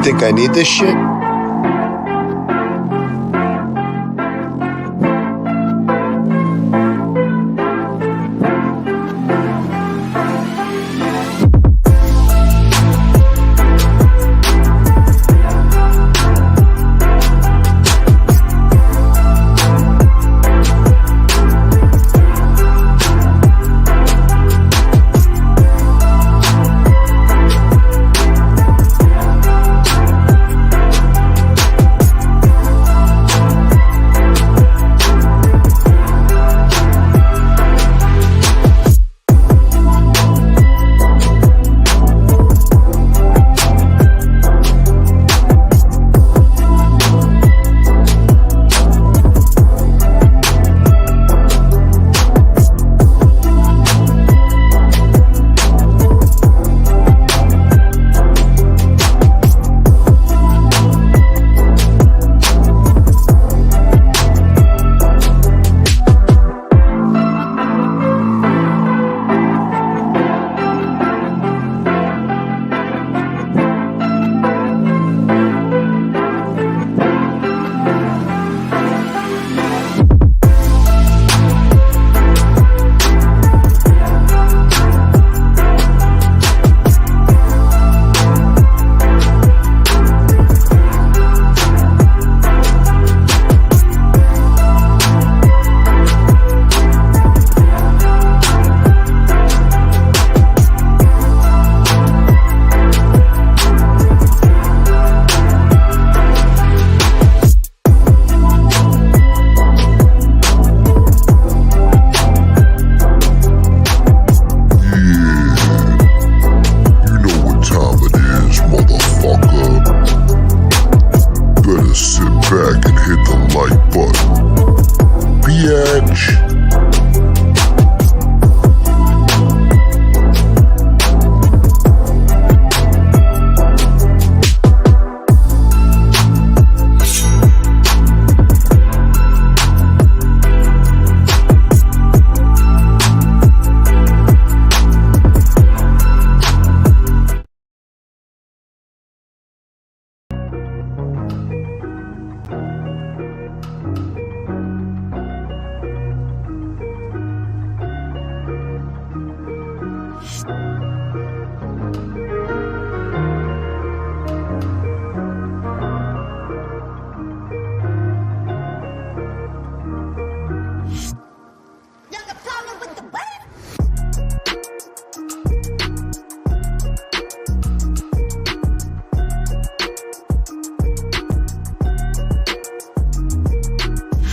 You think I need this shit?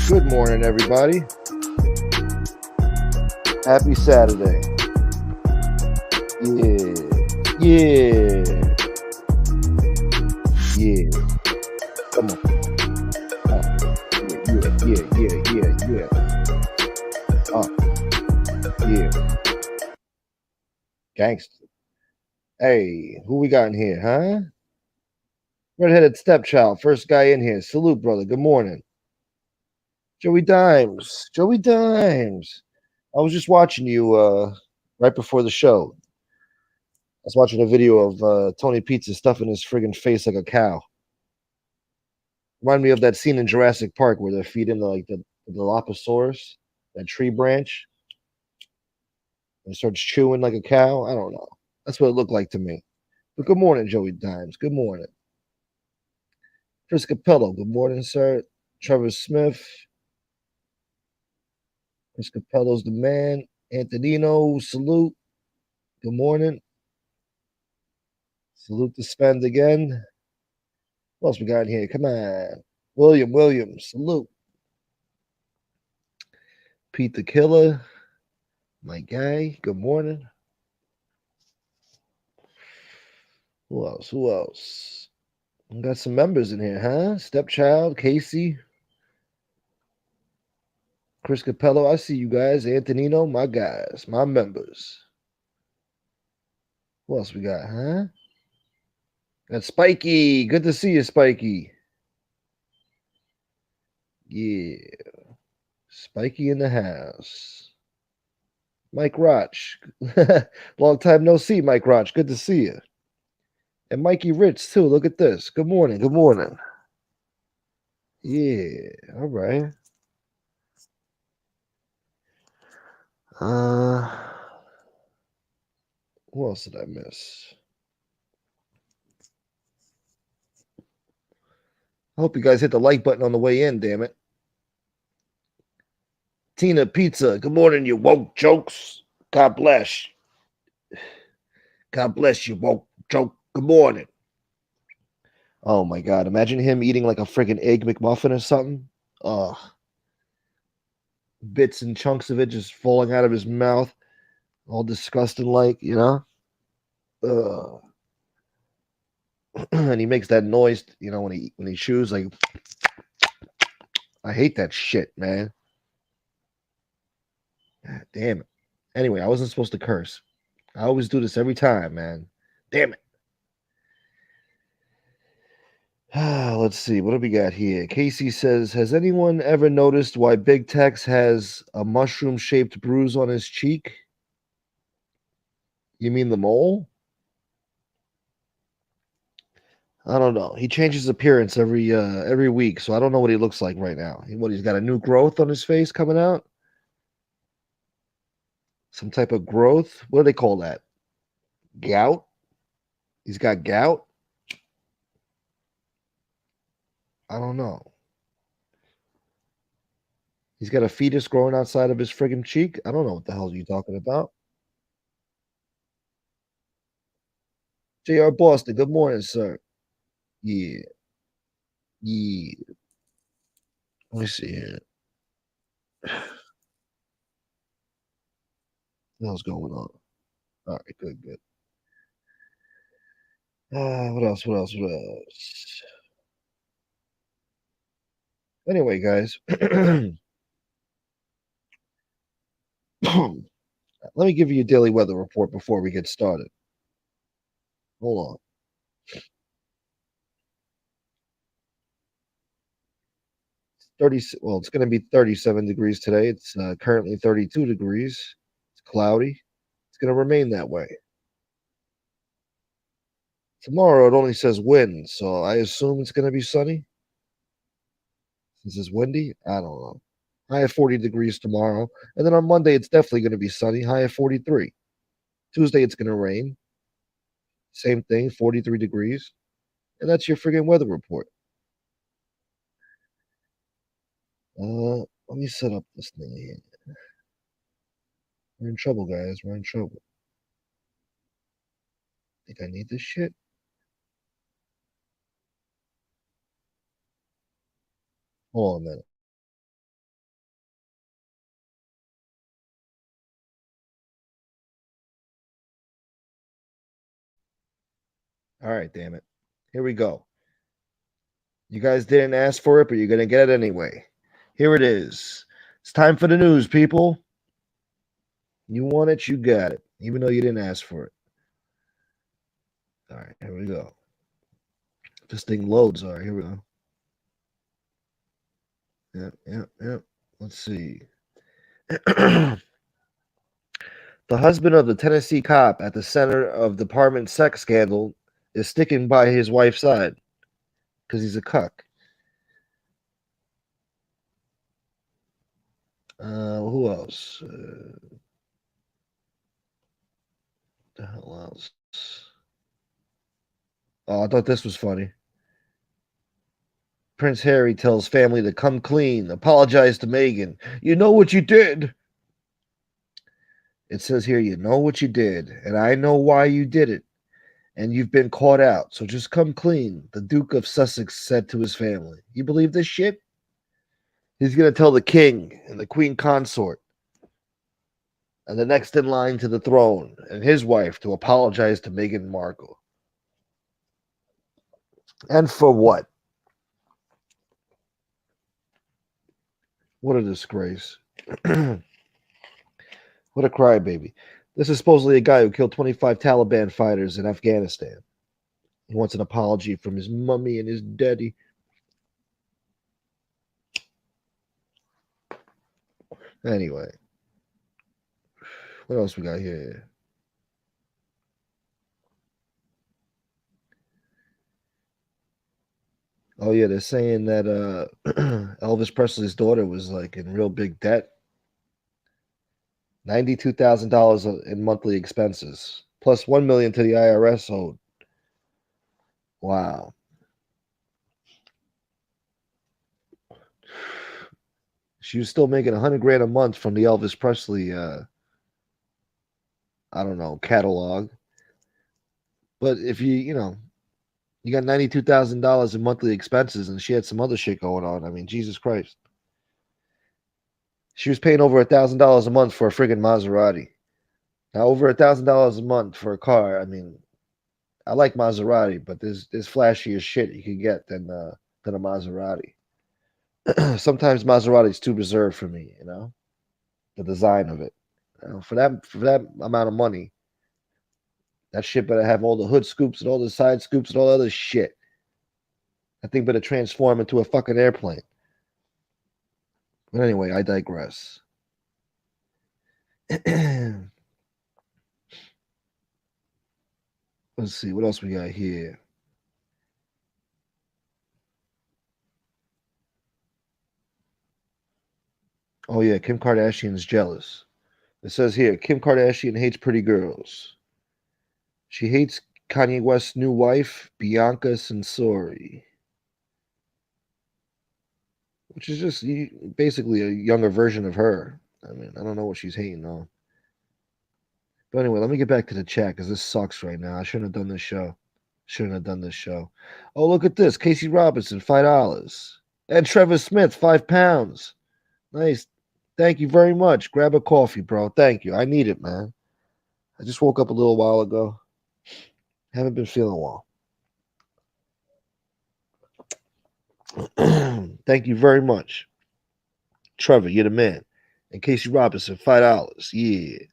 Good morning, everybody. Happy Saturday. Yeah. Come on. Yeah. Gangster. Hey, who we got in here, huh? Redheaded stepchild, first guy in here. Salute, brother. Good morning. Joey Dimes. I was just watching you right before the show. I was watching a video of Tony Pizza stuffing his friggin' face like a cow. Remind me of that scene in Jurassic Park where they're feeding the Dilophosaurus, that tree branch. And it starts chewing like a cow. I don't know. That's what it looked like to me. But good morning, Joey Dimes. Good morning. Chris Capello. Good morning, sir. Trevor Smith. Chris Capello's the man. Antonino, salute. Good morning. Salute to Spend again. What else we got in here? Come on. Williams, salute. Pete the Killer. My guy. Good morning. Who else? We got some members in here, huh? Stepchild, Casey. Chris Capello, I see you guys. Antonino, my guys, my members. Who else we got, huh? Got Spiky. Good to see you, Spiky. Yeah. Spiky in the house. Mike Roch. Long time no see, Mike Roch. Good to see you. And Mikey Rich, too. Look at this. Good morning. Good morning. Yeah. All right. Who else did I miss? I hope you guys hit the like button on the way in, damn it. Tina Pizza, good morning, you woke jokes. God bless. God bless you, woke joke. Good morning. Oh my god, imagine him eating like a friggin' egg McMuffin or something. Ugh. Bits and chunks of it just falling out of his mouth, all disgusting like, you know? Ugh. And he makes that noise, when he chews, like I hate that shit, man. God damn it. Anyway, I wasn't supposed to curse. I always do this every time, man. Damn it. Let's see. What do we got here? Casey says, has anyone ever noticed why Big Tex has a mushroom shaped bruise on his cheek? You mean the mole? I don't know. He changes appearance every week, so I don't know what he looks like right now. He's got a new growth on his face coming out? Some type of growth? What do they call that? Gout? He's got gout? I don't know. He's got a fetus growing outside of his friggin' cheek? I don't know what the hell you talking about. JR Boston, good morning, sir. Yeah, yeah. Let me see here. What else going on? All right, good, good. What else? What else? What else? Anyway, guys, let me give you a daily weather report before we get started. Hold on. 30. Well, it's going to be 37 degrees today. It's currently 32 degrees. It's cloudy. It's going to remain that way. Tomorrow it only says wind, so I assume it's going to be sunny. Since it's windy, I don't know. High of 40 degrees tomorrow, and then on Monday it's definitely going to be sunny. High of 43. Tuesday it's going to rain. Same thing, 43 degrees. And that's your friggin' weather report. Let me set up this thing here. We're in trouble, guys. We're in trouble. Think I need this shit? Hold on a minute. All right, damn it. Here we go. You guys didn't ask for it, but you're gonna get it anyway. Here it is. It's time for the news, people. You want it, you got it, even though you didn't ask for it. All right, here we go. This thing loads. All right, here we go. Yep. Let's see. The husband of the Tennessee cop at the center of Department sex scandal is sticking by his wife's side because he's a cuck. Who else? The hell else? Oh, I thought this was funny. Prince Harry tells family to come clean, apologize to Meghan. You know what you did. It says here, you know what you did, and I know why you did it, and you've been caught out, so just come clean, the Duke of Sussex said to his family. You believe this shit? He's going to tell the king and the queen consort and the next in line to the throne and his wife to apologize to Meghan Markle. And for what? What a disgrace. What a crybaby. This is supposedly a guy who killed 25 Taliban fighters in Afghanistan. He wants an apology from his mummy and his daddy. Anyway, what else we got here? Oh yeah, they're saying that Elvis Presley's daughter was like in real big debt. $92,000 in monthly expenses, plus 1 million to the IRS owed. Wow. She was still making 100 grand a month from the Elvis Presley I don't know, catalog. But if you got $92,000 in monthly expenses and she had some other shit going on, I mean, Jesus Christ. She was paying over $1,000 a month for a friggin' Maserati. Now over $1,000 a month for a car, I mean, I like Maserati, but there's flashier shit you can get than a Maserati. Sometimes Maserati's too reserved for me, the design of it. For that amount of money, that shit better have all the hood scoops and all the side scoops and all other shit. That thing better transform into a fucking airplane. But anyway, I digress. Let's see what else we got here. Oh yeah, Kim Kardashian's jealous. It says here Kim Kardashian hates pretty girls. She hates Kanye West's new wife, Bianca Censori, which is just basically a younger version of her. I mean, I don't know what she's hating on. But anyway, let me get back to the chat because this sucks right now. I shouldn't have done this show. Shouldn't have done this show. Oh, look at this. Casey Robinson, $5. And Trevor Smith, £5. Nice. Thank you very much. Grab a coffee, bro. Thank you. I need it, man. I just woke up a little while ago. Haven't been feeling well. Thank you very much. Trevor, you're the man. And Casey Robinson, $5. Yeah.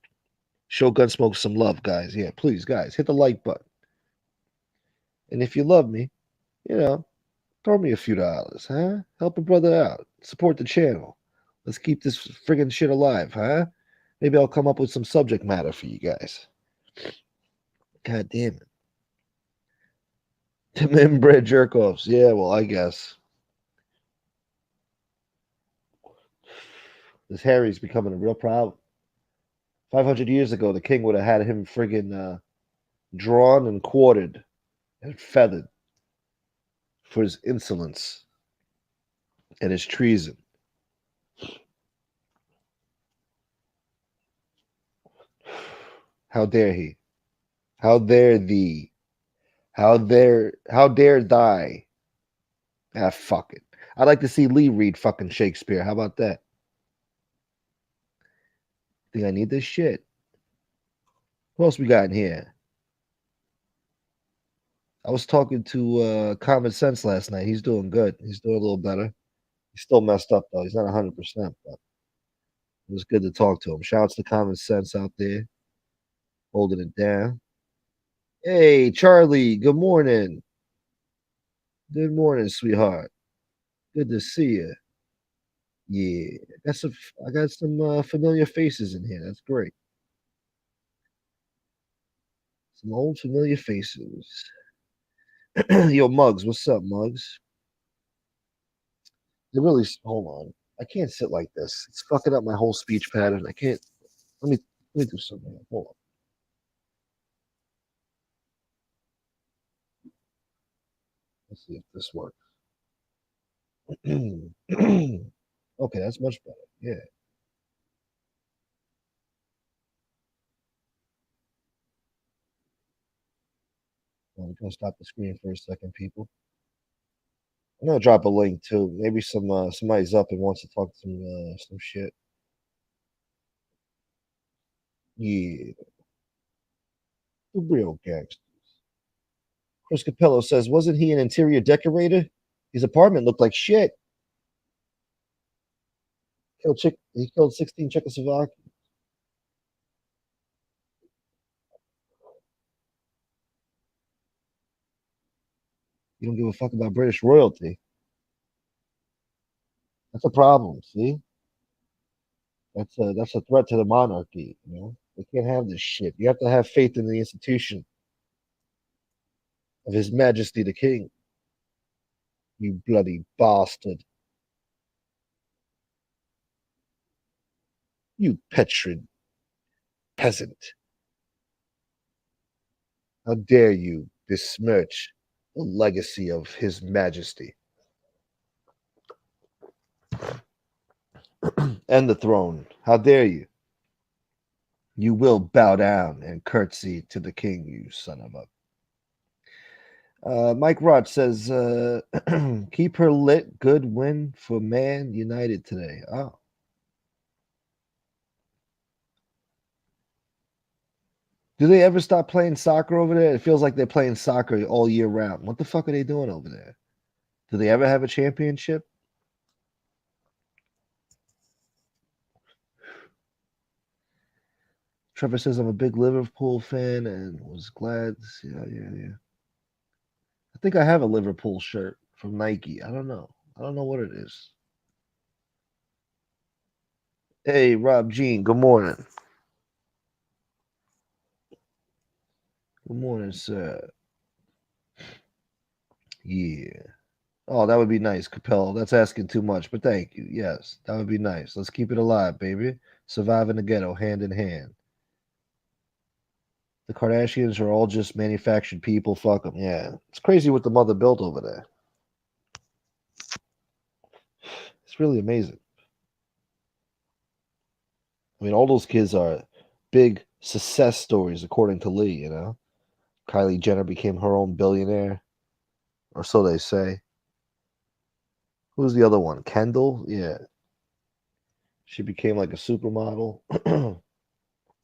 Show Gunsmoke some love, guys. Yeah, please, guys, hit the like button. And if you love me, you know, throw me a few dollars, huh? Help a brother out. Support the channel. Let's keep this friggin' shit alive, huh? Maybe I'll come up with some subject matter for you guys. God damn it. Tim inbred jerk offs. Yeah, well, I guess. This Harry's becoming a real problem. 500 years ago, the king would have had him friggin' drawn and quartered and feathered for his insolence and his treason. How dare he? How dare thee? How dare thy? Ah, fuck it. I'd like to see Lee read fucking Shakespeare. How about that? Think I need this shit? What else we got in here? I was talking to Common Sense last night. He's doing good. He's doing a little better. He's still messed up though. He's not 100%, but it was good to talk to him. Shouts to Common Sense out there, holding it down. Hey, Charlie. Good morning. Good morning, sweetheart. Good to see you. Yeah, I got some familiar faces in here. That's great. Some old familiar faces. Yo, Muggs, what's up, Muggs? They really hold on. I can't sit like this. It's fucking up my whole speech pattern. I can't. Let me do something. Hold on. Let's see if this works. Okay, that's much better. Yeah. I'm gonna stop the screen for a second, people. I'm gonna drop a link too. Maybe somebody's up and wants to talk some shit. Yeah, the real gangster. Chris Capello says, wasn't he an interior decorator? His apartment looked like shit. He killed 16 Czechoslovakians. You don't give a fuck about British royalty. That's a problem. See, that's a threat to the monarchy. They can't have this shit. You have to have faith in the institution of His Majesty the King. You bloody bastard. You petrid peasant. How dare you besmirch the legacy of His Majesty and the throne? How dare you? You will bow down and curtsy to the king, you son of a. Mike Roch says, keep her lit. Good win for Man United today. Oh, do they ever stop playing soccer over there? It feels like they're playing soccer all year round. What the fuck are they doing over there? Do they ever have a championship? Trevor says I'm a big Liverpool fan and was glad. Yeah. I think I have a Liverpool shirt from Nike. I don't know. I don't know what it is. Hey, Rob Jean. Good morning. Good morning, sir. Yeah. Oh, that would be nice, Capello. That's asking too much, but thank you. Yes, that would be nice. Let's keep it alive, baby. Survive in the ghetto, hand in hand. The Kardashians are all just manufactured people. Fuck them. Yeah. It's crazy what the mother built over there. It's really amazing. I mean, all those kids are big success stories, according to Lee, you know? Kylie Jenner became her own billionaire, or so they say. Who's the other one? Kendall? Yeah. She became like a supermodel.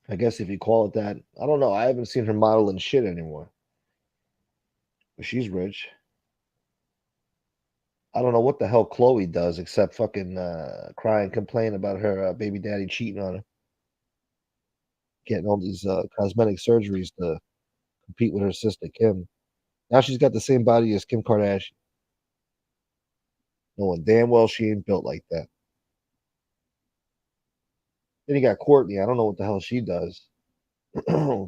I guess if you call it that. I don't know. I haven't seen her model and shit anymore. But she's rich. I don't know what the hell Chloe does except fucking cry and complain about her baby daddy cheating on her, getting all these cosmetic surgeries to compete with her sister Kim. Now she's got the same body as Kim Kardashian, knowing damn well she ain't built like that. Then you got Courtney. I don't know what the hell she does.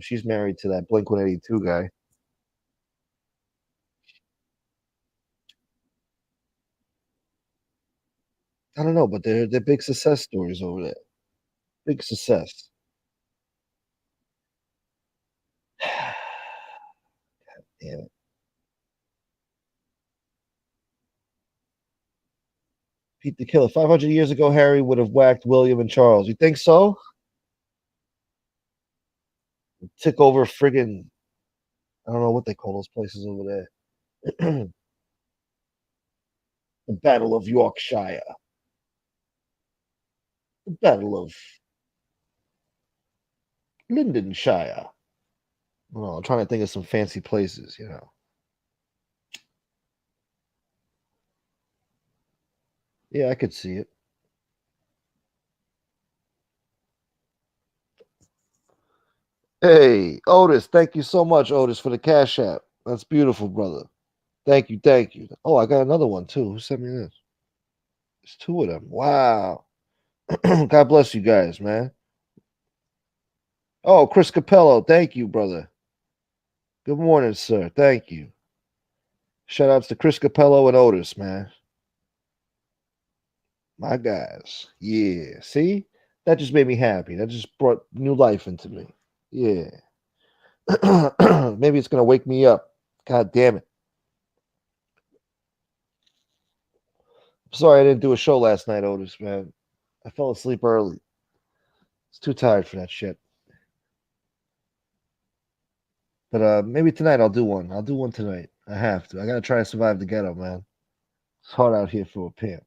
She's married to that Blink 182 guy. I don't know, but they're big success stories over there. Big success. Damn it. Pete the Killer. 500 years ago, Harry would have whacked William and Charles. You think so? Took over friggin' I don't know what they call those places over there. The Battle of Yorkshire. The Battle of Lindenshire. Well, I'm trying to think of some fancy places, you know. Yeah, I could see it. Hey, Otis, thank you so much, Otis, for the cash app. That's beautiful, brother. Thank you. Oh, I got another one too. Who sent me this? There's two of them. Wow. God bless you guys, man. Oh, Chris Capello, thank you, brother. Good morning, sir. Thank you. Shout outs to Chris Capello and Otis, man. My guys. Yeah. See? That just made me happy. That just brought new life into me. Yeah. Maybe it's gonna wake me up. God damn it. Sorry I didn't do a show last night, Otis, man. I fell asleep early. It's too tired for that shit. But maybe tonight I'll do one. I'll do one tonight. I have to. I gotta try to survive the ghetto, man. It's hard out here for a pimp.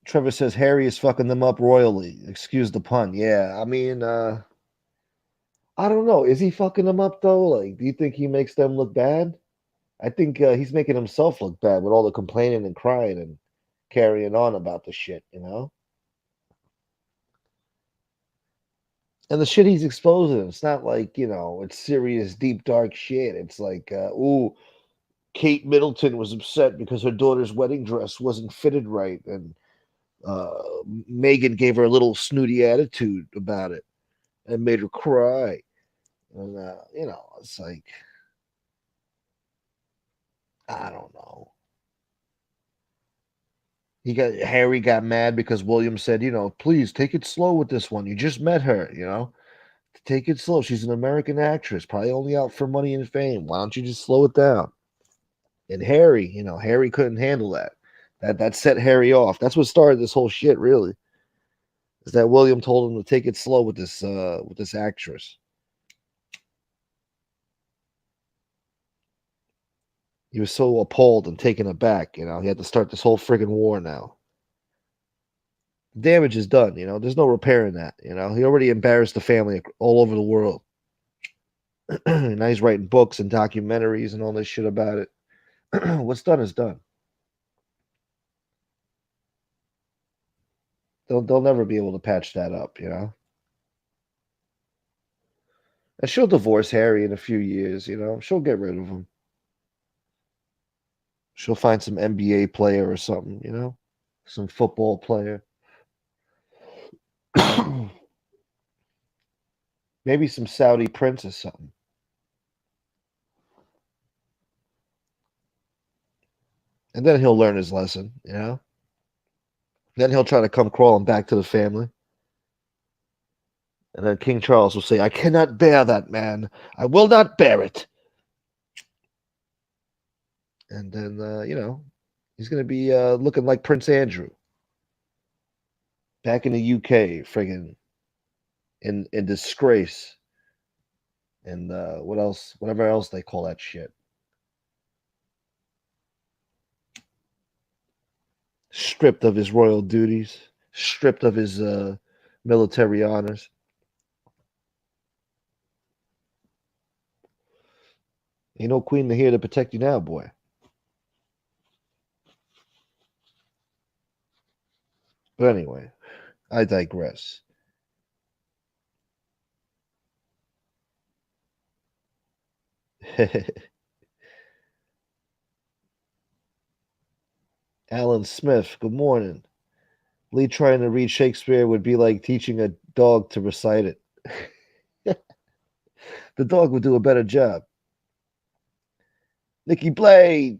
Trevor says Harry is fucking them up royally. Excuse the pun. Yeah, I mean, I don't know. Is he fucking them up though? Like, do you think he makes them look bad? I think he's making himself look bad with all the complaining and crying and carrying on about the shit, you know? And the shit he's exposing, it's not like, it's serious, deep, dark shit. It's like, ooh, Kate Middleton was upset because her daughter's wedding dress wasn't fitted right. And uh, Megan gave her a little snooty attitude about it and made her cry. And, it's like, I don't know. Harry got mad because William said, please take it slow with this one. You just met her, Take it slow. She's an American actress, probably only out for money and fame. Why don't you just slow it down? And Harry, Harry couldn't handle that. That set Harry off. That's what started this whole shit, really. Is that William told him to take it slow with this actress. He was so appalled and taken aback, He had to start this whole friggin' war now. Damage is done, There's no repairing that, He already embarrassed the family all over the world. Now he's writing books and documentaries and all this shit about it. What's done is done. They'll never be able to patch that up, And she'll divorce Harry in a few years, She'll get rid of him. She'll find some NBA player or something, Some football player. Maybe some Saudi prince or something. And then he'll learn his lesson, Then he'll try to come crawling back to the family. And then King Charles will say, I cannot bear that man. I will not bear it. And then, he's going to be looking like Prince Andrew. Back in the UK, friggin' in disgrace. And whatever else they call that shit. Stripped of his royal duties. Stripped of his military honors. Ain't no queen here to protect you now, boy. But anyway, I digress. Alan Smith, good morning. Lee trying to read Shakespeare would be like teaching a dog to recite it. The dog would do a better job. Nikki Blade.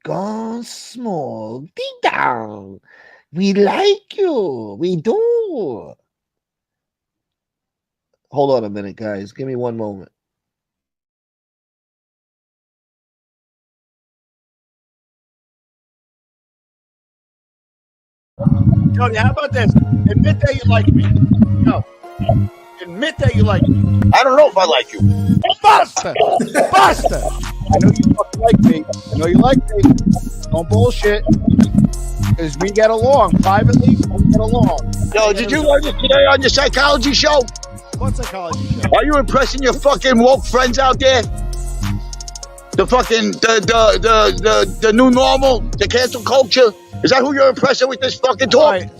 Gunsmoke, ding dong. We like you. We do. Hold on a minute, guys. Give me one moment. Tony, how about this? Admit that you like me. No. Admit that you like me. I don't know if I like you. Buster! Buster! I know you fucking like me. I know you like me. Don't bullshit. Because we get along. Privately, we get along. Yo, did you learn this today on your psychology show? What psychology show? Are you impressing your fucking woke friends out there? The fucking, the new normal? The cancel culture? Is that who you're impressing with this fucking talk? All right.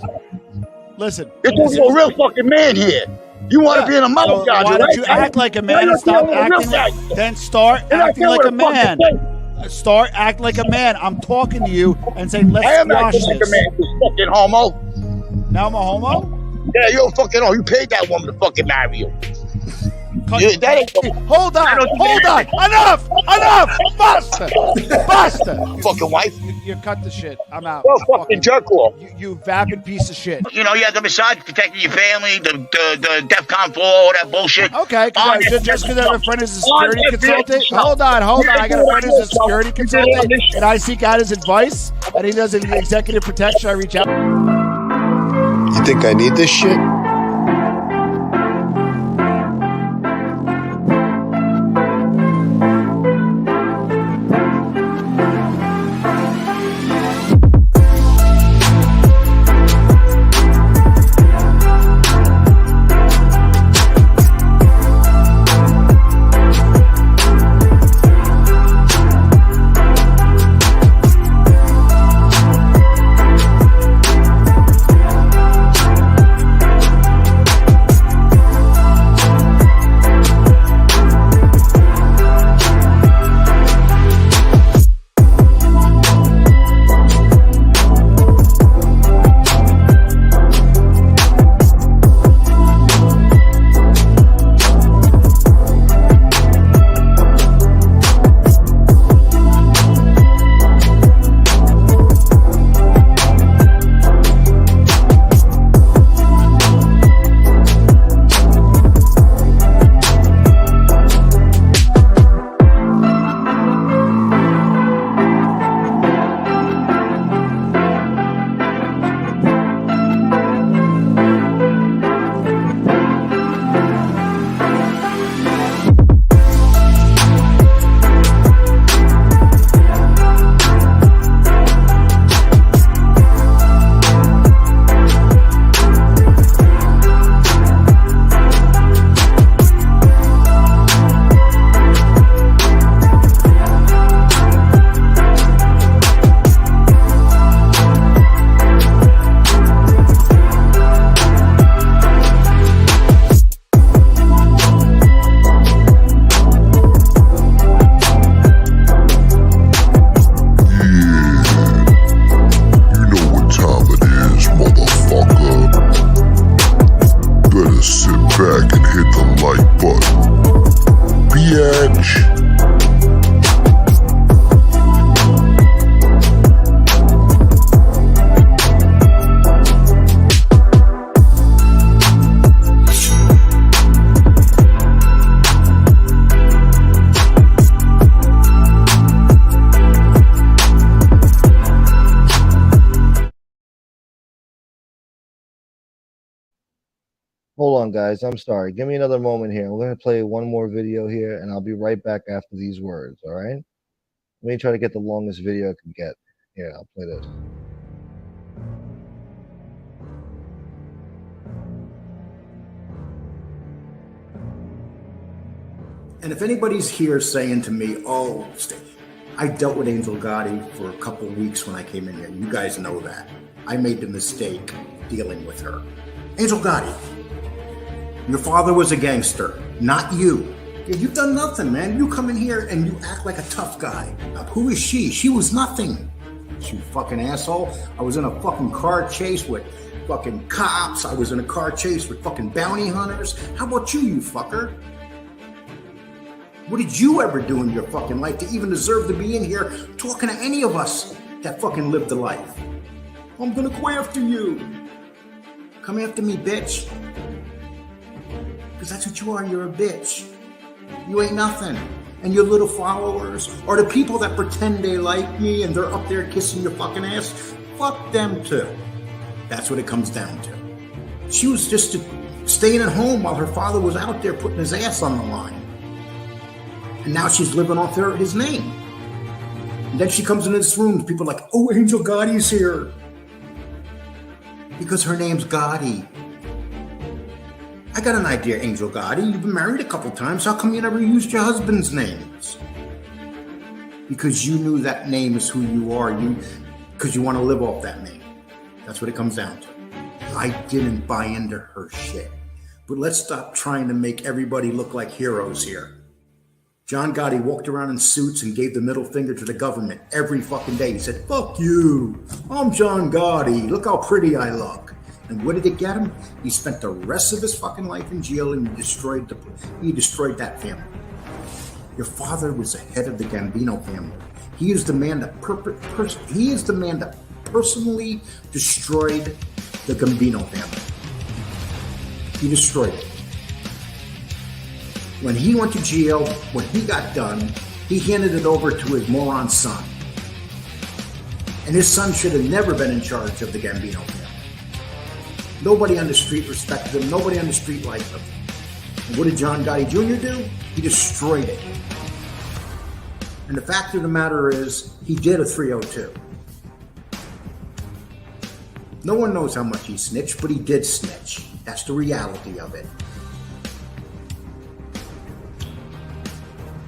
Listen. You're talking to a real fucking man here. You want to be in a mouth guy, why right? don't you act like a man and stop acting like... Then start acting like a man. Start acting like a man. I'm talking to you and saying, let's squash this. I am acting like a man, you fucking homo. Now I'm a homo? Yeah, you're a fucking homo. You paid that woman to fucking marry you. Hold on. Enough. Buster. Fucking wife. You cut the shit. I'm out. You're a fucking jerk off. You vapid piece of shit. You have the massage protecting your family, the DEFCON 4, all that bullshit. Okay, just because I have a friend who's a security consultant. Hold on. I got a friend who's a security consultant, and I seek out his advice, and he does an executive protection. I reach out. You think I need this shit? Hold on, guys. I'm sorry. Give me another moment here. I'm going to play one more video here, and I'll be right back after these words. All right? Let me try to get the longest video I can get. Here, I'll play this. And if anybody's here saying to me, oh, I dealt with Angel Gotti for a couple of weeks when I came in here. You guys know that. I made the mistake dealing with her. Angel Gotti, your father was a gangster, not you. You've done nothing, man. You come in here and you act like a tough guy. Now, who is she? She was nothing. You fucking asshole. I was in a fucking car chase with fucking cops. I was in a car chase with fucking bounty hunters. How about you fucker? What did you ever do in your fucking life to even deserve to be in here talking to any of us that fucking lived the life? I'm gonna go after you. Come after me, bitch. Because that's what you are, you're a bitch. You ain't nothing. And your little followers, or the people that pretend they like me and they're up there kissing your fucking ass, fuck them too. That's what it comes down to. She was just staying at home while her father was out there putting his ass on the line. And now she's living off his name. And then she comes into this room, and people are like, oh, Angel Gotti's here. Because her name's Gotti. I got an idea, Angel Gotti. You've been married a couple times. How come you never used your husband's names? Because you knew that name is who you are. Because you want to live off that name. That's what it comes down to. I didn't buy into her shit. But let's stop trying to make everybody look like heroes here. John Gotti walked around in suits and gave the middle finger to the government every fucking day. He said, fuck you. I'm John Gotti. Look how pretty I look. And what did it get him? He spent the rest of his fucking life in jail and he destroyed that family. Your father was the head of the Gambino family. He is the man that personally destroyed the Gambino family. He destroyed it. When he went to jail, when he got done, he handed it over to his moron son. And his son should have never been in charge of the Gambino family. Nobody on the street respected him. Nobody on the street liked him. And what did John Gotti Jr. do? He destroyed it. And the fact of the matter is, he did a 302. No one knows how much he snitched, but he did snitch. That's the reality of it.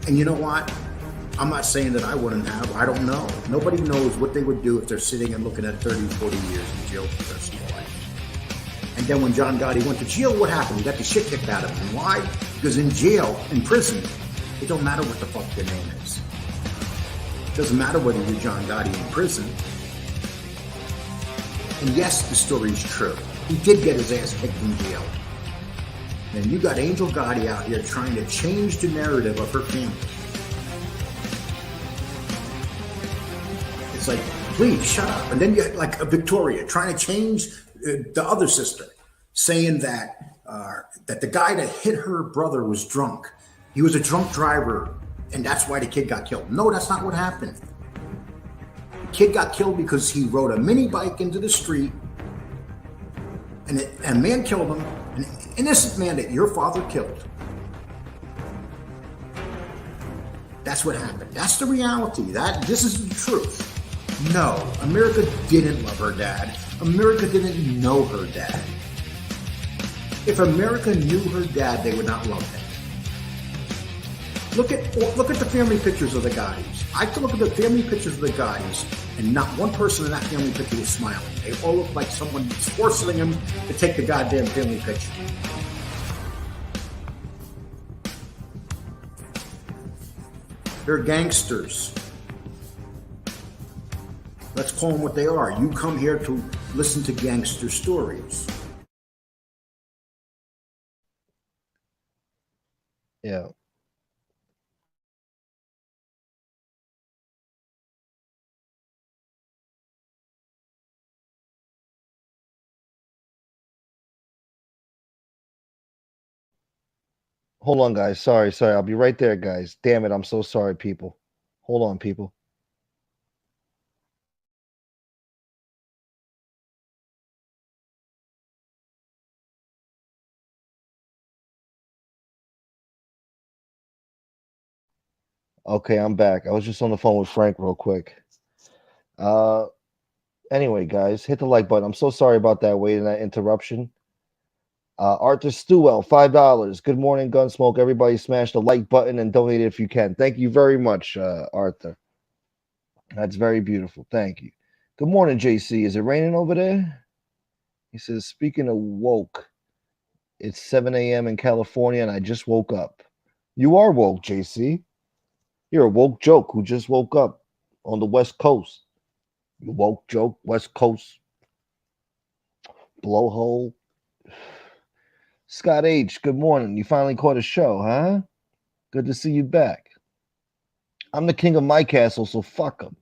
And you know what? I'm not saying that I wouldn't have. I don't know. Nobody knows what they would do if they're sitting and looking at 30, 40 years in jail for the rest of their life. And then when John Gotti went to jail, what happened? He got the shit kicked out of him. Why? Because in jail, in prison, it don't matter what the fuck your name is. It doesn't matter whether you're John Gotti in prison. And yes, the story's true. He did get his ass kicked in jail. And you got Angel Gotti out here trying to change the narrative of her family. It's like, please shut up. And then you got like a Victoria trying to change the other sister, saying that that the guy that hit her brother was drunk. He was a drunk driver, and that's why the kid got killed. No, that's not what happened. The kid got killed because he rode a mini bike into the street, and a man killed him. An innocent man that your father killed. That's what happened. That's the reality. This is the truth. No, America didn't love her dad. America didn't know her dad. If America knew her dad, they would not love him. Look at the family pictures of the Gottis. I can look at the family pictures of the Gottis, and not one person in that family picture was smiling. They all look like someone was forcing them to take the goddamn family picture. They're gangsters. Let's call them what they are. You come here to listen to gangster stories. Yeah. Hold on, guys. Sorry. I'll be right there, guys. Damn it. I'm so sorry, people. Hold on, people. Okay, I'm back. I was just on the phone with Frank real quick. Anyway, guys, hit the like button. I'm so sorry about that wait and that interruption. Arthur Stewell, $5. Good morning, Gunsmoke. Everybody smash the like button and donate if you can. Thank you very much, Arthur. That's very beautiful. Thank you. Good morning, JC. Is it raining over there? He says, speaking of woke, it's 7 a.m. in California and I just woke up. You are woke, JC. You're a woke joke who just woke up on the West Coast. You woke joke, West Coast blowhole. Scott H., good morning. You finally caught a show, huh? Good to see you back. I'm the king of my castle, so fuck him.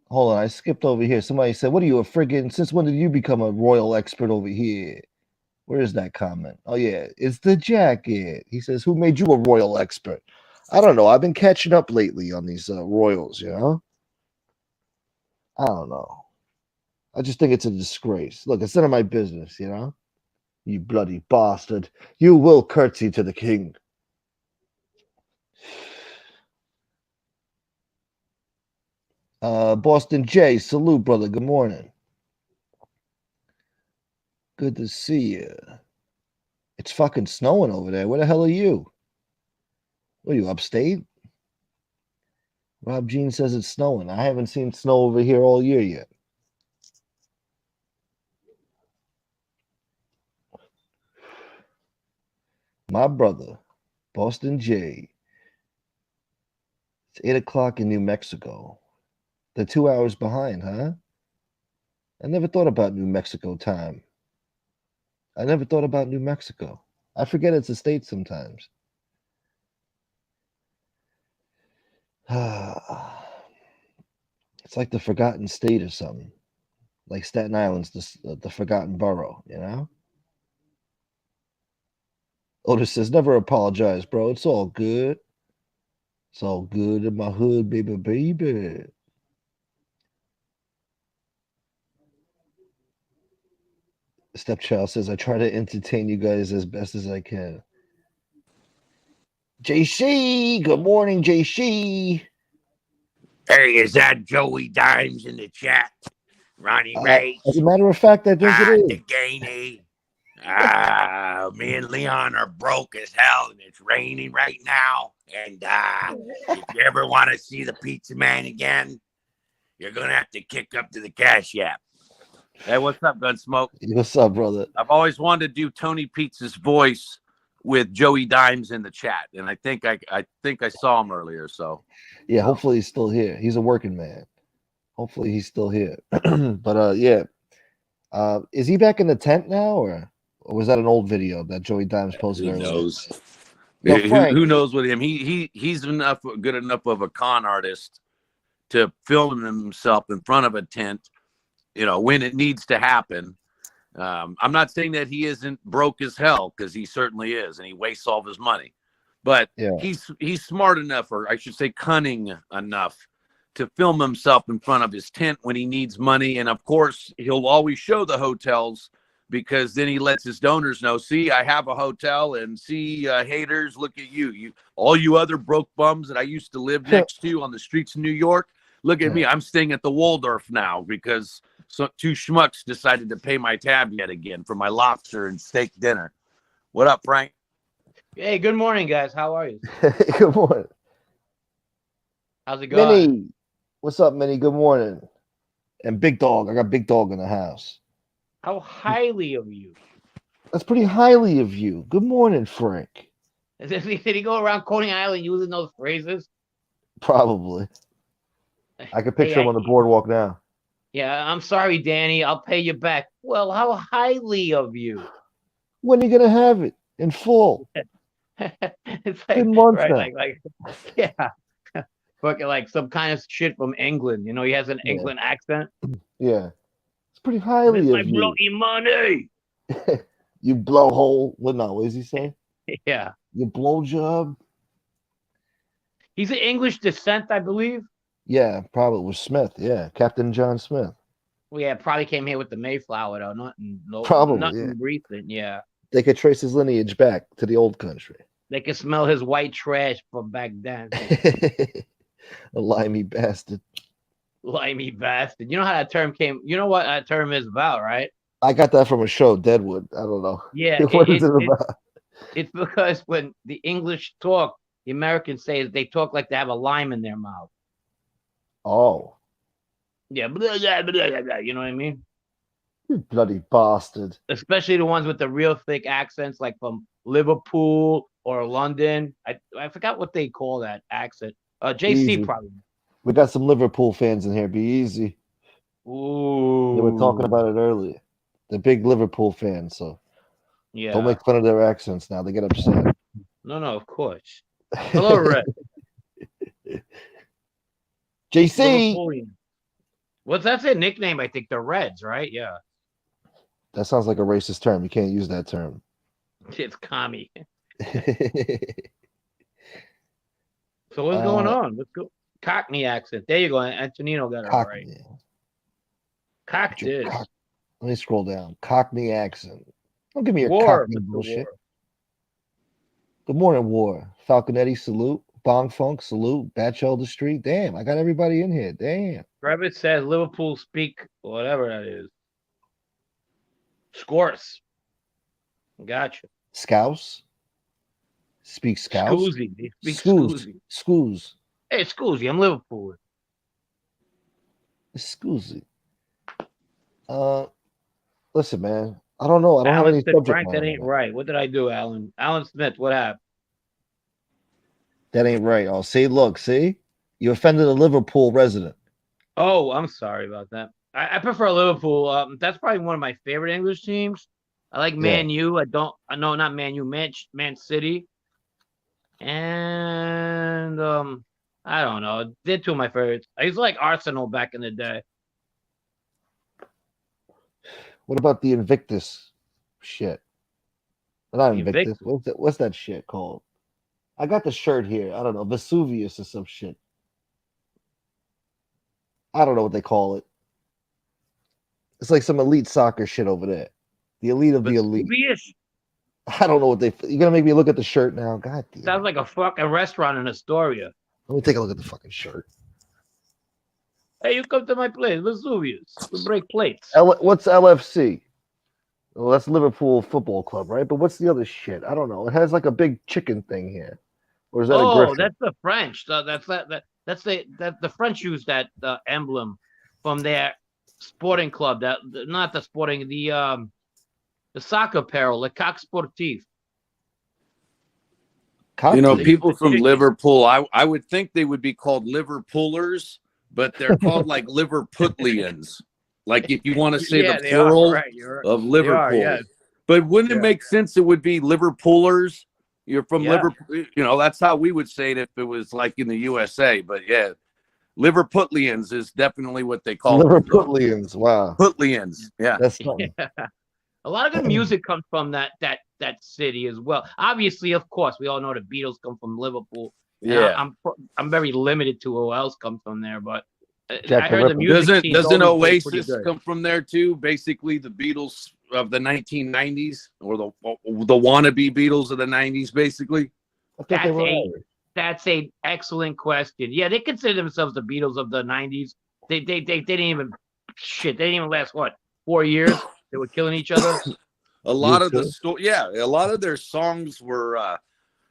Hold on, I skipped over here. Somebody said, what are you, a friggin', since when did you become a royal expert over here? Where is that comment? Oh, yeah, it's the jacket. He says, who made you a royal expert? I don't know. I've been catching up lately on these royals, you know? I don't know. I just think it's a disgrace. Look, it's none of my business, you know? You bloody bastard. You will curtsy to the king. Boston J, salute, brother. Good morning. Good to see you. It's fucking snowing over there. Where the hell are you? What are you, upstate? Rob Jean says it's snowing. I haven't seen snow over here all year yet. My brother, Boston J. It's 8 o'clock in New Mexico. They're 2 hours behind, huh? I never thought about New Mexico time. I never thought about New Mexico. I forget it's a state sometimes. It's like the forgotten state or something. Like Staten Island's the forgotten borough, you know? Otis says, never apologize, bro. It's all good. It's all good in my hood, baby, baby. Stepchild says, I try to entertain you guys as best as I can. JC, good morning, JC. Hey, is that Joey Dimes in the chat? Ronnie Ray? As a matter of fact, I think it is. Deganey. Me and Leon are broke as hell, and it's raining right now. And if you ever want to see the Pizza Man again, you're going to have to kick up to the Cash App. Hey, what's up, Gunsmoke? What's up, brother? I've always wanted to do Tony Pizza's voice with Joey Dimes in the chat, and I think I saw him earlier. So yeah, hopefully he's still here. He's a working man. Hopefully he's still here. But yeah, is he back in the tent now, or was that an old video that Joey Dimes posted? Who earlier? knows? No, who knows with him? He's good enough of a con artist to film himself in front of a tent, you know, when it needs to happen. I'm not saying that he isn't broke as hell, because he certainly is, and he wastes all of his money. But yeah, he's smart enough, or I should say cunning enough, to film himself in front of his tent when he needs money. And of course, he'll always show the hotels, because then he lets his donors know, see, I have a hotel, and see, haters, look at you. All you other broke bums that I used to live next to on the streets of New York, look at me. I'm staying at the Waldorf now because two schmucks decided to pay my tab yet again for my lobster and steak dinner. What up, Frank? Hey, good morning, guys. How are you? Good morning. How's it going? Minnie, what's up, Minnie? Good morning. And Big Dog, I got Big Dog in the house. How highly of you? That's pretty highly of you. Good morning, Frank. Did he go around Coney Island using those phrases? Probably. I could picture him on the boardwalk now. Yeah, I'm sorry, Danny. I'll pay you back. Well, how highly of you? When are you gonna have it in full? It's like, Been months right, now. yeah, fucking like some kind of shit from England. You know, he has an England accent. Yeah, it's pretty highly of you. Bloody money. You blowhole. What now? What does he say? Yeah, You blowjob. he's of English descent, I believe. Yeah, probably was Smith. Yeah, Captain John Smith. Well, yeah, probably came here with the Mayflower, though. Nothing Probably, recent. Yeah. They could trace his lineage back to the old country. They can smell his white trash from back then. A limey bastard. Limey bastard. You know how that term came? You know what that term is about, right? I got that from a show, Deadwood. I don't know. Yeah, What is it about? it's because when the English talk, the Americans say they talk like they have a lime in their mouth. Oh, Yeah, blah, blah, blah, blah, blah, you know what I mean? you bloody bastard. Especially the ones with the real thick accents, like from Liverpool or London. I forgot what they call that accent. JC Easy. probably. We got some Liverpool fans in here. Be easy. Ooh. They were talking about it earlier. They're big Liverpool fans, so Yeah. don't make fun of their accents now. They get upset. No, of course. Hello, Red. JC. Liverpoolian. What's that's their nickname? I think the Reds, right? Yeah. That sounds like a racist term. You can't use that term. It's commie. So what's going on? Let's go. Cockney accent. There you go. Antonino got it right. Cockney. Let me scroll down. Cockney accent. Don't give me your War, Cockney Mr. bullshit. War. Good morning, War. Falconetti, salute. Bong Funk, salute. Batch Elder Street. Damn, I got everybody in here. Damn. Rabbit says Liverpool speak whatever that is. Scores. Gotcha. Scouse. Speak Scouse. Scoozy. They speak Scoos. Scoozy. Scoos. Hey, Scoozy, I'm Liverpool. Scoozy. Listen, man. I don't know. I don't have Alan any said, subject Frank, that matter. ain't right. What did I do, Alan? Alan Smith, what happened? That ain't right. Oh, see, look, see? You offended a Liverpool resident. Oh, I'm sorry about that. I prefer Liverpool. That's probably one of my favorite English teams. I like Man U. I know not Man U, Man City. And I don't know. They're two of my favorites. I used to like Arsenal back in the day. What about the Invictus shit? Not The Invictus. Invictus? What's that shit called? I got the shirt here. I don't know. Vesuvius or some shit. I don't know what they call it. It's like some elite soccer shit over there. The elite of the elite. Vesuvius? I don't know what they. You're gonna make me look at the shirt now. God damn. Sounds like a fucking restaurant in Astoria. Let me take a look at the fucking shirt. Hey, you come to my place, Vesuvius. We break plates. What's LFC? Well, that's Liverpool Football Club, right? But what's the other shit? I don't know. It has like a big chicken thing here, or is that a Oh, griffin? that's the French. That's the French use that emblem from their sporting club. Not the sporting, the soccer apparel, Le Coq Sportif. You know, Cocktail. people from Liverpool, I would think they would be called Liverpoolers, but they're called like Liverpudlians. Like if you want to say the they plural are, right. of Liverpool. yes. But wouldn't it make sense it would be Liverpoolers? You're from Yeah. Liverpool. You know, that's how we would say it if it was like in the USA. But yeah, Liverpudlians is definitely what they call Liverpudlians. Wow. Pudlians. Yeah. That's something. A lot of good music comes from that city as well. Obviously, of course, we all know the Beatles come from Liverpool. And Yeah. I'm very limited to who else comes from there, but Jack I the heard the Ripper. music scene's Doesn't always been pretty Oasis good. come from there too? Basically, the Beatles of the 1990s, or the wannabe Beatles of the 90s, basically. I thought they were Irish. That's a excellent question. Yeah, they consider themselves the Beatles of the 90s. They didn't even They didn't even last 4 years. They were killing each other. A lot of U2? a lot of their songs were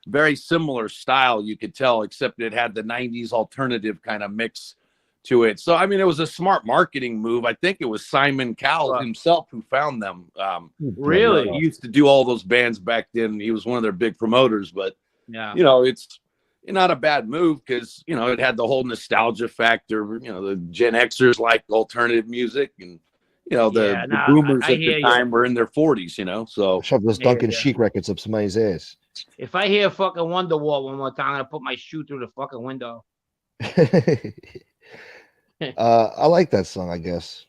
very similar style, you could tell, except it had the 90s alternative kind of mix to it. So I mean, it was a smart marketing move. I think it was Simon Cowell himself who found them. Really? He used to do all those bands back then. He was one of their big promoters, but Yeah. you know, it's not a bad move because, you know, it had the whole nostalgia factor. You know, the Gen Xers liked alternative music, and, you know, the boomers at the time were in their 40s, you know, so. Shove those Duncan Sheik records up somebody's ass. If I hear fucking Wonderwall one more time, I'm gonna put my shoe through the fucking window. I like that song, I guess.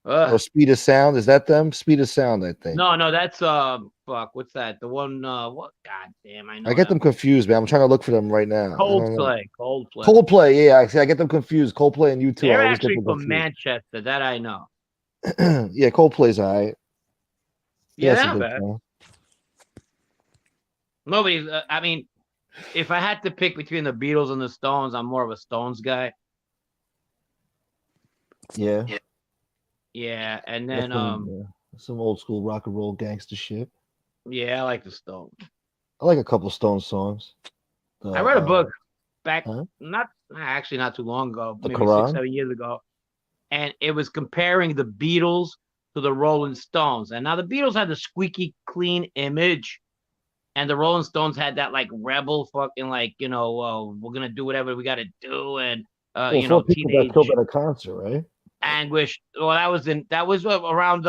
Or Speed of Sound. Is that them? Speed of Sound, I think. No, that's what's that? The one what? God damn, I know. I get them confused, man. I'm trying to look for them right now. Coldplay. Coldplay, yeah. I get them confused. Coldplay and U2. They're I always actually get them from confused. Manchester. That I know. Yeah, Coldplay's all right. Yeah, that's a not good bad. song. Nobody. I mean, If I had to pick between the Beatles and the Stones, I'm more of a Stones guy. Yeah. Yeah, and That's then some old school rock and roll gangster shit. yeah, I like the Stones. I like a couple Stone songs. I read a book back huh? not actually not too long ago, The maybe 6, Quran. 7 years ago, and it was comparing the Beatles to the Rolling Stones. And now the Beatles had the squeaky clean image, and the Rolling Stones had that like rebel fucking like we're gonna do whatever we gotta do, and Well, 4 people got killed teenage at a concert, right? anguish. Well, that was around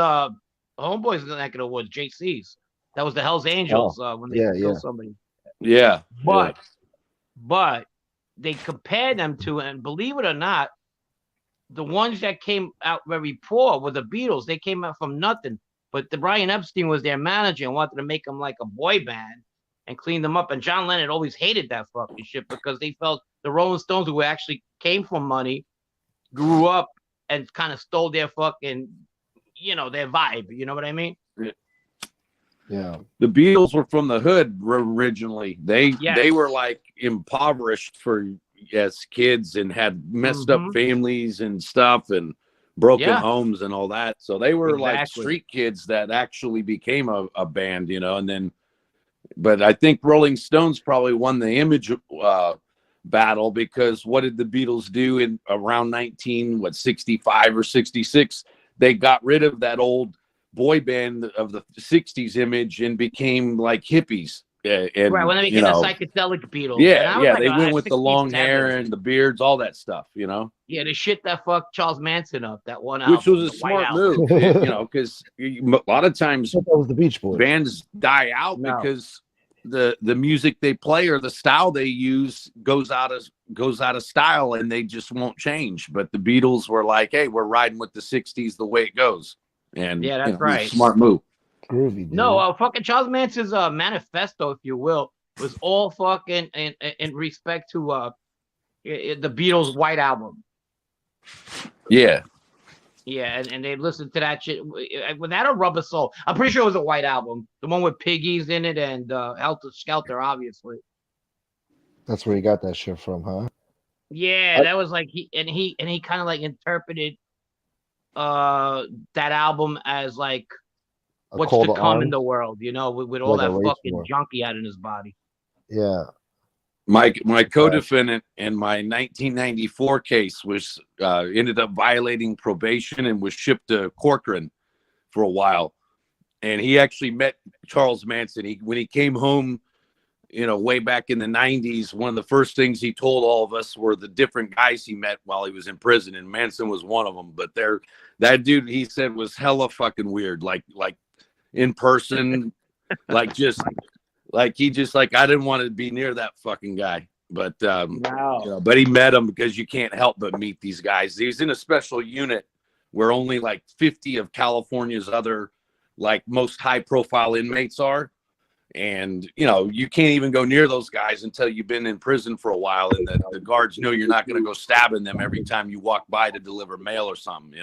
Homeboys in the neck of the woods, JC's. That was the Hell's Angels when they Yeah, killed somebody. Yeah. But but they compared them to, and believe it or not, the ones that came out very poor were the Beatles. They came out from nothing. But the Brian Epstein was their manager and wanted to make them like a boy band and clean them up. And John Lennon always hated that fucking shit because they felt the Rolling Stones, who actually came from money, grew up and kind of stole their fucking, their vibe. You know what I mean? Yeah. The Beatles were from the hood originally. They Yes. were like impoverished for as kids and had messed up families and stuff and broken homes and all that. So they were like street kids that actually became a band, and then but I think Rolling Stones probably won the image battle because what did the Beatles do in around 65 or 66? They got rid of that old boy band of the 60s image and became like hippies. And, right, when they became the psychedelic Beatles. Yeah, like, they went with the long hair and the beards, all that stuff, Yeah, the shit that fucked Charles Manson up, that one Which album, was a smart move, because a lot of times that was the Beach Boys. Bands die out because the music they play or the style they use goes out of style and they just won't change. But the Beatles were like, hey, we're riding with the 60s the way it goes. And yeah, that's right. Smart move. Groovy, dude. No, fucking Charles Manson's manifesto, if you will, was all fucking in respect to the Beatles' White Album. Yeah. Yeah, and they listened to that shit without a Rubber Soul. I'm pretty sure it was a White Album, the one with Piggies in it and Helter Skelter, obviously. That's where he got that shit from, huh? Yeah, that was like he kind of like interpreted that album as like what's to come in the world, with all that fucking junk he had in his body. Yeah. My co-defendant in my 1994 case was ended up violating probation and was shipped to Corcoran for a while. And he actually met Charles Manson. When he came home, way back in the 90s, one of the first things he told all of us were the different guys he met while he was in prison, and Manson was one of them. But that dude, he said, was hella fucking weird, like in person, like he just I didn't want to be near that fucking guy. But but he met him because you can't help but meet these guys. He's in a special unit where only like 50 of California's other like most high profile inmates are. And, you can't even go near those guys until you've been in prison for a while. And the guards know you're not going to go stabbing them every time you walk by to deliver mail or something,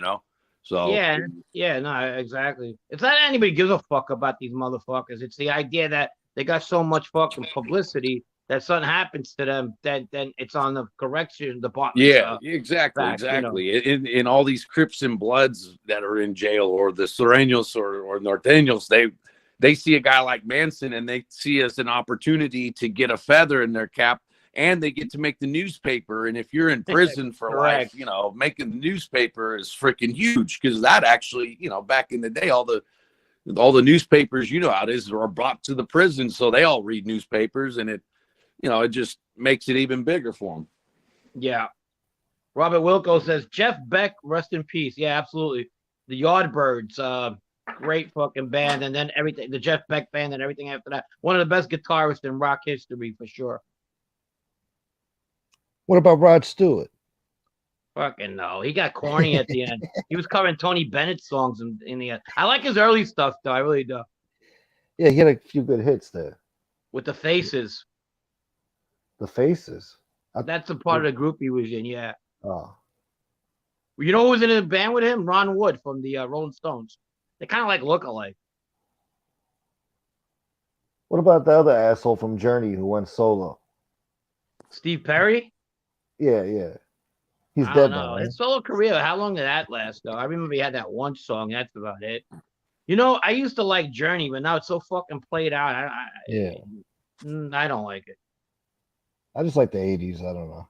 So yeah, no, exactly. It's not anybody gives a fuck about these motherfuckers. It's the idea that they got so much fucking publicity that something happens to them, then it's on the correction department. Yeah, exactly. In all these Crips and Bloods that are in jail, or the Sureños or Norteños, they see a guy like Manson and they see as an opportunity to get a feather in their cap, and they get to make the newspaper. And if you're in prison for life, making the newspaper is freaking huge, because that actually, back in the day, all the newspapers, how it is, are brought to the prison, so they all read newspapers, and it just makes it even bigger for them. Yeah. Robert Wilco says, Jeff Beck, rest in peace. Yeah, absolutely. The Yardbirds, great fucking band. And then everything, the Jeff Beck band and everything after that. One of the best guitarists in rock history, for sure. What about Rod Stewart? Fucking no. He got corny at the end. He was covering Tony Bennett songs in the end. I like his early stuff, though. I really do. Yeah, he had a few good hits there. With the Faces. The Faces? That's a part of the group he was in, yeah. Oh. You know who was in a band with him? Ron Wood from the Rolling Stones. They kind of like look alike. What about the other asshole from Journey who went solo? Steve Perry? Yeah, yeah. He's I dead don't now, know. right? His solo career, how long did that last, though? I remember he had that one song. That's about it. You know, I used to like Journey, but now it's so fucking played out. Yeah. I don't like it. I just like the 80s. I don't know.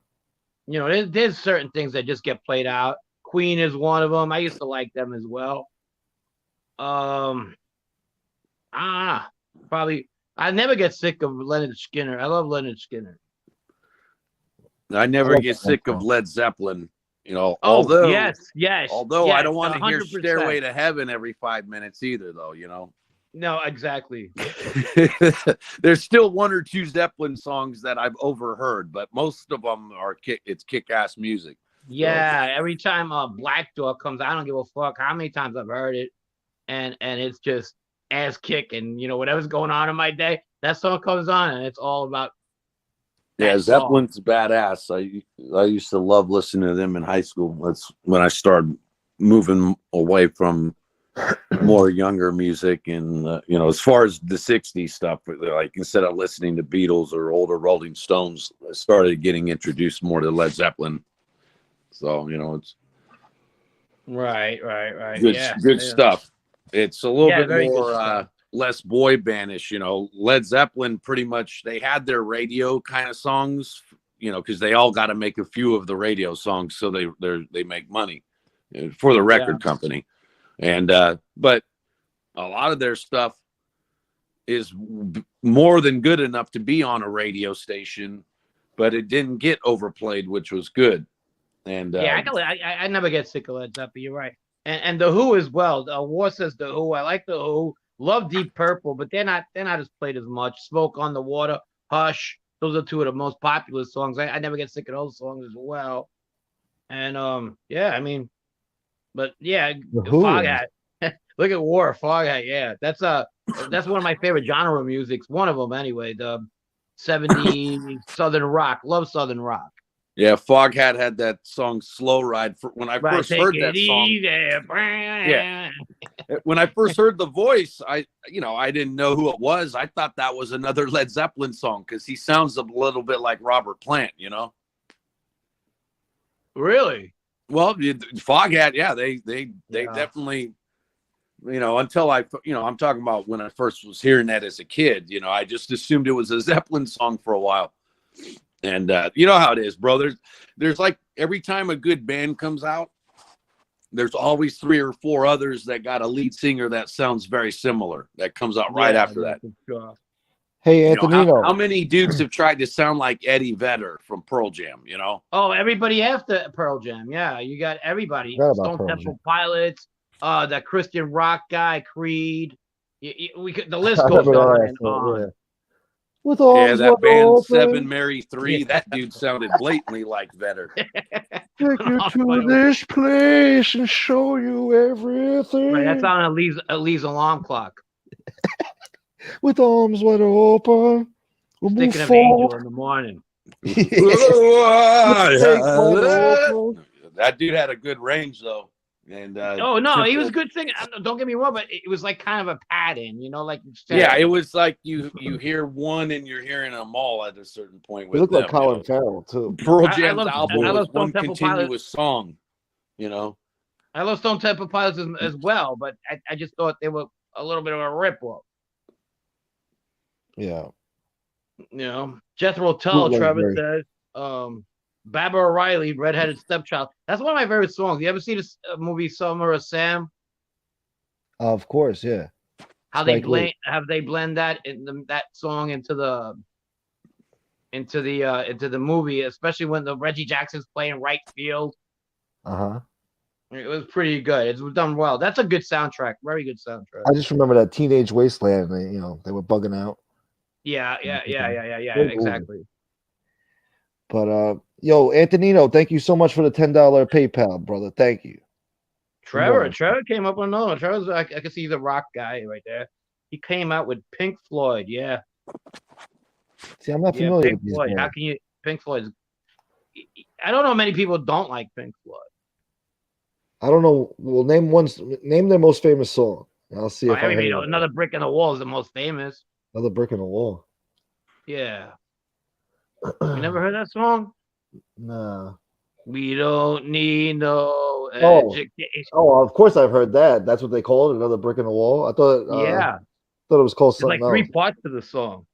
You know, there's certain things that just get played out. Queen is one of them. I used to like them as well. Probably. I never get sick of Leonard Skinner. I love Leonard Skinner. I never like get that one sick of song. Led Zeppelin. You know, Oh, although yes, I don't want to hear 100%. Stairway to Heaven every 5 minutes either, though. You know. No, exactly. There's still one or two Zeppelin songs that I've overheard, but most of them are kick-ass music. Yeah, every time Black Door comes, I don't give a fuck how many times I've heard it, and it's just ass kicking. You know, whatever's going on in my day, that song comes on, and it's all about. Yeah, that song. Zeppelin's badass. I used to love listening to them in high school. That's when I started moving away from more younger music, and you know, as far as the '60s stuff, like instead of listening to Beatles or older Rolling Stones, I started getting introduced more to Led Zeppelin. So you know, it's Right. good stuff. It's a little bit very good more stuff. less boy bandish. You know, Led Zeppelin pretty much they had their radio kind of songs. You know, because they all got to make a few of the radio songs so they make money for the record company. And but a lot of their stuff is more than good enough to be on a radio station, but it didn't get overplayed, which was good. And I never get sick of Led Zeppelin. You're right, and the Who as well. War says the Who. I like the Who. Love Deep Purple, but they're not as played as much. Smoke on the Water, Hush. Those are two of the most popular songs. I never get sick of those songs as well. And but yeah, Foghat. Look at War, Foghat. Yeah, that's one of my favorite genre musics. One of them, anyway. The 70s Southern rock. Love Southern rock. yeah, Foghat had that song "Slow Ride." When I first heard that song, when I first heard the voice, I didn't know who it was. I thought that was another Led Zeppelin song because he sounds a little bit like Robert Plant. You know. Really? Well, Foghat, yeah, they definitely, until I'm talking about when I first was hearing that as a kid, I just assumed it was a Zeppelin song for a while. And you know how it is, bro. There's like every time a good band comes out, there's always 3 or 4 others that got a lead singer that sounds very similar that comes out right after that. Sure. Hey, Antonino. How many dudes have tried to sound like Eddie Vedder from Pearl Jam, Oh, everybody after Pearl Jam. Yeah, you got everybody. Stone Temple Pilots, that Christian rock guy, Creed. The list goes on and on. Yeah. With all that band 7 Mary 3, that dude sounded blatantly like Vedder. Take you to this place and show you everything. Right, that's on Lee's alarm clock. With arms wide open, we'll Thinking of Angel in the morning. That dude had a good range, though. And he was a good singer. Don't get me wrong, but it was like kind of a pattern, like you said. Yeah, it was like you hear one and you're hearing them all at a certain point. With look like Colin Farrell too. Pearl Jam's album was one continuous song. I love Stone Temple Pilots as well, but I just thought they were a little bit of a ripoff. Yeah. Jethro Tull, Trevor says. Baba O'Reilly, Redheaded Stepchild. That's one of my favorite songs. You ever see this movie Summer of Sam? Of course, yeah. How they blend that that song into the movie, especially when the Reggie Jackson's playing right field. It was pretty good. It's done well. That's a good soundtrack. Very good soundtrack. I just remember that Teenage Wasteland. They were bugging out. Yeah. Exactly. But yo, Antonino, thank you so much for the $10 PayPal, brother. Thank you. Trevor came up with another one. Trevor's I can see he's a rock guy right there. He came out with Pink Floyd. Yeah. See, I'm not familiar with these Floyd. How can you Pink Floyd? I don't know many people don't like Pink Floyd. I don't know. Well, name their most famous song. I'll see if I know. Another Brick in the Wall is the most famous. Another Brick in the Wall. Yeah. You never heard that song? Nah. We don't need no Oh, education. oh, of course I've heard that. That's what they call it, another brick in the wall. Yeah, Thought it was called there's like something three else. parts to the song.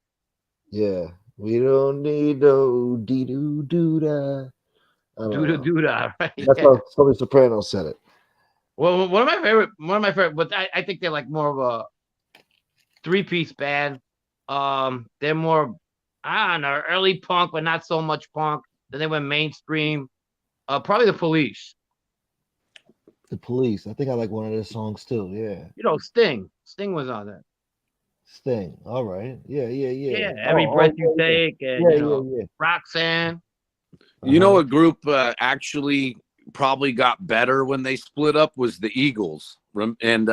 Yeah. We don't need no dee doo doo da. I don't Do know. do that, right? That's Yeah. how Tony Soprano said it. Well, one of my favorite, but I think they're like more of a three-piece band. They're more, I don't know, early punk, but not so much punk. Then they went mainstream. Probably the Police. The Police. I think I like one of their songs too. Yeah. You know, Sting. Sting was on that. Sting. All right. Yeah, yeah, yeah. Yeah, Every Breath You Yeah, yeah. Take, and Yeah, yeah, yeah. Roxanne. You know, Uh-huh. a group actually probably got better when they split up was the Eagles, and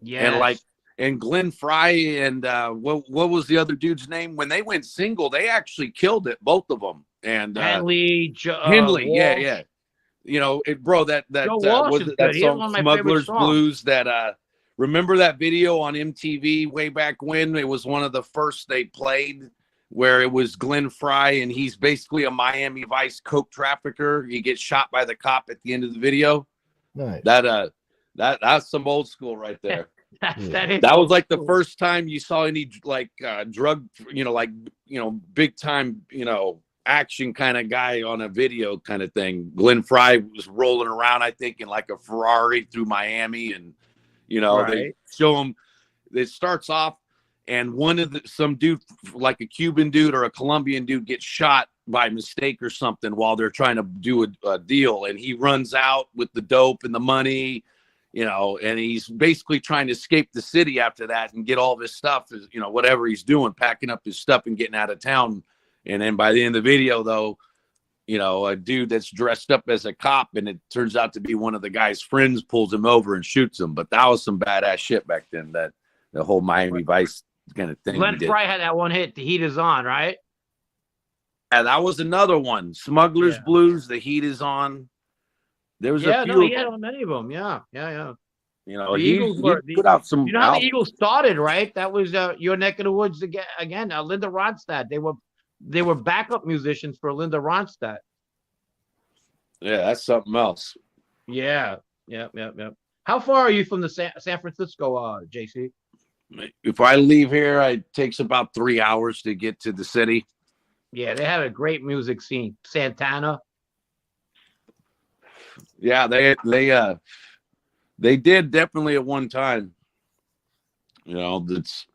Yes. like and Glenn Fry and what was the other dude's name? When they went single, they actually killed it, both of them. And Henley, Henley, Walsh. yeah. You know, bro, that Joe Walsh was is it good. that He has song one of my favorite Smuggler's songs. Blues that remember that video on MTV way back when? It was one of the first they played where it was Glenn Fry and he's basically a Miami Vice coke trafficker. He gets shot by the cop at the end of the video. Nice. That's some old school right there. That Was like the first time you saw any like drug, big time, action kind of guy on a video kind of thing. Glenn Fry was rolling around, I think, in like a Ferrari through Miami, and they show him. It starts off, and some dude, like a Cuban dude or a Colombian dude, gets shot by mistake or something while they're trying to do a deal, and he runs out with the dope and the money. And he's basically trying to escape the city after that and get all of his stuff, whatever he's doing, packing up his stuff and getting out of town. And then by the end of the video, though, a dude that's dressed up as a cop, and it turns out to be one of the guy's friends, pulls him over and shoots him. But that was some badass shit back then, that the whole Miami Vice kind of thing. Glenn Fry had that one hit, The Heat Is On, right? Yeah, that was another one. Smuggler's Blues, The Heat Is On. There was a few. He had on many of them. Yeah. The The Eagles put out some. You know how the Eagles started, right? That was your neck of the woods again. Linda Ronstadt. They were backup musicians for Linda Ronstadt. Yeah, that's something else. Yeah. Yep. How far are you from the San Francisco, JC? If I leave here, it takes about 3 hours to get to the city. Yeah, they had a great music scene. Santana. Yeah, they did definitely at one time. That's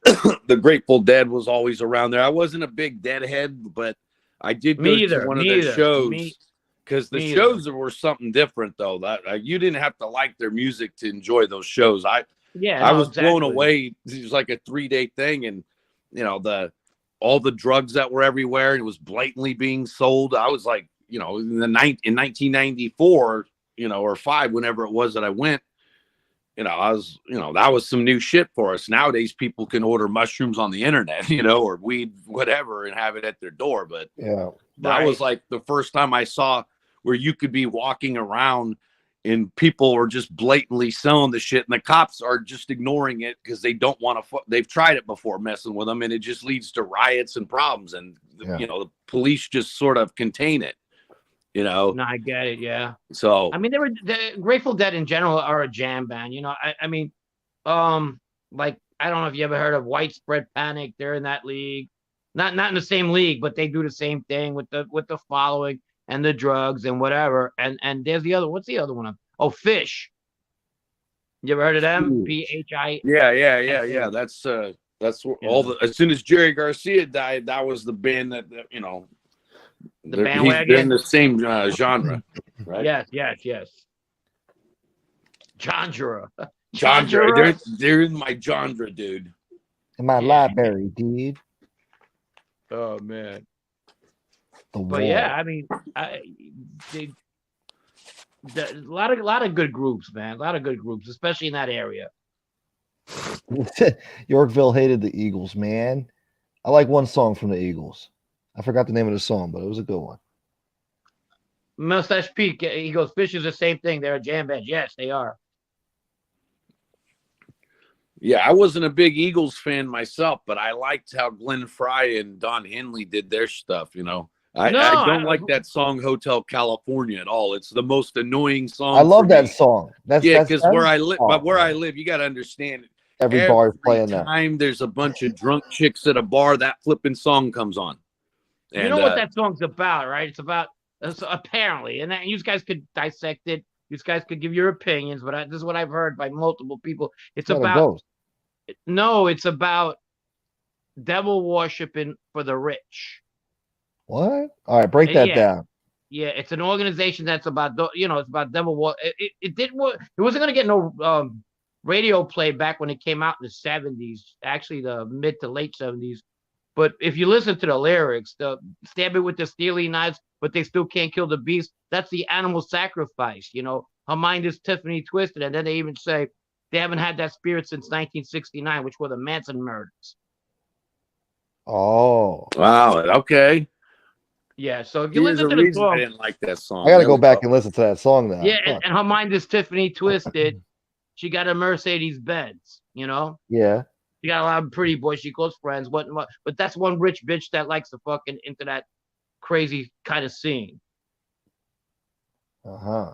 the Grateful Dead was always around there. I wasn't a big Deadhead, but I did go to one of their shows because the shows were something different, though. That you didn't have to like their music to enjoy those shows. I was blown away. It was like a 3-day thing, and all the drugs that were everywhere, and it was blatantly being sold. I was like, in 1994, or 5, whenever it was that I went, I was, that was some new shit for us. Nowadays, people can order mushrooms on the internet, or weed, whatever, and have it at their door. But that was like the first time I saw where you could be walking around and people are just blatantly selling the shit, and the cops are just ignoring it because they don't want to. They've tried it before, messing with them, and it just leads to riots and problems. And the police just sort of contain it. No, I get it. Yeah. So I mean, the Grateful Dead in general are a jam band. I mean, like I don't know if you ever heard of Widespread Panic. They're in that league, not in the same league, but they do the same thing with the following and the drugs and whatever. And there's the other. What's the other one? Oh, Fish. You ever heard of them? PHI. Yeah. That's all the. As soon as Jerry Garcia died, that was the band that the bandwagon. They're in the same genre, right? Yes. Genre. They're in my genre, dude. In my library, dude. Oh man. I mean, a lot of good groups, man. A lot of good groups, especially in that area. Yorkville hated the Eagles, man. I like one song from the Eagles. I forgot the name of the song, but it was a good one. Mustache Pete, he goes, Fish is the same thing. They're a jam band. Yes, they are. Yeah, I wasn't a big Eagles fan myself, but I liked how Glenn Frey and Don Henley did their stuff. No, I don't like that song Hotel California at all. It's the most annoying I song for love that me. song. Yeah, because where I live, oh, I live, you got to understand. every bar is Every playing that. time there's a bunch of drunk chicks at a bar, that flipping song comes on. And, you know what that song's about, right? It's about apparently, and you guys could dissect it. You guys could give your opinions, but this is what I've heard by multiple people. It's Not a about ghost. no, it's about devil worshiping for the rich. What? All right, break that Yeah, down. yeah, it's an organization that's about it's about devil worship. It didn't work. It wasn't gonna get no radio play back when it came out in the 70s, actually the mid to late 70s. But if you listen to the lyrics, the stab it with the steely knives, but they still can't kill the beast. That's the animal sacrifice. Her mind is Tiffany twisted, and then they even say they haven't had that spirit since 1969, which were the Manson murders. Oh, wow. Okay. Yeah. So if you Here's listen a to the reason I song, didn't like that song. I got to There go we back and listen to that song now. yeah, and her mind is Tiffany twisted. She got a Mercedes Benz. Yeah. She got a lot of pretty boys. She close friends. But that's one rich bitch that likes to fucking into that crazy kind of scene. Uh-huh.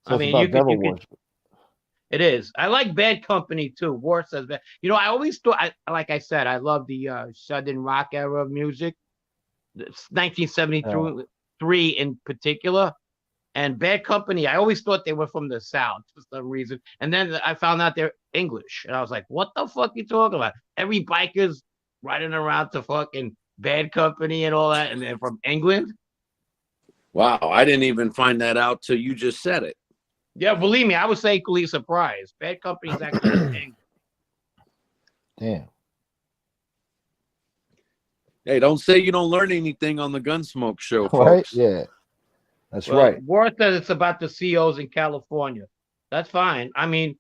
So I it's mean, about devil worship. It is. I like Bad Company too. War says bad. I always thought, like I said, I love the Southern rock era of music. It's 1973 in particular. And Bad Company, I always thought they were from the South for some reason. And then I found out they're English. And I was like, what the fuck you talking about? Every biker's riding around to fucking Bad Company and all that. And they're from England. Wow. I didn't even find that out till you just said it. Yeah, believe me, I was equally surprised. Bad Company is actually from England. Damn. Hey, don't say you don't learn anything on the Gunsmoke show, Right? folks. Yeah. That's Well, right. War says it's about the COs in California. That's fine. I mean,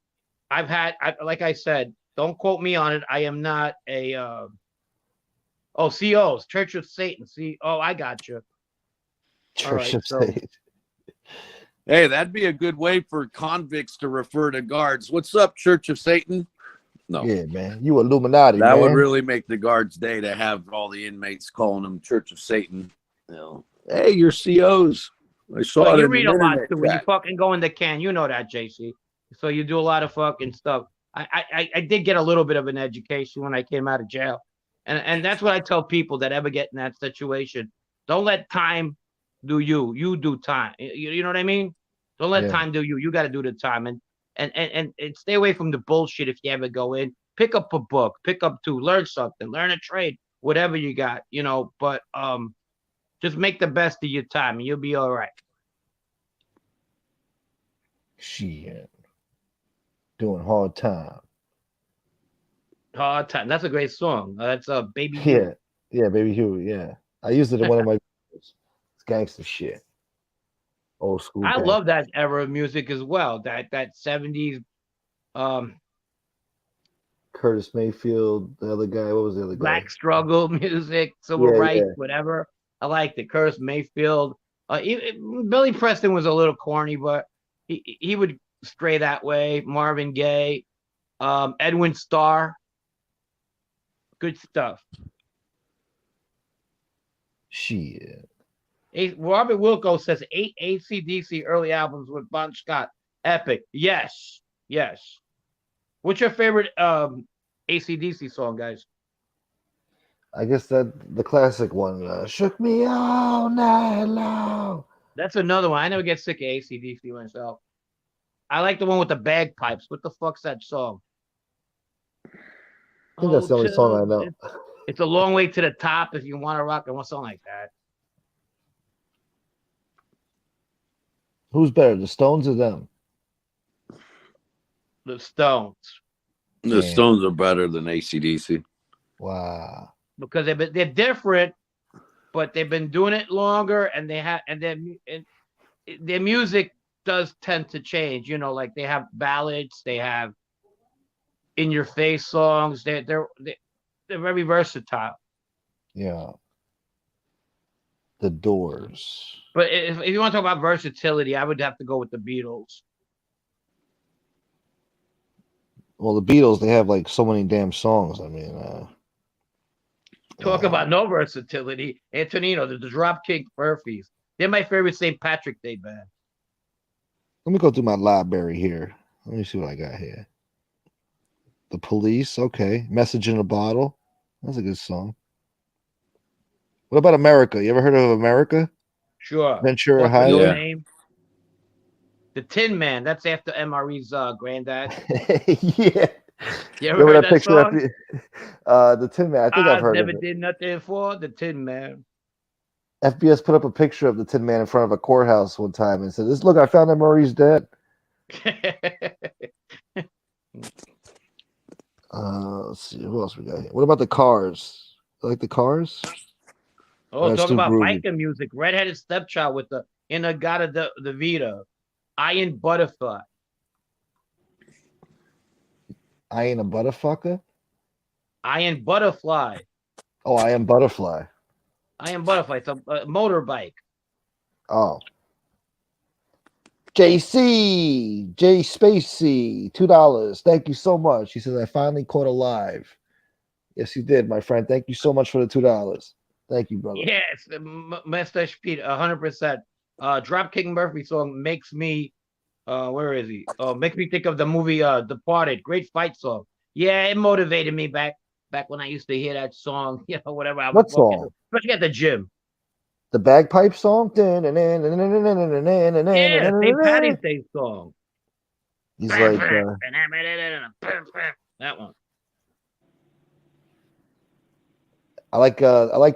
like I said, don't quote me on it. I am not a COs, Church of Satan. I got you. Church of Satan. Hey, that'd be a good way for convicts to refer to guards. What's up, Church of Satan? No. Yeah, man. You Illuminati, That man. would really make the guards' day to have all the inmates calling them Church of Satan. Hey, you're COs. I saw it. You in read the a lot internet too. When you chat. fucking go in the can, you know that, JC. So you do a lot of fucking stuff. I did get a little bit of an education when I came out of jail. And that's what I tell people that ever get in that situation. Don't let time do you. You do time. You know what I mean? Don't let time do you. You got to do the time. And stay away from the bullshit if you ever go in. Pick up a book. Pick up two. Learn something. Learn a trade. Whatever you got, But just make the best of your time and you'll be all right. Shit. Doing hard time. Hard time. That's a great song. That's a Baby. Yeah. Yeah, Baby Huey. Yeah. I used it in one of my videos. It's gangster shit. Old school. I love that era of music as well. That 70s. Curtis Mayfield, the other guy. What was the other guy? Black struggle music, civil rights, whatever. I liked it. Curtis Mayfield. Billy Preston was a little corny, but he would stray that way. Marvin Gaye, Edwin Starr. Good stuff. Shit. Robert Wilco says 8 AC/DC early albums with Bon Scott. Epic. Yes. What's your favorite AC/DC song, guys? I guess that the classic one, Shook Me All Night Long. That's another one. I never get sick of AC/DC myself. I like the one with the bagpipes. What the fuck's that song? I think that's the only song I know. It's a long way to the top if you want to rock and one song like that. Who's better, the Stones or them? The Stones. The Stones are better than AC/DC. Wow. Because they're different, but they've been doing it longer, and their music does tend to change. Like they have ballads, they have in your face songs. They're very versatile. Yeah. The Doors. But if you want to talk about versatility, I would have to go with the Beatles. Well, the Beatles, they have like so many damn songs. I mean, Talk about no versatility. Antonino, the Dropkick Murphys. They're my favorite St. Patrick Day band. let me go through my library here. Let me see what I got here. The Police, okay. Message in a Bottle. That's a good song. What about America? You ever heard of America? Sure. Ventura What's the Highway? Yeah. name? The Tin Man. That's after MRE's granddad. Yeah. You ever Remember heard that that picture song? the Tin Man? I think I've I heard of never it. did nothing for the Tin Man. FBS put up a picture of the Tin Man in front of a courthouse one time and said, "This look, I found that Murray's dead." Let's see who else we got here. What about the Cars? You like the Cars? Oh, That's talk too about groovy. biker music. Redheaded Stepchild with the Inagata the Vita. Iron Butterfly. I ain't a butterfucker. Iron Butterfly. Oh, I am butterfly. Iron Butterfly. It's a motorbike. Oh, J Spacey, $2. Thank you so much. He says I finally caught a live. Yes, you did, my friend. Thank you so much for the $2. Thank you, brother. Yes, Master Speed, 100%. Dropkick Murphy song makes me, where is he? Makes me think of the movie Departed. Great fight song. Yeah, it motivated me back when I used to hear that song. You know, whatever I was What fucking, song? especially at the gym. The bagpipe song? Yeah, St. Patty's Day song. He's like, That one. I like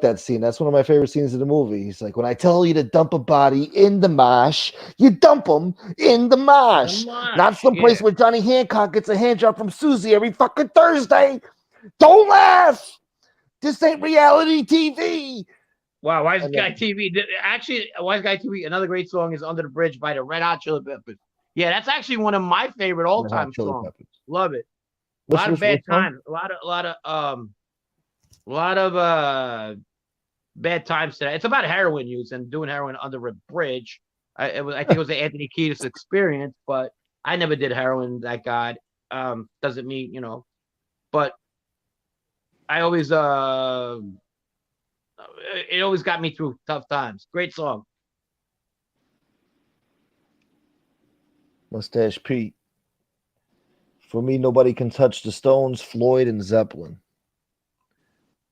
that scene. That's one of my favorite scenes of the movie. He's like, when I tell you to dump a body in the marsh, you dump them in the The marsh. Not Marsh, yeah. someplace where Johnny Hancock gets a hand job from Susie every fucking Thursday. Don't laugh. This ain't reality TV. Wow, Wise And Guy then TV. Actually, Wise Guy TV. Another great song is "Under the Bridge" by the Red Hot Chili Peppers. Yeah, that's actually one of my favorite Red Hot all-time Chili songs. Peppers. Love it. A lot of Which bad song? times. A lot of bad times today. It's about heroin use and doing heroin under a bridge. I think it was the Anthony Kiedis experience, but I never did heroin. That God doesn't mean but I always it always got me through tough times. Great song. Mustache Pete. For me, nobody can touch the Stones, Floyd, and Zeppelin.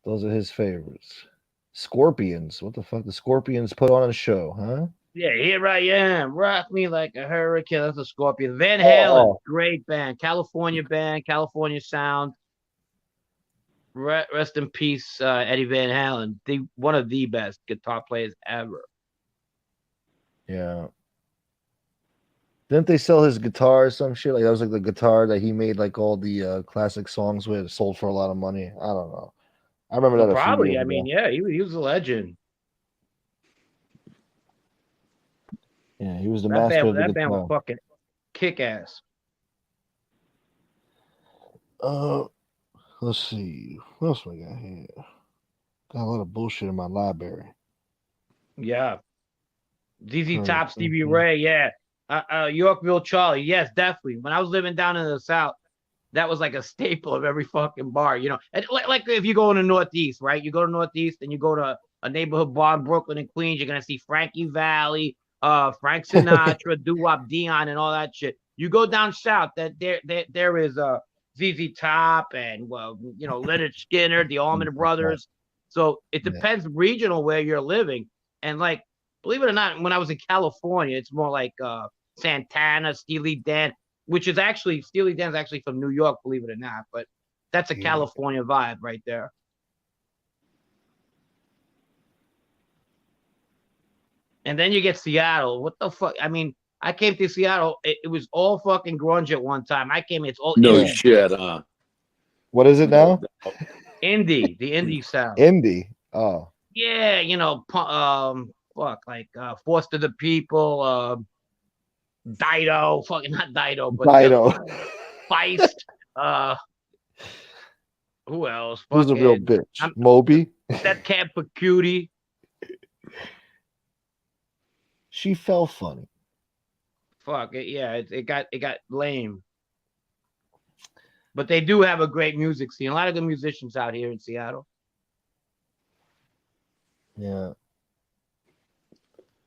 Those are his favorites. Scorpions. What the fuck? The Scorpions put on a show, huh? Yeah, here I am. Rock me like a hurricane. That's a Scorpion. Van Halen, Oh, great band. California California sound. Rest in peace, Eddie Van Halen. One of the best guitar players ever. yeah. Didn't they sell his guitar or some shit? Like that was like the guitar that he made like all the classic songs with, sold for a lot of money. I don't know. I remember Well, that a few probably. years I mean, ago. yeah, he was a legend. Yeah, he was the master of the That band was guitar. fucking kick ass. Uh, let's see. What else we got here? Got a lot of bullshit in my library. Yeah. ZZ Current Top, Stevie thinking. Ray, yeah. Yorkville Charlie, yes, definitely. When I was living down in the South, that was like a staple of every fucking bar, And like if you go in the Northeast, right? You go to Northeast and you go to a neighborhood bar in Brooklyn and Queens, you're gonna see Frankie Valley, Frank Sinatra, Doo-Wop Dion, and all that shit. You go down south, that there is ZZ Top and Leonard Skinner, the Allman Brothers. So it Yeah. depends regional where you're living. And like, believe it or not, when I was in California, it's more like Santana, Steely Dan, which is actually Steely Dan's actually from New York, believe it or not, but that's a Yeah. California vibe right there. And then you get Seattle. What the fuck? I mean, I came to Seattle. It was all fucking grunge at one time. I came. It's all No Yeah. indie. shit. What is it No now? doubt. Indie, the indie sound. Indie. Oh, Yeah, fuck, like Force to the People, Dido, fucking not Dido, but the Dido. other Feist. Uh, who else? Who's a real Fucking bitch? Moby. that Camp for Cutie. She fell funny. Fuck it, yeah. It got lame. But they do have a great music scene. A lot of good musicians out here in Seattle. Yeah.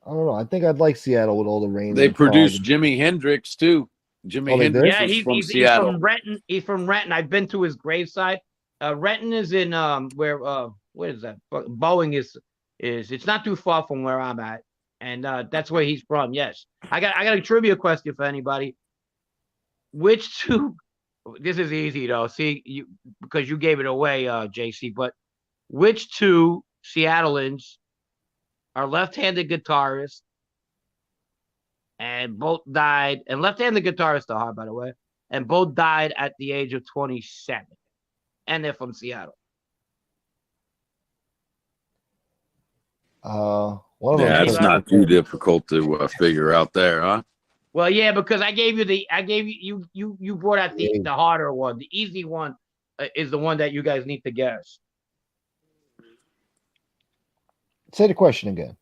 I don't know. I think I'd like Seattle with all the rain. They and fog produced and- Jimi Hendrix too. Jimi Oh, they Hendrix did? Yeah, was from he's Seattle. from Renton. He's from Renton. I've been to his graveside. Renton is in where what is that? Boeing is it's not too far from where I'm at, and that's where he's from. Yes, I got a trivia question for anybody. Which two? This is easy though. See, you because you gave it away, JC. But which two Seattleans are left-handed guitarists and both died? And left-handed guitarists are hard, by the way, and both died at the age of 27, and they're from Seattle. One of Yeah, them. it's not too difficult to figure out there, huh? Well, yeah, because I gave you brought out the harder one. The easy one is the one that you guys need to guess. Say the question again.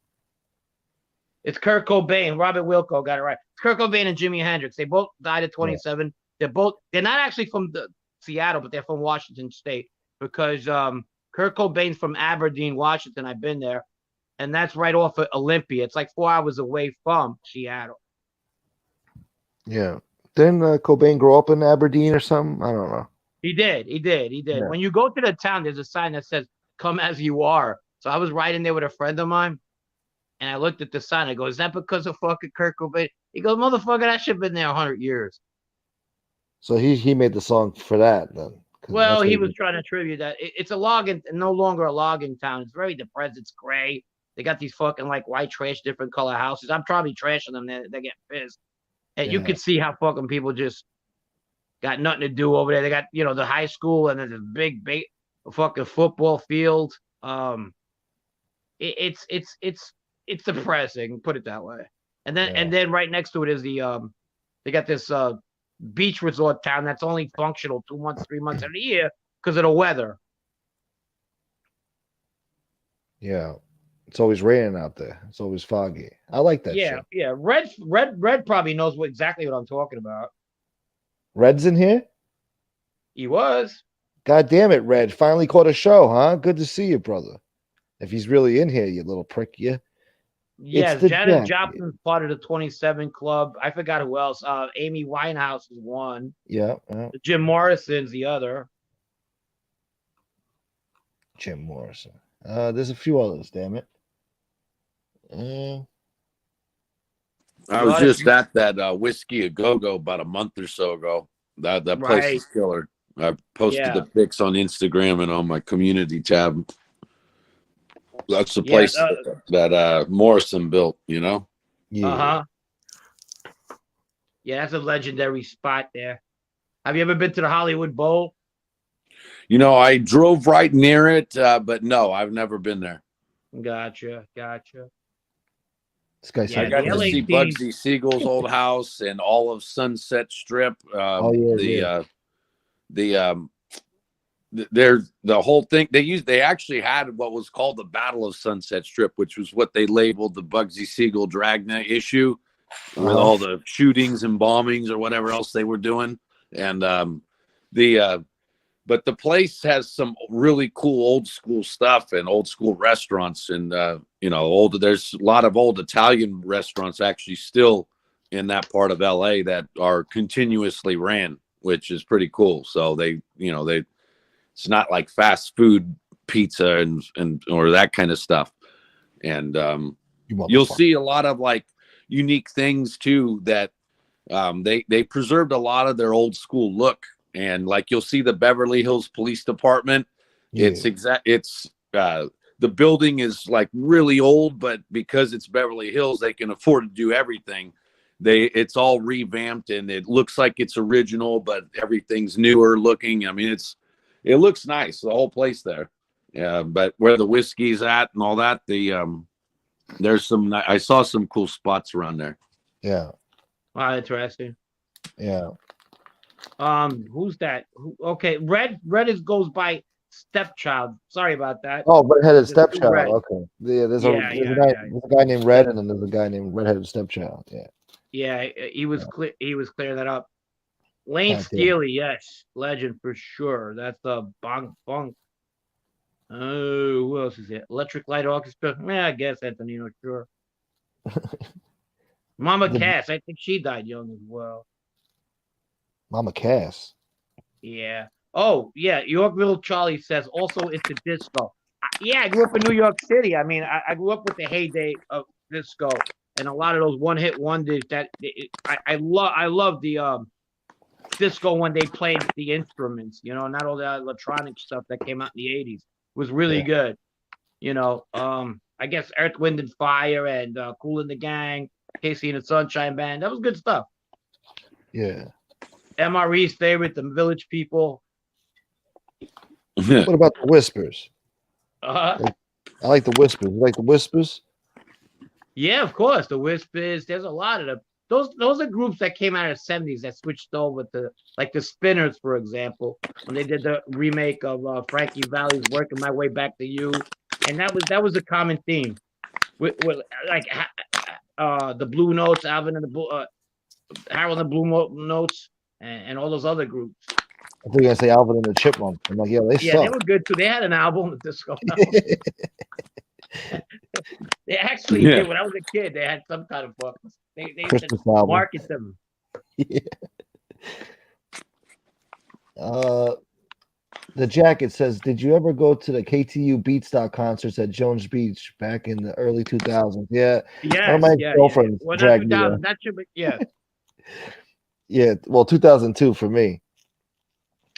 It's Kurt Cobain. Robert Wilco got it right. It's Kurt Cobain and Jimi Hendrix. They both died at 27. Yeah. They're not actually from Seattle, but they're from Washington State because Kurt Cobain's from Aberdeen, Washington. I've been there, and that's right off of Olympia. It's like 4 hours away from Seattle. Yeah. Didn't Cobain grow up in Aberdeen or something? I don't know. He did. Yeah. When you go to the town, there's a sign that says "Come as you are." So I was riding there with a friend of mine, and I looked at the sign. I go, "Is that because of fucking Kurt Cobain?" He goes, "Motherfucker, that shit been there 100 years." So he made the song for that then. Well, he was trying to tribute that. It's a logging, no longer a logging town. It's very depressed. It's gray. They got these fucking like white trash, different color houses. I'm probably trashing them. They're getting pissed. And you could see how fucking people just got nothing to do over there. They got, the high school and then this big fucking football field. It's depressing, put it that way. And then right next to it is the they got this beach resort town that's only functional 2 months, 3 months of the year because of the weather. Yeah. It's always raining out there. It's always foggy. I like that shit. Yeah. Red probably knows exactly what I'm talking about. Red's in here? He was. God damn it, Red. Finally caught a show, huh? Good to see you, brother. If he's really in here, you little prick, yeah. Yes, Janet Joplin's part of the 27 Club. I forgot who else. Amy Winehouse is one. Yeah. Jim Morrison's the other. Jim Morrison. There's a few others, damn it. I was just at that Whiskey A Go-Go about a month or so ago. That place is killer. I posted the pics on Instagram and on my community tab. That's the place that Morrison built, Yeah. Uh-huh. Yeah, that's a legendary spot there. Have you ever been to the Hollywood Bowl? I drove right near it, but no, I've never been there. Gotcha. This guy's I got to see Bugsy Siegel's old house and all of Sunset Strip. The whole thing they actually had what was called the Battle of Sunset Strip, which was what they labeled the Bugsy Siegel Dragnet issue with all the shootings and bombings or whatever else they were doing. And but the place has some really cool old school stuff and old school restaurants and there's a lot of old Italian restaurants actually still in that part of LA that are continuously ran, which is pretty cool. So it's not like fast food pizza and or that kind of stuff. And you'll see a lot of like unique things too that they preserved a lot of their old school look. And like you'll see the Beverly Hills Police Department. Yeah. The building is like really old, but because it's Beverly Hills, they can afford to do everything. It's all revamped and it looks like it's original, but everything's newer looking. I mean, it looks nice, the whole place there. Yeah, but where the whiskey's at and all that, I saw some cool spots around there. Yeah. Wow, interesting. Yeah. Who's that? Okay, Red goes by Stepchild. Sorry about that. Oh, redheaded Stepchild. Okay. Yeah, there's a guy named Red, and then there's a guy named Redheaded Stepchild. Yeah. Yeah, he was clearing that up. Lane God damn. Steely, yes, legend for sure. That's the Bong Funk. Oh, who else is it? Electric Light Orchestra. Yeah, I guess Antonino, sure. Mama The Cass, I think she died young as well. Mama Cass. Yeah. Oh, yeah. Yorkville Charlie says also into disco. Yeah, I grew up in New York City. I mean, I grew up with the heyday of disco and a lot of those one-hit wonders. I love the disco when they played the instruments. You know, not all the electronic stuff that came out in the '80s was really Yeah. good. You know, I guess Earth, Wind and Fire and Kool and the Gang, Casey and the Sunshine Band. That was good stuff. Yeah. MRE's favorite, the Village People. What about the Whispers? Uh, I like the Whispers. You like the Whispers? yeah, of course. The Whispers. There's a lot of them. Those are groups that came out of the '70s that switched over to like the Spinners, for example, when they did the remake of Frankie Valli's "Working My Way Back to You," and that was a common theme with like the Blue Notes, Alvin and the Blue, Harold and the Notes, and all those other groups. I think I say Alvin and the Chipmunks. I'm like, yeah, they Yeah, they suck. were good too. They had an album, a disco album. They actually Yeah. did. When I was a kid, they had some kind of book. They used to Christmas album. market them. The jacket says, "Did you ever go to the KTU Beatstock concerts at Jones Beach back in the early 2000s?" Yeah, Yes, one of my yeah. girlfriends Well, not dragged me there. 2000. That should be, yeah. Yeah, well, 2002 for me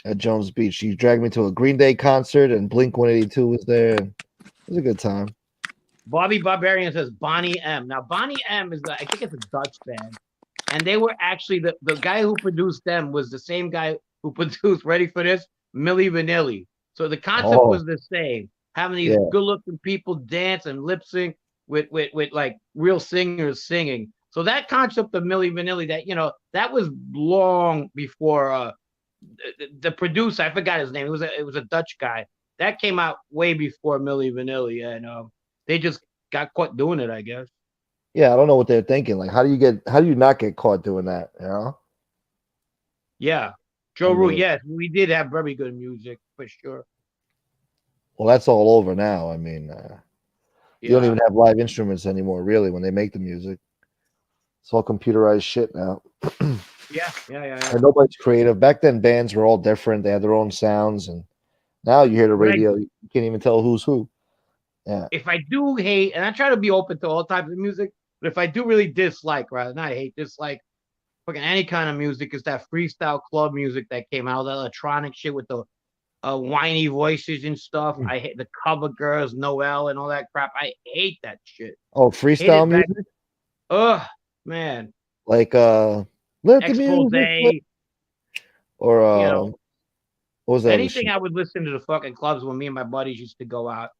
at Jones Beach. She dragged me to a Green Day concert, and Blink 182 was there. It was a good time. Bobby Barbarian says Bonnie M. Now, Bonnie M is, I think it's a Dutch band. And they were actually, the guy who produced them was the same guy who produced, ready for this, Milli Vanilli. So the concept Oh. was the same. Having these Yeah. good-looking people dance and lip sync with like real singers singing. So that concept of Milli Vanilli, that, you know, that was long before the producer, I forgot his name. It was a Dutch guy. That came out way before Milli Vanilli, and they just got caught doing it, I guess. Yeah, I don't know what they're thinking. Like, how do you not get caught doing that? You know? Yeah. Joe I Root, mean- yes, we did have very good music for sure. Well, that's all over now. I mean, you don't Yeah. even have live instruments anymore, really, when they make the music. It's all computerized shit now. Yeah. And nobody's creative. Back then, bands were all different. They had their own sounds, and now you hear the But radio, you can't even tell who's who. Yeah, if I do hate, and I try to be open to all types of music, but if I do really dislike, rather not hate, dislike fucking any kind of music, is that freestyle club music that came out, that electronic shit with the whiny voices and stuff. I hate the cover girls, Noel, and all that crap. I hate that shit. Oh, freestyle back- music? Ugh, man. Like let the Expose, music play. Or you know, what was that? anything I would listen to the fucking clubs when me and my buddies used to go out.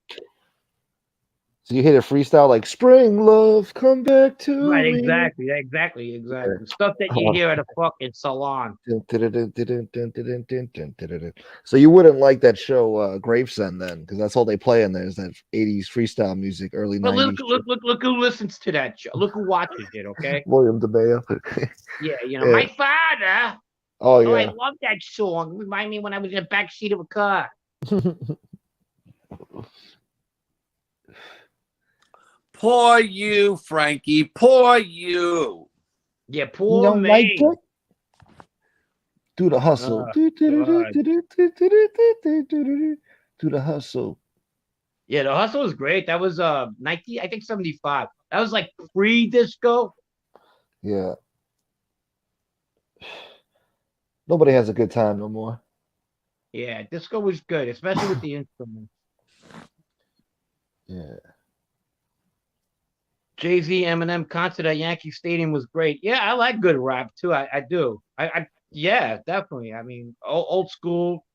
So you hit a freestyle like "Spring Love, come back to Right, me." exactly. Stuff that you hear at a fucking salon. So you wouldn't like that show Gravesend then, because that's all they play in there is that 80s freestyle music, early But 90s. look who listens to that show. Look who watches it, okay? William DeMeo. Yeah, you know, Yeah. my father. Oh Oh, I yeah. love that song. Remind me when I was in the back seat of a car. Poor you, Frankie. Poor you. Yeah, You poor don't me. like it? Do the hustle. God. Do the hustle. Yeah, the hustle was great. That was 19, I think 75. That was like pre-disco. Yeah. Nobody has a good time no more. Yeah, disco was good, especially with the instruments. Yeah. Jay-Z Eminem concert at Yankee Stadium was great. Yeah, I like good rap too. I do. Yeah, definitely. I mean, old school.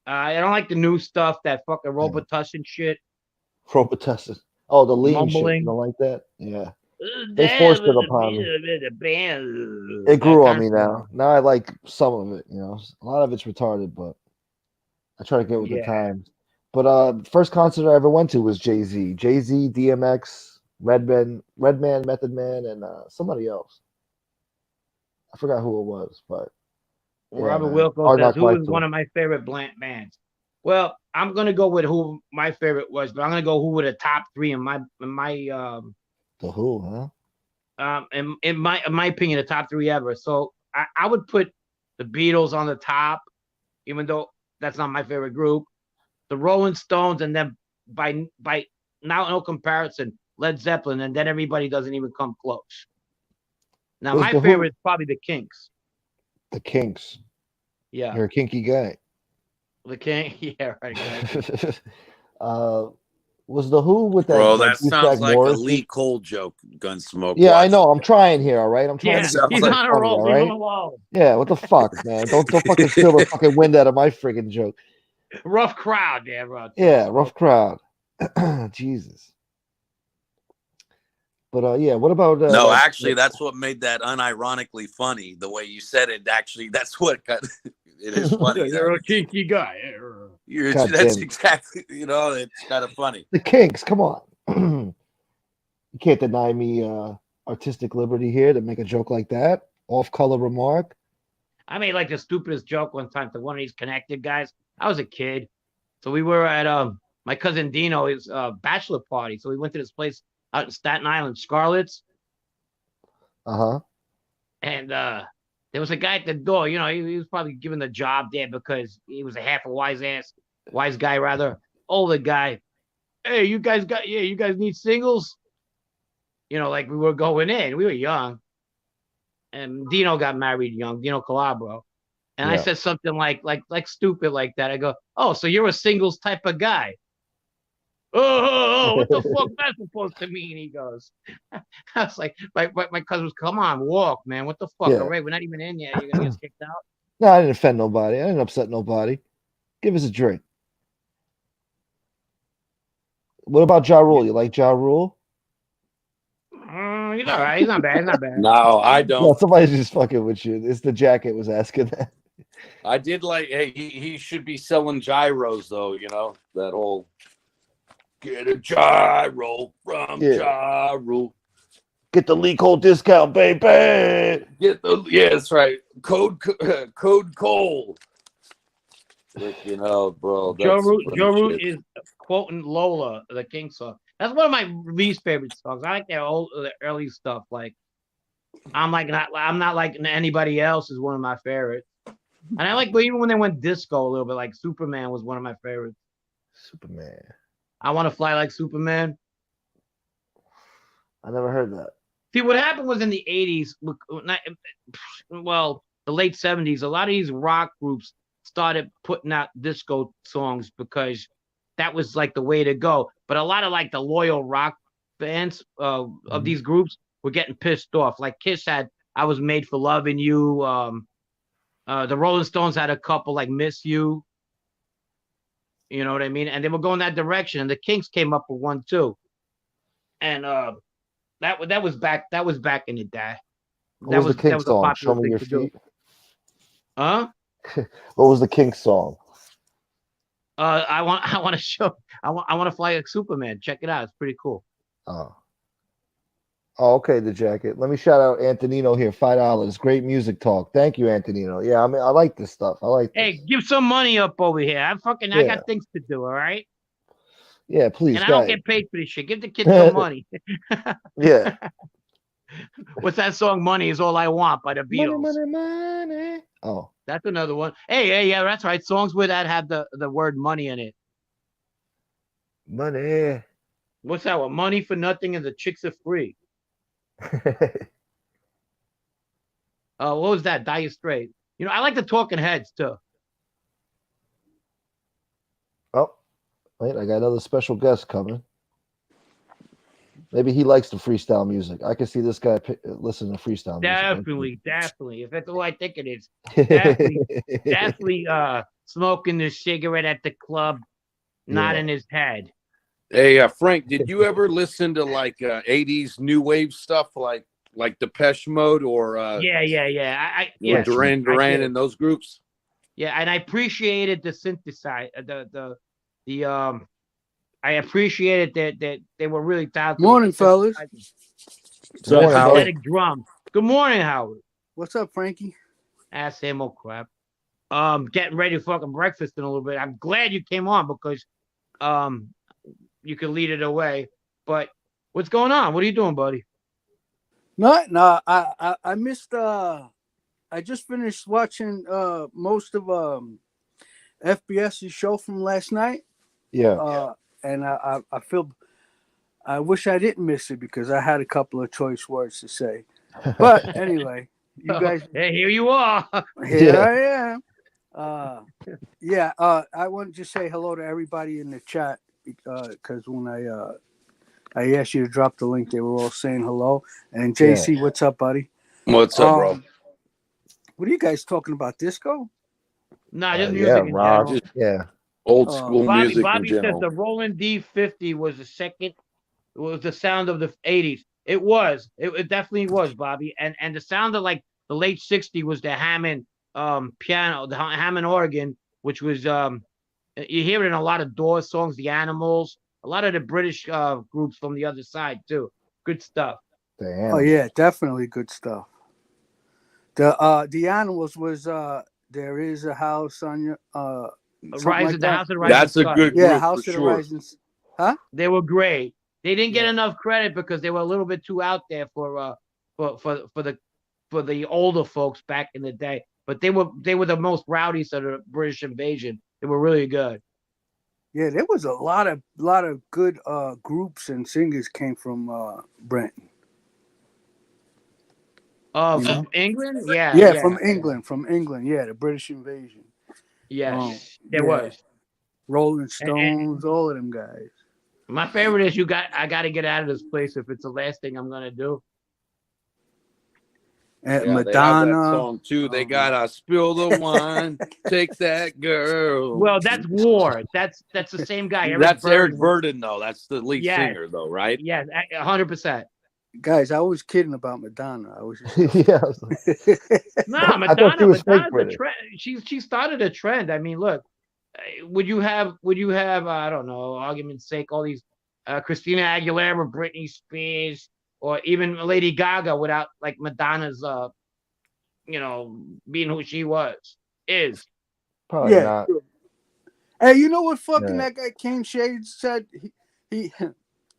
I don't like the new stuff, that fucking Robitussin shit. Robitussin. Oh, the lean shit. Mumbling. You don't like that? Yeah. They forced it upon me. It It grew on me now. Now I like some of it, you know. A lot of it's retarded, but I try to get with the Yeah. times. But first concert I ever went to was Jay-Z. Jay-Z, DMX, Redman, Method Man, and somebody else. I forgot who it was, but Robert man. Wilco Hard says, Knock "Who Life is too. one of my favorite bands?" Well, I'm gonna go with who my favorite was, but I'm gonna go who were the top three in my The Who, huh? in my opinion, the top three ever. So I would put the Beatles on the top, even though that's not my favorite group. The Rolling Stones, and then by now no comparison, Led Zeppelin, and then everybody doesn't even come close. Now Was my the Who favorite is probably the Kinks. the Kinks? Yeah, You're a kinky guy. the King. Yeah, right. Exactly. uh, was the Who with that Bro, that that sounds douchebag like a Morris? Lee Cole joke, Gunsmoke. Yeah, I Watch. know. I'm trying here. All right, I'm trying Yeah, to get Sounds he's something like on a funny. roll. All Leave him right. alone. Yeah. What the fuck, man? Don't fucking steal the fucking wind out of my freaking joke. Rough crowd, yeah, bro. Yeah, rough crowd. Jesus. But yeah, what about no, that? actually, that's what made that unironically funny. The way you said it, actually, that's what got it is funny. You're a kinky guy. God That's damn it. exactly, it's kind of funny. The Kinks. Come on. You can't deny me artistic liberty here to make a joke like that. Off-color remark. I made like the stupidest joke one time to one of these connected guys. I was a kid, so we were at my cousin Dino's bachelor party. So we went to this place out in Staten Island, Scarlett's, Uh-huh. and there was a guy at the door. He was probably given the job there because he was a half a wise guy rather, older guy. Hey, you guys need singles? Like we were going in. We were young. And Dino got married young, Dino Calabro. And I Yeah. said something like stupid like that. I go, "Oh, so you're a singles type of guy." Oh, what the fuck that's supposed to mean? He goes. I was like, my cousin was, "Come on, walk, man. What the fuck? Yeah. All right, we're not even in yet. You're gonna get us kicked out." No, I didn't offend nobody. I didn't upset nobody. Give us a drink. What about Ja Rule? You like Ja Rule? He's all right. He's not bad. He's not bad. No, I No, don't. somebody's just fucking with you. It's the jacket was asking that. I did like. Hey, he should be selling gyros though. That whole get a gyro from Yeah. gyro. Get the Lee Cole discount, baby. That's right. Code Cole. Bro. Joe That's Root, funny Joe Root shit. is quoting Lola, the King song. That's one of my least favorite songs. I like the early stuff. Like I'm not like anybody else is one of my favorites. And I like, but even when they went disco a little bit, like Superman was one of my favorites. Superman. I Want to Fly Like Superman. I never heard that. See, what happened was in the 80s, the late 70s, a lot of these rock groups started putting out disco songs because that was like the way to go. But a lot of like the loyal rock fans of these groups were getting pissed off. Like Kiss had I Was Made for Loving You. The Rolling Stones had a couple like Miss You. You know what I mean? And they were going that direction. And the Kinks came up with one too. And that was back in the day. What was the Kinks a song? popular Show me thing your to do. feet. Huh? What was the Kinks song? I want to fly like Superman. Check it out. It's pretty cool. Oh, okay. The jacket. Let me shout out Antonino here. $5. Great music talk. Thank you, Antonino. Yeah, I mean, I like this stuff. I like this. Hey, give some money up over here. I got things to do. All right. Yeah, please. And I go don't ahead. get paid for this shit. Give the kids some money. Yeah. What's that song? Money Is All I Want by the Beatles. Money. Oh, That's another one. Hey, yeah, that's right. Songs with that have the word money in it. money. What's that one? Money for Nothing and the Chicks Are Free. What was that? Dire Straits. I like the Talking Heads too. Oh, wait, I got another special guest coming. Maybe he likes the freestyle music. I can see this guy listen to freestyle music. Definitely. If that's who I think it is. Definitely. Definitely smoking the cigarette at the club, not in his head. Hey, Frank, did you ever listen to like 80s new wave stuff like Depeche Mode or Yeah. Duran and those groups? Yeah, and I appreciated the synthesizer, I appreciated that they were really talented. Morning, fellas. Morning, Synthetic drum. Good morning, Howard. What's up, Frankie? Ask him, oh crap. getting ready for fucking breakfast in a little bit. I'm glad you came on because you could lead it away. But what's going on? What are you doing, buddy? No, I missed. I just finished watching most of FBS's show from last night. Yeah. And I feel I wish I didn't miss it because I had a couple of choice words to say. But anyway, you guys, Hey, here you are. here Yeah. I am. I want to just say hello to everybody in the chat because when I asked you to drop the link, they were all saying hello. And JC, what's up, buddy? What's up, bro? What are you guys talking about? Disco? Nah, just Yeah, music in rock. general. Yeah. Old school music in Bobby said general. the Roland D50 was was the sound of the 80s. It was. It definitely was, Bobby. And the sound of like the late 60s was the Hammond piano, the Hammond organ, which was you hear it in a lot of Doors songs, the Animals, a lot of the British groups from the other side too. Good stuff. Damn. Oh yeah, definitely good stuff. The Animals was there is a house on your Rising, the House of the Rising That's a Sun. good yeah, group House for of the sure. Rising. Huh? They were great. They didn't get Yeah. enough credit because they were a little bit too out there for the older folks back in the day. But they were the most rowdies of the British invasion. They were really good. Yeah, there was a lot of good groups and singers came from Britain. From England? Yeah. Yeah, from England. Yeah, the British invasion. Yes, there yeah. was. Rolling Stones, all of them guys. My favorite is I got to get out of this place if it's the last thing I'm gonna do. And Yeah, Madonna. they have that song too. They gotta spill the wine, take that girl. Well, that's War. That's the same guy. That's Eric Burden, though. That's the lead Yes. singer, though, right? Yes, 100%. Guys, I was kidding about Madonna. I was just Yeah. I was like, No, I thought she was fake Madonna's a British. trend. She started a trend. I mean, look, would you have I don't know, argument's sake, all these Christina Aguilera, Britney Spears, or even Lady Gaga without like Madonna's being who she is. Probably not. Hey, you know what fucking Yeah. that guy Kane Shades said? He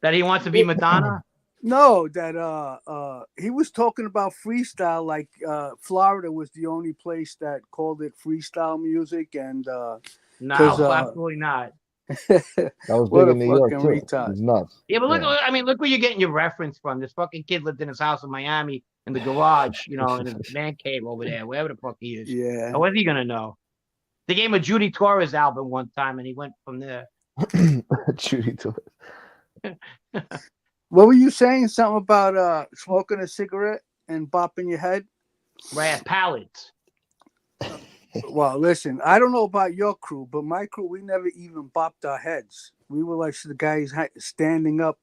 That he wants to be Madonna? No, that he was talking about freestyle, like Florida was the only place that called it freestyle music, and No, 'cause, absolutely not. That was What big a in New York fucking too. retard. It was nuts. Yeah, but look, Yeah. I mean, look where you're getting your reference from. This fucking kid lived in his house in Miami, in the garage, in his man cave over there, wherever the fuck he is. yeah. How was he gonna know? They gave him a Judy Torres album one time, and he went from there. Judy to What were you saying? Something about smoking a cigarette and bopping your head? Right, pallets. Well, listen, I don't know about your crew, but my crew, we never even bopped our heads. We were like the guys standing up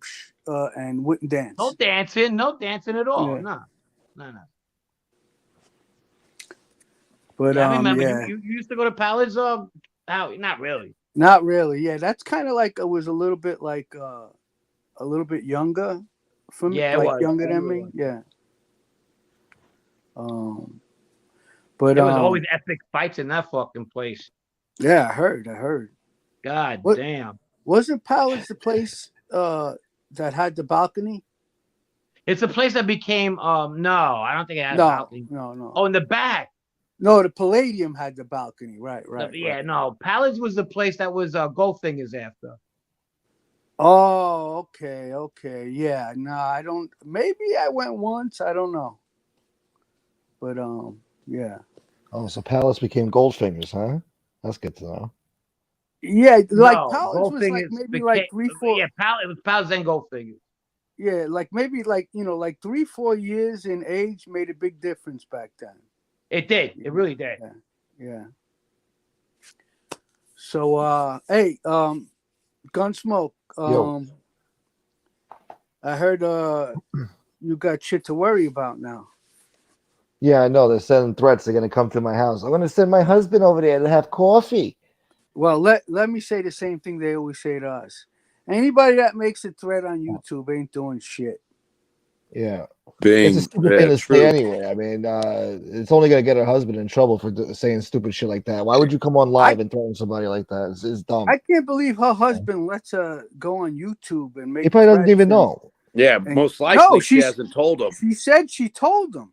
and wouldn't dance. No dancing at all. Yeah. No. But Yeah, I remember yeah. you used to go to pallets. Not really. Not really. Yeah, that's kind of like it was a little bit like a little bit younger for me, Yeah, it like was. younger than me. Yeah. But There was always epic fights in that fucking place. yeah, I heard. God What- damn. Wasn't Palace the place that had the balcony? It's a place that became no, I don't think it had a No, balcony. no. Oh, in the back. No, the Palladium had the balcony. Right. Yeah, no. Palace was the place that was Goldfinger's after. Oh, okay. Yeah, no, I don't. Maybe I went once. I don't know. But yeah. Oh, so Palace became Goldfingers, huh? That's good to know. Yeah, like No, Palace was like Goldfinger's maybe like 3-4. Yeah, it was Palace and Goldfinger. Yeah, like maybe like 3-4 years in age made a big difference back then. It did. It really did. Yeah. So hey, Gunsmoke, Yo. I heard you got shit to worry about now. Yeah, I know. They're sending threats. They're going to come to my house. I'm going to send my husband over there to have coffee. Well, let me say the same thing they always say to us. Anybody that makes a threat on YouTube ain't doing shit. Yeah. Bing. It's a stupid Yeah, thing to true. say anyway. I mean, it's only gonna get her husband in trouble for saying stupid shit like that. Why would you come on live and threaten somebody like that? It's dumb. I can't believe her husband lets her go on YouTube and He make probably doesn't threats even know. Yeah, and most likely no, she hasn't told him. she said she told him.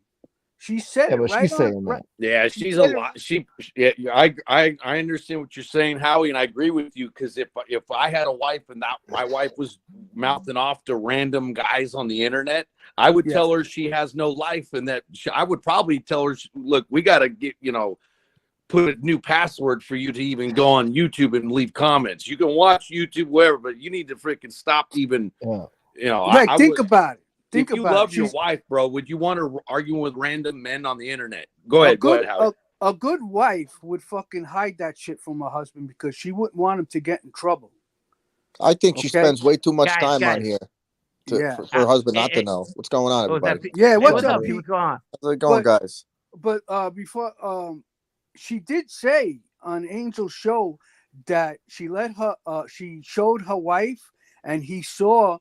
She said Yeah, it but right she's on. saying Right, that. Yeah, she she's a said it- lot. Yeah, I understand what you're saying, Howie, and I agree with you because if I had a wife and that my wife was mouthing off to random guys on the internet, I would Yeah. tell her she has no life, and that I would probably tell her, look, we got to get put a new password for you to even go on YouTube and leave comments. You can watch YouTube wherever, but you need to freaking stop even. Yeah. Right, I think would, about it. Think if you about love it. your She's wife, bro, would you want to argue with random men on the internet? Go a ahead, good Howie. a good wife would fucking hide that shit from her husband because she wouldn't want him to get in trouble. I think she Okay? spends way too much Guys, time on guys. here Yeah. for her husband not to Hey, know what's going on, oh, is that everybody. Pete? Yeah, Hey, what's what's up, up, Pete? Pete? What's going on? How's it going, guys? But before she did say on Angel's show that she let her she showed her wife and he saw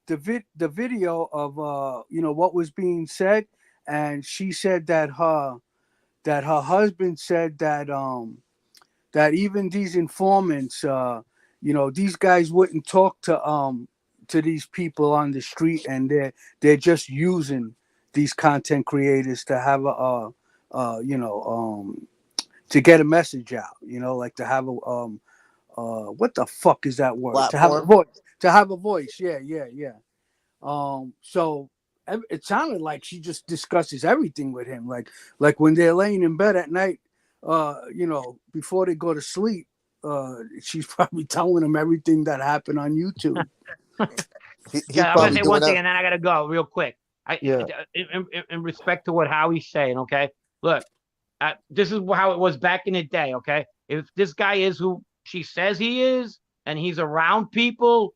the video of what was being said, and she said that her husband said that even these informants these guys wouldn't talk to these people on the street, and they're just using these content creators to have to get a message out, like to have a what the fuck is that word? To have a Platform. voice. To have a voice. Yeah. So it sounded like she just discusses everything with him, like when they're laying in bed at night, before they go to sleep. She's probably telling him everything that happened on YouTube. He's Yeah, I'm gonna probably say doing one thing that. and then I gotta go real quick. Yeah. In respect to what Howie's saying, okay. Look, this is how it was back in the day, okay. If this guy is who she says he is, and he's around people,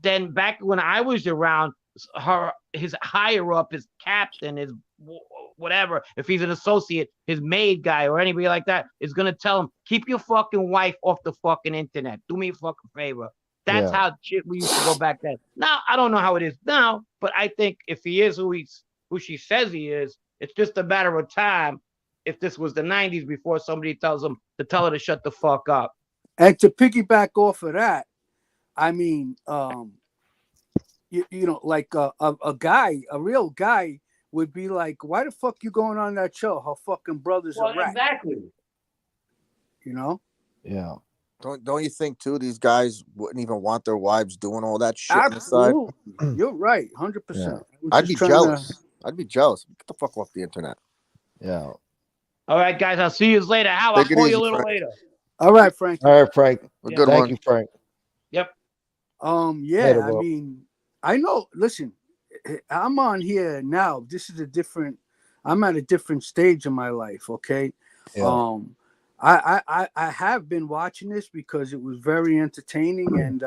then back when I was around, his higher up, his captain, his whatever, if he's an associate, his maid guy or anybody like that is gonna tell him, keep your fucking wife off the fucking internet. Do me a fucking favor. That's how shit we used to go back then. Now I don't know how it is now, but I think if he is who she says he is, it's just a matter of time. If this was the 90s before somebody tells him to tell her to shut the fuck up. And to piggyback off of that, I mean, like a real guy would be like, why the fuck you going on that show? Her fucking brother's a rat. Exactly. Yeah. Don't you think too? These guys wouldn't even want their wives doing all that shit Absolutely. inside. You're right, 100%. I'd be jealous. I'd be jealous. Get the fuck off the internet. Yeah. All right, guys. I'll see you later. How? I'll Take it call easy, you a little Frank. later. All right, Frank. All right, Frank. A good Thank one. you, Frank. Yep. Yeah, Later, I bro. mean, I know. Listen, I'm on here now. This is I'm at a different stage in my life. Okay. Yeah. I have been watching this because it was very entertaining, and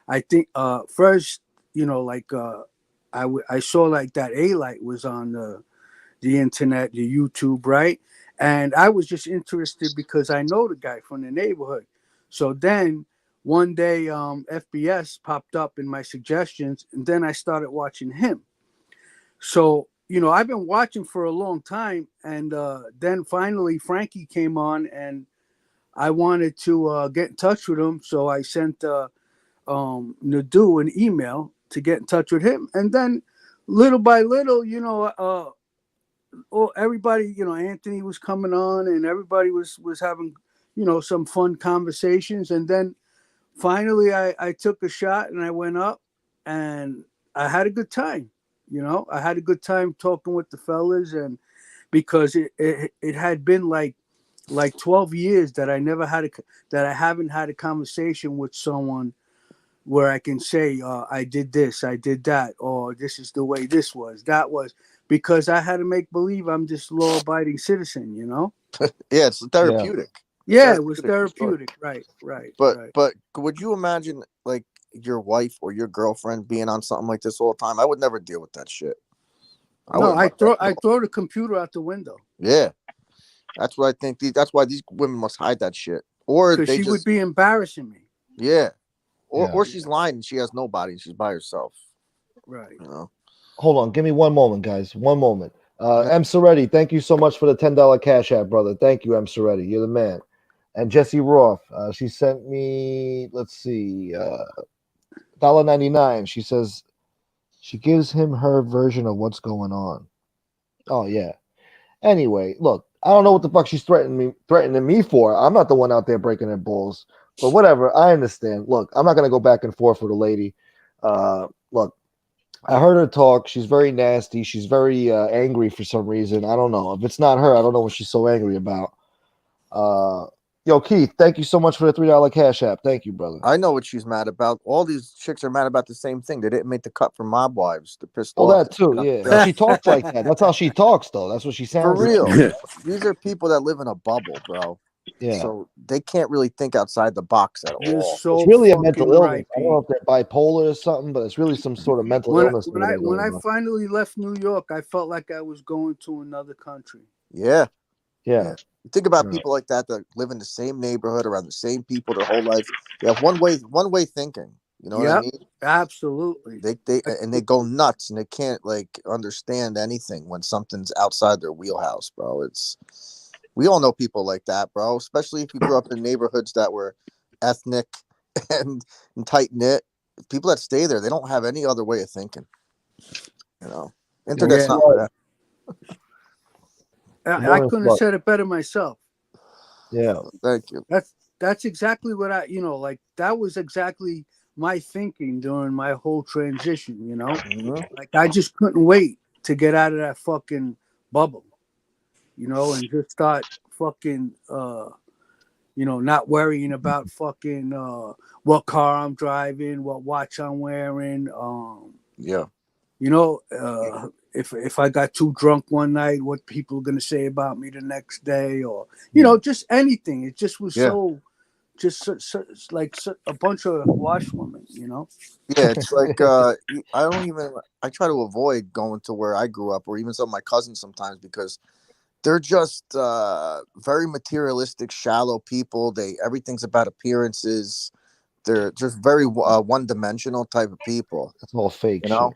I think first, I saw like that A-Light was on the internet, the YouTube, right? And I was just interested because I know the guy from the neighborhood. So then one day, FBS popped up in my suggestions, and then I started watching him. So, I've been watching for a long time, and then finally Frankie came on, and I wanted to get in touch with him. So I sent Nadu an email to get in touch with him. And then little by little, everybody, Anthony was coming on, and everybody was having, some fun conversations. And then finally I took a shot and I went up, and I had a good time. I had a good time talking with the fellas, and because it had been like 12 years that I haven't had a conversation with someone where I can say, I did this, I did that, or this is the way that was, because I had to make believe I'm just law-abiding citizen, Yeah, it's therapeutic. Yeah, it was therapeutic. Right. But would you imagine like your wife or your girlfriend being on something like this all the time? I would never deal with that shit. I throw the computer out the window. Yeah, that's what I think. That's why these women must hide that shit, or because she would be embarrassing me. Yeah, or she's lying and she has nobody and she's by herself. Right. hold on. Give me one moment, guys. One moment. M. Soretti, thank you so much for the $10 Cash App, brother. Thank you, M. Soretti. You're the man. And Jesse Roth, she sent me, let's see, $1.99. She says she gives him her version of what's going on. Oh, yeah. Anyway, look, I don't know what the fuck she's threatening me for. I'm not the one out there breaking her balls. But whatever, I understand. Look, I'm not gonna go back and forth with a lady. Look, I heard her talk. She's very nasty. She's very angry for some reason. I don't know. If it's not her, I don't know what she's so angry about. Yo, Keith, thank you so much for the $3 Cash App. Thank you, brother. I know what she's mad about. All these chicks are mad about the same thing. They didn't make the cut for Mob Wives. They're pissed Well, off. that too, yeah. She talks like that. That's how she talks, though. That's what she For sounds real. like. These are people that live in a bubble, bro. Yeah. So they can't really think outside the box at You're all. so It's really a fucking mental illness. right, I don't know if they're bipolar or something, but it's really some sort of mental illness. When I finally left New York, I felt like I was going to another country. Yeah. Yeah. You think about people like that live in the same neighborhood around the same people their whole life. They have one way thinking. You know what I mean? Absolutely. They go nuts and they can't like understand anything when something's outside their wheelhouse, bro. We all know people like that, bro. Especially if you grew up in neighborhoods that were ethnic and tight knit. People that stay there, they don't have any other way of thinking. You know, internet's not for that. I couldn't have said it better myself. Yeah, thank you. That's exactly what like that was exactly my thinking during my whole transition. You know, like I just couldn't wait to get out of that fucking bubble. You know, and just start fucking, not worrying about fucking what car I'm driving, what watch I'm wearing. If I got too drunk one night, what people are gonna say about me the next day, or just anything. It just was like a bunch of washwomen. Yeah, it's like I try to avoid going to where I grew up, or even some of my cousins sometimes, because they're just very materialistic, shallow people. Everything's about appearances. They're just very one-dimensional type of people. It's all fake, shit. Yeah.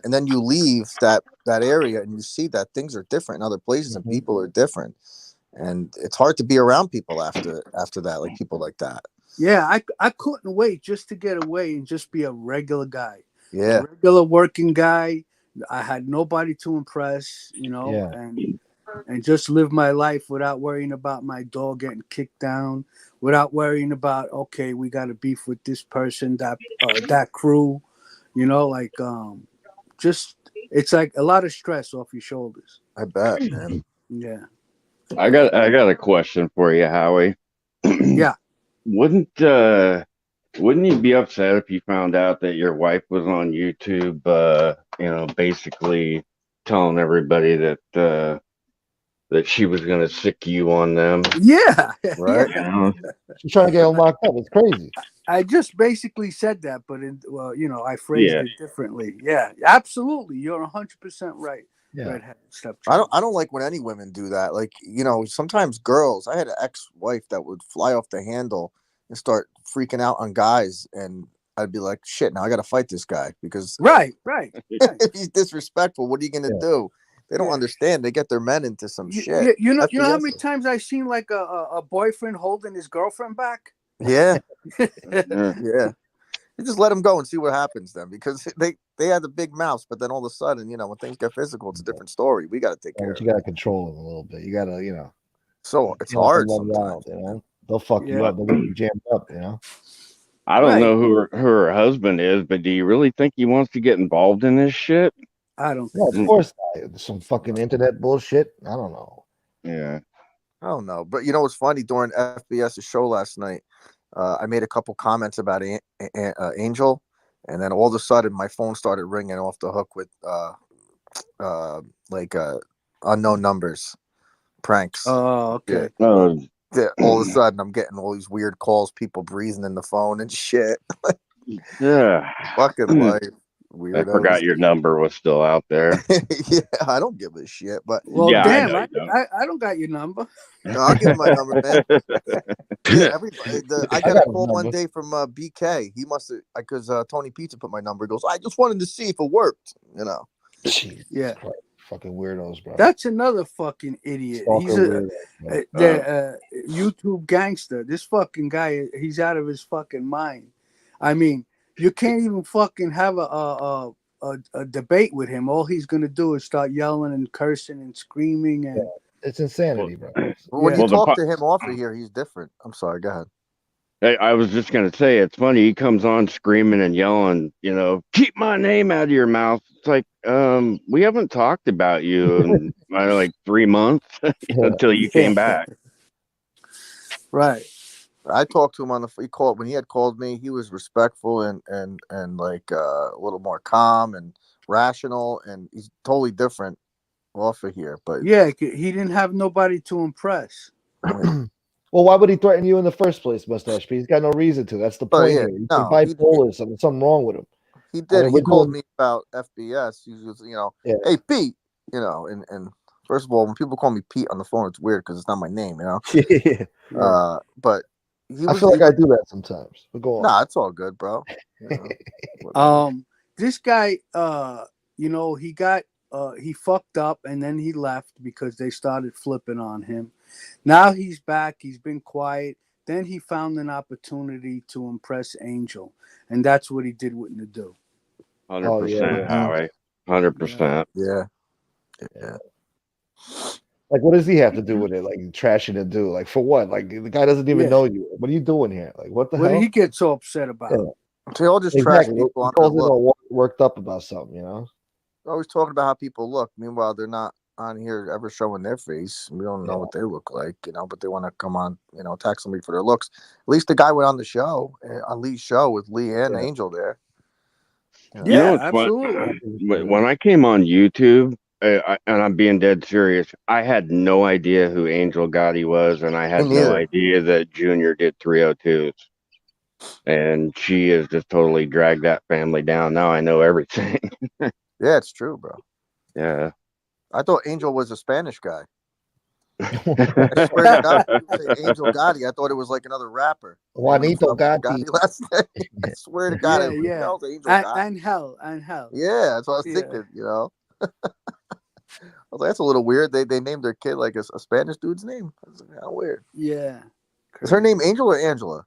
And then you leave that area and you see that things are different in other places and people are different, and it's hard to be around people after that, like people like that. Yeah, I couldn't wait just to get away and just be a regular guy. Yeah, a regular working guy. I had nobody to impress, and just live my life without worrying about my dog getting kicked down, without worrying about, okay, we got to beef with this person, that crew, just it's like a lot of stress off your shoulders. I bet, man. Yeah. I got a question for you, Howie. Yeah. Wouldn't you be upset if you found out that your wife was on YouTube, basically telling everybody that she was going to sick you on them? Yeah. Right. Yeah. She's trying to get them locked up. It's crazy. I just basically said that, but I phrased it differently. Yeah, absolutely. You're 100% right. Yeah. I don't like when any women do that. Like, sometimes girls, I had an ex-wife that would fly off the handle and start freaking out on guys, and I'd be like, shit, now I got to fight this guy because right. If he's disrespectful, what are you going to do? They don't understand. They get their men into some shit. You know how many times I've seen like a boyfriend holding his girlfriend back? Yeah. Yeah. You just let them go and see what happens then, because they had the big mouths, but then all of a sudden, when things get physical, it's a different story. We got to take care of it. You got to control them a little bit. You got to, So it's hard sometimes. They'll fuck you up. They'll get you jammed up, I don't know who her husband is, but do you really think he wants to get involved in this shit? I don't think so. Of course not. Some fucking internet bullshit. I don't know. Yeah. I don't know. But what's funny? During FBS's show last night, I made a couple comments about Angel, and then all of a sudden my phone started ringing off the hook with unknown numbers, pranks. Oh, okay. Yeah. All of a sudden I'm getting all these weird calls, people breathing in the phone and shit. Yeah. Fucking life. Weirdos. I forgot your number was still out there. Yeah, I don't give a shit. But damn, I don't got your number. No, I'll give my number, man. Yeah, I got a call one day from BK. He must have, because Tony Pizza put my number. He goes, I just wanted to see if it worked. Jesus Yeah. Christ. Fucking weirdos, bro. That's another fucking idiot. Stalker He's weirdos, bro. the YouTube gangster. This fucking guy, he's out of his fucking mind. I mean, you can't even fucking have a debate with him. All he's gonna do is start yelling and cursing and screaming, and It's insanity, bro. When Yeah. you Well, the talk po- to him off of here, he's different. I'm sorry. Go ahead. I was just gonna say it's funny. He comes on screaming and yelling, keep my name out of your mouth. It's like, we haven't talked about you in like 3 months until you came back. right. I talked to him on the. He called when he had called me. He was respectful and like a little more calm and rational, and he's totally different off of here. But Yeah, he didn't have nobody to impress. Well, why would he threaten you in the first place, Mustache P? He's got no reason to. That's the Oh, point yeah. here. He's No, bipolar, something wrong with him. he did. mean, He we're called doing- me about FBS. He was, Yeah. hey Pete, and first of all, when people call me Pete on the phone, it's weird because it's not my name, Yeah. But he was. I feel like I do that sometimes. But go on. Nah, it's all good, bro. Whatever. This guy, he got he fucked up and then he left because they started flipping on him. Now he's back. He's been quiet. Then he found an opportunity to impress Angel, and that's what he did with Nadu. 100%, Howie. 100%. Yeah. Like, what does he have to do with it? Like, trashing to do? Like, for what? Like, the guy doesn't even Yeah. know you. What are you doing here? Like, what the What hell? did he get so upset about? Yeah. They all just trash Exactly. people He on their calls in look. all worked up about something, They're always talking about how people look. Meanwhile, they're not on here ever showing their face. We don't know what they look like, but they want to come on, attack somebody for their looks. At least the guy went on the show, on Lee's show with Lee and Angel there. Yeah, what's fun? absolutely. When I came on YouTube, and I'm being dead serious, I had no idea who Angel Gotti was, and I had Me no neither. idea that Junior did 302s. And she has just totally dragged that family down. Now I know everything. Yeah, it's true, bro. Yeah. I thought Angel was a Spanish guy. I swear to God, you say Angel Gotti. I thought it was like another rapper. Juanito Gotti. last name. I swear to God, Yeah. Angel Gotti. And hell. Yeah, that's what I was thinking. I was like, that's a little weird. They named their kid like a Spanish dude's name. That's how weird. Yeah. Is her name Angel or Angela?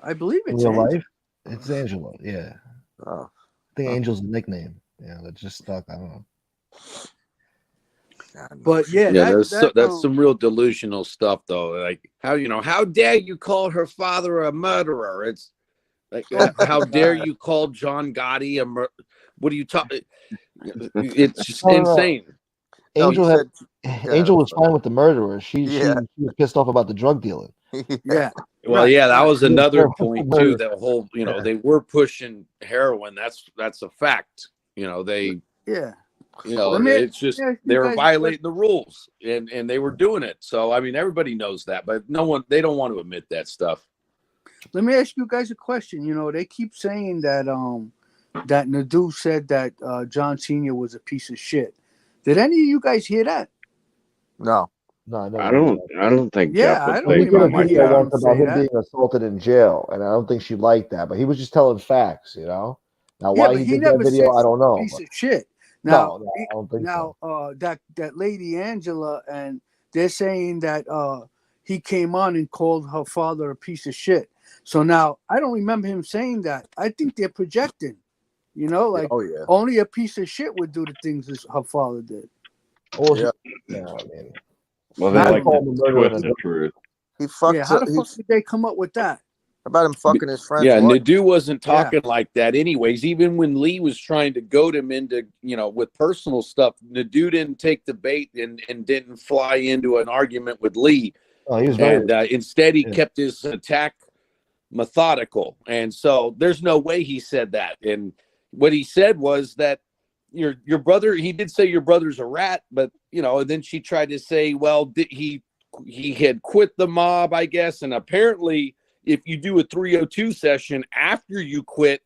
I believe In it's real Angel. life, it's Angela. Yeah. Oh. I think Angel's a nickname. Yeah, that's just stuck. I don't know. But yeah, that's some real delusional stuff, though. Like how dare you call her father a murderer? It's like how dare you call John Gotti a what are you talking? It's just insane. Angel Angel was fine with the murderer. She was pissed off about the drug dealing. Yeah. Well, yeah, that was another Yeah. point too. That whole, they were pushing heroin. That's a fact. They, yeah. It's just they were guys- violating the rules, and they were doing it. So I mean, everybody knows that, but they don't want to admit that stuff. Let me ask you guys a question. They keep saying that that Nadu said that John Sr. was a piece of shit. Did any of you guys hear that? No. No, I don't think. Yeah, Jeff would I don't say He did a something like video that. once about him that. being assaulted in jail, and I don't think she liked that. But he was just telling facts, Now, Yeah, why but he he did that never video, said I don't know. piece but- of shit. Now, No, I don't think so. that lady Angela, and they're saying that he came on and called her father a piece of shit. So now I don't remember him saying that. I think they're projecting. Oh, yeah. Only a piece of shit would do the things that her father did. Well, Yeah. I mean, Well, they I like don't to know. twist the truth. He fucked. Yeah, how the fuck did they come up with that? About him fucking his friend's Yeah, wife. Nadu wasn't talking like that anyways. Even when Lee was trying to goad him into, with personal stuff, Nadu didn't take the bait and didn't fly into an argument with Lee. Oh, he was and instead he Yeah. kept his attack methodical. And so there's no way he said that. And what he said was that your brother, he did say your brother's a rat, but and then she tried to say, well, he had quit the mob, I guess, and apparently if you do a 302 session after you quit,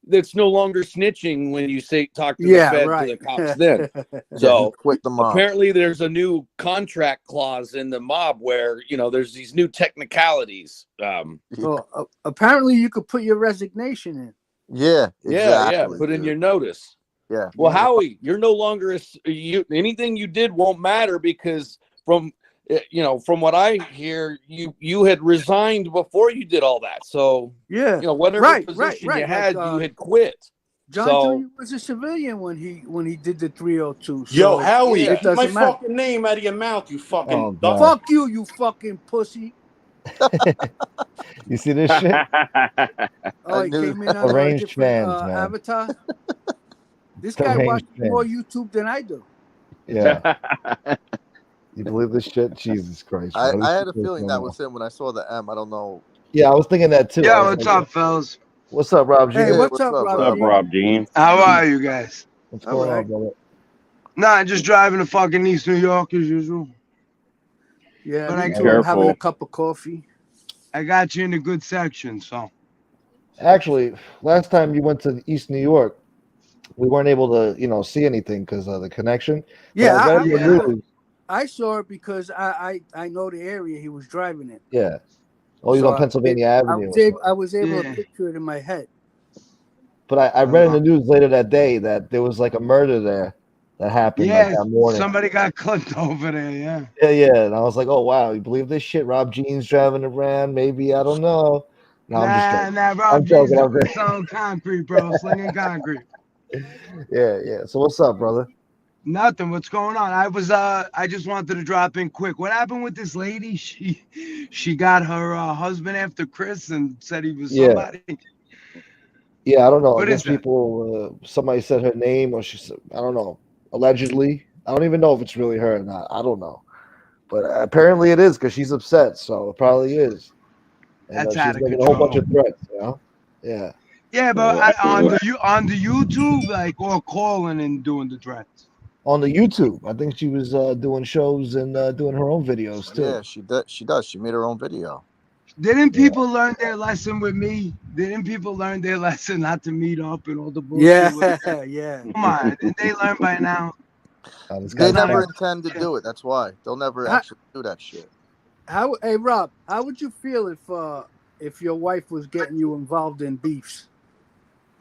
that's no longer snitching when you talk to the feds or the cops then. So quit the mob. Apparently there's a new contract clause in the mob where, there's these new technicalities. Apparently you could put your resignation in. Yeah, exactly. Put in your notice. Yeah. Well, Howie, you're no longer anything you did won't matter because from from what I hear, you had resigned before you did all that. So Yeah. whatever position you had, you had quit. John Jr. was a civilian when he did the 302. So Yo, Howie, it keep my doesn't matter. fucking name out of your mouth, you fucking God. Fuck you, you fucking pussy. You see this shit? Oh, he came in on a Arranged different fans, man. avatar. This It's guy arranged watches fans. more YouTube than I do. Yeah. You believe this shit? Jesus Christ. I bro. This had shit a goes feeling so that well. was him when I saw the M. I don't know. Yeah, I was thinking that too. I Yeah, was what's like, up, fellas? What's up, Rob G? Hey, Yeah, what's up, Rob? Rob? What's up, Rob Jean? How are you guys? What's All going right. on, brother? Nah, just driving to fucking East New York as usual. Yeah, But me I too. I'm having a Careful. cup of coffee. I got you in a good section, so. Actually, last time you went to East New York, we weren't able to, see anything because of the connection. Yeah, But I read the news. I saw it because I know the area he was driving in. Yeah. Oh, he's So on Pennsylvania Avenue. I was able to Yeah. picture it in my head. But I read in the news later that day that there was like a murder there that happened like Yeah, that morning. somebody got clipped over there, yeah. Yeah. And I was like, oh, wow, you believe this shit? Rob Jean's driving around. Maybe, I don't know. No, I'm just joking. Nah, Rob I'm joking. I'm G's joking. selling concrete, bro, slinging concrete. Yeah. So what's up, brother? Nothing. What's going on? I just wanted to drop in quick. What happened with this lady? She got her husband after Chris and said he was somebody. Yeah, I don't know. What I guess is that? people, somebody said her name, or she said, I don't know, allegedly. I don't even know if it's really her or not. I don't know. But apparently it is because she's upset, so it probably is. And That's she's out of making a whole bunch control. of threats, Yeah. Yeah, but on the YouTube, like, or calling and doing the threats. On the YouTube, I think she was doing shows and doing her own videos too. Yeah, she does. She made her own video. Didn't people learn their lesson with me? Didn't people learn their lesson not to meet up and all the bullshit? Yeah. Come on, didn't they learn by now? They never intend to do it. That's why they'll never actually do that shit. Hey, Rob, how would you feel if your wife was getting you involved in beefs?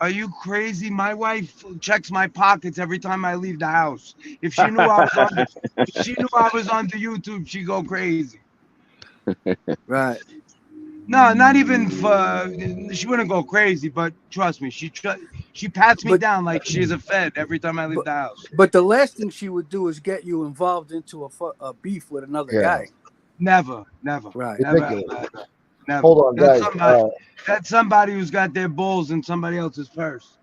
Are you crazy? My wife checks my pockets every time I leave the house. If she knew I was on the YouTube, she'd go crazy. Right. No, not even she wouldn't go crazy, but trust me, she pats me down like she's a fed every time I leave the house. But the last thing she would do is get you involved into a beef with another guy. Never. Right. Never. Hold on, guys. That's somebody who's got their balls in somebody else's purse.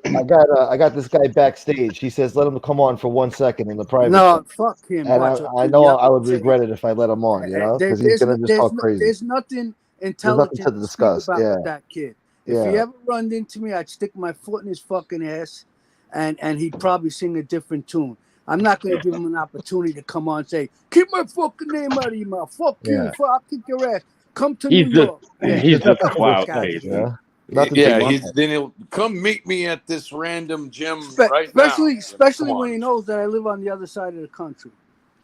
I got this guy backstage. He says, "Let him come on for 1 second in the private." No, fuck him. And I know I would regret it if I let him on, because he's gonna just talk crazy. There's nothing intelligent to discuss. about with that kid. If he Yeah. ever run into me, I'd stick my foot in his fucking ass, and he'd probably sing a different tune. I'm not going to give him an opportunity to come on and say, "Keep my fucking name out of your mouth. Fuck you. I'll kick your ass. Come to New York." He's just clout chasing. Then he'll come meet me at this random gym right now. Especially when he knows that I live on the other side of the country.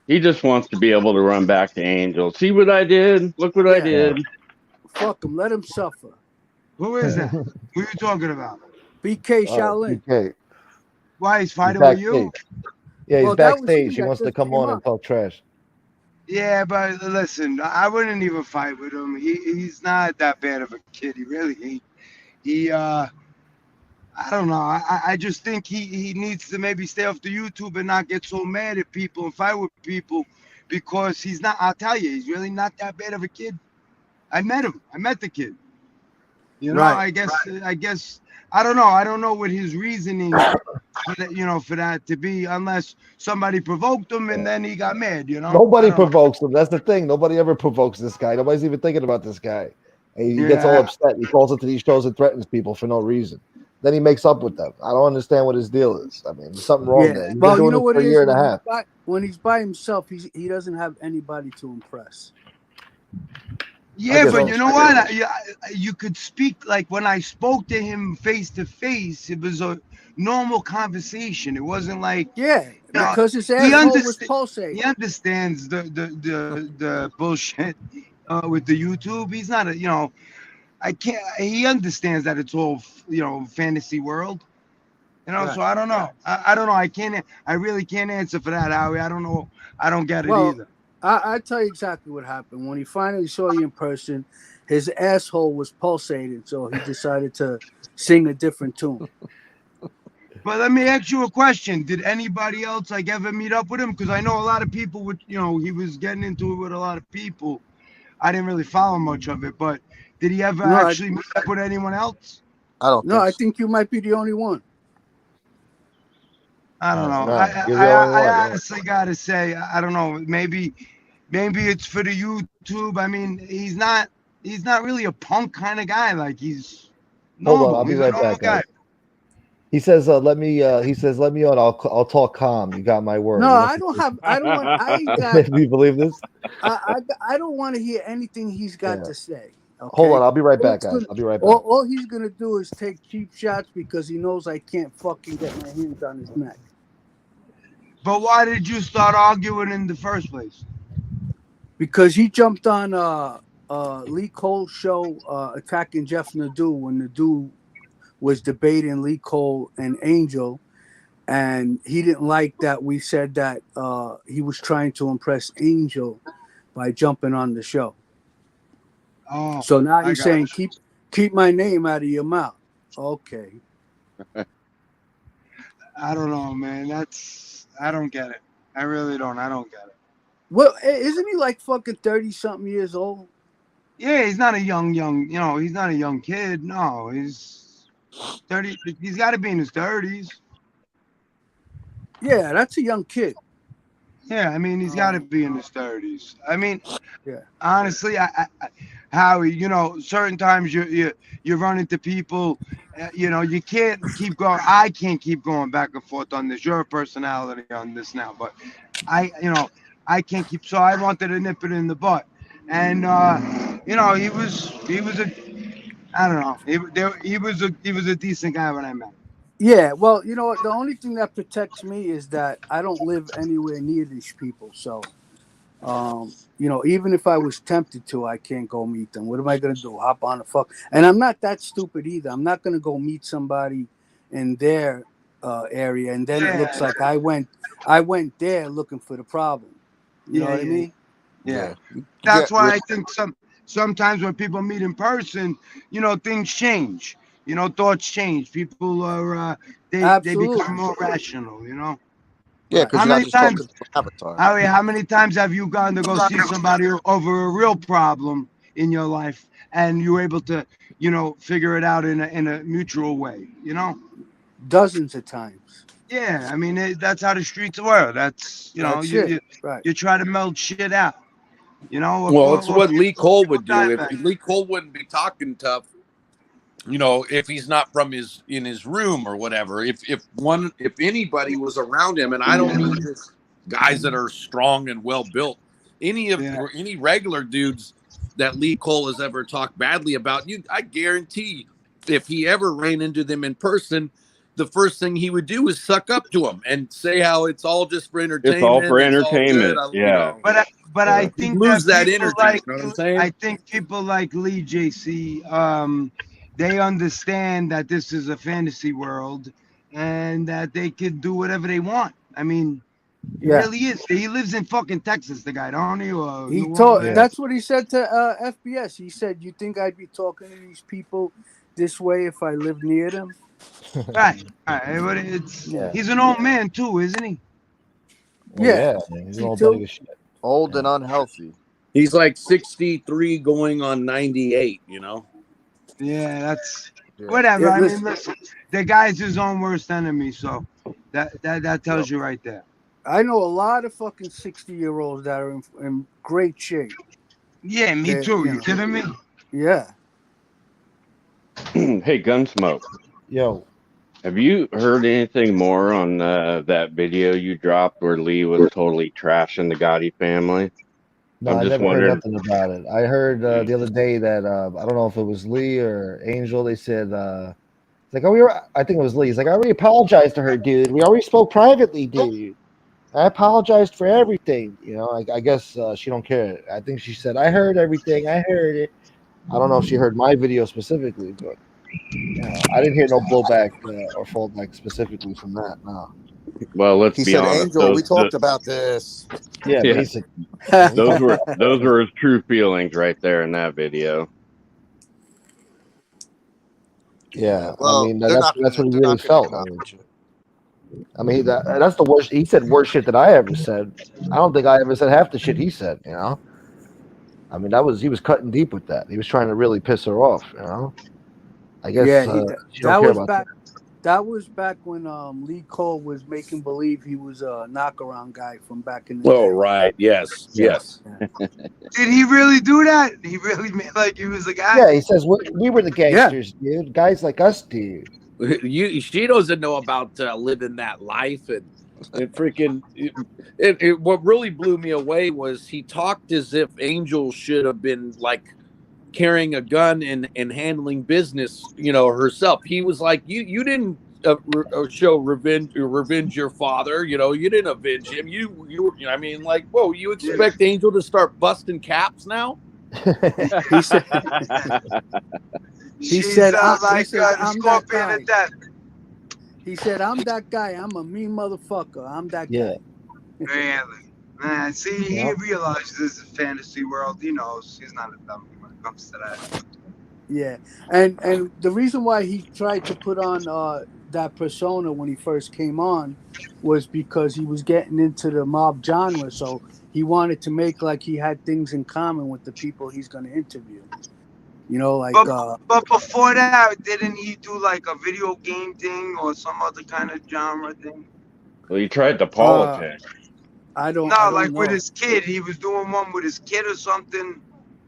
He just wants to be able to run back to Angel. See what I did? Look what I did. Fuck him. Let him suffer. Who is that? Who are you talking about? BK Shaolin. BK. Why he's fighting with you? Yeah, he's Well, that was backstage. him He that wants to just come came on up. and talk trash. Yeah, but listen, I wouldn't even fight with him. He's not that bad of a kid. He really ain't. I don't know. I just think he needs to maybe stay off the YouTube and not get so mad at people and fight with people, because he's not. I'll tell you, he's really not that bad of a kid. I met him. I met the kid. You know, Right. I guess I don't know. I don't know what his reasoning, for that to be, unless somebody provoked him and then he got mad. Nobody provokes him. That's the thing. Nobody ever provokes this guy. Nobody's even thinking about this guy. And he gets all upset. He calls into these shows and threatens people for no reason. Then he makes up with them. I don't understand what his deal is. I mean, there's something wrong there. He's been doing it for a year and a half. When he's by himself, he doesn't have anybody to impress. Yeah, but you know what? You could speak, like when I spoke to him face to face, it was a normal conversation. It wasn't like because his asshole was pulsating. He understands the bullshit with the YouTube. He's not he understands that it's all fantasy world. You know, Right. so I don't know. I don't know. I really can't answer for that, Howie. I don't know. I don't get it Well, either. I tell you exactly what happened. When he finally saw you in person, his asshole was pulsating, so he decided to sing a different tune. But let me ask you a question. Did anybody else like ever meet up with him? Because I know a lot of people would, you know, he was getting into it with a lot of people. I didn't really follow much of it, but did he ever No, actually meet up with anyone else? I don't No, think I so. think you might be the only one. I don't know. No, you're the only one. I Yeah. honestly gotta say, I don't know. Maybe it's for the YouTube. I mean, he's not really a punk kind of guy. Like he's Hold on, normal. I'll be He's a right normal back, guy. guys. He says, "Let me." He says, "Let me on. I'll talk calm. You got my word." No, He wants I to don't say- have. I don't want. I ain't got. Do you believe this? I don't want to hear anything he's got Yeah. to say. Okay? Hold on, I'll be right All back, it's guys. gonna- I'll be right all, back. all he's gonna do is take cheap shots because he knows I can't fucking get my hands on his neck. But why did you start arguing in the first place? Because he jumped on Lee Cole's show attacking Jeff Nadeau when Nadeau was debating Lee Cole and Angel, and he didn't like that we said that he was trying to impress Angel by jumping on the show. Oh, So now I he's got saying you. keep my name out of your mouth. Okay. I don't know, man. I don't get it. I really don't. I don't get it. Well, isn't he like fucking 30-something years old? Yeah, he's not a young, you know, he's not a young kid. No, he's 30. He's got to be in his 30s. Yeah, that's a young kid. Yeah, I mean, he's got to be in his 30s. I mean, Yeah. honestly, Howie, you know, certain times you run into people, you know, you can't keep going. I can't keep going back and forth on this. You're a personality on this now, but you know, I can't keep. So I wanted to nip it in the butt, and you know, he was a, I don't know, he was a decent guy when I met him. Yeah, well, you know what? The only thing that protects me is that I don't live anywhere near these people. So, you know, even if I was tempted to, I can't go meet them. What am I gonna do? Hop on the fuck? And I'm not that stupid either. I'm not gonna go meet somebody in their area, and then it looks like I went there looking for the problem. You know what I mean? Yeah. You That's get why rid- I think sometimes when people meet in person, you know, things change. You know, thoughts change. People are they Absolutely. become more rational. You know. yeah, because How you're not many just talking times, to an avatar. Howie? How many times have you gone to go see somebody over a real problem in your life, and you were able to, you know, figure it out in a mutual way? You know. Dozens of times. Yeah, I mean that's how the streets work. That's you know That's it. Right. you try to meld shit out. You know. Well, it's what Lee Cole would do. If Diamond. Lee Cole wouldn't be talking tough, you know, if he's not from in his room or whatever. If anybody was around him, and I don't mean just guys that are strong and well built, any regular dudes that Lee Cole has ever talked badly about, I guarantee if he ever ran into them in person, the first thing he would do is suck up to them and say how it's all just for entertainment. It's all for It's all entertainment. good. Yeah. You know, But I he think lose that people energy. like You know what I'm saying? I think people like Lee JC, they understand that this is a fantasy world and that they could do whatever they want. I mean, he Yeah. really is. He lives in fucking Texas, the guy, don't he? Or He New told. Orleans? That's what he said to FBS. He said, "You think I'd be talking to these people this way if I lived near them?" Right. But it's Yeah. he's an old man too, isn't he? Well, yeah, man. He's all big as shit. Old and unhealthy. He's like 63 going on 98, you know? Yeah, that's Yeah. whatever. Yeah, I mean, listen. listen, the guy's his own worst enemy, so that tells you right there. I know a lot of fucking 60-year-olds that are in great shape. Yeah, me too. You kidding me? Yeah. Hey, Gunsmoke. Yo. Have you heard anything more on that video you dropped where Lee was totally trashing the Gotti family? No, I'm I just never heard wondering. nothing about it. I heard the other day that I don't know if it was Lee or Angel. They said it's like, I think it was Lee. He's like, I already apologized to her, dude. We already spoke privately, dude. I apologized for everything. You know, I guess she don't care. I think she said, I heard everything. I heard it. I don't know if she heard my video specifically, but I didn't hear no blowback or fallback specifically from that. No. Well, let's He be said, honest. "Angel, we talked about this." Yeah, Yeah. basically. those were his true feelings right there in that video. Yeah, I Well, mean they're that's not gonna what he they're really not gonna felt. acknowledge it. I mean, that's the worst. He said worst shit that I ever said. I don't think I ever said half the shit he said. I mean, he was cutting deep with that. He was trying to really piss her off. I guess Yeah, she don't care about that. that was back when Lee Cole was making believe he was a knockaround guy from back in the Oh, day. right. Yes. Yes. Did he really do that? He really made like he was the guy? Yeah, he says we were the gangsters, dude. Guys like us, dude. She doesn't know about living that life and freaking what really blew me away was he talked as if Angel should have been like carrying a gun and handling business, herself. He was like, you didn't show revenge your father. You didn't avenge him. I mean, like, whoa, you expect Angel to start busting caps now? He said, He said, I'm that Scorpion guy. at that. He said, I'm that guy. I'm a mean motherfucker. I'm that guy. Really? Man, see, he realizes this is a fantasy world. He knows he's not a dummy when it comes to that. Yeah, and the reason why he tried to put on that persona when he first came on was because he was getting into the mob genre, so he wanted to make like he had things in common with the people he's going to interview. But before that, didn't he do like a video game thing or some other kind of genre thing? Well, he tried the politics. I don't like know. with his kid. He was doing one with his kid or something.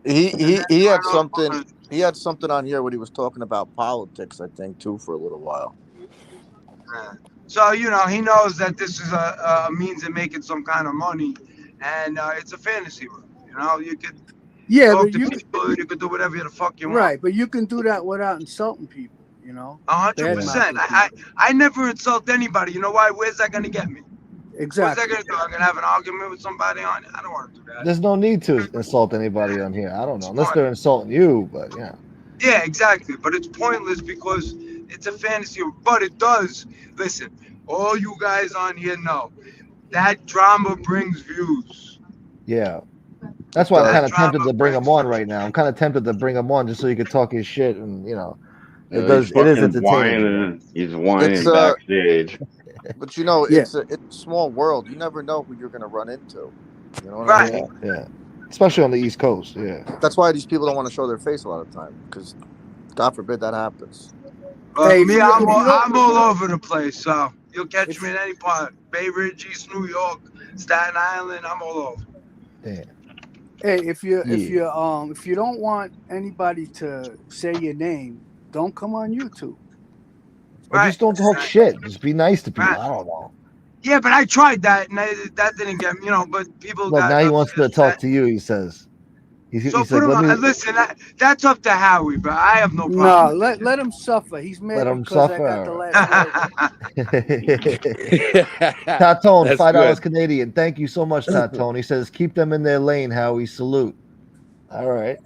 He had something. He had something on here when he was talking about politics, I think, too, for a little while. So he knows that this is a means of making some kind of money, and it's a fantasy world. You could talk to people, you could do whatever the fuck you want. Right, but you can do that without insulting people. 100%. I never insult anybody. You know why? Where's that gonna get me? Exactly. What's that gonna do? I'm gonna have an argument with somebody on it. I don't want to do that. There's no need to insult anybody on here. I don't know, unless they're insulting you. But yeah. Yeah, exactly. But it's pointless because it's a fantasy. But it does. Listen, all you guys on here know that drama brings views. Yeah. That's why I'm kind of tempted to bring him on right now. I'm kind of tempted to bring him on just so he could talk his shit, and it is entertaining. He's whining backstage. But it's a small world. You never know who you're going to run into. You know what I mean? Yeah. Especially on the East Coast. Yeah. That's why these people don't want to show their face a lot of time, because God forbid that happens. Me, I'm all over the place. So you'll catch me in any part. Bay Ridge, East New York, Staten Island. I'm all over. Damn. Hey, if you don't want anybody to say your name, don't come on YouTube. Or just don't talk shit. Just be nice to people. I don't know. Yeah, but I tried that, and that didn't get me. But people. Look, now he wants to talk to you. He says. So put him on. Listen, that's up to Howie, but I have no problem. No, let him suffer. He's mad because I got the last word. Tatone, $5 Canadian. Thank you so much, Tatone. He says, keep them in their lane, Howie. Salute. All right.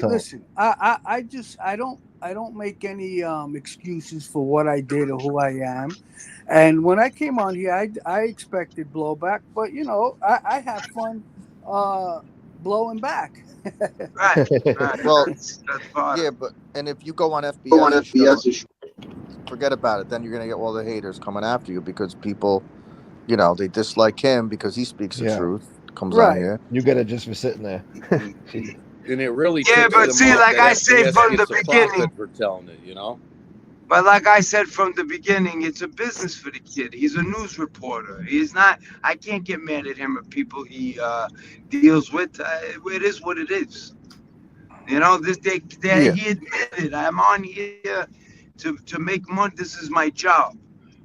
Listen, I don't make any excuses for what I did or who I am. And when I came on here, I expected blowback, but I have fun blowing back. Right. Well, yeah, and if you go on FBS, show, forget about it. Then you're gonna get all the haters coming after you because people, they dislike him because he speaks the truth. Comes on here. You get it just for sitting there. And it really but see, like I said from the beginning, for telling it, But like I said from the beginning, it's a business for the kid. He's a news reporter. He's not. I can't get mad at him or people he deals with. It is what it is. He admitted, I'm on here to make money. This is my job.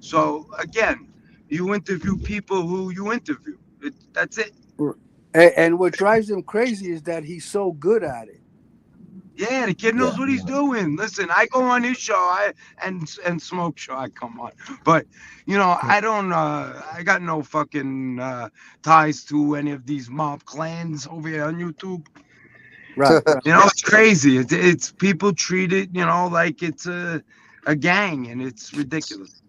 So again, you interview people who you interview. That's it. And what drives him crazy is that he's so good at it. Yeah, the kid knows what he's doing. Listen, I go on his show, and Smoke show I come on. But, I don't, I got no fucking ties to any of these mob clans over here on YouTube. Right. You know, it's crazy. It's people treat it, like it's a gang, and it's ridiculous.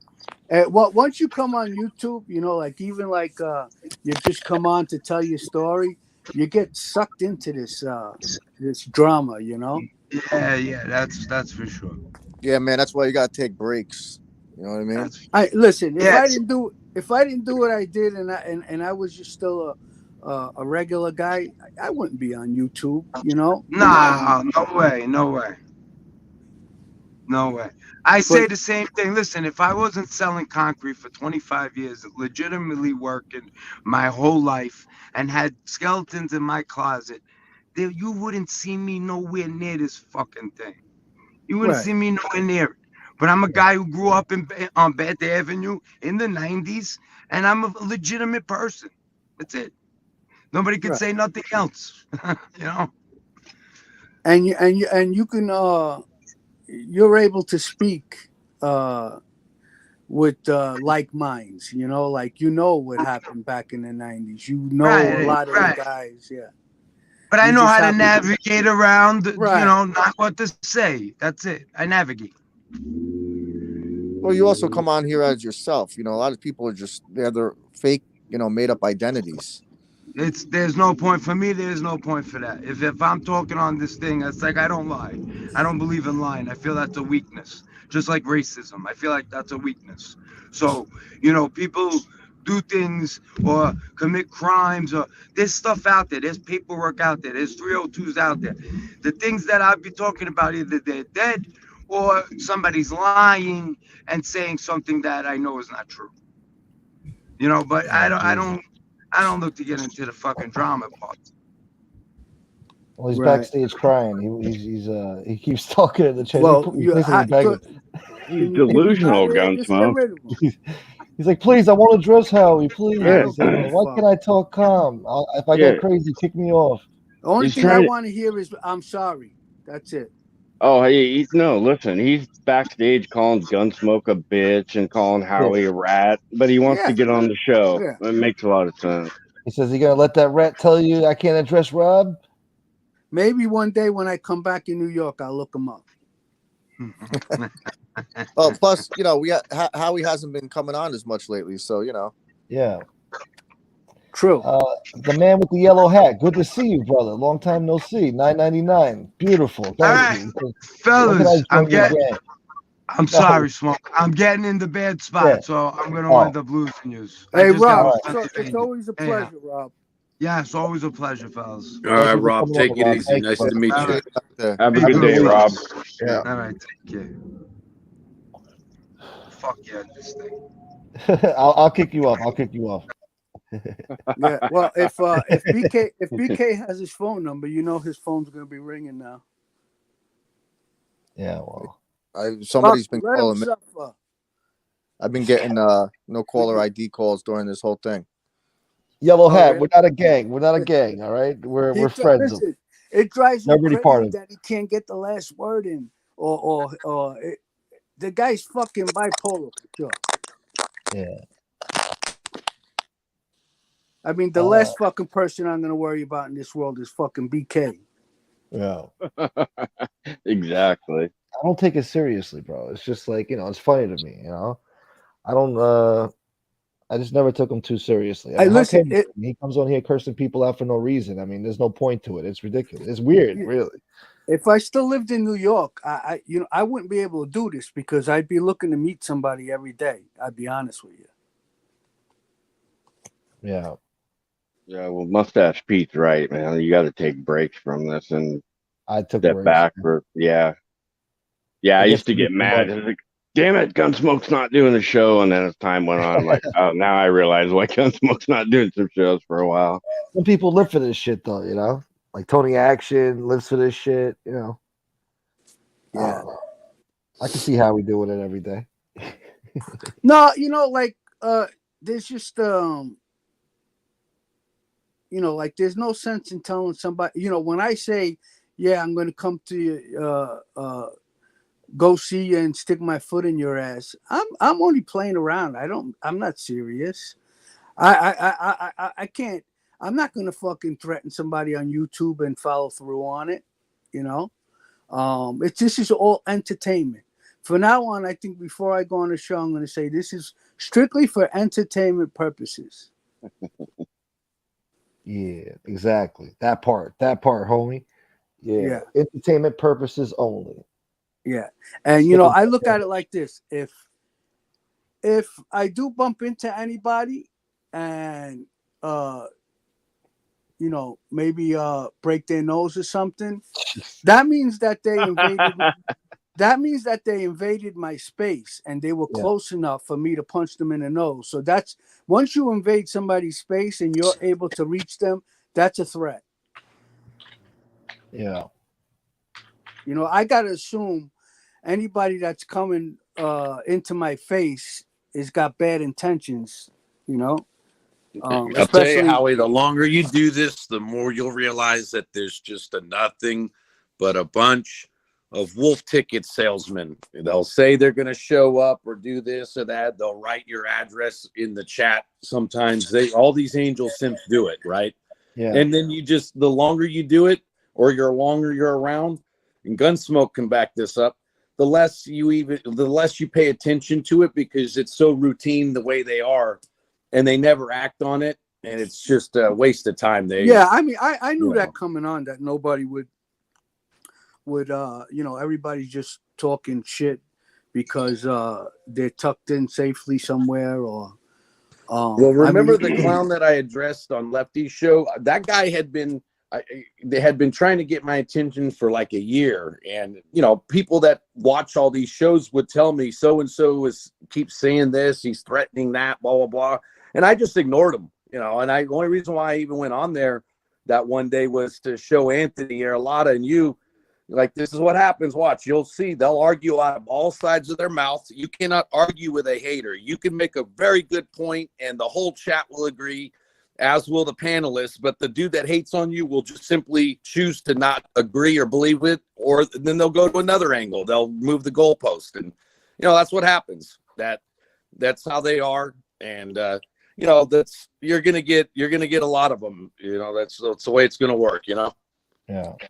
Well, once you come on YouTube, like even like you just come on to tell your story, you get sucked into this drama. Yeah, that's for sure. Yeah, man, that's why you gotta take breaks. You know what I mean? That's I listen. If I yes. didn't do what I did, and I was just still a regular guy, I wouldn't be on YouTube. Nah, no way, no way, no way. I say But the same thing. Listen, if I wasn't selling concrete for 25 years, legitimately working my whole life, and had skeletons in my closet, you wouldn't see me nowhere near this fucking thing. You wouldn't right, see me nowhere near it. But I'm a guy who grew up on Beth Avenue in the 90s, and I'm a legitimate person. That's it. Nobody could right, say nothing else. you know? and you can you're able to speak with like minds. Like what happened back in the '90s. A Right, lot of the right. guys. Yeah, But I you know just how to happen. navigate around, Right. not what to say. That's it. I navigate. Well, you also come on here as yourself. A lot of people are just they're their fake, made up identities. There's no point for me. There's no point for that. If I'm talking on this thing, it's like I don't lie. I don't believe in lying. I feel that's a weakness. Just like racism, I feel like that's a weakness. So people do things or commit crimes, or there's stuff out there. There's paperwork out there. There's 302s out there. The things that I'd be talking about, either they're dead or somebody's lying and saying something that I know is not true. But I don't look to get into the fucking drama part. Well, he's Right. backstage crying. He keeps talking in the chat. Well, He's basically begging. Can He's you delusional, moderate? Just get Gunsmoke. rid of him. He's like, please, I want to address Howie, please. I Yeah, don't He's like, give a why fuck. can't I talk calm? If I yeah. get crazy, kick me off. The only He's thing I trying to. want to hear is "I'm sorry." That's it. Oh, no. Listen, he's backstage calling Gunsmoke a bitch and calling Yeah. Howie a rat, but he wants to Yeah, get on the show. yeah. It makes a lot of sense. He says, you gonna let that rat tell you I can't address Rob? Maybe one day when I come back in New York, I'll look him up. Oh, plus, Howie hasn't been coming on as much lately, so Yeah. True. The man with the yellow hat. Good to see you, brother. Long time no see. $9.99. Beautiful. Thank All right, you. When can I fellas, join your gang? I'm sorry, Smoke. I'm getting in the bad spot, Yeah. so I'm gonna Oh. wind up losing you. I Hey, just got Rob, off it's Pennsylvania. always a Anyhow. pleasure, Rob. Yeah, it's always a pleasure, fellas. All right, Thank you for Rob, coming take over, it Rob. easy. Thank you, Nice brother. to meet All you. right. Have a Have a good good day, week. Rob. Yeah. All right, take care. Fuck yeah, this thing. I'll kick you off. I'll kick you off. Yeah. Well, if BK has his phone number, his phone's gonna be ringing now. Yeah, well. Somebody's been Let him calling me. suffer. I've been getting no caller ID calls during this whole thing. Yellow hat. really? We're not a gang. We're not a gang. All right. We're friends. Listen, it drives me Everybody part crazy of it. that he can't get the last word in, the guy's fucking bipolar for sure. Yeah. I mean, the last fucking person I'm gonna worry about in this world is fucking BK. Yeah. Exactly. I don't take it seriously, bro. It's just like, it's funny to me, I don't I just never took him too seriously. Hey, How listen, can he comes on here cursing people out for no reason? I mean, there's no point to it. It's ridiculous. It's weird, really. If I still lived in New York, I wouldn't be able to do this because I'd be looking to meet somebody every day. I'd be honest with you. Yeah. Yeah, well, Mustache Pete's right, man. You got to take breaks from this and I took step breaks. back for, yeah. Yeah, I used to get mad. I was like, damn it, Gunsmoke's not doing the show. And then as time went on, I'm like, oh, now I realize why Gunsmoke's not doing some shows for a while. Some people live for this shit, though, Like Tony Action lives for this shit, Yeah. I can see how we doing it every day. No, there's just like there's no sense in telling somebody, when I say, yeah, I'm going to come to you, go see you and stick my foot in your ass. I'm only playing around. I'm not serious. I can't. I'm not gonna fucking threaten somebody on YouTube and follow through on it. You know, this is all entertainment. From now on, I think before I go on the show, I'm gonna say this is strictly for entertainment purposes. Yeah, exactly. That part, homie. Yeah, entertainment purposes only. Yeah, and you know, I look at it like this: if I do bump into anybody, and you know, maybe break their nose or something, that means that they invaded. That means that they invaded my space and they were close enough for me to punch them in the nose. So that's once you invade somebody's space and you're able to reach them, that's a threat. Yeah. You know, I gotta assume anybody that's coming into my face has got bad intentions, you know. I'll tell you, Howie, the longer you do this, the more you'll realize that there's just nothing but a bunch of wolf ticket salesmen. They'll say they're going to show up or do this or that. They'll write your address in the chat. Sometimes all these angel simps do it, right? Yeah. And then the longer you do it, or longer you're around, and Gunsmoke can back this up, the less you pay attention to it because it's so routine the way they are, and they never act on it, and it's just a waste of time. I mean, I knew that coming on, that nobody would you know, everybody's just talking shit because they're tucked in safely somewhere, or well, remember the clown that I addressed on Lefty's show? That guy they had been trying to get my attention for like a year, and you know, people that watch all these shows would tell me so and so keeps saying this, he's threatening that, blah blah blah, and I just ignored him, you know. And the only reason why I even went on there that one day was to show Anthony, Arlotta, and you, like, this is what happens. Watch, you'll see. They'll argue out of all sides of their mouth. You cannot argue with a hater. You can make a very good point, and the whole chat will agree, as will the panelists. But the dude that hates on you will just simply choose to not agree or believe it, or then they'll go to another angle. They'll move the goalpost, and you know, that's what happens. That's how they are, and you know, you're gonna get a lot of them. You know, that's the way it's gonna work. You know.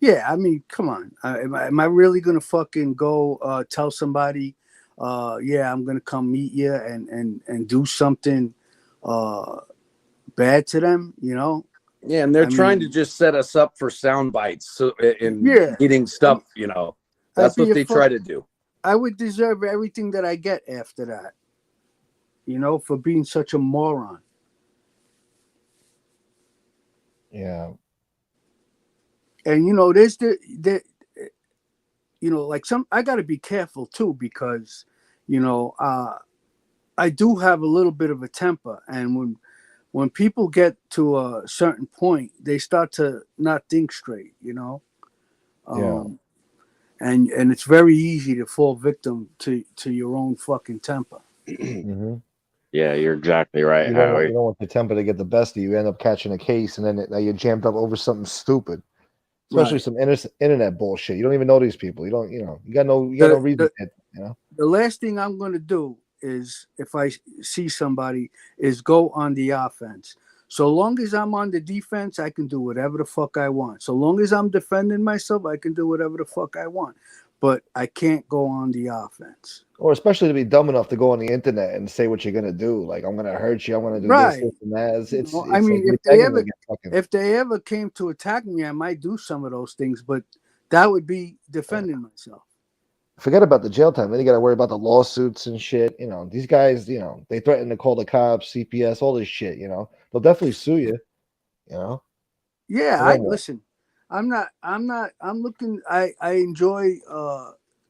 Yeah, I mean, come on. Am I really gonna fucking go tell somebody, yeah, I'm gonna come meet you and do something bad to them, you know? Yeah, and they're trying to just set us up for sound bites and getting stuff, you know. That's what they try to do. I would deserve everything that I get after that, you know, for being such a moron. Yeah. And you know, there's you know, like I got to be careful too, because you know, I do have a little bit of a temper, and when people get to a certain point, they start to not think straight, you know. And it's very easy to fall victim to your own fucking temper. Mm-hmm. Yeah, you're exactly right. You don't want the temper to get the best of you. You end up catching a case, and then now you're jammed up over something stupid. Especially some internet bullshit. You don't even know these people. You got no reason. You know. The last thing I'm going to do is, if I see somebody, is go on the offense. So long as I'm on the defense, I can do whatever the fuck I want. So long as I'm defending myself, I can do whatever the fuck I want. But I can't go on the offense. Or especially to be dumb enough to go on the internet and say what you're gonna do. Like, I'm gonna hurt you. I'm gonna do this and that. It's I mean, if they ever came to attack me, I might do some of those things, but that would be defending myself. Forget about the jail time. Then you got to worry about the lawsuits and shit. You know, these guys, you know, they threaten to call the cops, CPS, all this shit. You know, they'll definitely sue you. You know. Yeah, listen. I'm looking. I enjoy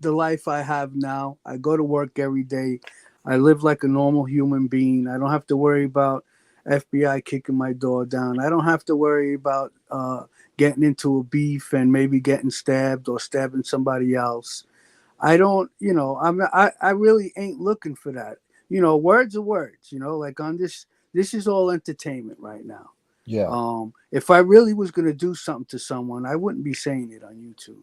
the life I have now. I go to work every day. I live like a normal human being. I don't have to worry about FBI kicking my door down. I don't have to worry about getting into a beef and maybe getting stabbed or stabbing somebody else. I don't, you know, I really ain't looking for that. You know, words are words, you know, like on this is all entertainment right now. Yeah. If I really was going to do something to someone, I wouldn't be saying it on YouTube.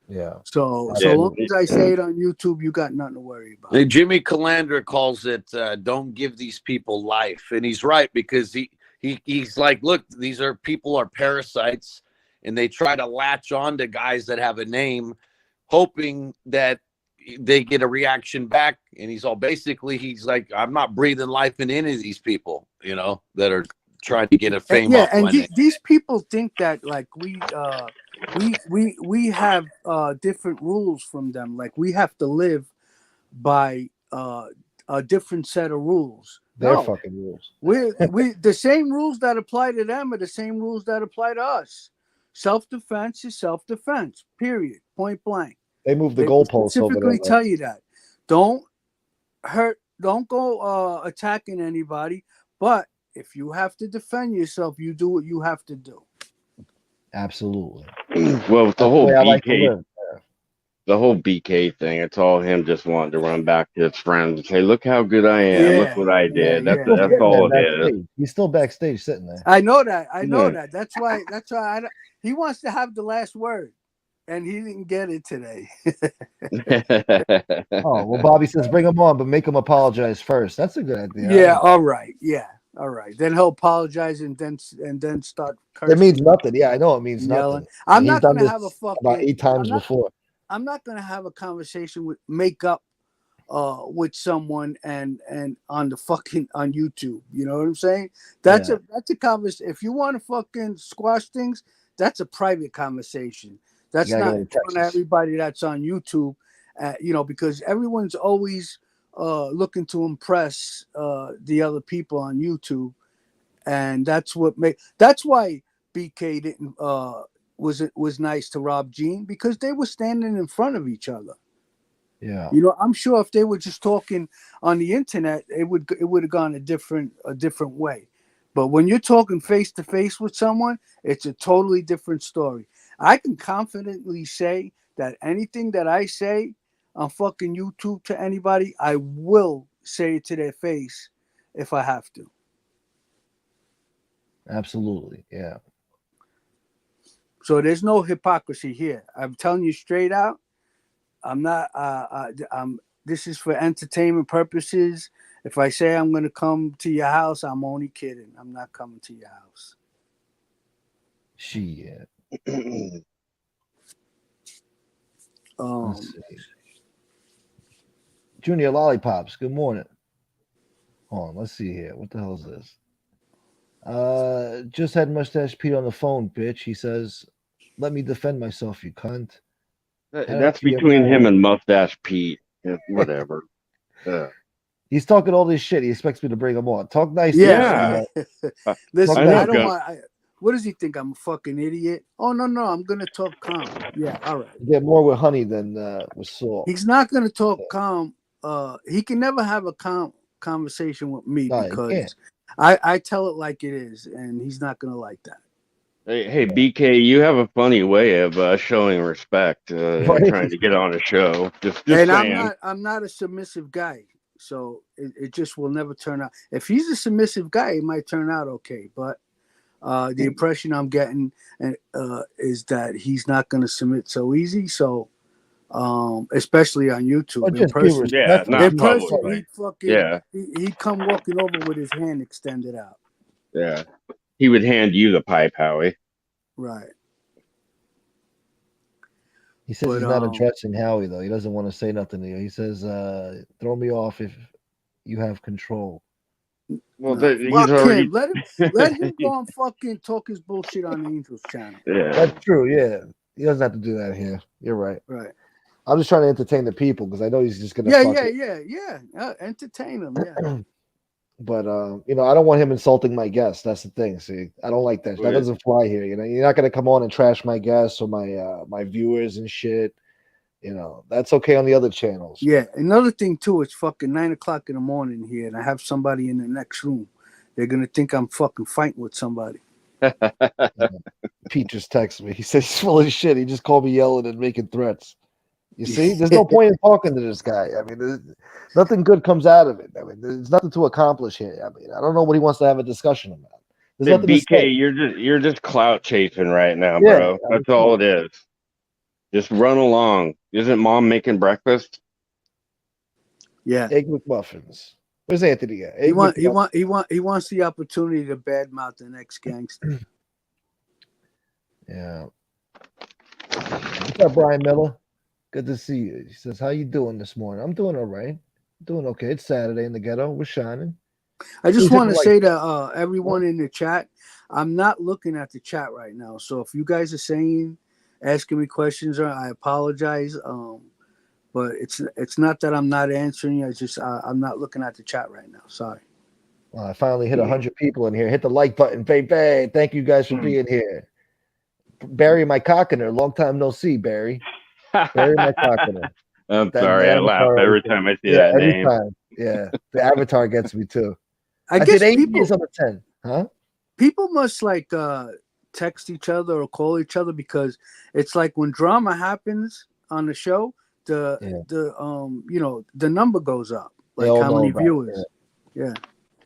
Yeah. So long as I say it on YouTube, you got nothing to worry about. Jimmy Calandra calls it "Don't give these people life," and he's right, because he's like, look, these are people are parasites, and they try to latch on to guys that have a name, hoping that they get a reaction back. And he's like, I'm not breathing life in any of these people, that are trying to get a fame off my name. These people think that like we have different rules from them. Like we have to live by a different set of rules. Their No, fucking rules. we the same rules that apply to them are the same rules that apply to us. Self-defense is self-defense. Period. Point blank. They moved the goalposts over there. Specifically tell you that. Don't go attacking anybody, but if you have to defend yourself, you do what you have to do. Absolutely. Well, with the whole BK, the whole BK thing, it's all him just wanting to run back to his friends and say, "Look how good I am! Look what I did." That's all it is. He's still backstage sitting there. I know that. That. That's why. He wants to have the last word, and he didn't get it today. Oh well, Bobby says bring him on, but make him apologize first. That's a good idea. Yeah. All right. Yeah. All right. Then he'll apologize and then start cursing. It means nothing. Yeah, I know it means nothing. I'm not going to have a fucking about 8 times before. I'm not going to have a conversation with with someone and on the fucking on YouTube. You know what I'm saying? That's a conversation. If you want to fucking squash things, that's a private conversation. That's not in front of everybody that's on YouTube. Because everyone's always looking to impress the other people on YouTube, and that's why BK didn't was nice to Rob Jean, because they were standing in front of each other. Yeah, I'm sure if they were just talking on the internet, it would have gone a different way. But when you're talking face to face with someone, it's a totally different story. I can confidently say that anything that I say on fucking YouTube to anybody, I will say it to their face if I have to. Absolutely, yeah. So there's no hypocrisy here. I'm telling you straight out. I'm not. This is for entertainment purposes. If I say I'm going to come to your house, I'm only kidding. I'm not coming to your house. Shit. Junior Lollipops, good morning. Hold on, let's see here. What the hell is this? Just had Mustache Pete on the phone, bitch. He says, let me defend myself, you cunt. That's between him and Mustache Pete. Yeah, whatever. He's talking all this shit. He expects me to bring him on. Talk nice. Yeah. Listen, I don't want. What does he think? I'm a fucking idiot? Oh no, I'm gonna talk calm. Yeah, all right. Get more with honey than with salt. He's not gonna talk calm. He can never have a calm conversation with me because I tell it like it is, and he's not gonna like that. Hey, BK, you have a funny way of showing respect, trying to get on a show. Just and saying. I'm not a submissive guy, so it just will never turn out. If he's a submissive guy, it might turn out okay, but the impression I'm getting is that he's not going to submit so easy. So, especially on YouTube, in person, he'd come walking over with his hand extended out. Yeah. He would hand you the pipe, Howie. Right. He says he's not addressing Howie, though. He doesn't want to say nothing to you. He says, throw me off if you have control. Well, he's already... let him go and fucking talk his bullshit on Angel's channel. Yeah. That's true, yeah. He doesn't have to do that here. You're right. Right. I'm just trying to entertain the people because I know he's just going to entertain them, yeah. But I don't want him insulting my guests. That's the thing. See, I don't like that. That doesn't fly here. You're not going to come on and trash my guests or my viewers and shit. That's okay on the other channels. Yeah. Another thing too, it's fucking 9:00 in the morning here, and I have somebody in the next room. They're gonna think I'm fucking fighting with somebody. Pete just texted me. He says he's full of shit. He just called me yelling and making threats. You see, there's no point in talking to this guy. I mean, nothing good comes out of it. I mean, there's nothing to accomplish here. I mean, I don't know what he wants to have a discussion about. Hey, BK, you're just clout chasing right now, bro. That's all it is. Just run along. Isn't Mom making breakfast? Yeah, egg McMuffins. Where's Anthony at? He wants the opportunity to badmouth the next gangster. Yeah. What's up, Brian Miller? Good to see you. He says, "How you doing this morning?" I'm doing all right. Doing okay. It's Saturday in the ghetto. We're shining. I just Who's want to hitting say to everyone in the chat, I'm not looking at the chat right now. So if you guys are asking me questions, I apologize. But it's not that I'm not answering. I'm not looking at the chat right now. Sorry. Well, I finally hit 100 people in here. Hit the like button, baby. Thank you guys for being here. Barry, my cockiner. Long time no see, Barry. Barry, my cockiner. I'm That sorry. I laugh avatar every always time I see yeah, that every name. time. Yeah, the avatar gets me too. I did guess 8 people years on the 10, huh? people must like text each other or call each other because it's like when drama happens on the show, the number goes up. They Like all how know many about it. viewers. Yeah.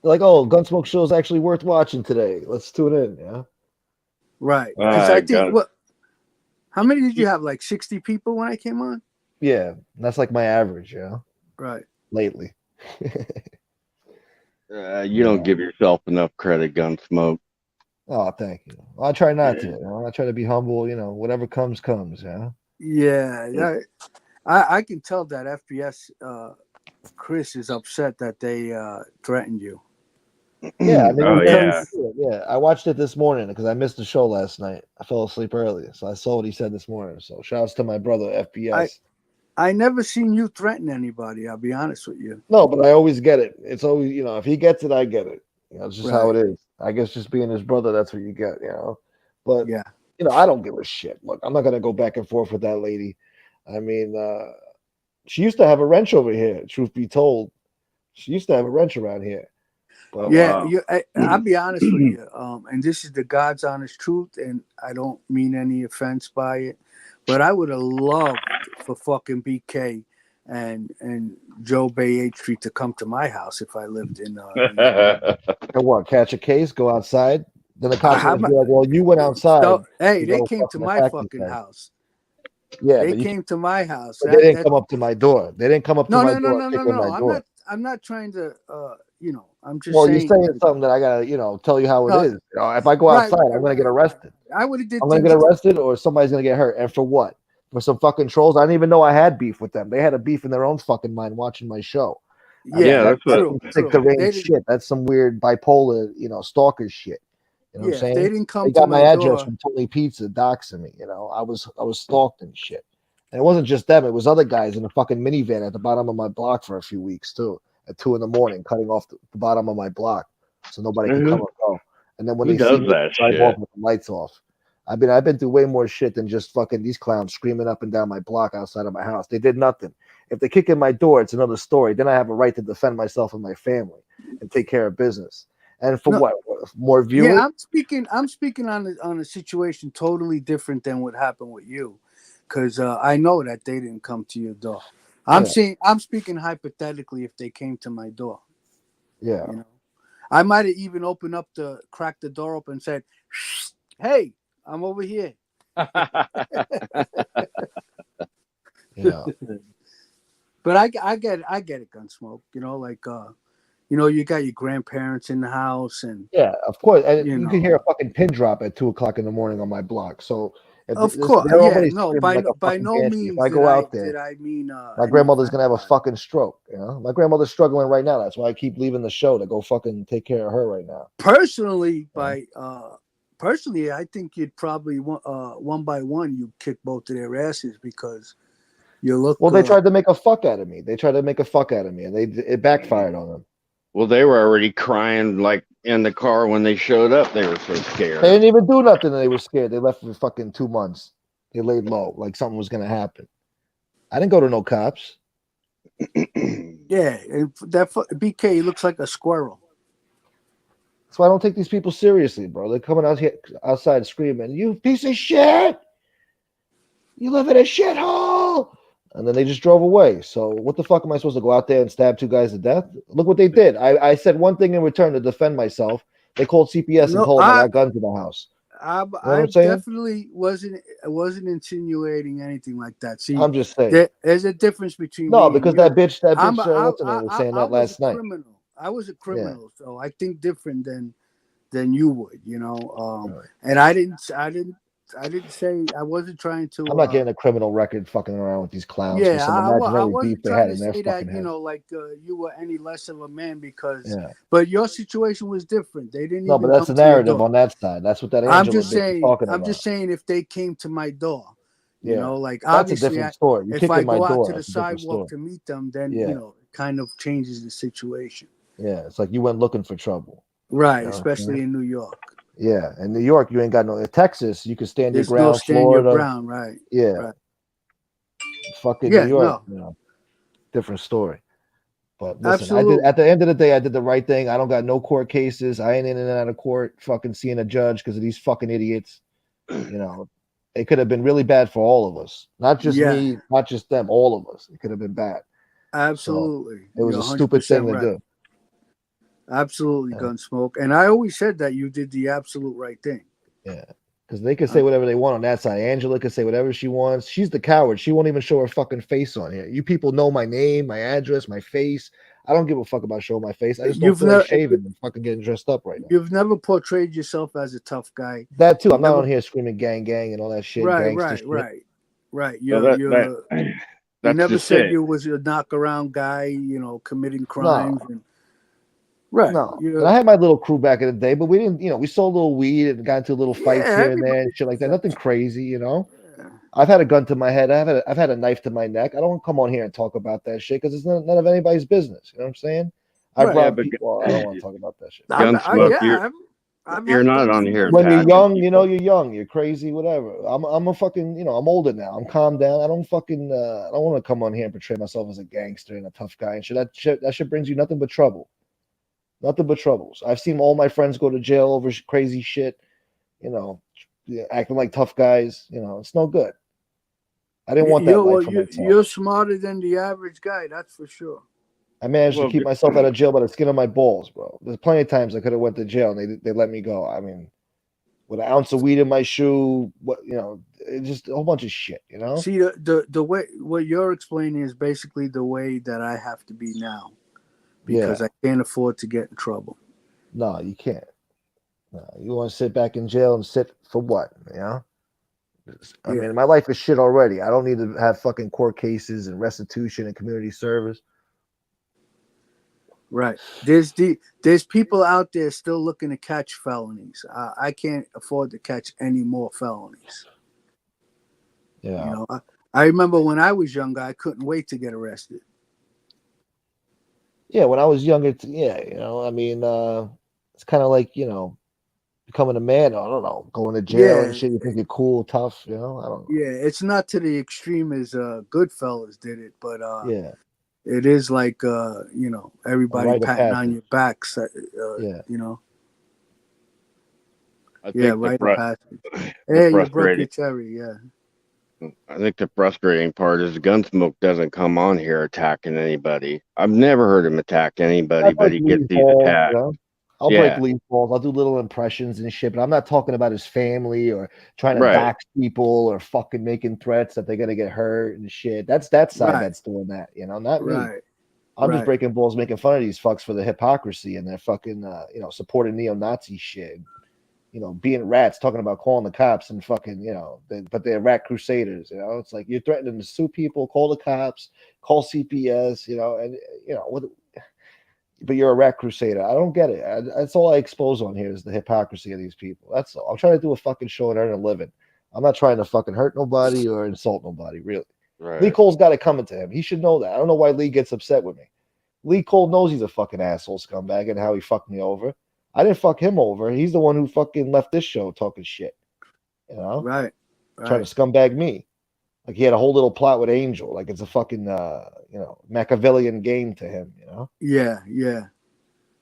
They're like, oh, Gunsmoke show is actually worth watching today. Let's tune in. Yeah. Right. Because I think God. how many did you have? Like 60 people when I came on? Yeah, that's like my average. Yeah. Right. Lately. You don't give yourself enough credit, Gunsmoke. Oh, thank you. I try not to. You know? I try to be humble. You know, whatever comes, comes. Yeah. Yeah. I can tell that FPS Chris is upset that they threatened you. Yeah, I mean, Oh, yeah. I watched it this morning because I missed the show last night. I fell asleep early, so I saw what he said this morning. So, shouts to my brother FPS. I never seen you threaten anybody. I'll be honest with you. No, but I always get it. It's always, if he gets it, I get it. It's just how it is. I guess just being his brother, that's what you get. But yeah, I don't give a shit. Look, I'm not gonna go back and forth with that lady. I mean, she used to have a wrench over here. Truth be told, she used to have a wrench around here. But, yeah, I'll be honest with you. And this is the God's honest truth, and I don't mean any offense by it, but I would have loved for fucking BK and Joe Bay 8th Street to come to my house if I lived in. And what? Catch a case, go outside. Then the cops would be like, "Well, you went outside." So, hey, they came to my fucking house. Yeah, they came to my house. They didn't come up to my door. They didn't come up to my door. No. I'm not trying to. I'm just. Well, saying, you're saying something that I gotta, tell you how it is. If I go outside, I'm gonna get arrested. I would have did. I'm gonna get arrested, or somebody's gonna get hurt. And for what? For some fucking trolls? I didn't even know I had beef with them. They had a beef in their own fucking mind watching my show. Yeah, that's true. Sick deranged shit. That's some weird bipolar, stalker shit. You know what I'm saying? They didn't come. They got to my address door. from Tony Pizza doxing me. I was stalked and shit. And it wasn't just them; it was other guys in a fucking minivan at the bottom of my block for a few weeks too. At 2 a.m, cutting off the bottom of my block so nobody could come or go. And then when they see me, drive off with the lights off. I've been through way more shit than just fucking these clowns screaming up and down my block outside of my house. They did nothing. If they kick in my door, it's another story. Then I have a right to defend myself and my family and take care of business. And for what? More viewers? Yeah, I'm speaking on a situation totally different than what happened with you, because I know that they didn't come to your door. I'm speaking hypothetically if they came to my door. Yeah. I might have even cracked the door open and said, "Hey, I'm over here." Yeah. But I get it, Gunsmoke. You got your grandparents in the house, and yeah, of course. And you know. can hear a fucking pin drop at 2 o'clock in the morning on my block. So of course, yeah, no, by no means. If I go out there, did I mean my grandmother's gonna have a fucking stroke. My grandmother's struggling right now. That's why I keep leaving the show to go fucking take care of her right now. Personally, I think you'd probably one by one you kick both of their asses because you look. Well, they tried to make a fuck out of me. And it backfired on them. Well, they were already crying like in the car when they showed up. They were so scared. They didn't even do nothing. And they were scared. They left for fucking 2 months. They laid low, like something was gonna happen. I didn't go to no cops. Yeah, that BK looks like a squirrel. That's why I don't take these people seriously, bro. They're coming out here outside screaming, "You piece of shit! You live in a shithole!" And then they just drove away. So what the fuck am I supposed to go out there and stab 2 guys to death? Look what they did. I said one thing in return to defend myself. They called CPS and told them I got guns in the house. I definitely wasn't insinuating anything like that. See, I'm just saying there's a difference between because that bitch what's her name was saying that last night. I was a Yeah. criminal, so I think different than you would, you know. Right. And I didn't say I wasn't trying to. I'm not getting a criminal record fucking around with these clowns for Yeah, some I imaginary beef wasn't they trying had to in their say fucking that, you head. know, like you were any less of a man because, Yeah. but your situation was different. They didn't No, but even that's come the to your narrative door. on that side. That's what that I'm Angela just bitch is saying. talking I'm about. just saying if they came to my door, you Yeah. know, like That's a obviously, different story. You if kick I in my go out door, to the that's a different sidewalk story. to meet them, then Yeah. you know, it kind of changes the situation. Yeah. It's like you went looking for trouble. Right, You know what I'm especially saying? in New York. Yeah. In New York, you ain't got no. In Texas, you can stand your There's no ground. stand your Florida, ground, right? yeah. Right. Fucking New Yeah, York, no, you know, different story. But listen, I did absolutely. at the end of the day, I did the right thing. I don't got no court cases. I ain't in and out of court fucking seeing a judge because of these fucking idiots. You know, it could have been really bad for all of us. Not just Yeah, me, not just them, all of us. It could have been bad. So absolutely. it was You're a stupid thing 100% to right. do. Absolutely, Yeah. Gunsmoke. And I always said that you did the absolute right thing. Yeah. Because they can say whatever they want on that side. Angela can say whatever she wants. She's the coward. She won't even show her fucking face on here. You people know my name, my address, my face. I don't give a fuck about showing my face. I just don't You've feel like never shaving and fucking getting dressed up right now. you've never portrayed yourself as a tough guy. That too. You I'm not never on here screaming gang gang and all that shit, right, gangster shit. right. Well, You that's never just said it. you was a knock around guy, you know, committing No, crimes and right. no. And You I had my little crew back in the day, but we didn't, you know, we sold a little weed and got into little fights yeah, here and there and everybody shit like does that. Nothing crazy, you know. Yeah. I've had a gun to my head. I've had a knife to my neck. I don't come on here and talk about that shit because it's none of anybody's business. You know what I'm saying? I've Right. Yeah, robbed but people. I don't want to talk about that shit. Gunsmoke, Yeah, I've you're had not guns on to here my When you're head. attacking young, you know, people. you're young, you're crazy, whatever. I'm a fucking, you know, I'm older now. I'm calmed down. I don't fucking, I don't want to come on here and portray myself as a gangster and a tough guy and shit. That shit brings you nothing but trouble. Nothing but troubles. I've seen all my friends go to jail over crazy shit, you know, acting like tough guys. You know, it's no good. I didn't want that life for myself. You're smarter than the average guy, that's for sure. I managed to Well, keep myself out of jail by the skin of my balls, bro. There's plenty of times I could have went to jail and they let me go. I mean, with an ounce of weed in my shoe, what you know, it's just a whole bunch of shit, you know. See the way what you're explaining is basically the way that I have to be now because Yeah. I can't afford to get in trouble. No, you can't. No, you want to sit back in jail and sit for what? You know. I Yeah. mean, my life is shit already. I don't need to have fucking court cases and restitution and community service. Right. There's people out there still looking to catch felonies. I can't afford to catch any more felonies. Yeah. You know, I remember when I was younger, I couldn't wait to get arrested. Yeah, when I was younger, yeah, you know, I mean, it's kind of like, you know, becoming a man, I don't know, going to jail and Yeah, shit. You think you're cool, tough, you know? I don't know. yeah. It's not to the extreme as Goodfellas did it, but Yeah, it is like you know, a everybody rite of patting on passage. your backs. Yeah. You know, I yeah, think rite of passage. the Hey, you broke your frustrating, cherry. Yeah. I think the frustrating part is Gunsmoke doesn't come on here attacking anybody. I've never heard him attack I anybody, but break he gets Lee's these balls, you attacks. know? I'll break Yeah, Lee's balls. I'll do little impressions and shit, but I'm not talking about his family or trying to right. dox people or fucking making threats that they're gonna get hurt and shit. That's that side Right. that's doing that, you know, not me. Right. I'm just Right. breaking balls, making fun of these fucks for the hypocrisy and their fucking, you know, supporting neo-Nazi shit. You know, being rats, talking about calling the cops and fucking, you know, but they're rat crusaders. You know, it's like you're threatening to sue people, call the cops, call CPS. You know, and you know what. But you're a rat crusader. I don't get it. That's all I expose on here is the hypocrisy of these people. That's all. I'm trying to do a fucking show and earn a living. I'm not trying to fucking hurt nobody or insult nobody. Really. Lee Right. Cole's got it coming to him. He should know that. I don't know why Lee gets upset with me. Lee Cole knows he's a fucking asshole scumbag and how he fucked me over. I didn't fuck him over. He's the one who fucking left this show talking shit. You know? Right. Trying Right. to scumbag me. Like he had a whole little plot with Angel. Like it's a fucking you know, Machiavellian game to him, you know? Yeah. Yeah.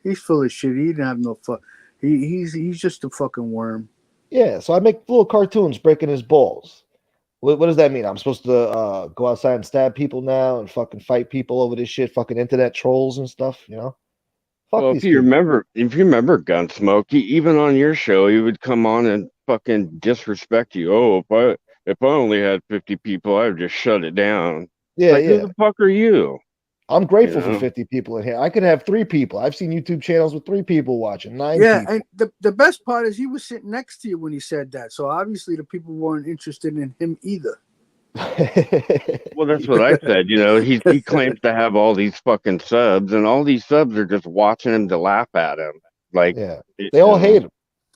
He's full of shit. He didn't have no fuck. He's just a fucking worm. Yeah, so I make little cartoons breaking his balls. What does that mean? I'm supposed to go outside and stab people now and fucking fight people over this shit, fucking internet trolls and stuff, you know? Fuck Well, these people. if you remember Gunsmoke, even on your show, he would come on and fucking disrespect you. Oh, if I only had 50 people, I would just shut it down. Yeah, Like, yeah. who the fuck are you? I'm grateful You know? for 50 people in here. I could have 3 people. I've seen YouTube channels with 3 people watching, 9 Yeah, people. and the best part is he was sitting next to you when he said that. So obviously the people weren't interested in him either. Well, that's what I said. You know, he claims to have all these fucking subs, and all these subs are just watching him to laugh at him. Like, Yeah, they all hate him.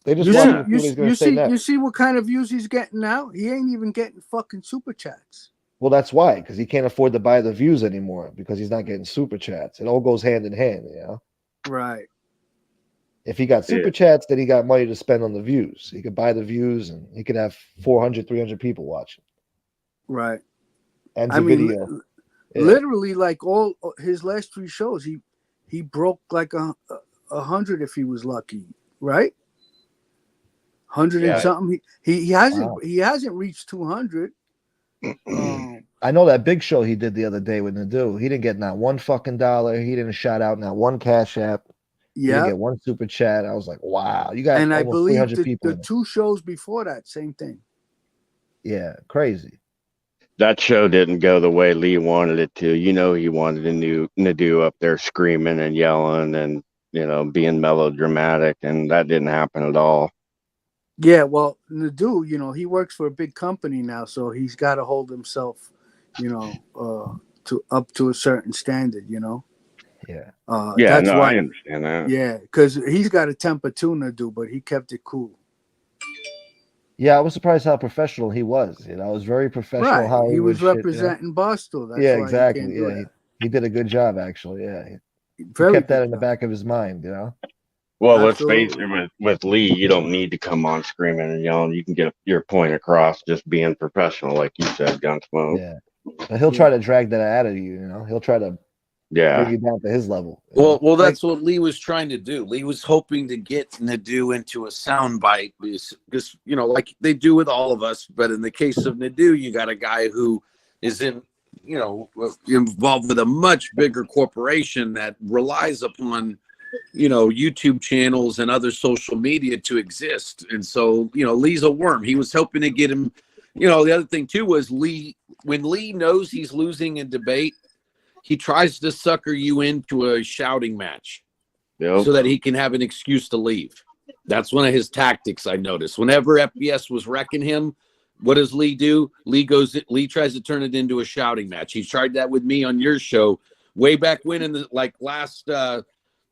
They just You want see, him to see what he's going to say next. you see what kind of views he's getting now? He ain't even getting fucking super chats. Well, that's why, because he can't afford to buy the views anymore because he's not getting super chats. It all goes hand in hand, you know. Right. If he got super chats, then he got money to spend on the views. He could buy the views, and he could have 400, 300 people watching. Right. Ends I a mean, video. literally, like all his last 3 shows, he broke like 100 if he was lucky, right? 100 and something. He hasn't reached 200. I know that big show he did the other day with Nadu. He didn't get not one fucking dollar. He didn't shout out not one cash app. He didn't get one super chat. I was like, wow, you got and I almost believe 300 people. the 2 shows before that, same thing. Yeah, crazy. That show didn't go the way Lee wanted it to. You know, he wanted Nadu up there screaming and yelling and, you know, being melodramatic, and that didn't happen at all. Yeah, well, Nadu, you know, he works for a big company now, so he's got to hold himself, you know, to up to a certain standard, you know. Yeah. That's why I understand that. Yeah, because he's got a temper too, Nadu, but he kept it cool. Yeah, I was surprised how professional he was. You know, it was very professional. Right, Hollywood he was shit, you know? representing Barstool. That's Yeah, why exactly. He can't do Yeah, that. he did a good job, actually. Yeah, he Very kept that good in the job. back of his mind. You know. Well, Absolutely. let's face it, with Lee, you don't need to come on screaming and yelling. You can get your point across just being professional, like you said, Gunsmoke. Yeah, but he'll try to drag that out of you. You know, he'll try to bring you down to his level. Well, that's what Lee was trying to do. Lee was hoping to get Nadu into a soundbite because, you know, like they do with all of us. But in the case of Nadu, you got a guy who is involved with a much bigger corporation that relies upon, you know, YouTube channels and other social media to exist. And so, you know, Lee's a worm. He was hoping to get him. You know, the other thing too was when Lee knows he's losing a debate, he tries to sucker you into a shouting match so that he can have an excuse to leave. That's one of his tactics, I noticed. Whenever FBS was wrecking him, what does Lee do? Lee tries to turn it into a shouting match. He tried that with me on your show way back when in the last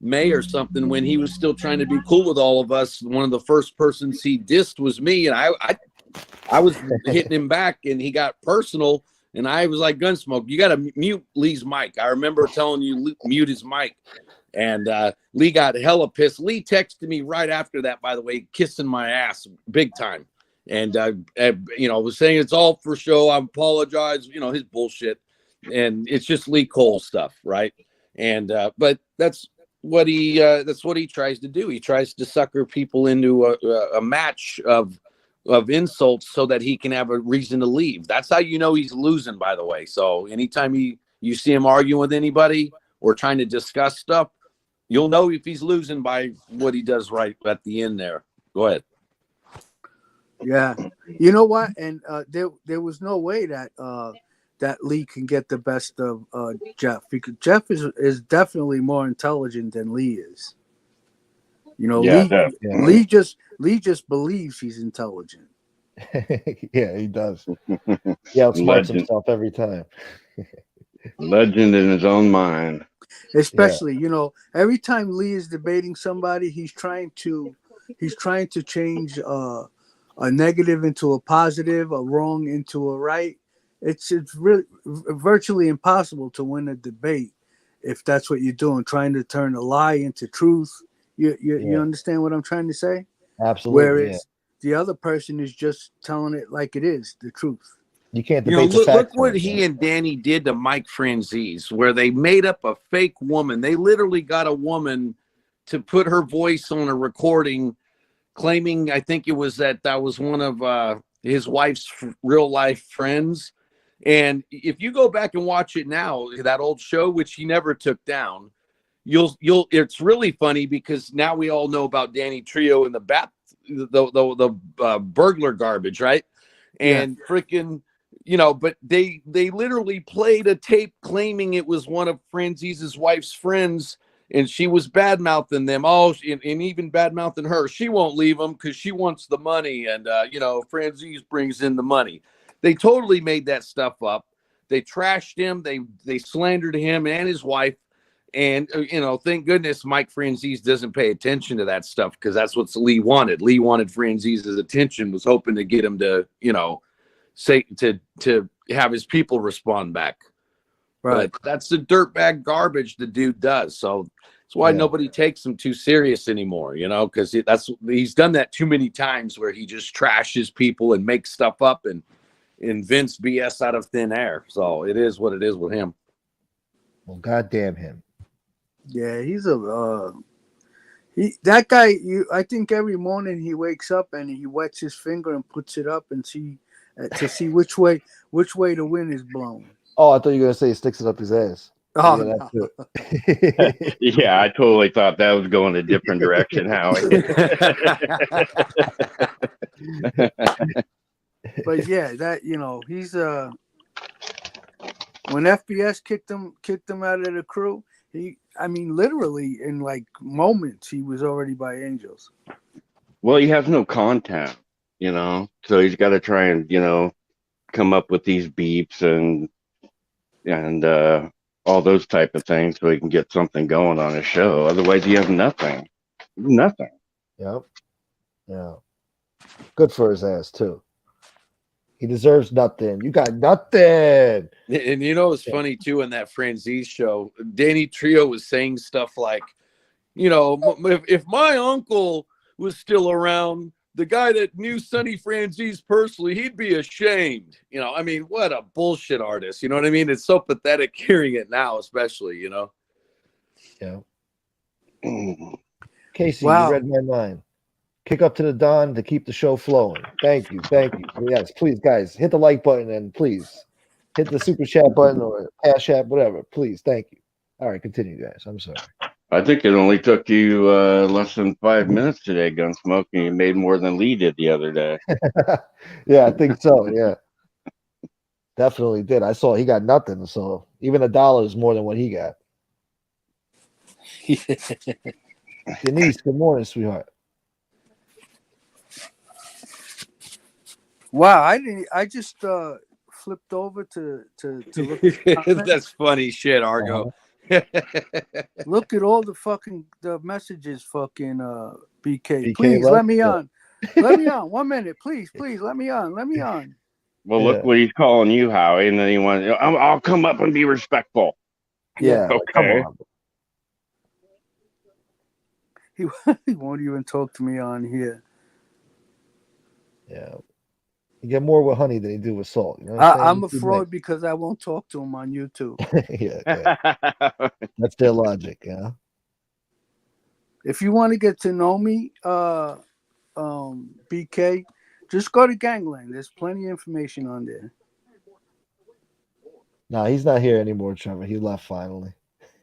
May or something, when he was still trying to be cool with all of us. One of the first persons he dissed was me, and I was hitting him back, and he got personal. And I was like, Gunsmoke, you got to mute Lee's mic. I remember telling you mute his mic. And Lee got hella pissed. Lee texted me right after that, by the way, kissing my ass big time. And, you know, was saying it's all for show. I apologize, you know, his bullshit. And it's just Lee Cole stuff, right? And but that's what he tries to do. He tries to sucker people into a match of insults so that he can have a reason to leave. That's how you know he's losing, by the way. So anytime you see him arguing with anybody or trying to discuss stuff, you'll know if he's losing by what he does right at the end there. Go ahead. Yeah, you know what? And there was no way that that Lee can get the best of Jeff, because Jeff is definitely more intelligent than Lee is. You know, Lee just believes he's intelligent. Yeah, he does. He outsmarts himself every time. Legend in his own mind. Especially, you know, every time Lee is debating somebody, he's trying to change a negative into a positive, a wrong into a right. It's really virtually impossible to win a debate if that's what you're doing, trying to turn a lie into truth. You understand what I'm trying to say? Absolutely. Whereas the other person is just telling it like it is, the truth. You can't debate the facts. Look what he and Danny did to Mike Franzese, where they made up a fake woman. They literally got a woman to put her voice on a recording, claiming, I think it was that was one of his wife's real life friends. And if you go back and watch it now, that old show, which he never took down, it's really funny because now we all know about Danny Trio and the burglar garbage, right? And freaking you know, but they literally played a tape claiming it was one of Franzise's wife's friends, and she was bad mouthing them. Oh, and even bad mouthing her. She won't leave him because she wants the money, and you know, Franzise brings in the money. They totally made that stuff up. They trashed him. They slandered him and his wife. And, you know, thank goodness Mike Franzese doesn't pay attention to that stuff, because that's what Lee wanted. Lee wanted Franzise's attention, was hoping to get him to, you know, say to have his people respond back. Right. But that's the dirtbag garbage the dude does. So that's why nobody takes him too serious anymore, you know, because he's done that too many times where he just trashes people and makes stuff up and invents BS out of thin air. So it is what it is with him. Well, goddamn him. Yeah, he's that guy. I think every morning he wakes up and he wets his finger and puts it up and to see which way the wind is blowing. Oh, I thought you were gonna say he sticks it up his ass. Oh, yeah, no. Yeah, I totally thought that was going a different direction, Howie. But yeah, that, you know, he's when FBS kicked him out of the crew, I mean, literally in like moments, he was already by Angels. Well, he has no content, you know, so he's got to try and, you know, come up with these beeps and all those type of things so he can get something going on his show. Otherwise, he has nothing. Nothing. Yep. Yeah. Good for his ass too. He deserves nothing. You got nothing. And you know, it's funny too, in that Franzese show, Danny Trio was saying stuff like, you know, if my uncle was still around, the guy that knew Sonny Franzese personally, he'd be ashamed. You know, I mean, what a bullshit artist. You know what I mean? It's so pathetic hearing it now, especially, you know. Yeah. Casey, Wow. you read my mind. Kick up to the dawn to keep the show flowing. Thank you. Yes, please, guys, hit the like button and please hit the super chat button or cash app, whatever. Please, thank you. All right, continue, guys. I'm sorry. I think it only took you less than 5 minutes today, Gunsmoke, and you made more than Lee did the other day. Yeah, I think so. Yeah, definitely did. I saw he got nothing, so even $1 is more than what he got. Denise, good morning, sweetheart. Wow, I just flipped over to look at That's funny shit, Argo. Look at all the messages, fucking BK. BK Please left? let me on. Let me on. 1 minute, please, let me on. Let me on. Well, look what he's calling you, Howie, and then he wants, I'll come up and be respectful. Yeah, okay. Come on. He won't even talk to me on here. Yeah. You get more with honey than you do with salt. You know I'm a fraud because I won't talk to him on YouTube. yeah. That's their logic, yeah. If you want to get to know me, BK, just go to Gangland. There's plenty of information on there. No, he's not here anymore, Trevor. He left finally.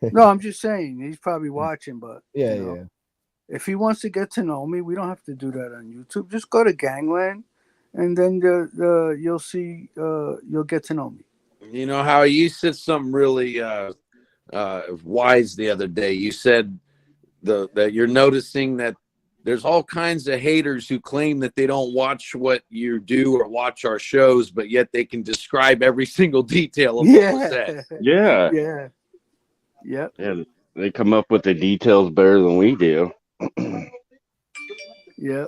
No, I'm just saying he's probably watching, but yeah, you know, if he wants to get to know me, we don't have to do that on YouTube. Just go to Gangland, and then you'll see. You'll get to know me. You know how you said something really wise the other day. You said that you're noticing that there's all kinds of haters who claim that they don't watch what you do or watch our shows, but yet they can describe every single detail of what was said. Yeah. Yeah. They come up with the details better than we do. Yeah.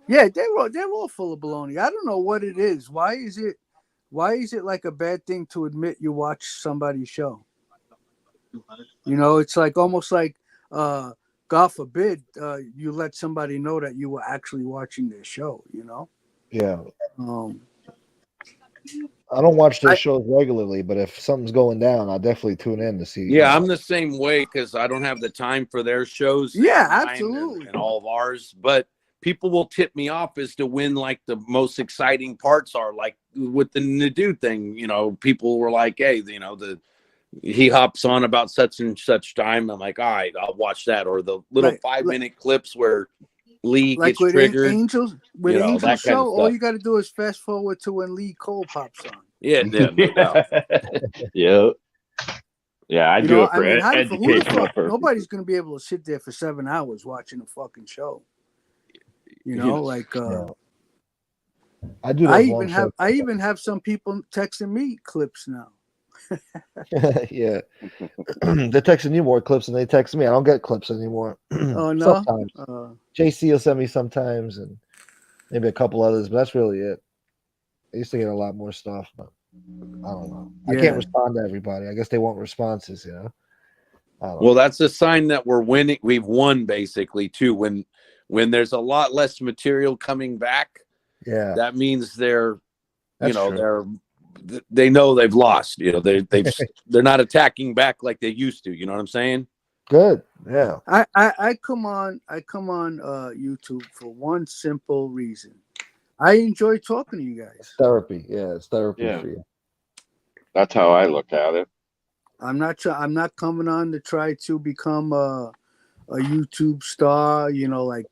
Yeah, they're all full of baloney. I don't know what it is. Why is it like a bad thing to admit you watch somebody's show? You know, it's like almost like God forbid you let somebody know that you were actually watching their show, you know? Yeah. I don't watch their shows regularly, but if something's going down, I'll definitely tune in to see. Yeah, I'm the same way because I don't have the time for their shows. Yeah, absolutely. And all of ours. But people will tip me off as to when like the most exciting parts are, like with the Nadu thing. You know, people were like, hey, you know, he hops on about such and such time. I'm like, all right, I'll watch that. Or the little 5-minute clips where Lee like gets with triggered, Angels, with you know, Angels that kind of show, all stuff. you got to do is fast forward to when Lee Cole pops on. Yeah, no doubt. Yeah. Yeah, I You do know, it I for mean, who the educational fuck? purposes. Nobody's gonna be able to sit there for 7 hours watching a fucking show. You You know, know, like I do those long shows. I even have some people texting me clips now. Yeah. They're texting you more clips than they text me. I don't get clips anymore. Oh no. Sometimes. JC will send me sometimes and maybe a couple others, but that's really it. I used to get a lot more stuff, but I don't know. I can't Yeah. respond to everybody. I guess they want responses, you know. I don't well, know. that's a sign that we're winning. We've won basically too. When there's a lot less material coming back, Yeah, that means they're, you that's know, true. they know they've lost. You know, they're not attacking back like they used to. You know what I'm saying? Good. Yeah. I come on YouTube for one simple reason. I enjoy talking to you guys. Therapy. Yeah, it's therapy Yeah. for you. That's how I look at it. I'm not coming on to try to become a YouTube star, you know, like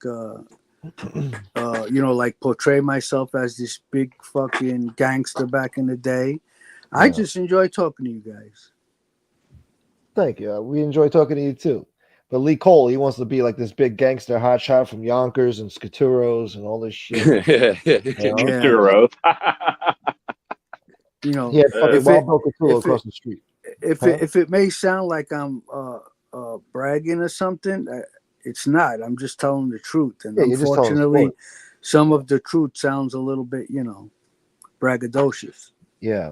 like portray myself as this big fucking gangster back in the day. I Yeah. just enjoy talking to you guys. Thank you. We enjoy talking to you too. But Lee Cole, he wants to be like this big gangster hotshot from Yonkers and Skaturos and all this shit. You know? Yeah. Churros. You know, He had fucking if Wild it Bill Catullo if across it the street. if it may sound like I'm bragging or something, it's not. I'm just telling the truth, and Yeah, you're just telling the unfortunately, story. some of the truth sounds a little bit, braggadocious. Yeah.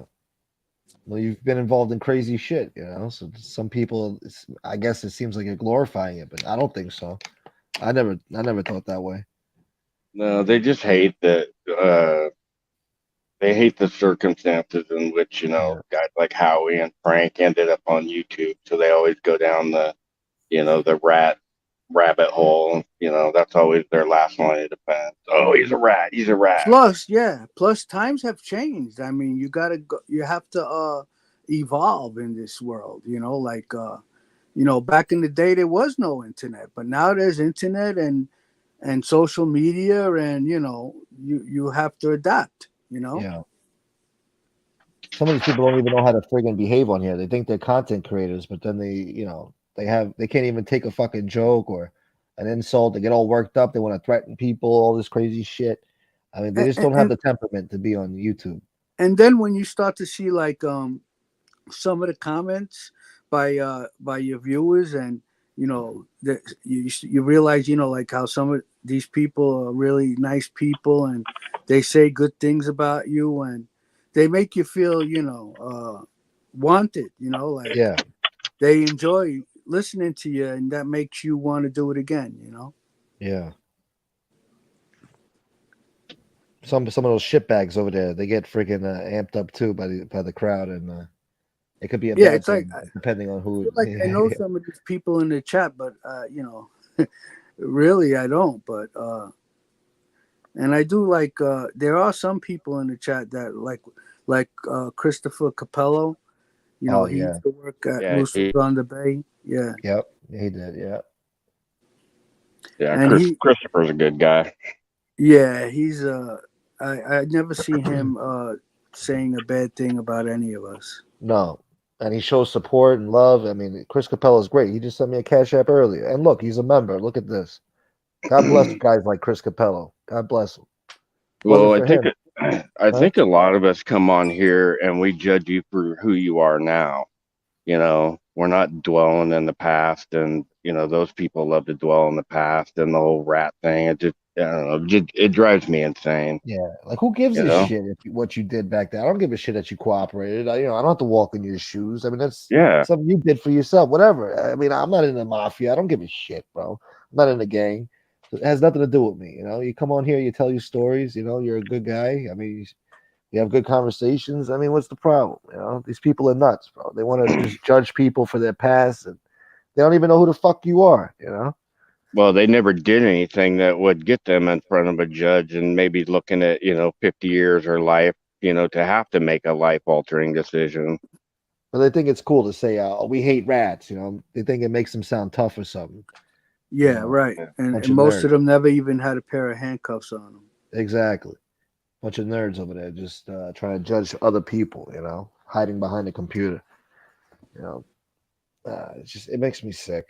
Well, you've been involved in crazy shit, you know. So some people, I guess it seems like you're glorifying it, but I don't think so. I never thought that way. No, they just hate that. They hate the circumstances in which, you know, guys like Howie and Frank ended up on YouTube. So they always go down the, you know, the rabbit hole. You know, that's always their last line of defense. Oh, he's a rat. He's a rat. Plus times have changed. I mean, you have to evolve in this world. You know, like back in the day there was no internet, but now there's internet and social media, and you have to adapt. You know. Yeah. Some of these people don't even know how to friggin' behave on here. They think they're content creators, but then they can't even take a fucking joke or an insult. They get all worked up. They want to threaten people, all this crazy shit. I mean, they just don't have the temperament to be on YouTube. And then when you start to see like some of the comments by your viewers, and that you realize like how some of these people are really nice people, and they say good things about you, and they make you feel wanted. Like Yeah. they enjoy listening to you, and that makes you want to do it again. Yeah. Some of those shitbags over there, they get freaking amped up too by the crowd, and it could be a bad It's thing like depending on who. I know some of these people in the chat, but really I don't. But and I do like there are some people in the chat that like Christopher Capello. He used to work at Roosters on the Bay. Yeah. Yep. He did. Yeah. Yeah, And Christopher's a good guy. Yeah, he's I never see him saying a bad thing about any of us. No. And he shows support and love. I mean, Chris Capello is great. He just sent me a Cash App earlier. And look, he's a member. Look at this. God bless guys like Chris Capello. God bless him. Well, I think a lot of us come on here and we judge you for who you are now. You know, we're not dwelling in the past, and those people love to dwell in the past and the whole rat thing. It just, I don't know, it drives me insane. Yeah, like who gives a shit what you did back then? I don't give a shit that you cooperated. I don't have to walk in your shoes. I mean, that's something you did for yourself. Whatever. I mean, I'm not in the mafia. I don't give a shit, bro. I'm not in the gang. It has nothing to do with me. You come on here, you tell your stories. You're a good guy. I mean, you have good conversations. I mean, what's the problem? These people are nuts, bro. They want to just judge people for their past, and they don't even know who the fuck you are. Well, they never did anything that would get them in front of a judge and maybe looking at 50 years or life, to have to make a life altering decision. But they think it's cool to say, "We hate rats." They think it makes them sound tough or something. Yeah, know, right. bunch And of most of nerds. them never even had a pair of handcuffs on them. Exactly. Bunch of nerds over there just trying to judge other people, hiding behind a computer. You know, it makes me sick,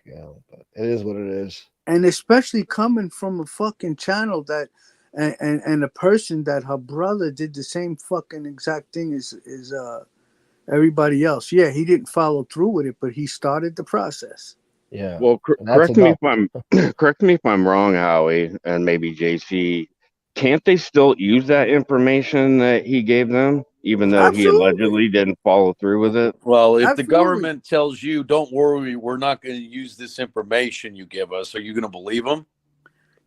but it is what it is. And especially coming from a fucking channel that and a person that her brother did the same fucking exact thing as everybody else. Yeah, he didn't follow through with it, but he started the process. Yeah. Well, And that's correct me enough. if I'm correct me if I'm wrong, Howie, and maybe JC. Can't they still use that information that he gave them, even though he Absolutely. allegedly didn't follow through with it? Well, if the Absolutely. government tells you, "Don't worry, we're not going to use this information you give us," are you going to believe them?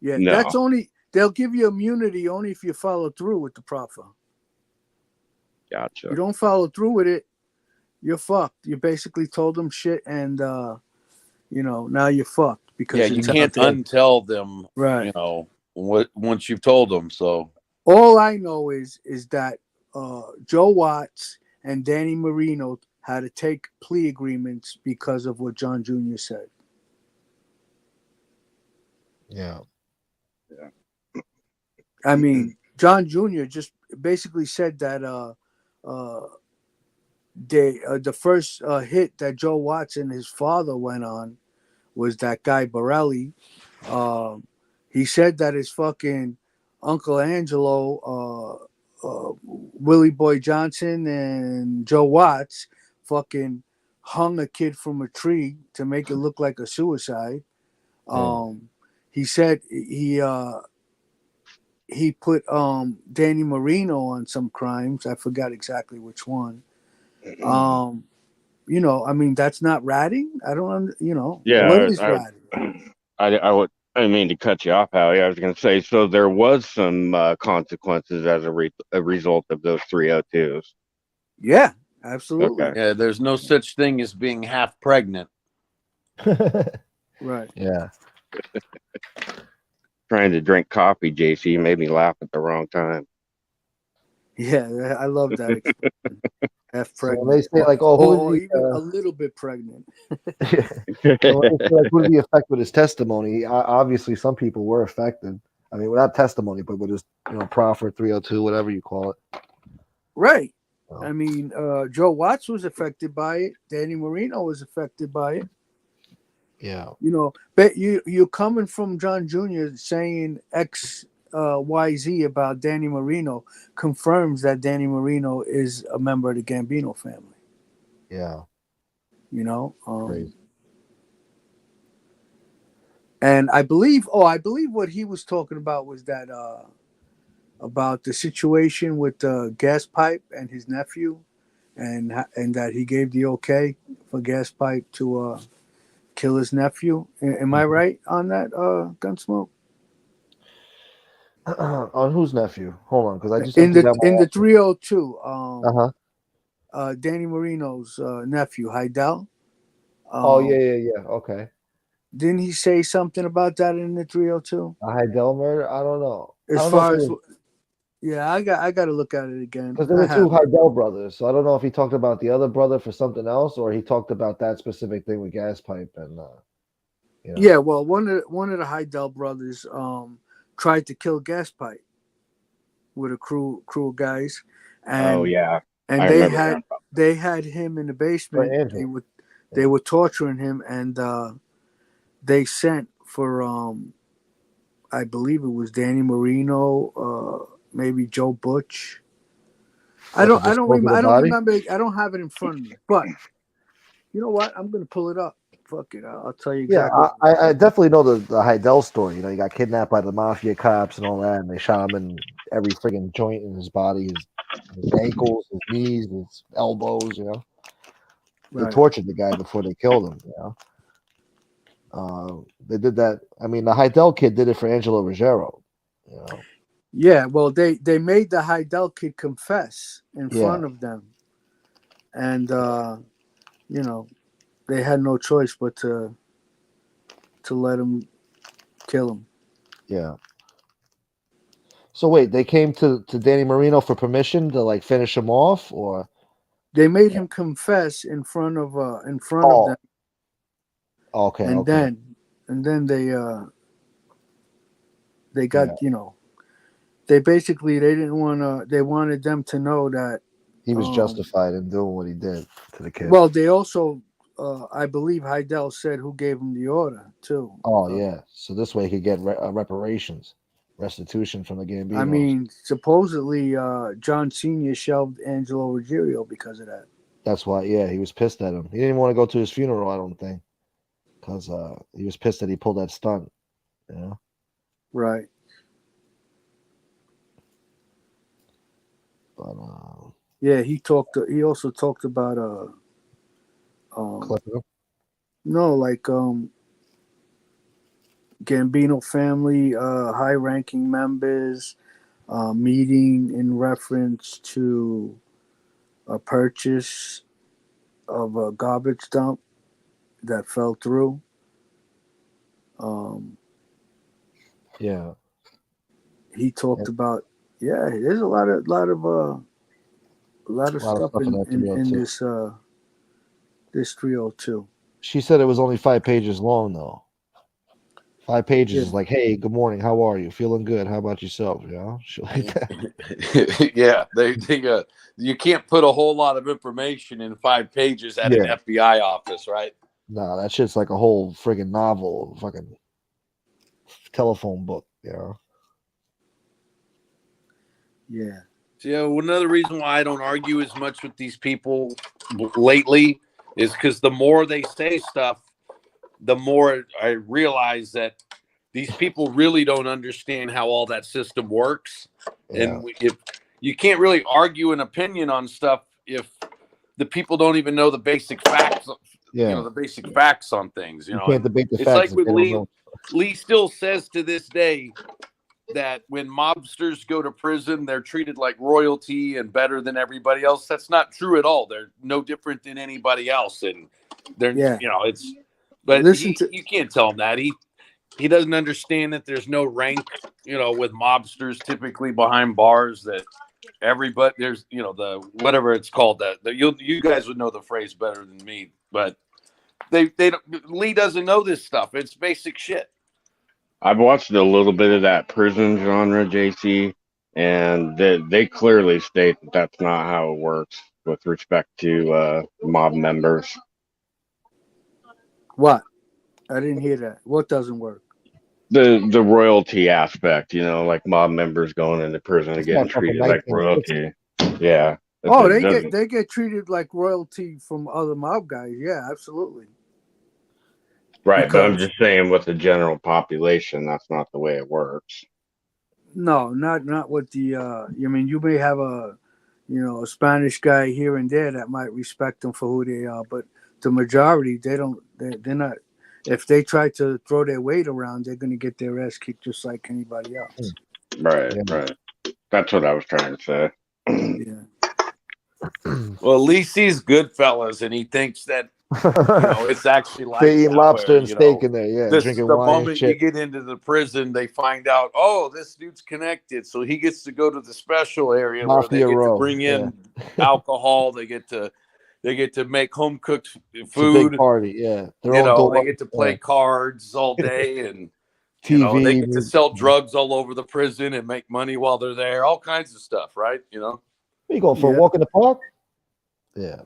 Yeah, that's No. only they'll give you immunity only if you follow through with the proffer. Gotcha. You don't follow through with it, you're fucked. You basically told them shit, and now you're fucked Yeah, because you it's out can't there. untell them, Right. what once you've told them. So All I know is that Joe Watts and Danny Marino had to take plea agreements because of what John Jr. said. Yeah. I mean, John Jr. just basically said that the first hit that Joe Watts and his father went on was that guy Borelli. He said that his fucking Uncle Angelo, Willie Boy Johnson, and Joe Watts fucking hung a kid from a tree to make it look like a suicide. He said he put Danny Marino on some crimes. I forgot exactly which one. I mean, that's not ratting. I don't, what Yeah, is ratting? I didn't mean to cut you off, Howie. I was going to say, so there was some consequences as a result of those 302s. Yeah, absolutely. Okay. yeah, there's no such thing as being half pregnant. Right. Yeah. Trying to drink coffee, JC, made me laugh at the wrong time. Yeah, I love that expression. Half So when pregnant, they say like, "Oh, who or is even a little bit pregnant." so when they say like, who did he affect with his testimony? Obviously, some people were affected. I mean, without testimony, but with his proffer 302, whatever you call it. Right. I mean, Joe Watts was affected by it. Danny Marino was affected by it. Yeah. But you're coming from John Jr. saying X, Y, Z about Danny Marino confirms that Danny Marino is a member of the Gambino family. Yeah. Crazy. And I believe what he was talking about was that about the situation with the gas pipe and his nephew, and that he gave the okay for gas pipe to kill his nephew. Am I right on that, Gunsmoke? On whose nephew? Hold on, because I just In emptied out the my. 302, Danny Marino's nephew, Heidel. Oh yeah. Okay. Didn't he say something about that in the 302? A Heidel murder? I don't know. As I don't know far if as yeah, I got to look at it again. because there I were two have it. Heidel brothers, so I don't know if he talked about the other brother for something else, or he talked about that specific thing with gas pipe and. Yeah, well, one of the Heidel brothers tried to kill gas pipe with a crew of guys, Oh and yeah, and I they remember had hearing about they had him in the For basement. Andrew. They were torturing him, and they sent for I believe it was Danny Marino, maybe Joe Butch. I What, to don't dispose of remember. the I don't body? remember. I don't have it in front of me. But you know what? I'm gonna pull it up. Fuck it. I'll tell you Yeah, exactly. I definitely know the Heidel story. He got kidnapped by the mafia cops and all that, and they shot him in every friggin' joint in his body, his ankles, his knees, his elbows. They Right. tortured the guy before they killed him. They did that. I mean, the Heidel kid did it for Angelo Ruggiero. Yeah. Well, they made the Heidel kid confess in Yeah. front of them, and they had no choice but to let him kill him. Yeah. So wait, they came to Danny Marino for permission to finish him off, or They made him confess in front of them, okay, and okay. and then they got they didn't want to. They wanted them to know that he was justified in doing what he did to the kid. Well, they also, I believe, Heidel said who gave him the order too. Oh yeah, so this way he could get reparations, restitution from the Gambinos. I mean, supposedly John Senior shelved Angelo Ruggiero because of that. That's why, yeah, he was pissed at him. He didn't even want to go to his funeral, I don't think, because he was pissed that he pulled that stunt. You know, right? But yeah, he talked. He also talked about no, like Gambino family, high-ranking members meeting in reference to a purchase of a garbage dump that fell through. Yeah, he talked about. Yeah, there's a lot of stuff in this this 302. She said it was only 5 pages long, though. 5 pages Yeah. is like, hey, good morning, how are you? Feeling good? How about yourself? You know, shit like that. Yeah, you can't put a whole lot of information in 5 pages at an FBI office, right? No, that shit's like a whole friggin' novel, fucking telephone book, you know. Yeah. So another reason why I don't argue as much with these people lately is because the more they say stuff, the more I realize that these people really don't understand how all that system works. Yeah. And if you can't really argue an opinion on stuff if the people don't even know the basic facts. Yeah. You know, the basic facts on things. You know, can't debate the it's facts. like with Lee still says to this day that when mobsters go to prison, they're treated like royalty and better than everybody else. That's not true at all. They're no different than anybody else, and they're you know it's. But you can't tell him that he doesn't understand that there's no rank, you know, with mobsters typically behind bars that everybody there's the whatever it's called that you guys would know the phrase better than me, but they don't, Lee doesn't know this stuff. It's basic shit. I've watched a little bit of that prison genre, JC, and they clearly state that that's not how it works with respect to mob members. What? I didn't hear that. What doesn't work? The royalty aspect, like mob members going into prison and getting treated like royalty. Yeah. Oh, they get treated like royalty from other mob guys. Yeah, absolutely. Right, but I'm just saying with the general population, that's not the way it works. No, not with the. I mean, you may have a Spanish guy here and there that might respect them for who they are, but the majority they don't. They're not. If they try to throw their weight around, they're going to get their ass kicked just like anybody else. Right, right. That's what I was trying to say. Yeah. Well, at least he's Goodfellas, and he thinks that it's actually like they eat lobster and steak in there. Yeah, drinking the wine. Moment you get into the prison, they find out, oh, this dude's connected, so he gets to go to the special area where they get to bring in alcohol. They get to make home cooked food. It's a big party, yeah. They get to play cards all day, and TV. They get to sell drugs all over the prison and make money while they're there. All kinds of stuff, right? Are you going for a walk in the park? Yeah.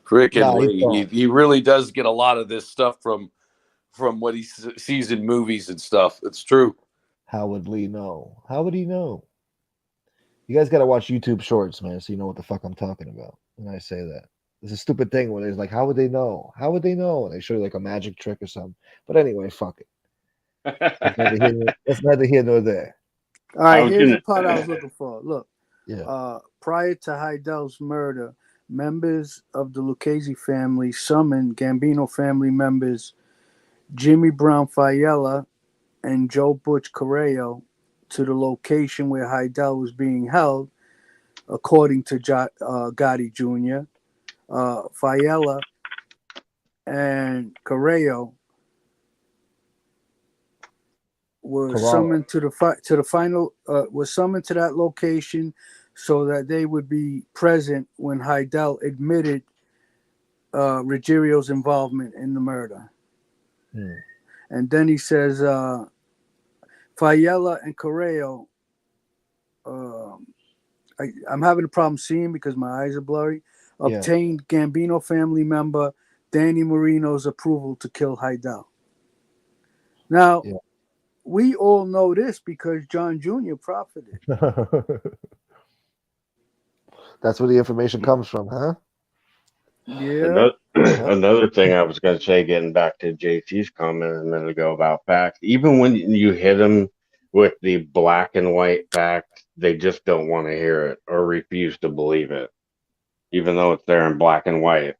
Freaking Lee, he really does get a lot of this stuff from what he sees in movies and stuff. It's true. How would Lee know? How would he know? You guys got to watch YouTube Shorts, man, so you know what the fuck I'm talking about when I say that. There's a stupid thing where there's like, how would they know? How would they know? And they show you like a magic trick or something. But anyway, fuck it. That's neither here nor there. All right, here's the part I was looking for. Look, yeah. Prior to Heidel's murder, members of the Lucchese family summoned Gambino family members Jimmy Brown Fiella and Joe Butch Correo to the location where Heidel was being held, according to Gotti Jr. Fiella and Correo were summoned to that location so that they would be present when Heidel admitted Ruggiero's involvement in the murder. Hmm. And then he says, Fayella and Correo, I'm having a problem seeing because my eyes are blurry, Yeah. obtained Gambino family member Danny Marino's approval to kill Heidel. Now, Yeah. we all know this because John Jr. profited. That's where the information comes from, huh? Yeah. Another thing I was going to say, getting back to JC's comment a minute ago about facts, even when you hit them with the black and white facts, they just don't want to hear it or refuse to believe it, even though it's there in black and white.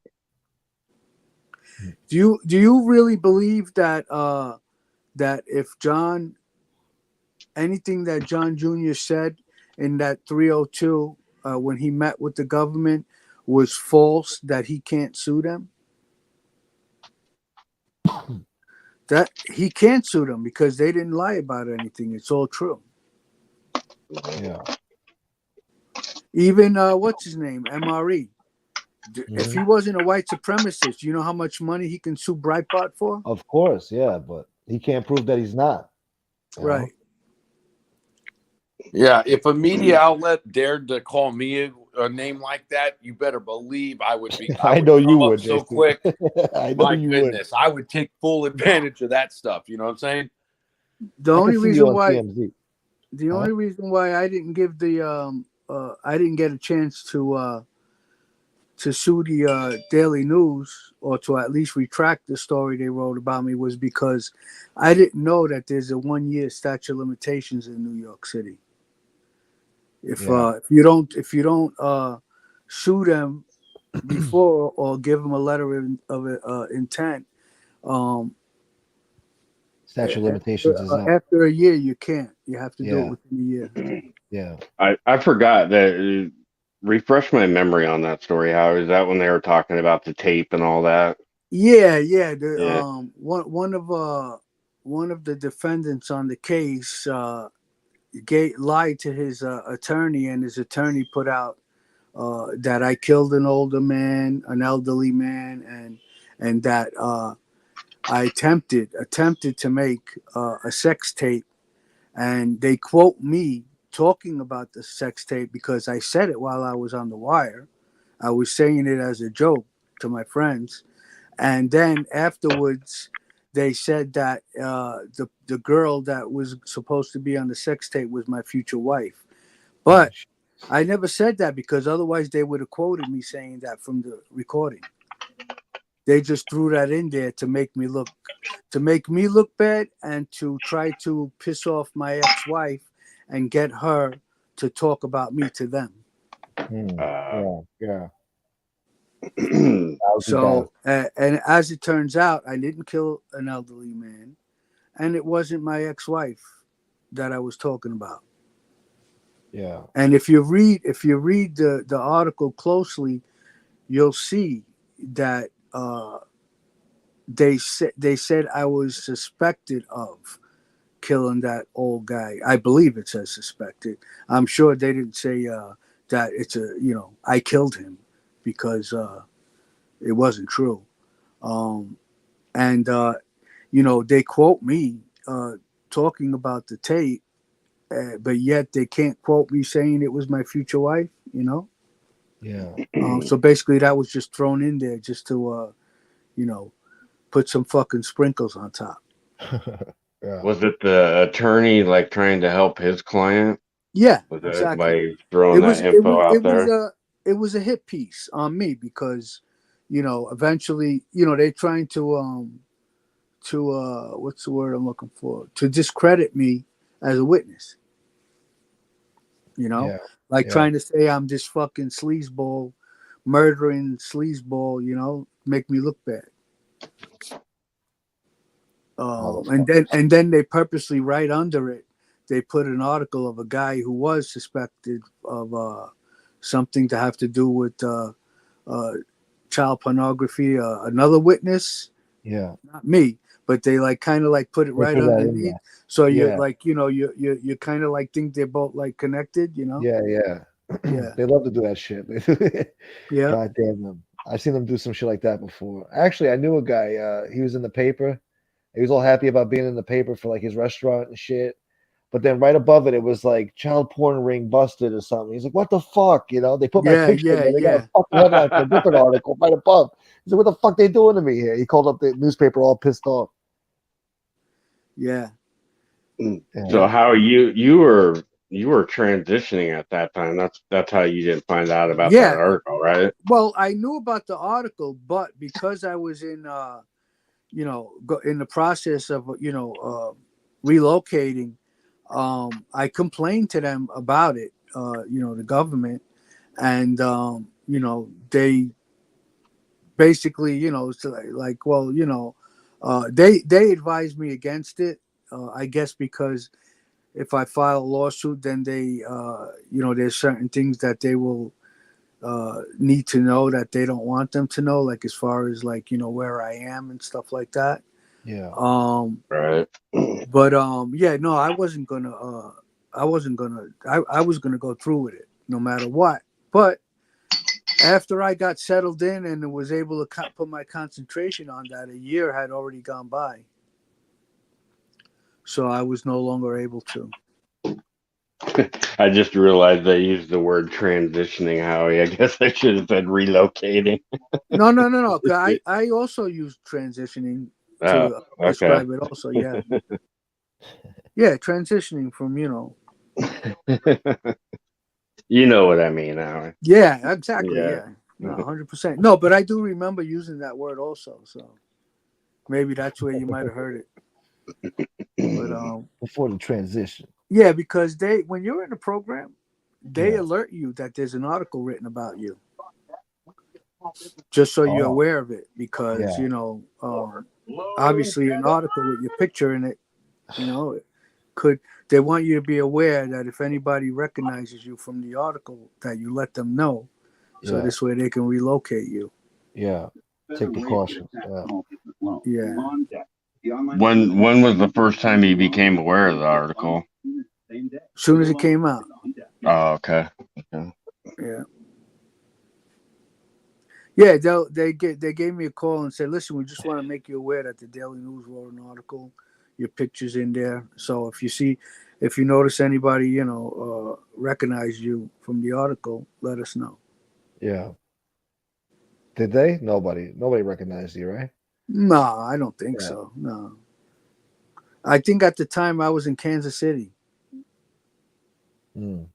Do you really believe that that if anything that John Jr. said in that 302 when he met with the government was false, that he can't sue them? That he can't sue them because they didn't lie about anything. It's all true. Yeah. Even what's his name, MRE. If he wasn't a white supremacist, you know how much money he can sue Breitbart for? Of course, yeah, but he can't prove that he's not. Right. Yeah, if a media outlet dared to call me a name like that, you better believe I would be. I would know you come up would, so JC. quick. I know My you goodness, I would take full advantage of that stuff. You know what I'm saying? The I only can see you reason on why TMZ. the Huh? only reason why I didn't give the I didn't get a chance to sue the Daily News or to at least retract the story they wrote about me was because I didn't know that there's a 1-year statute of limitations in New York City. If you don't sue them before or give them a letter of intent, Statute of limitations is up. after a year you can't. You have to do it Yeah. within a year. Yeah. I forgot that. Refresh my memory on that story. How is that when they were talking about the tape and all that? Yeah. Yeah. One of the defendants on the case lied to his attorney, and his attorney put out that I killed an elderly man, and that I attempted to make a sex tape, and they quote me talking about the sex tape because I said it while I was on the wire. I was saying it as a joke to my friends, and then afterwards they said that the girl that was supposed to be on the sex tape was my future wife. But I never said that because otherwise they would have quoted me saying that from the recording. They just threw that in there to make me look bad and to try to piss off my ex-wife and get her to talk about me to them. Yeah. So, and as it turns out, I didn't kill an elderly man, and it wasn't my ex-wife that I was talking about. Yeah. And if you read the article closely, you'll see that they said I was suspected of killing that old guy. I believe it says suspected. I'm sure they didn't say that it's I killed him, because it wasn't true. And they quote me talking about the tape, but yet they can't quote me saying it was my future wife. Yeah. So basically, that was just thrown in there just to put some fucking sprinkles on top. Yeah. Was it the attorney like trying to help his client? Yeah, Was it exactly. by throwing that info out there? It was a hit piece on me because, eventually, they're trying to what's the word I'm looking for? To discredit me as a witness. Trying to say I'm this fucking sleazeball, murdering sleazeball, make me look bad. And then they purposely right under it, they put an article of a guy who was suspected of something to have to do with child pornography. Another witness, Yeah. not me, but they kind of put it right underneath. So you're you kind of think they're both connected. Yeah. Yeah. They love to do that shit. Yeah. God damn them. I've seen them do some shit like that before. Actually, I knew a guy. He was in the paper. He was all happy about being in the paper for like his restaurant and shit. But then right above it, it was like child porn ring busted or something. He's like, "What the fuck?" You know, they put my Yeah, picture in yeah, there. They got yeah, a fucking headline for a different article right above. He's like, "What the fuck they doing to me here?" He called up the newspaper all pissed off. yeah. So Yeah. how you were transitioning at that time. That's how you didn't find out about that Yeah. article, right? Well, I knew about the article, but because I was in, in the process of, relocating, I complained to them about it, the government, and, they basically, so like, well, they advised me against it, I guess, because if I file a lawsuit, then they, there's certain things that they will need to know that they don't want them to know, like as far as like where I am and stuff like that. Yeah. Right. But yeah, no, I wasn't gonna. I wasn't gonna. I was gonna go through with it no matter what. But after I got settled in and was able to put my concentration on that, a year had already gone by, so I was no longer able to. I just realized I used the word transitioning, Howie. I guess I should have said relocating. No. I also use transitioning Oh, to okay. describe it. Also, yeah, yeah, transitioning from You know what I mean, Howie. Yeah, exactly. Yeah. Yeah, no, 100%. No, but I do remember using that word also. So maybe that's where you might have heard it. But Before the transition. yeah, because when you're in the program, they Yeah. alert you that there's an article written about you, just so you're Oh, aware of it. Because yeah. obviously, an article with your picture in it, could they want you to be aware that if anybody recognizes you from the article, that you let them know, so Yeah. this way they can relocate you. Yeah. Take precautions. Yeah. Yeah. When was the first time you became aware of the article? Soon as it came out. Oh, okay. Yeah. Yeah, they gave me a call and said, "Listen, we just want to make you aware that the Daily News wrote an article. Your picture's in there. So if you notice anybody, recognize you from the article, let us know." Yeah. Did they? Nobody recognized you, right? No, I don't think Yeah. so. No. I think at the time I was in Kansas City. Mm.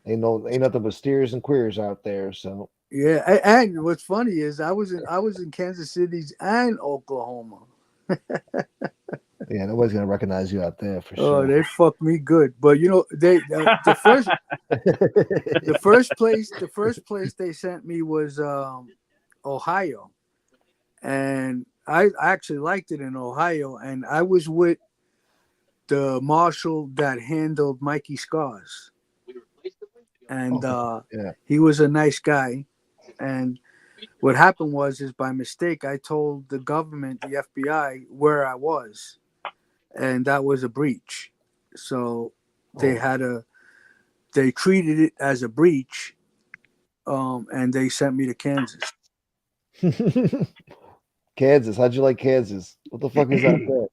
Ain't nothing but steers and queers out there. So Yeah, and what's funny is I was in Kansas City and Oklahoma. yeah, nobody's gonna recognize you out there for Oh, sure. they fucked me good. But they the first place they sent me was Ohio, and I actually liked it in Ohio, and I was with the marshal that handled Mikey Scars, and Yeah. he was a nice guy. And what happened is by mistake I told the government, the FBI, where I was, and that was a breach. So they they treated it as a breach, and they sent me to Kansas. Kansas. How'd you like Kansas? What the fuck is out there?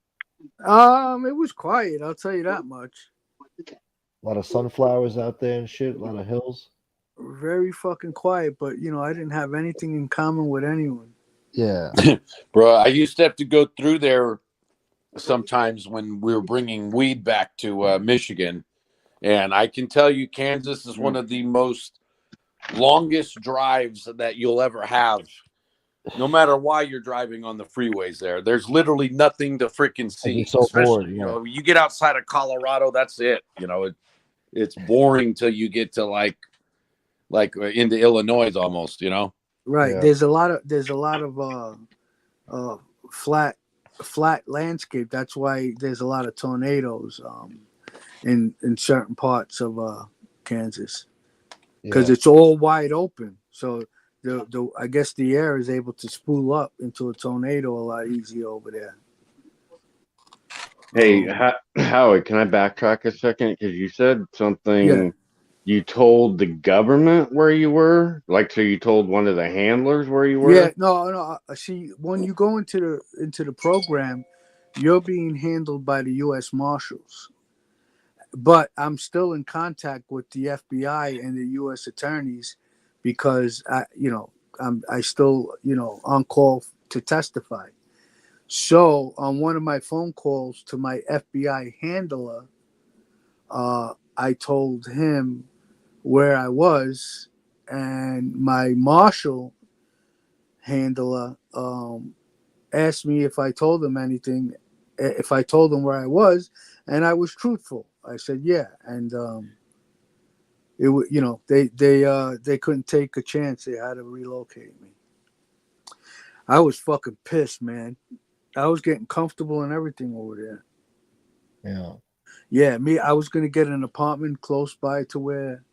It was quiet, I'll tell you that much. A lot of sunflowers out there and shit. A lot of hills. Very fucking quiet, but I didn't have anything in common with anyone. Yeah. Bro, I used to have to go through there sometimes when we were bringing weed back to Michigan. And I can tell you, Kansas is one of the most longest drives that you'll ever have. No matter why you're driving on the freeways there's literally nothing to freaking see. You're so Especially, bored. Yeah. you get outside of Colorado, that's it. It's boring till you get to like into Illinois almost, Right. Yeah. There's a lot of flat landscape. That's why there's a lot of tornadoes in certain parts of Kansas, because it's all wide open. So the I guess the air is able to spool up into a tornado a lot easier over there. Hey, Howie, can I backtrack a second? Because you said something. Yeah. You told the government where you were? Like, so you told one of the handlers where you Yeah, were? no. See, when you go into the program, you're being handled by the U.S. Marshals. But I'm still in contact with the FBI and the U.S. attorneys because I still on call to testify. So on one of my phone calls to my FBI handler, I told him where I was, and my marshal handler asked me if I told him anything, if I told him where I was, and I was truthful. I said yeah, and they couldn't take a chance. They had to relocate me. I was fucking pissed, man. I was getting comfortable and everything over there. Yeah. Yeah, I was gonna get an apartment close by to where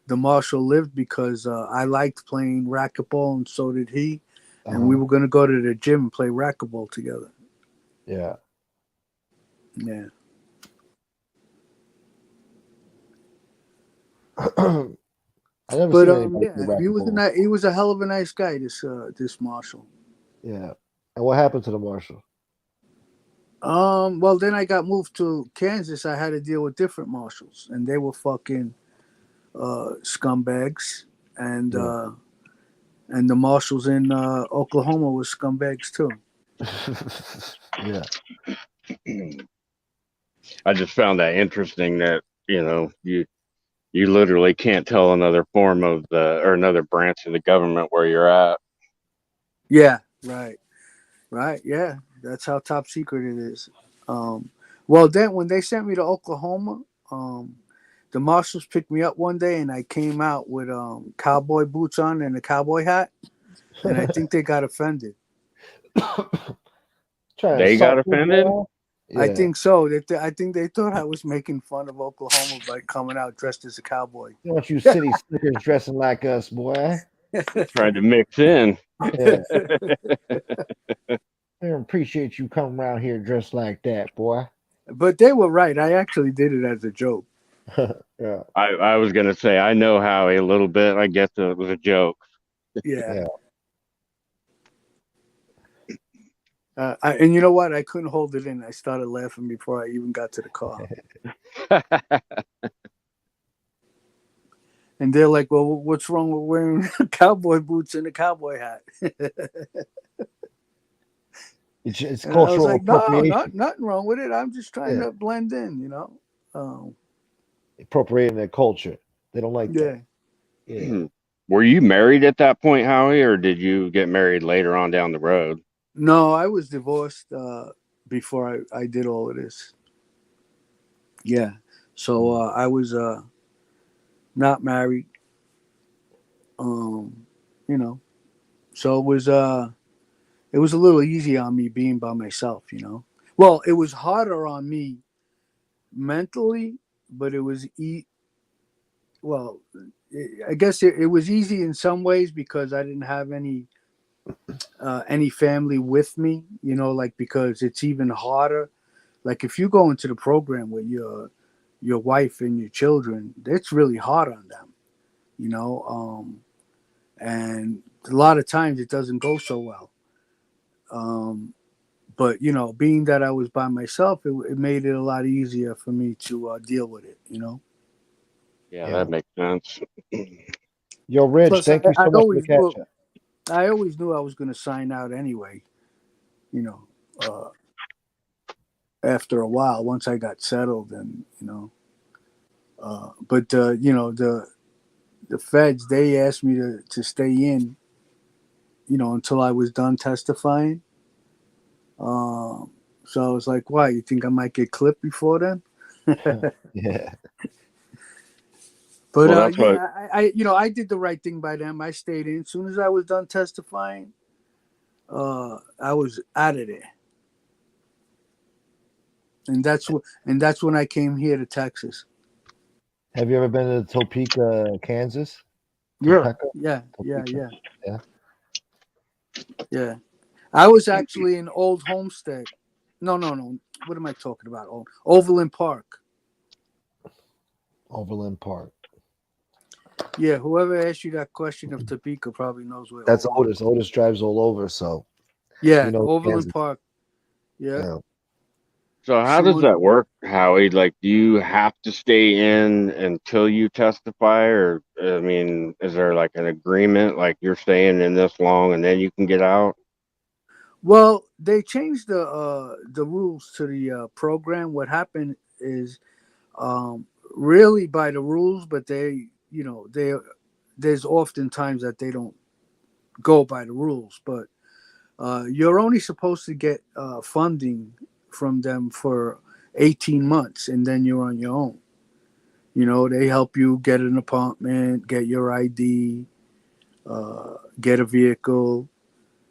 the marshal lived because I liked playing racquetball and so did he, and we were gonna go to the gym and play racquetball together. Yeah. Yeah. I never But seen anybody play yeah, racquetball. he was a hell of a nice guy. This marshal. Yeah. And what happened to the marshal? Well, then I got moved to Kansas. I had to deal with different marshals, and they were fucking scumbags, and Yeah. and the marshals in Oklahoma were scumbags too. Yeah. I just found that interesting that, you literally can't tell another form of or another branch of the government where you're at. Yeah, right, yeah. That's how top secret it is. Um, well, then when they sent me to Oklahoma, the marshals picked me up one day, and I came out with cowboy boots on and a cowboy hat, and I think they got offended. Trying to They got assault you, offended? boy. I Yeah. think so. I think they thought I was making fun of Oklahoma by coming out dressed as a cowboy. They want you city slickers dressing like us, boy. Trying to mix in. Yeah. They don't appreciate you coming around here dressed like that, boy. But they were right. I actually did it as a joke. Yeah. I was going to say, I know Howie a little bit. I guess it was a joke. Yeah. Yeah. And you know what? I couldn't hold it in. I started laughing before I even got to the car. And they're like, "Well, what's wrong with wearing cowboy boots and a cowboy hat?" It's And I was cultural like, "No, appropriation. nothing wrong with it. I'm just trying Yeah. to blend in, you know." Appropriating their culture. They don't like Yeah. that. Yeah. Were you married at that point, Howie, or did you get married later on down the road? No, I was divorced before I did all of this. Yeah. So I was not married. Um, you know, so it was a little easy on me being by myself, you know. Well, it was harder on me mentally, but it was well, I guess it was easy in some ways because I didn't have any family with me, you know, like because it's even harder. Like if you go into the program with your wife and your children, it's really hard on them, you know. And a lot of times it doesn't go so well. But you know, being that I was by myself, it made it a lot easier for me to deal with it, you know. Yeah, Yeah. that makes sense. Yo, Rich, Plus, thank you I so much for the always knew catch up. I always knew I was going to sign out anyway, you know. After a while, once I got settled, and you know, but you know, the feds, they asked me to stay in, you know, until I was done testifying. So I was like, "Why? You think I might get clipped before then?" Yeah. But Well, that's what. yeah, I did the right thing by them. I stayed in. As soon as I was done testifying, I was out of there, and that's when I came here to Texas. Have you ever been to Topeka, Kansas? Yeah, Topeka? yeah, Topeka? Yeah. yeah. I was actually in Old Homestead. No. What am I talking about? Overland Park. Overland Park. Yeah, whoever asked you that question of Topeka probably knows where That's Overland. Otis. Otis drives all over, so he Yeah, knows Overland Kansas. Park. Yeah. Yeah. So how does Soon. that work, Howie? Like, do you have to stay in until you testify, or I mean, is there like an agreement, like you're staying in this long and then you can get out? Well, they changed the rules to the program. What happened is really by the rules, but there's often times that they don't go by the rules. But you're only supposed to get funding from them for 18 months, and then you're on your own. They help you get an apartment, get your ID, get a vehicle.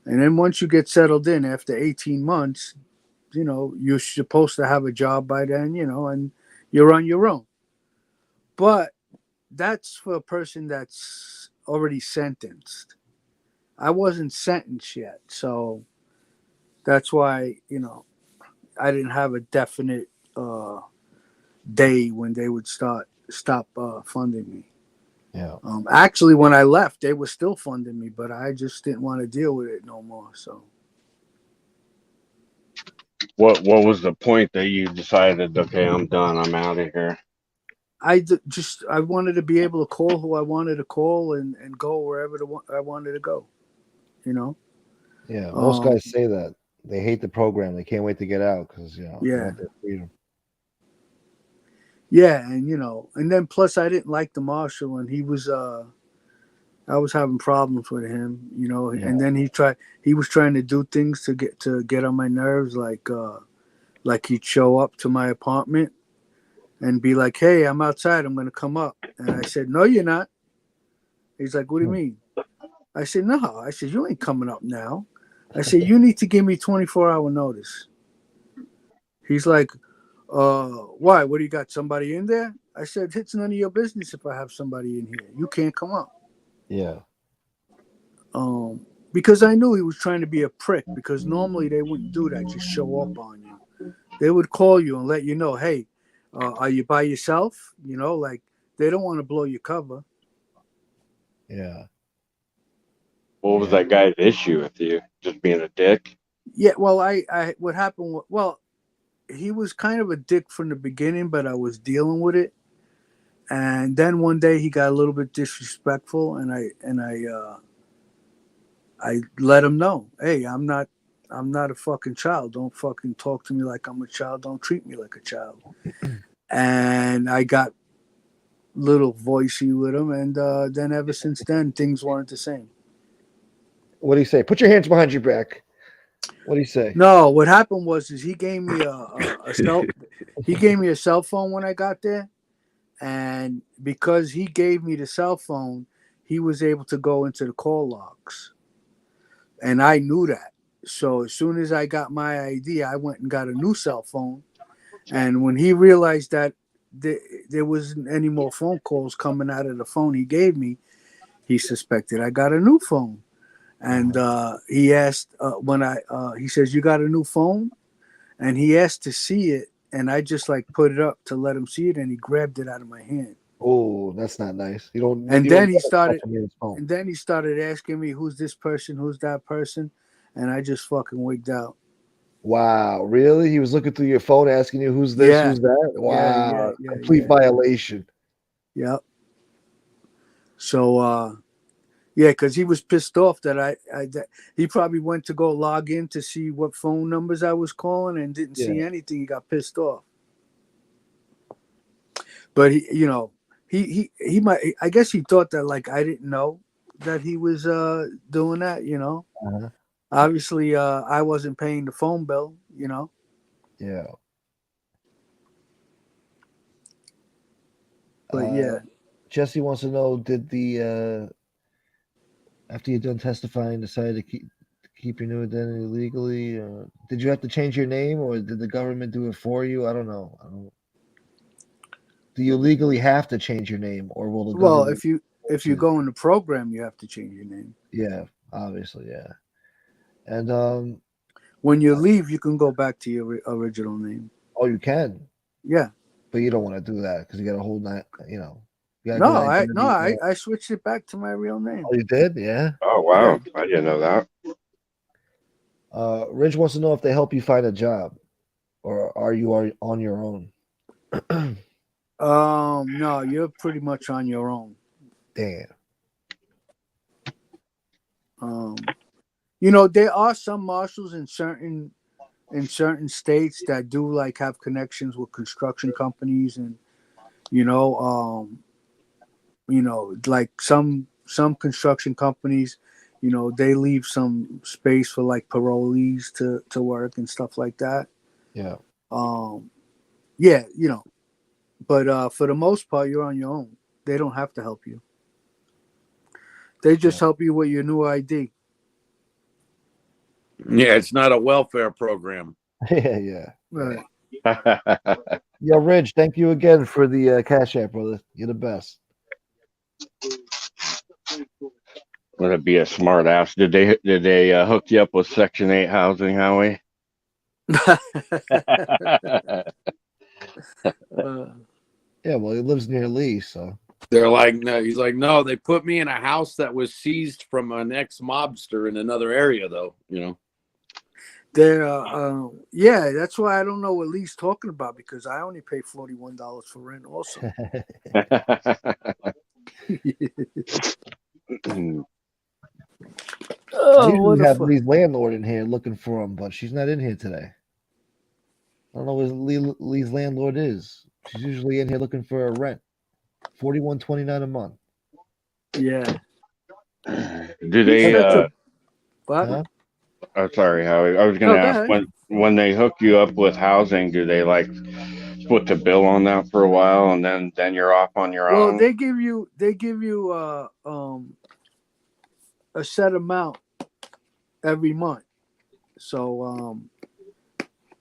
And then once you get settled in after 18 months, you're supposed to have a job by then, and you're on your own. But that's for a person that's already sentenced. I wasn't sentenced yet. So that's why, I didn't have a definite day when they would stop funding me. Yeah. Actually, when I left, they were still funding me, but I just didn't want to deal with it no more. So What was the point that you decided, okay, I'm done, I'm out of here? I wanted to be able to call who I wanted to call and go wherever I wanted to go. You know. Yeah. Most guys say that they hate the program. They can't wait to get out because they Yeah. want their freedom. Yeah, and and then plus I didn't like the marshal, and he was I was having problems with him, Yeah. and then he was trying to do things to get on my nerves, like he'd show up to my apartment and be like, "Hey, I'm outside, I'm gonna come up," and I said, "No, you're not." He's like, "What do you mean?" I said, "No," I said, "You ain't coming up now." I said, "You need to give me 24-hour notice." He's like, why? What do you got? Somebody in there? I said, it's none of your business if I have somebody in here. You can't come up. Yeah. Because I knew he was trying to be a prick, because normally they wouldn't do that, just show up on you. They would call you and let you know, hey, are you by yourself? Like they don't want to blow your cover. Yeah. What was that guy's issue with you? Just being a dick? Yeah, well, what happened, well, he was kind of a dick from the beginning, but I was dealing with it. And then one day he got a little bit disrespectful, and I let him know, hey, I'm not a fucking child. Don't fucking talk to me like I'm a child. Don't treat me like a child. And I got little voicey with him, and then ever since then things weren't the same. What do you say? Put your hands behind your back. What do you say? No, what happened was he gave me a cell phone when I got there, and because he gave me the cell phone, he was able to go into the call logs, and I knew that. So as soon as I got my ID, I went and got a new cell phone, and when he realized that there wasn't any more phone calls coming out of the phone he gave me, he suspected I got a new phone. And he asked he says, you got a new phone? And he asked to see it. And I just put it up to let him see it. And he grabbed it out of my hand. Oh, that's not nice. You don't. And you then don't he started. touch a man's phone. And then he started asking me, who's this person? Who's that person? And I just fucking wigged out. Wow, really? He was looking through your phone, asking you who's this, Yeah. who's that. Wow, Yeah, complete violation. Yep. So, yeah, because he was pissed off that that he probably went to go log in to see what phone numbers I was calling and didn't see anything. He got pissed off. But he might. I guess he thought that I didn't know that he was doing that. Uh-huh. Obviously, I wasn't paying the phone bill. Yeah. But yeah. Jesse wants to know: did the after you're done testifying, decide to keep your new identity legally? Did you have to change your name, or did the government do it for you? I don't know. Do you legally have to change your name, or will the government? Well, if you go in the program, you have to change your name. Yeah, obviously, yeah. And when you leave, you can go back to your original name. Oh, you can. Yeah, but you don't want to do that because you got a whole night. You got a No, good identity. I switched it back to my real name. Oh, you did? Yeah. Oh wow, I didn't know that. Ridge wants to know if they help you find a job, or are you on your own? No, you're pretty much on your own. Damn. You know, there are some marshals in certain states that do like have connections with construction companies, and you know, like some construction companies, you know, they leave some space for like parolees to work and stuff like that. Yeah. Yeah, you know, but for the most part, you're on your own. They don't have to help you. They just help you with your new ID. Yeah, it's not a welfare program. Yeah. Right. Yo, Ridge, thank you again for the Cash App, brother. You're the best. Would it be a smart ass? Did they hook you up with Section 8 housing, Howie? Yeah, well, he lives near Lee, so They're like, no. He's like, no. They put me in a house that was seized from an ex-mobster in another area, though. You know. Yeah, that's why I don't know what Lee's talking about, because I only pay $41 for rent also. I usually have Lee's landlord in here looking for him, but she's not in here today. I don't know where Lee's landlord is. She's usually in here looking for her rent. $41.29 a month. Yeah. Do they what? Huh? Oh, sorry, Howie. I was going to ask, when they hook you up with housing, do they like split the bill on that for a while, and then you're off on your own? Well, they give you a set amount every month, so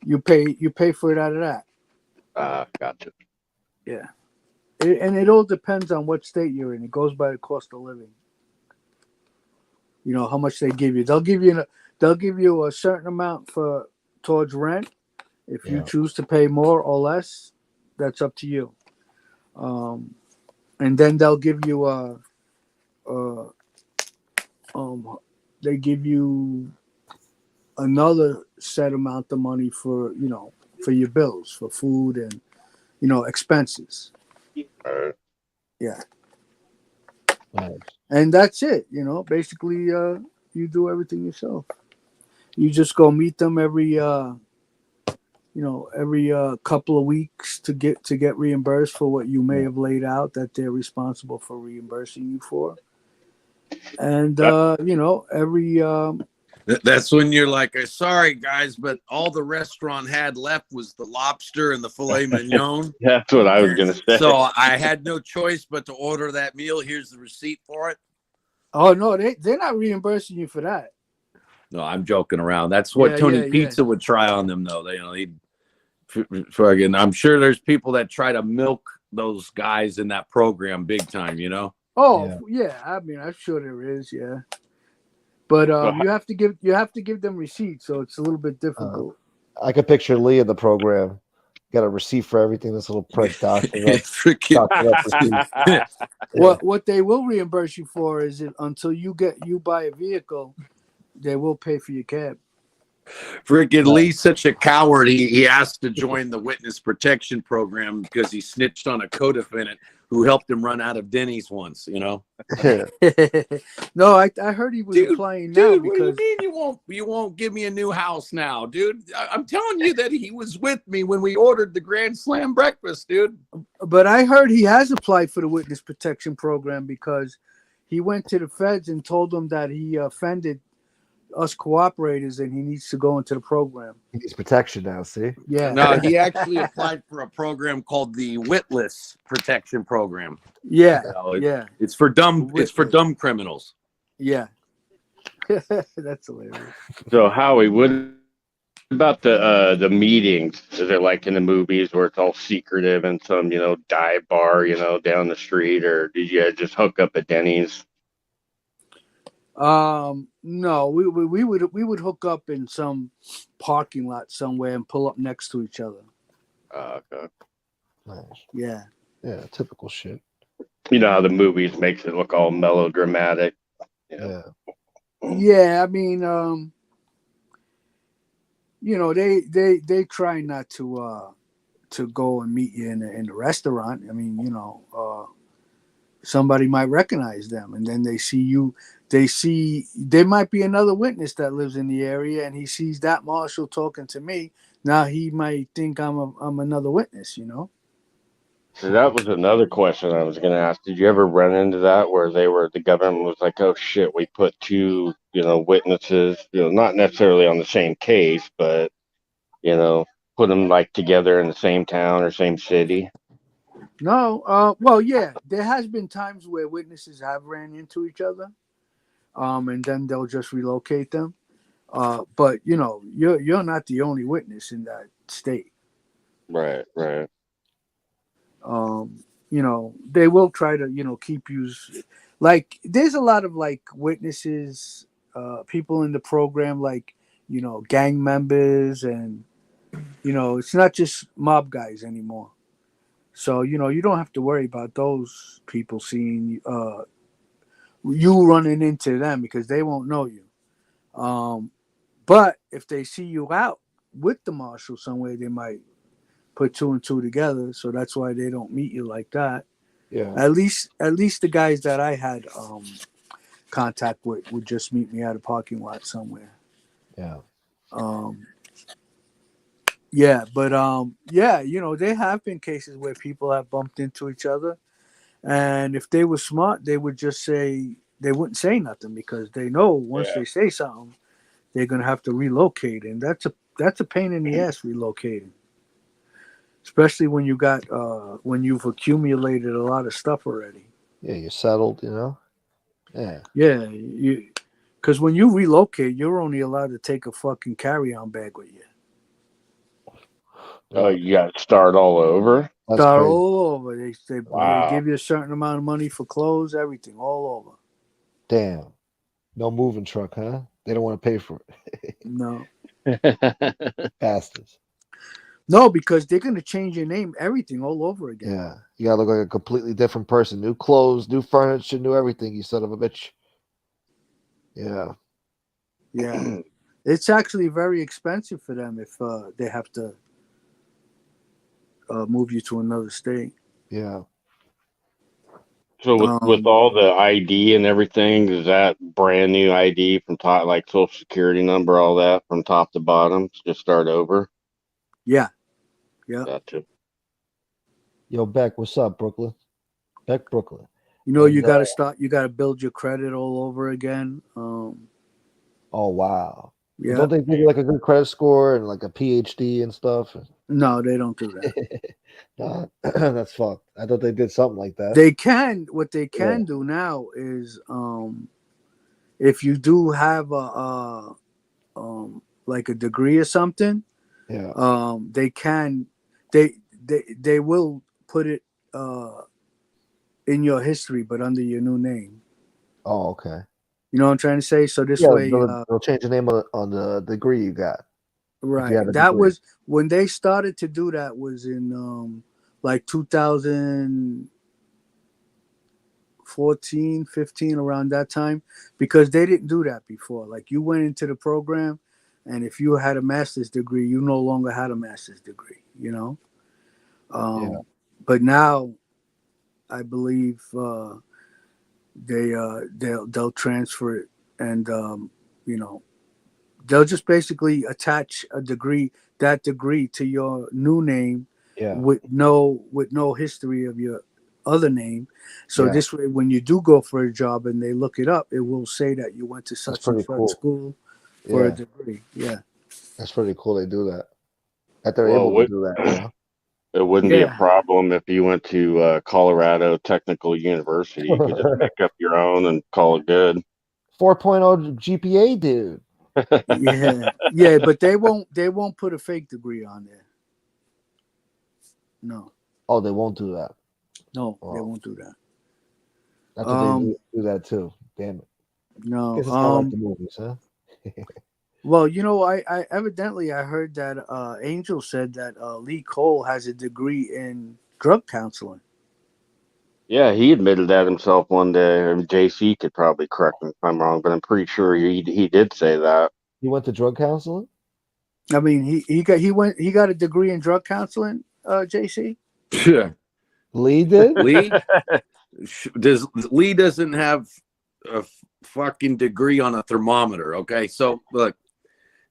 you pay for it out of that. Gotcha. Yeah, and it all depends on what state you're in. It goes by the cost of living. You know how much they give you. They'll give you a certain amount towards rent. If you choose to pay more or less, that's up to you. And then they'll give you they give you another set amount of money for your bills, for food and expenses. Yeah. Nice. And that's it. Basically, you do everything yourself. You just go meet them every couple of weeks to get reimbursed for what you may have laid out that they're responsible for reimbursing you for. And That's when you're like, sorry guys, but all the restaurant had left was the lobster and the filet mignon. That's what I was gonna say. So I had no choice but to order that meal. Here's the receipt for it. Oh no, they're not reimbursing you for that. No, I'm joking around. That's what Tony Pizza would try on them, though. He'd fucking. I'm sure there's people that try to milk those guys in that program big time. Oh yeah, I mean, I'm sure there is, yeah. But you have to give them receipts, so it's a little bit difficult. I could picture Lee in the program. Got a receipt for everything. This little prick doctor. What they will reimburse you for is until you buy a vehicle, they will pay for your cab. Freaking Lee's such a coward. He asked to join the witness protection program because he snitched on a co-defendant who helped him run out of Denny's once. No, I heard he was applying now. Dude, what do you mean you won't give me a new house now, dude? I'm telling you that he was with me when we ordered the Grand Slam breakfast, dude. But I heard he has applied for the witness protection program because he went to the feds and told them that he offended us cooperators and he needs to go into the program. He needs protection now, see? Yeah. No, he actually applied for a program called the Witless Protection Program. Yeah. Yeah. It's for dumb criminals. Yeah. That's hilarious. So Howie, what about the meetings? Is it like in the movies where it's all secretive in some, dive bar, down the street, or did you guys just hook up at Denny's? No, we would hook up in some parking lot somewhere and pull up next to each other. Okay. Nice. Yeah. Yeah, typical shit. You know how the movies makes it look all melodramatic. Yeah. Yeah, I mean, they try not to go and meet you in a restaurant. I mean, somebody might recognize them, and then they see you. There might be another witness that lives in the area, and he sees that marshal talking to me. Now he might think I'm another witness. So that was another question I was going to ask. Did you ever run into that where the government was like, oh shit, we put two, witnesses, not necessarily on the same case, but, you know, put them like together in the same town or same city? No, well, yeah, there has been times where witnesses have ran into each other, and then they'll just relocate them. But you're not the only witness in that state. Right, right. They will try to keep you like. There's a lot of like witnesses, people in the program, like gang members, and it's not just mob guys anymore. So you don't have to worry about those people seeing you running into them because they won't know you. But if they see you out with the marshal somewhere, they might put two and two together. So that's why they don't meet you like that. Yeah. At least the guys that I had contact with would just meet me at a parking lot somewhere. Yeah. Yeah, but there have been cases where people have bumped into each other, and if they were smart, they would just say they wouldn't say nothing because they know once they say something, they're gonna have to relocate, and that's a pain in the ass relocating, especially when when you've accumulated a lot of stuff already. Yeah, you're settled, Yeah. Yeah, because when you relocate, you're only allowed to take a fucking carry-on bag with you. Oh, you got to start all over? That's Start crazy. all over. They Wow. give you a certain amount of money for clothes, everything, all over. Damn. No moving truck, huh? They don't want to pay for it. No. Bastards. No, because they're gonna change your name, everything all over again. Yeah. You gotta look like a completely different person. New clothes, new furniture, new everything, you son of a bitch. Yeah. Yeah. It's actually very expensive for them if they have to move you to another state. Yeah. So with all the ID and everything, is that brand new ID from top, like social security number, all that from top to bottom? Just start over? Yeah. Yeah. Gotcha. Yo, Beck, what's up, Brooklyn? Beck, Brooklyn. You gotta start. You gotta build your credit all over again. Oh wow. Yeah. Don't they give you like a good credit score and like a PhD and stuff? No, they don't do that. Nah, that's fucked. I thought they did something like that. They can. What they can do now is, if you do have like a degree or something, they can. They will put it in your history, but under your new name. Oh, okay. You know what I'm trying to say? So this way, they'll change the name on the degree you got. right. That was when they started to do that. Was in like 2014, 15, around that time, because they didn't do that before. Like you went into the program, and if you had a master's degree, you no longer had a master's degree. But now, I believe they'll transfer it, and they'll just basically attach that degree to your new name, with no history of your other name. So this way, when you do go for a job and they look it up, it will say that you went to such and such school for a degree. Yeah, that's pretty cool. They do that. That they're able to do that. It wouldn't be a problem if you went to Colorado Technical University. You could just make up your own and call it good. 4.0 GPA, dude. yeah, but they won't put a fake degree on there. No. Oh, they won't do that. No, they won't do that. That's what they do that too. Damn it. No. Guess it's not like the movies, huh? Well, I evidently I heard that Angel said that Lee Cole has a degree in drug counseling. Yeah, he admitted that himself one day. And JC could probably correct me if I'm wrong, but I'm pretty sure he did say that. He went to drug counseling. I mean, he got a degree in drug counseling. JC. Lee did. Lee Lee doesn't have a fucking degree on a thermometer. Okay, so look,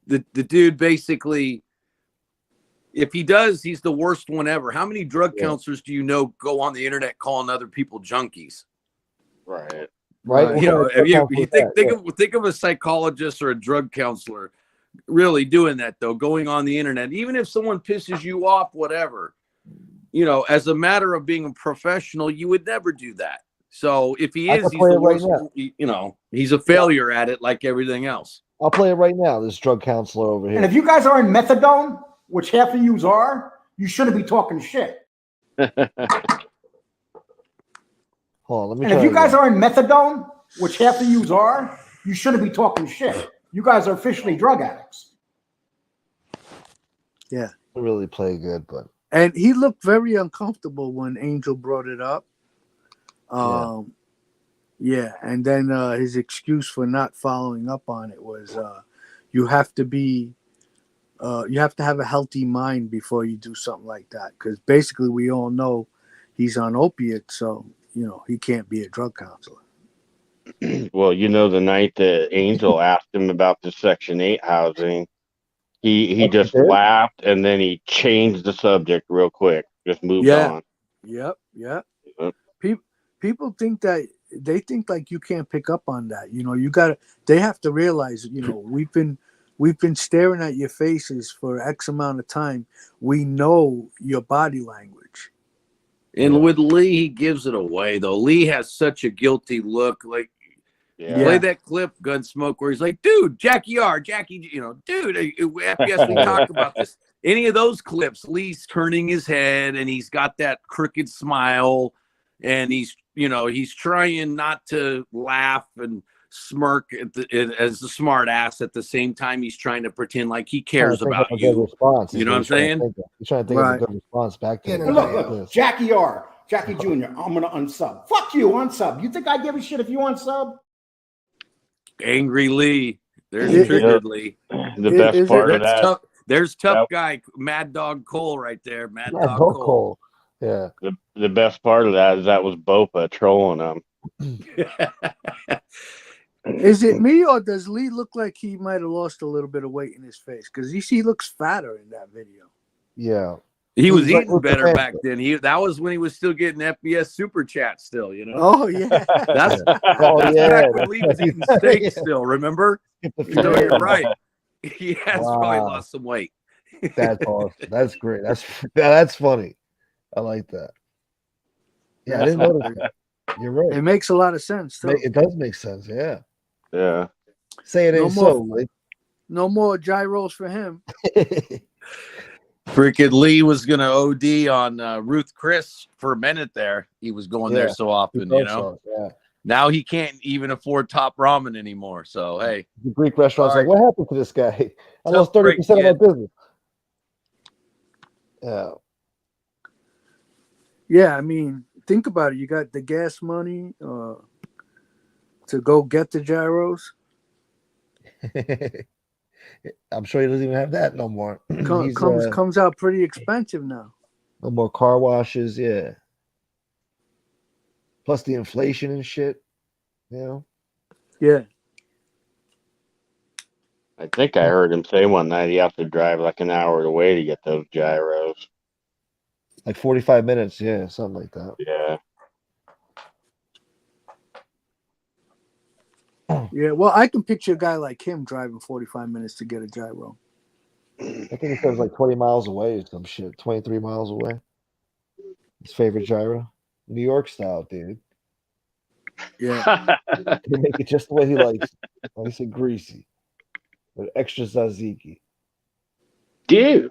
the dude basically, if he does, he's the worst one ever. How many drug counselors do you know go on the internet calling other people junkies? Right. Right. You know, if you think of a psychologist or a drug counselor really doing that, though, going on the internet, even if someone pisses you off, whatever, you know, as a matter of being a professional, you would never do that. So if he is, he's the worst. You know, he's a failure at it, like everything else. I'll play it right now. This drug counselor over here. And if you guys are in methadone, which half of yous are, you shouldn't be talking shit. Hold on, let me. And if you guys are in methadone, which half of yous are, you shouldn't be talking shit. You guys are officially drug addicts. Yeah. Really play good, but. And he looked very uncomfortable when Angel brought it up. Yeah, and then his excuse for not following up on it was you have to have a healthy mind before you do something like that. Because basically we all know he's on opiates, so you know he can't be a drug counselor. Well, you know, the night that Angel asked him about the Section 8 housing, he just laughed and then he changed the subject real quick. Just moved on. Yep. People think that they think like you can't pick up on that. You know, they have to realize, you know, we've been staring at your faces for X amount of time. We know your body language. And with Lee, he gives it away, though. Lee has such a guilty look. Like, play that clip, Gunsmoke, where he's like, dude, Jackie, you know, dude, FPS, we talk about this. Any of those clips, Lee's turning his head and he's got that crooked smile and he's trying not to laugh and smirk as a smart ass. At the same time, he's trying to pretend like he cares about you. You know what I'm saying? He's trying to think of a good response back to Look, Jackie Jr., I'm going to unsub. Fuck you, unsub. You think I give a shit if you unsub? Angry Lee. There's triggered Lee. The best part of that. There's tough guy, Mad Dog Cole right there. Mad Dog Cole. Yeah. The best part of that was Bopa trolling him. Is it me or does Lee look like he might have lost a little bit of weight in his face? Because he looks fatter in that video. Yeah. He was eating better back then. That was when he was still getting FBS super chat still, you know? Oh, yeah. That's back when Lee was eating steak still, remember? No, you're right. He has probably lost some weight. That's awesome. That's great. That's funny. I like that. Yeah, I didn't notice that. You're right. It makes a lot of sense, too. It does make sense, yeah. Yeah. Say it ain't so. No more gyros for him. Freaking Lee was going to OD on Ruth Chris for a minute there. He was going there so often, you know? Yeah. Now he can't even afford top ramen anymore. So, hey. The Greek restaurant's like, what happened to this guy? I lost 30% of my business. Yeah. Yeah, I mean, think about it. You got the gas money to go get the gyros. I'm sure he doesn't even have that no more. Comes out pretty expensive now. No more car washes, yeah. Plus the inflation and shit, you know? Yeah. I think I heard him say one night he has to drive like an hour away to get those gyros. Like 45 minutes, yeah, something like that. Yeah. Yeah, well, I can picture a guy like him driving 45 minutes to get a gyro. I think he said it was like 20 miles away or some shit, 23 miles away. His favorite gyro. New York style, dude. Yeah. They make it just the way he likes it. Nice and greasy. With extra tzatziki. Dude.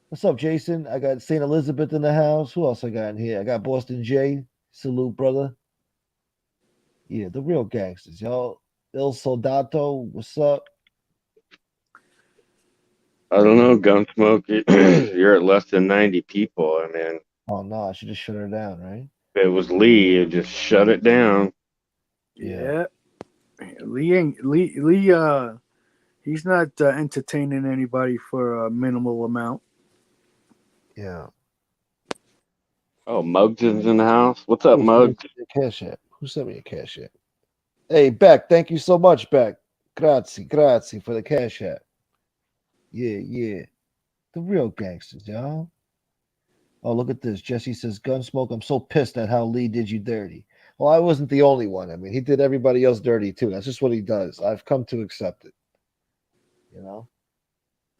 What's up, Jason? I got St. Elizabeth in the house. Who else I got in here? I got Boston J. Salute, brother. Yeah, the real gangsters, y'all. Il Soldato, what's up? I don't know, Gunsmoke. You're at less than 90 people. I mean, Oh no, I should just shut her down, right? if it was Lee, you just shut it down. Yeah. Lee ain't Lee. He's not entertaining anybody for a minimal amount. Yeah. Oh, Muggs is in the house. What's up, Who sent me Muggs? a cash app? Who sent me a cash app? Hey, Beck, thank you so much, Beck. Grazie for the cash app. Yeah. The real gangsters, y'all. Oh, look at this. Jesse says, Gunsmoke, I'm so pissed at how Lee did you dirty. Well, I wasn't the only one. I mean, he did everybody else dirty too. That's just what he does. I've come to accept it. You know?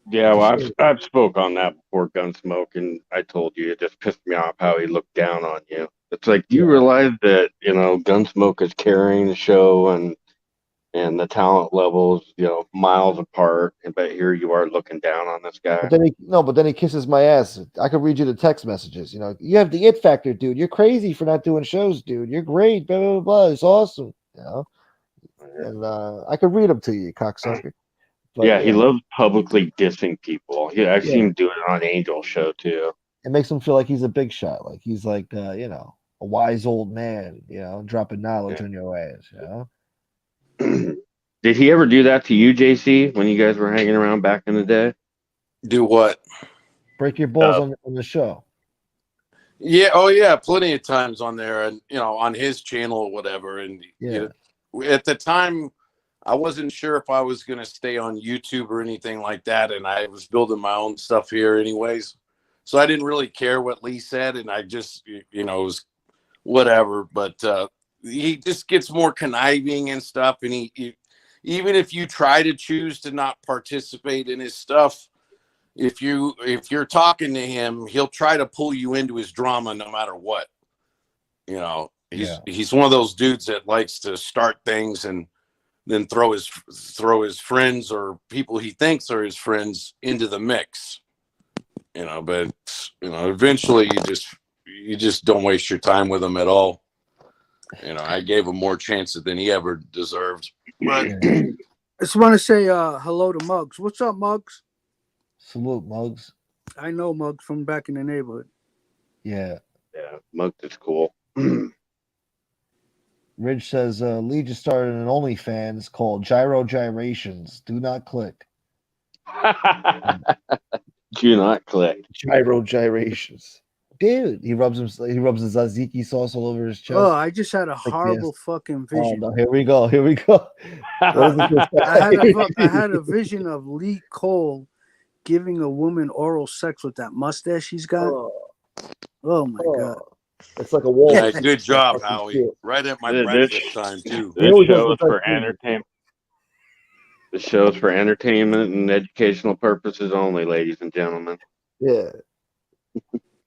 Yeah, well, I've spoke on that before, Gunsmoke, and I told you it just pissed me off how he looked down on you. It's like, do you realize that Gunsmoke is carrying the show and the talent levels miles apart, but here you are looking down on this guy. But then he kisses my ass. I could read you the text messages. You have the it factor, dude. You're crazy for not doing shows, dude. You're great. Blah blah blah. It's awesome. And I could read them to you, cocksucker. But, yeah, he loves publicly dissing people. I've seen him do it on Angel's show too. It makes him feel like he's a big shot, like he's like a wise old man, dropping knowledge on your ass, Did he ever do that to you, JC, when you guys were hanging around back in the day? Do what? Break your balls on the show. Yeah. Oh, yeah. Plenty of times on there, and on his channel or whatever. And at the time, I wasn't sure if I was going to stay on YouTube or anything like that, and I was building my own stuff here, anyways. So I didn't really care what Lee said, and I just, it was whatever. But he just gets more conniving and stuff, and he even if you try to choose to not participate in his stuff, if you're talking to him, he'll try to pull you into his drama no matter what. He's one of those dudes that likes to start things and then throw his friends or people he thinks are his friends into the mix. But eventually you just don't waste your time with him at all. I gave him more chances than he ever deserved. But I just want to say hello to Muggs. What's up, Muggs? Salute, Muggs. I know Muggs from back in the neighborhood. Yeah, Muggs is cool. Ridge says Lee just started an OnlyFans called Gyro Gyrations. Do not click. Do not click. Gyro Gyrations. Dude, he rubs his tzatziki sauce all over his chest. Oh, I just had a horrible fucking vision. Oh, no, here we go. I had a vision of Lee Cole giving a woman oral sex with that mustache he's got. Oh my god. It's like a wall. Yeah, good job, Howie. Right at my breakfast time too. This show is for entertainment. The show's for entertainment and educational purposes only, ladies and gentlemen. Yeah.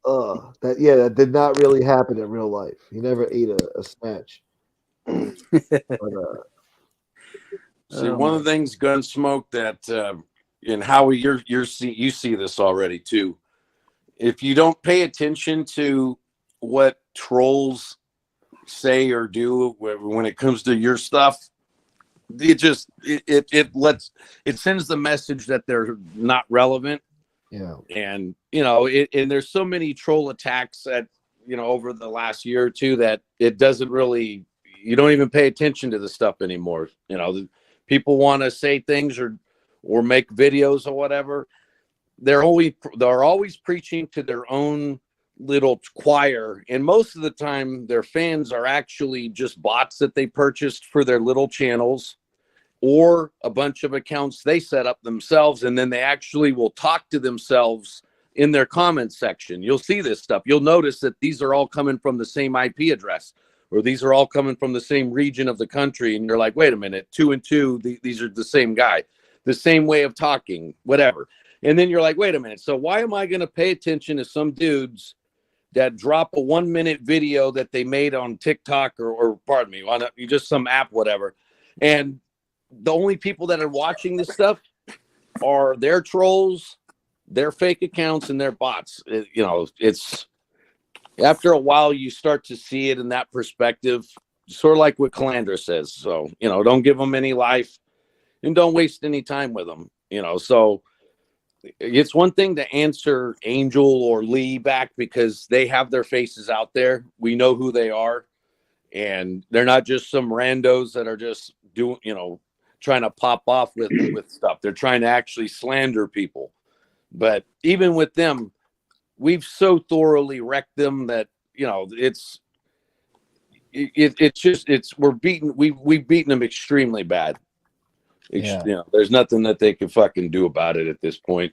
That did not really happen in real life. He never ate a snatch. See, one of the things, Gunsmoke, that and Howie, you see this already too. If you don't pay attention to what trolls say or do when it comes to your stuff, it sends the message that they're not relevant. Yeah. And and there's so many troll attacks that over the last year or two that it doesn't really, you don't even pay attention to the stuff anymore. People want to say things or make videos or whatever. They're always preaching to their own little choir, and most of the time their fans are actually just bots that they purchased for their little channels, or a bunch of accounts they set up themselves, and then they actually will talk to themselves in their comment section. You'll see this stuff. You'll notice that these are all coming from the same IP address, or these are all coming from the same region of the country, and you're like, wait a minute, 2 and 2, these are the same guy, the same way of talking, whatever. And then you're like, wait a minute, so why am I going to pay attention to some dudes that drop a 1-minute video that they made on TikTok or pardon me, on just some app, whatever, and the only people that are watching this stuff are their trolls, their fake accounts, and their bots. It's after a while you start to see it in that perspective, sort of like what Calandra says. So, don't give them any life and don't waste any time with them. So it's one thing to answer Angel or Lee back because they have their faces out there. We know who they are, and they're not just some randos that are just doing, trying to pop off with stuff. They're trying to actually slander people. But even with them, we've so thoroughly wrecked them that we've beaten them extremely bad. Yeah. There's nothing that they can fucking do about it at this point.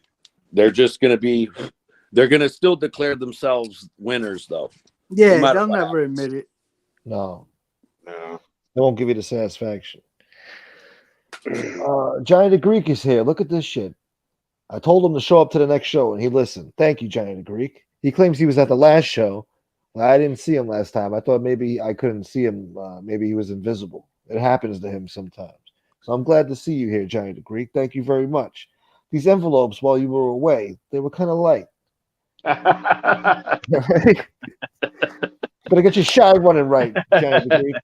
They're gonna still declare themselves winners though. Yeah, no they'll never admit it. No. They won't give you the satisfaction. Johnny the Greek is here. Look at this shit. I told him to show up to the next show, and he listened. Thank you, Johnny the Greek. He claims he was at the last show. Well, I didn't see him last time. I thought maybe I couldn't see him. Maybe he was invisible. It happens to him sometimes. So I'm glad to see you here, Johnny the Greek. Thank you very much. These envelopes, while you were away, they were kind of light. Better get your shy running right, Johnny the Greek.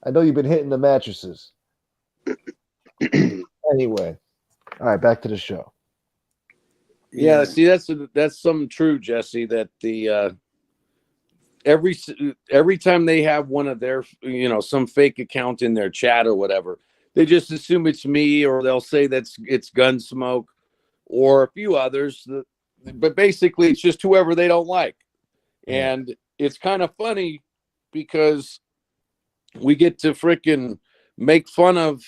I know you've been hitting the mattresses. Anyway, all right, back to the show. Yeah, see, that's something true, Jesse. That the every time they have one of their some fake account in their chat or whatever, they just assume it's me, or they'll say it's Gunsmoke or a few others. But basically, it's just whoever they don't like, and it's kind of funny because we get to freaking make fun of,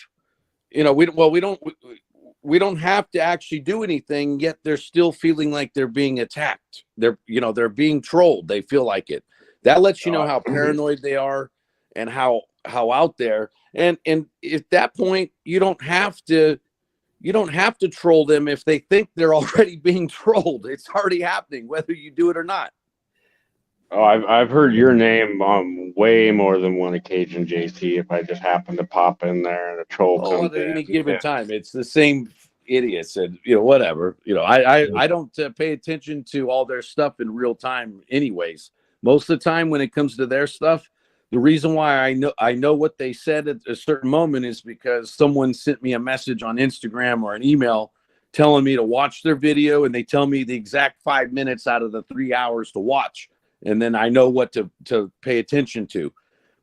we don't have to actually do anything, yet they're still feeling like they're being attacked. They're being trolled. They feel like it. That lets you know how paranoid they are and how out there. And at that point, you don't have to troll them if they think they're already being trolled. It's already happening, whether you do it or not. Oh, I've heard your name on way more than one occasion, JC. If I just happen to pop in there and a troll comes At any in, given time, it's the same idiots, and whatever. I don't pay attention to all their stuff in real time, anyways. Most of the time, when it comes to their stuff, the reason why I know what they said at a certain moment is because someone sent me a message on Instagram or an email telling me to watch their video, and they tell me the exact 5 minutes out of the 3 hours to watch. And then I know what to pay attention to.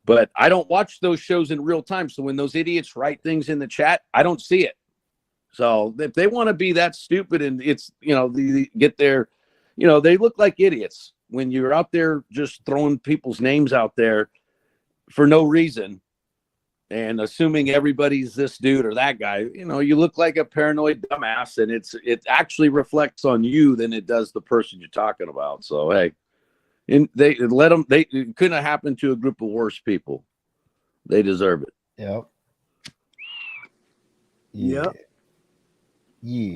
But I don't watch those shows in real time. So when those idiots write things in the chat, I don't see it. So if they want to be that stupid and it's, they get their, they look like idiots when you're out there just throwing people's names out there for no reason and assuming everybody's this dude or that guy. You look like a paranoid dumbass, and it actually reflects on you than it does the person you're talking about. So, hey. And it couldn't have happened to a group of worse people. They deserve it. Yep. Yeah.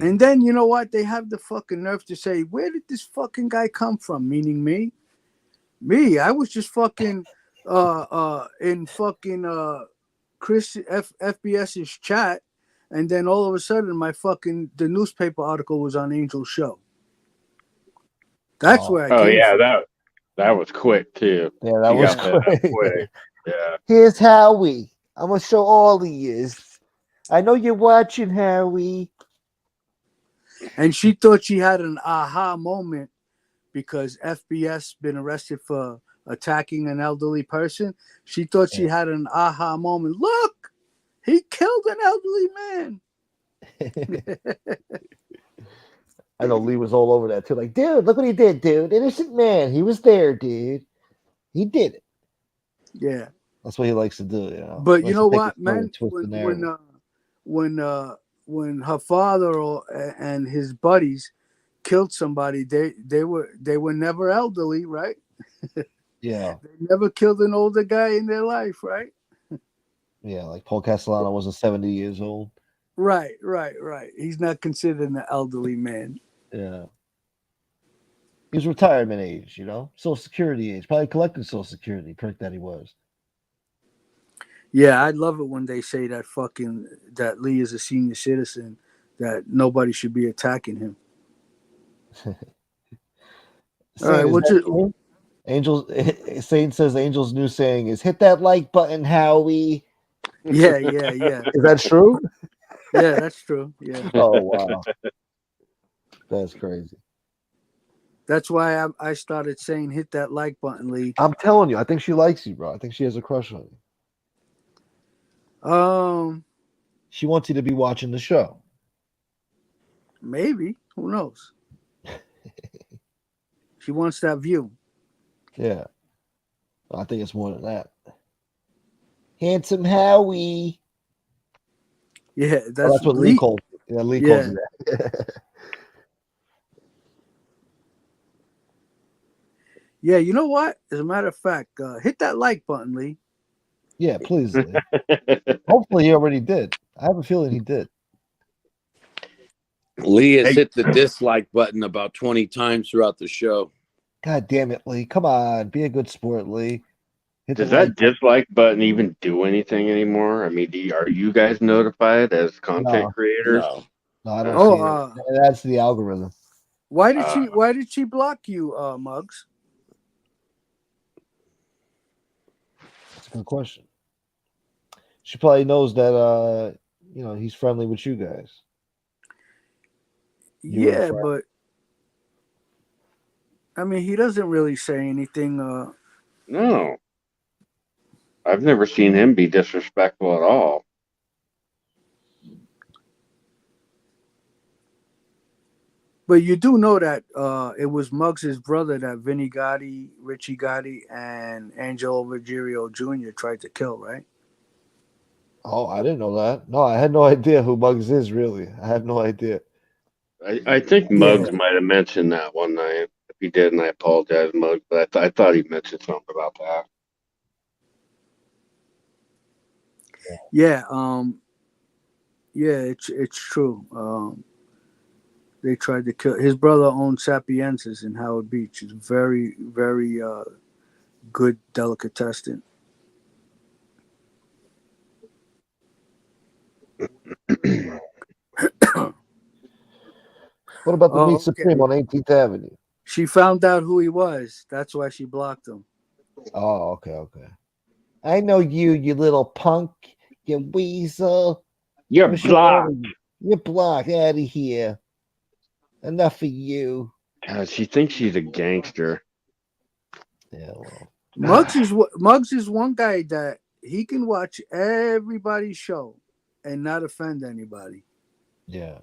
And then you know what? They have the fucking nerve to say, "Where did this fucking guy come from?" Meaning me. Me. I was just fucking in fucking Chris FBS's chat, and then all of a sudden the newspaper article was on Angel's show. That's where I came from. That was quick too. Yeah, that was quick. Yeah. Here's Howie. I'm gonna show all of you. I know you're watching, Howie. And she thought she had an aha moment because FBS been arrested for attacking an elderly person. She thought she had an aha moment. Look, he killed an elderly man. I know Lee was all over that too. Like, dude, look what he did, dude. Innocent man. He was there, dude. He did it. Yeah. That's what he likes to do, But you know what, man? When her father and his buddies killed somebody, they were never elderly, right? Yeah. They never killed an older guy in their life, right? Yeah, like Paul Castellano wasn't 70 years old. Right. He's not considered an elderly man. Yeah. He was retirement age, Social Security age. Probably collected Social Security, prick that he was. Yeah, I'd love it when they say that Lee is a senior citizen, that nobody should be attacking him. All right, Saint says Angel's new saying is hit that like button, Howie. Yeah. Is that true? Yeah, that's true. Yeah. Oh wow, that's crazy. That's why I started saying hit that like button, Lee. I'm telling you, I think she likes you, bro. I think she has a crush on you. She wants you to be watching the show. Maybe. Who knows? She wants that view. Yeah, I think it's more than that. Handsome Howie. Yeah, Oh, that's that's what Lee Lee. calls it. Yeah, Lee calls Yeah. it that. Yeah, you know what? As a matter of fact, hit that like button, Lee. Yeah, please, Lee. Hopefully, he already did. I have a feeling he did. Lee has Hey, hit the dislike button about 20 times throughout the show. God damn it, Lee! Come on, be a good sport, Lee. Hit the does like. that dislike button even do anything anymore? I mean, are you guys notified as content No, creators? No. no, I don't Uh, see Oh, it. It adds to the algorithm. why did she block you, Muggs? That's a good question. She probably knows that he's friendly with you guys. You and Yeah, Frank. but I mean, he doesn't really say anything. no, I've never seen him be disrespectful at all. But you do know that it was Muggs' brother that Vinny Gotti, Richie Gotti, and Angelo Ruggiero Jr. tried to kill, right? Oh, I didn't know that. No, I had no idea who Muggs is. Really, I had no idea. I think Yeah. Muggs might have mentioned that one night. If he didn't, I apologize, Muggs. But I thought he mentioned something about that. Yeah. Yeah, it's true. They tried to kill his brother owned Sapienza's in Howard Beach. It's very, very good delicatessen. What about the Meat Oh, Supreme okay. on 18th Avenue? She found out who he was. That's why she blocked him. Oh, okay. I know you, you little punk, you weasel. You're What's your blocked. You're blocked out of here. Enough of you. God, she thinks she's a gangster. Yeah, well, Muggs is one guy that he can watch everybody's show and not offend anybody. yeah.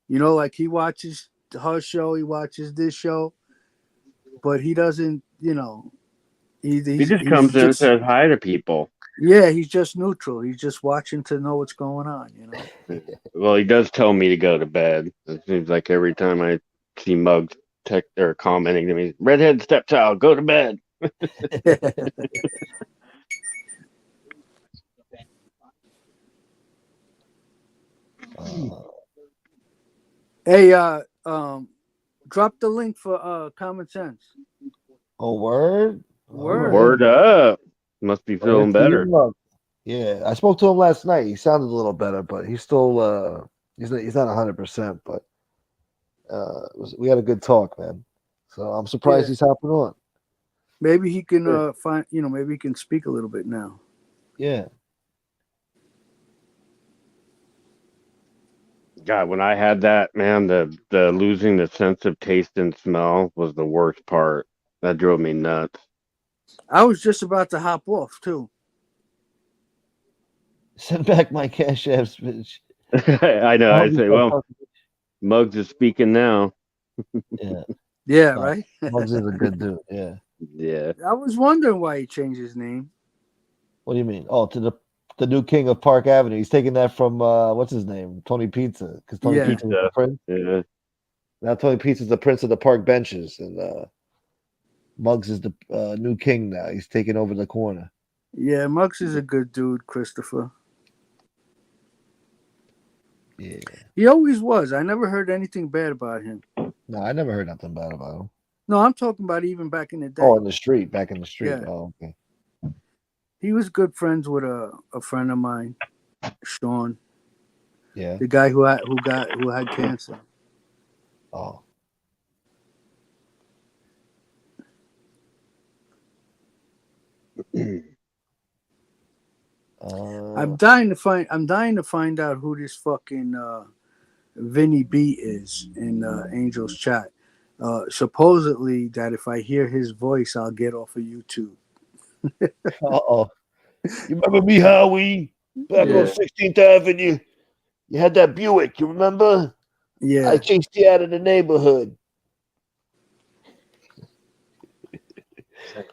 You know, like he watches her show, he watches this show, but he doesn't. You know, He just he's comes in and just says hi to people. yeah, he's just neutral. He's just watching to know what's going on. You know. Well, he does tell me to go to bed. It seems like every time I see Muggs text or commenting to me, redhead stepchild, go to bed. Uh, Hey, drop the link for Common Sense. oh, word? All right. Word. Word up. Must be Word feeling to your better. mother. Yeah, I spoke to him last night. He sounded a little better, but he's still he's not 100%. But we had a good talk, man. So I'm surprised Yeah. he's hopping on. Maybe he can find. You know, maybe he can speak a little bit now. Yeah. God, when I had that, man, the losing the sense of taste and smell was the worst part. That drove me nuts. I was just about to hop off too. Send back my cash apps, bitch. I know. I hope I you say, start well, talking. Muggs is speaking now. Yeah. Yeah, No, right. Muggs is a good dude. Yeah. Yeah. I was wondering why he changed his name. What do you mean? Oh, to the new king of Park Avenue. He's taking that from what's his name? Tony Pizza. Because Tony Yeah. Pizza was the Pizza. prince. Yeah. Now Tony Pizza's the prince of the park benches, and Muggs is the new king now. He's taking over the corner. Yeah, Muggs is a good dude, Christopher. Yeah. He always was. I never heard anything bad about him. No, I never heard nothing bad about him. No, I'm talking about even back in the Oh, day. in the street, back in the street. Yeah. Oh, okay. He was good friends with a friend of mine, Sean, Yeah. the guy who had cancer. Oh. I'm dying to find out who this fucking Vinny B is in Angel's chat. Supposedly that if I hear his voice, I'll get off of YouTube. Uh-oh. You remember me, Howie? Back on Yeah. 16th Avenue. You had that Buick, you remember? Yeah. I chased you out of the neighborhood.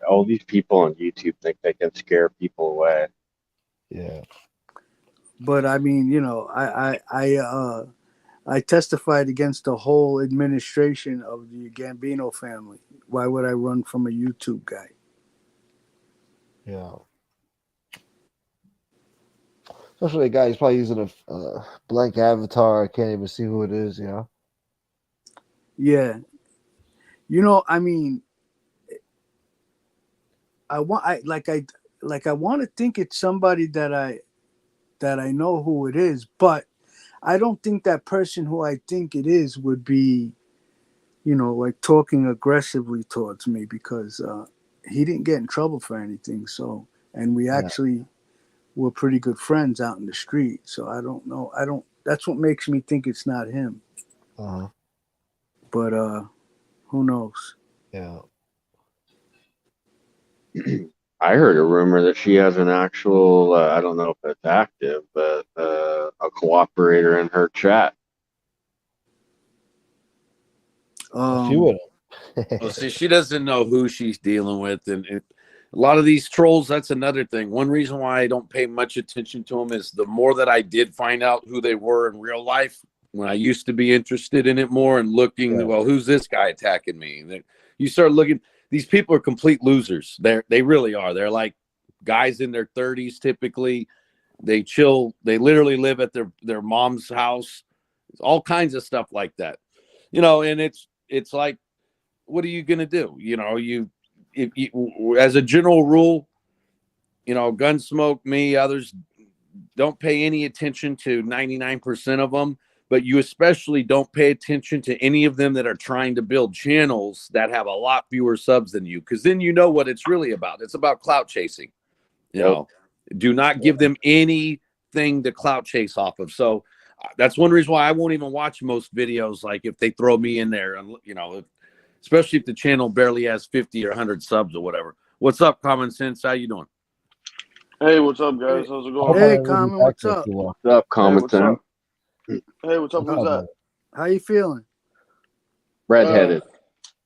All these people on YouTube think they can scare people away. Yeah. But I mean, you know, I testified against the whole administration of the Gambino family. Why would I run from a YouTube guy? Yeah. Especially the guy, he's probably using a blank avatar. I can't even see who it is, you know? Yeah. You know, I mean, I want to think it's somebody that I know who it is, but I don't think that person who I think it is would be, you know, like talking aggressively towards me because he didn't get in trouble for anything. So, and we actually were pretty good friends out in the street. So I don't know. That's what makes me think it's not him. Uh-huh. But who knows? Yeah. I heard a rumor that she has an actual, I don't know if it's active, but a cooperator in her chat. A few of them. Well, see, she doesn't know who she's dealing with, and a lot of these trolls. That's another thing. One reason why I don't pay much attention to them is the more that I did find out who they were in real life, when I used to be interested in it more and looking, well, who's this guy attacking me? And you start looking. These people are complete losers. They really are. They're like guys in their 30s typically. They chill. They literally live at their mom's house. All kinds of stuff like that, you know. And it's like, what are you gonna do? You know, if you, as a general rule, you know, Gunsmoke, me, others don't pay any attention to 99% of them, but you especially don't pay attention to any of them that are trying to build channels that have a lot fewer subs than you, because then you know what it's really about. It's about clout chasing. You know, do not give them anything to clout chase off of. So that's one reason why I won't even watch most videos, like if they throw me in there, and you know, especially if the channel barely has 50 or 100 subs or whatever. What's up, Common Sense? How you doing? Hey, what's up, guys? How's it going? Hey, Common, what's up? What's up, Common what's up? Sense? Hey, what's up? Who's that? How you feeling? Redheaded.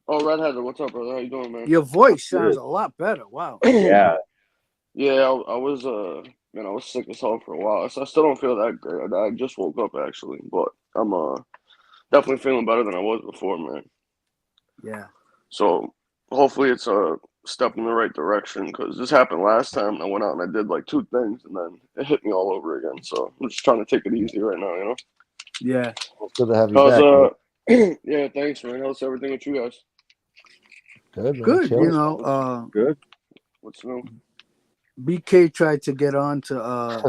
Redheaded. What's up, brother? How you doing, man? Your voice sounds a lot better. Wow. Yeah. Yeah, I was man, I was sick as hell for a while. So I still don't feel that great. I just woke up actually, but I'm definitely feeling better than I was before, man. Yeah. So hopefully it's a step in the right direction, because this happened last time. I went out and I did like 2 things, and then it hit me all over again. So I'm just trying to take it easy right now, you know. Yeah. Well, good to have you back. Yeah, thanks, man. How's everything with you guys? Good, man. Good. Chill. You know, good. What's new? BK tried to get on to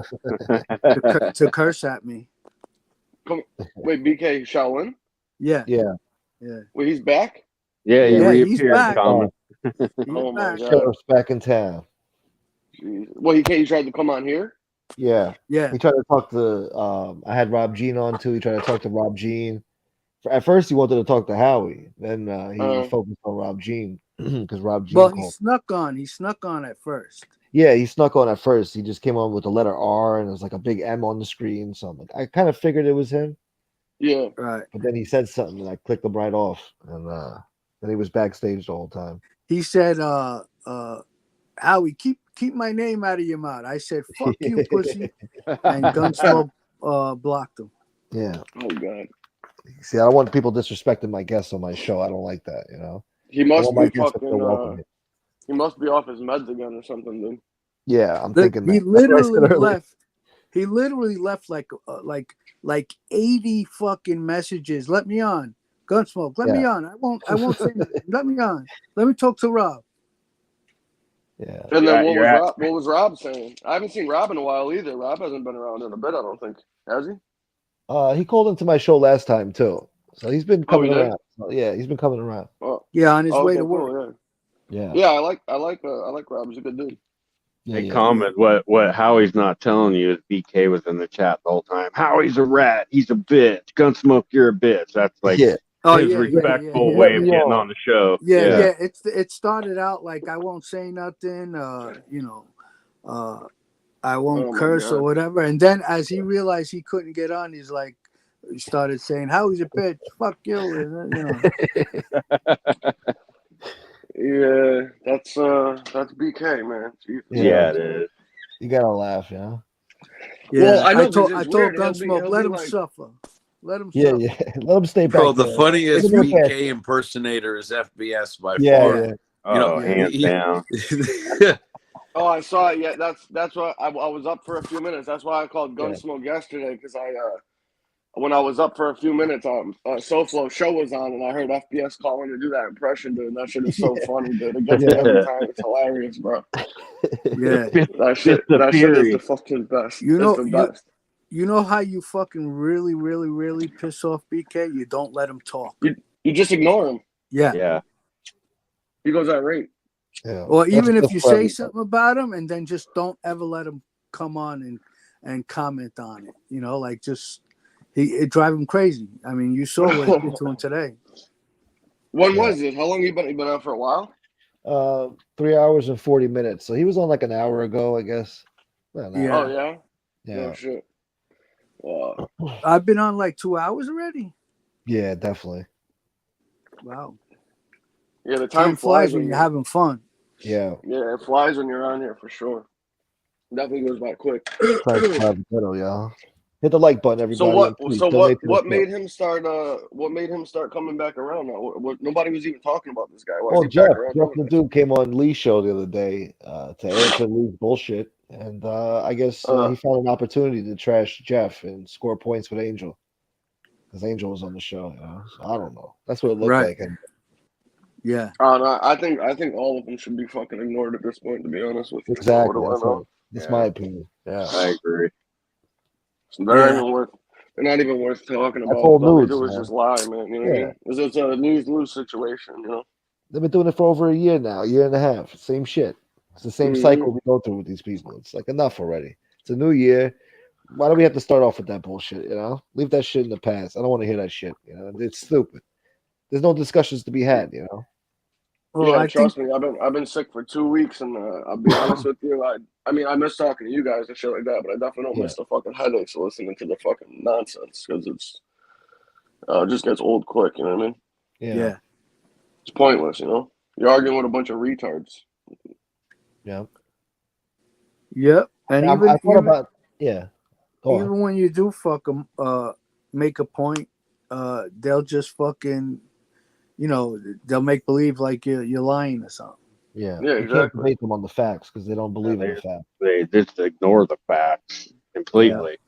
curse at me. Wait, BK Shaolin? Yeah. Yeah. Yeah. Wait, he's back? Yeah, he Yeah, he's reappeared, back. Common. Oh my god. Sheriff's back in town. Jeez. Well, he tried to come on here? Yeah. Yeah. He tried to talk to I had Rob Jean on too. He tried to talk to Rob Jean. At first he wanted to talk to Howie. Then he focused on Rob Jean because Rob Jean Well, called. he snuck on at first. Yeah, he snuck on at first. He just came on with the letter R and it was like a big M on the screen. So I'm like, I kind of figured it was him. Yeah. Right. But then he said something and I clicked him right off. And then he was backstage the whole time. He said, Howie, keep my name out of your mouth. I said, fuck you, pussy. And Gunsmoke blocked him. Yeah. Oh god. See, I don't want people disrespecting my guests on my show. I don't like that, you know. He must be fucking he must be off his meds again or something, dude. Yeah, I'm thinking He that. literally left. He literally left like 80 fucking messages. Let me on. Gunsmoke, let me on. I won't say anything. Let me on. Let me talk to Rob. Yeah. And then what was Rob saying? I haven't seen Rob in a while either. Rob hasn't been around in a bit, I don't think. Has he? He called into my show last time too. So he's been coming he did? around. So, yeah, he's been coming around. Oh. Yeah, on his way okay, to work. cool, Yeah. Yeah, I like Rob. He's a good dude. Hey, comment what Howie's not telling you is BK was in the chat the whole time. Howie's a rat. He's a bitch. Gunsmoke, you're a bitch. That's like his respectful way of getting on the show. Yeah. It started out like I won't say nothing. I won't curse or whatever. And then as he realized he couldn't get on, he started saying, "Howie's a bitch. Fuck you." Yeah, that's BK, man. Jesus. Yeah, it is. You gotta laugh, yeah. Well, I know I told it's weird. Gunsmoke, He'll let be him like, suffer. Let him Yeah, suffer. yeah. Let him stay back Bro, the there. funniest Let him look at BK impersonator is FBS by Yeah, far. yeah. You know, hands down. oh, I saw it. Yeah, that's why I was up for a few minutes. That's why I called Gunsmoke yesterday, because when I was up for a few minutes, SoFlo show was on, and I heard FBS calling to do that impression, dude. That shit is so funny, dude. It gets me every time. It's hilarious, bro. Yeah. That shit is the fucking best. You It's know, the best. you know how you fucking really, really, really piss off BK? You don't let him talk. You just ignore him. Yeah. Yeah. He goes irate. Yeah. Or even if That's you funny. say something about him and then just don't ever let him come on and comment on it. Like just it drive him crazy. I mean, you saw what it did to him today. When was it? How long you been out for a while? 3 hours and 40 minutes. So he was on like an hour ago, I guess. Well, Yeah. Oh yeah. Yeah. No shit. Wow. I've been on like 2 hours already. Yeah, definitely. Wow. Yeah, the time flies when you're having fun. Yeah. Yeah, it flies when you're on here for sure. Definitely goes by quick. Y'all. Hit the like button, everybody. So what? and please So donate what? to the What made show. him start? What made him start coming back around now? Nobody was even talking about this guy. Why Well, is he back Jeff around? the Dude came on Lee's show the other day to answer Lee's bullshit, and I guess he found an opportunity to trash Jeff and score points with Angel, because Angel was on the show. So I don't know. That's what it looked like. And yeah. No, I think all of them should be fucking ignored at this point. To be honest with you. exactly. What do I know? That's my opinion. Yeah, I agree. So they're not even worth talking about. old All they news, do is man. just lie, man. You know what I mean? It's a lose-lose situation. You know. They've been doing it for over a year now, year and a half. Same shit. It's the same cycle we go through with these people. It's like enough already. It's a new year. Why do we have to start off with that bullshit? Leave that shit in the past. I don't want to hear that shit. It's stupid. There's no discussions to be had. Well, yeah, trust me. I've been sick for 2 weeks, and I'll be honest with you. I mean, I miss talking to you guys and shit like that, but I definitely don't miss the fucking headaches of listening to the fucking nonsense, because it just gets old quick. You know what I mean? Yeah. It's pointless. You're arguing with a bunch of retards. Yeah. Yep. And I thought about Go on. even when you do fuck them, make a point, they'll just fucking, they'll make believe like you're lying or something. Yeah, Yeah, you can't debate them on the facts because they don't believe in the facts. They just ignore the facts completely.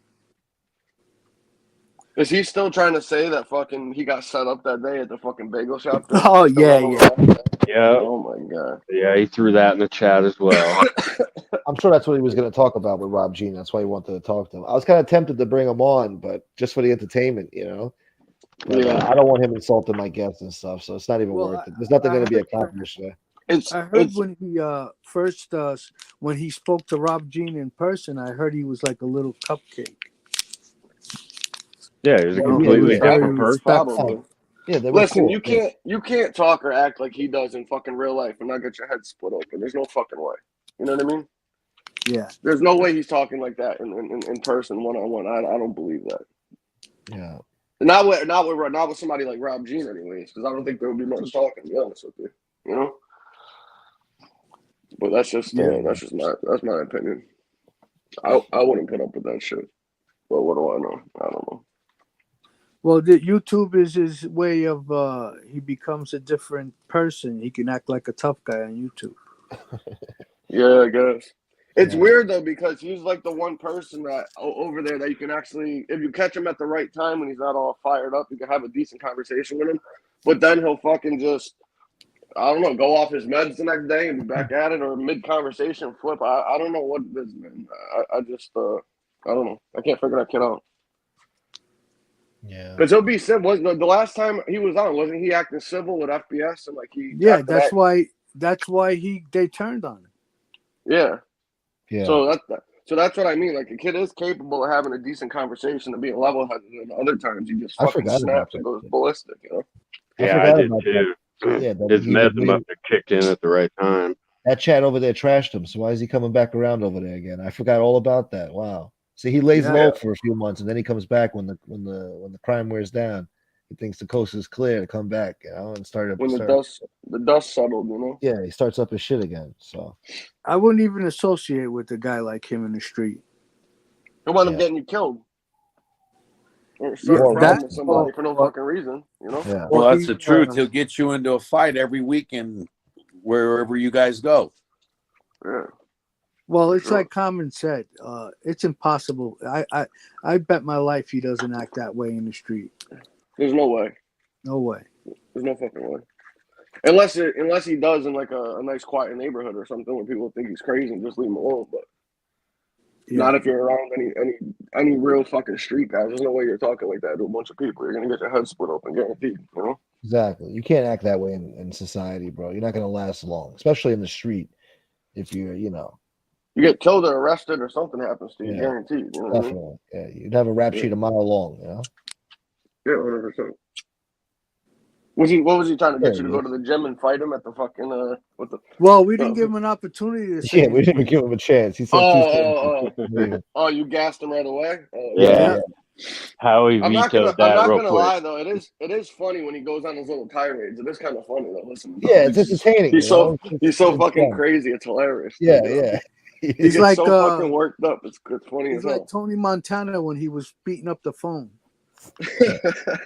Is he still trying to say that fucking he got set up that day at the fucking bagel shop? Oh yeah. Yeah. Oh my god. Yeah, he threw that in the chat as well. I'm sure that's what he was going to talk about with Rob Jean. That's why he wanted to talk to him. I was kind of tempted to bring him on, but just for the entertainment, But, I don't want him insulting my guests and stuff, so it's not even worth it. There's nothing going to be accomplished there. I heard when he first when he spoke to Rob Jean in person, I heard he was like a little cupcake. Yeah, he was a completely different person. Probably. Yeah, they were Listen, cool. you can't talk or act like he does in fucking real life and not get your head split open. There's no fucking way. You know what I mean? Yeah. There's no way he's talking like that in person, one-on-one. I don't believe that. Yeah. Not with somebody like Rob Jean, anyways, because I don't think there would be much talking. To be honest with you, But that's just that's my opinion. I wouldn't put up with that shit. But what do I know? I don't know. Well, the YouTube is his way of he becomes a different person. He can act like a tough guy on YouTube. Yeah, I guess. It's weird though, because he's like the one person that over there that you can actually, if you catch him at the right time when he's not all fired up, you can have a decent conversation with him. But then he'll fucking just, I don't know, go off his meds the next day and be back at it, or mid conversation flip. I don't know what it is, man. I just I don't know. I can't figure that kid out. Yeah. Because he'll be civil. Wasn't the last time he was on? Wasn't he acting civil with FBS and like he? Yeah, that's why they turned on him. Yeah. Yeah. So that's what I mean. Like a kid is capable of having a decent conversation and being level-headed, and other times he just I fucking forgot about snaps that and goes shit. ballistic. You know. I Yeah, I forgot did about too. that. Yeah, that His he was meds must have kicked in at the right time. that chat over there trashed him. So why is he coming back around over there again? I forgot all about that. Wow. See, he lays Yeah. low for a few months, and then he comes back when the crime wears down. He thinks the coast is clear to come back, and start When the dust settled, you know. Yeah, he starts up his shit again. So I wouldn't even associate with a guy like him in the street. He'll wind up Yeah. getting you killed. Or Yeah, start a problem that with somebody for no or- fucking reason, you know. yeah. Well, that's he, the truth. He'll get you into a fight every weekend wherever you guys go. Yeah. Well, it's Sure. like Common said. It's impossible. I bet my life he doesn't act that way in the street. There's no way. No way. There's no fucking way. Unless he does in like a nice quiet neighborhood or something where people think he's crazy and just leave him alone. But not if you're around any real fucking street guys. There's no way you're talking like that to a bunch of people. You're gonna get your head split open, guaranteed. You know. Exactly. You can't act that way in society, bro. You're not gonna last long, especially in the street. If you're, You get killed or arrested or something happens to you, Yeah, guaranteed. You know what I mean? definitely. Yeah, you'd have a rap sheet a mile long. Yeah, 100%. What was he trying to get Yeah, you to go to the gym and fight him at the fucking what the? Well, we didn't give him an opportunity to say Yeah, we didn't even give him a chance. He said You gassed him right away. Yeah. Howie I'm not vetoed gonna that real quick. lie though. It is funny when he goes on his little tirades. It is kind of funny though. Listen, Yeah, it's entertaining. He's so It's fucking fun. crazy. It's hilarious. Yeah, dude, you know? yeah. He He's gets like so fucking worked up. It's funny He's as like hell. Tony Montana when he was beating up the phone. Yeah,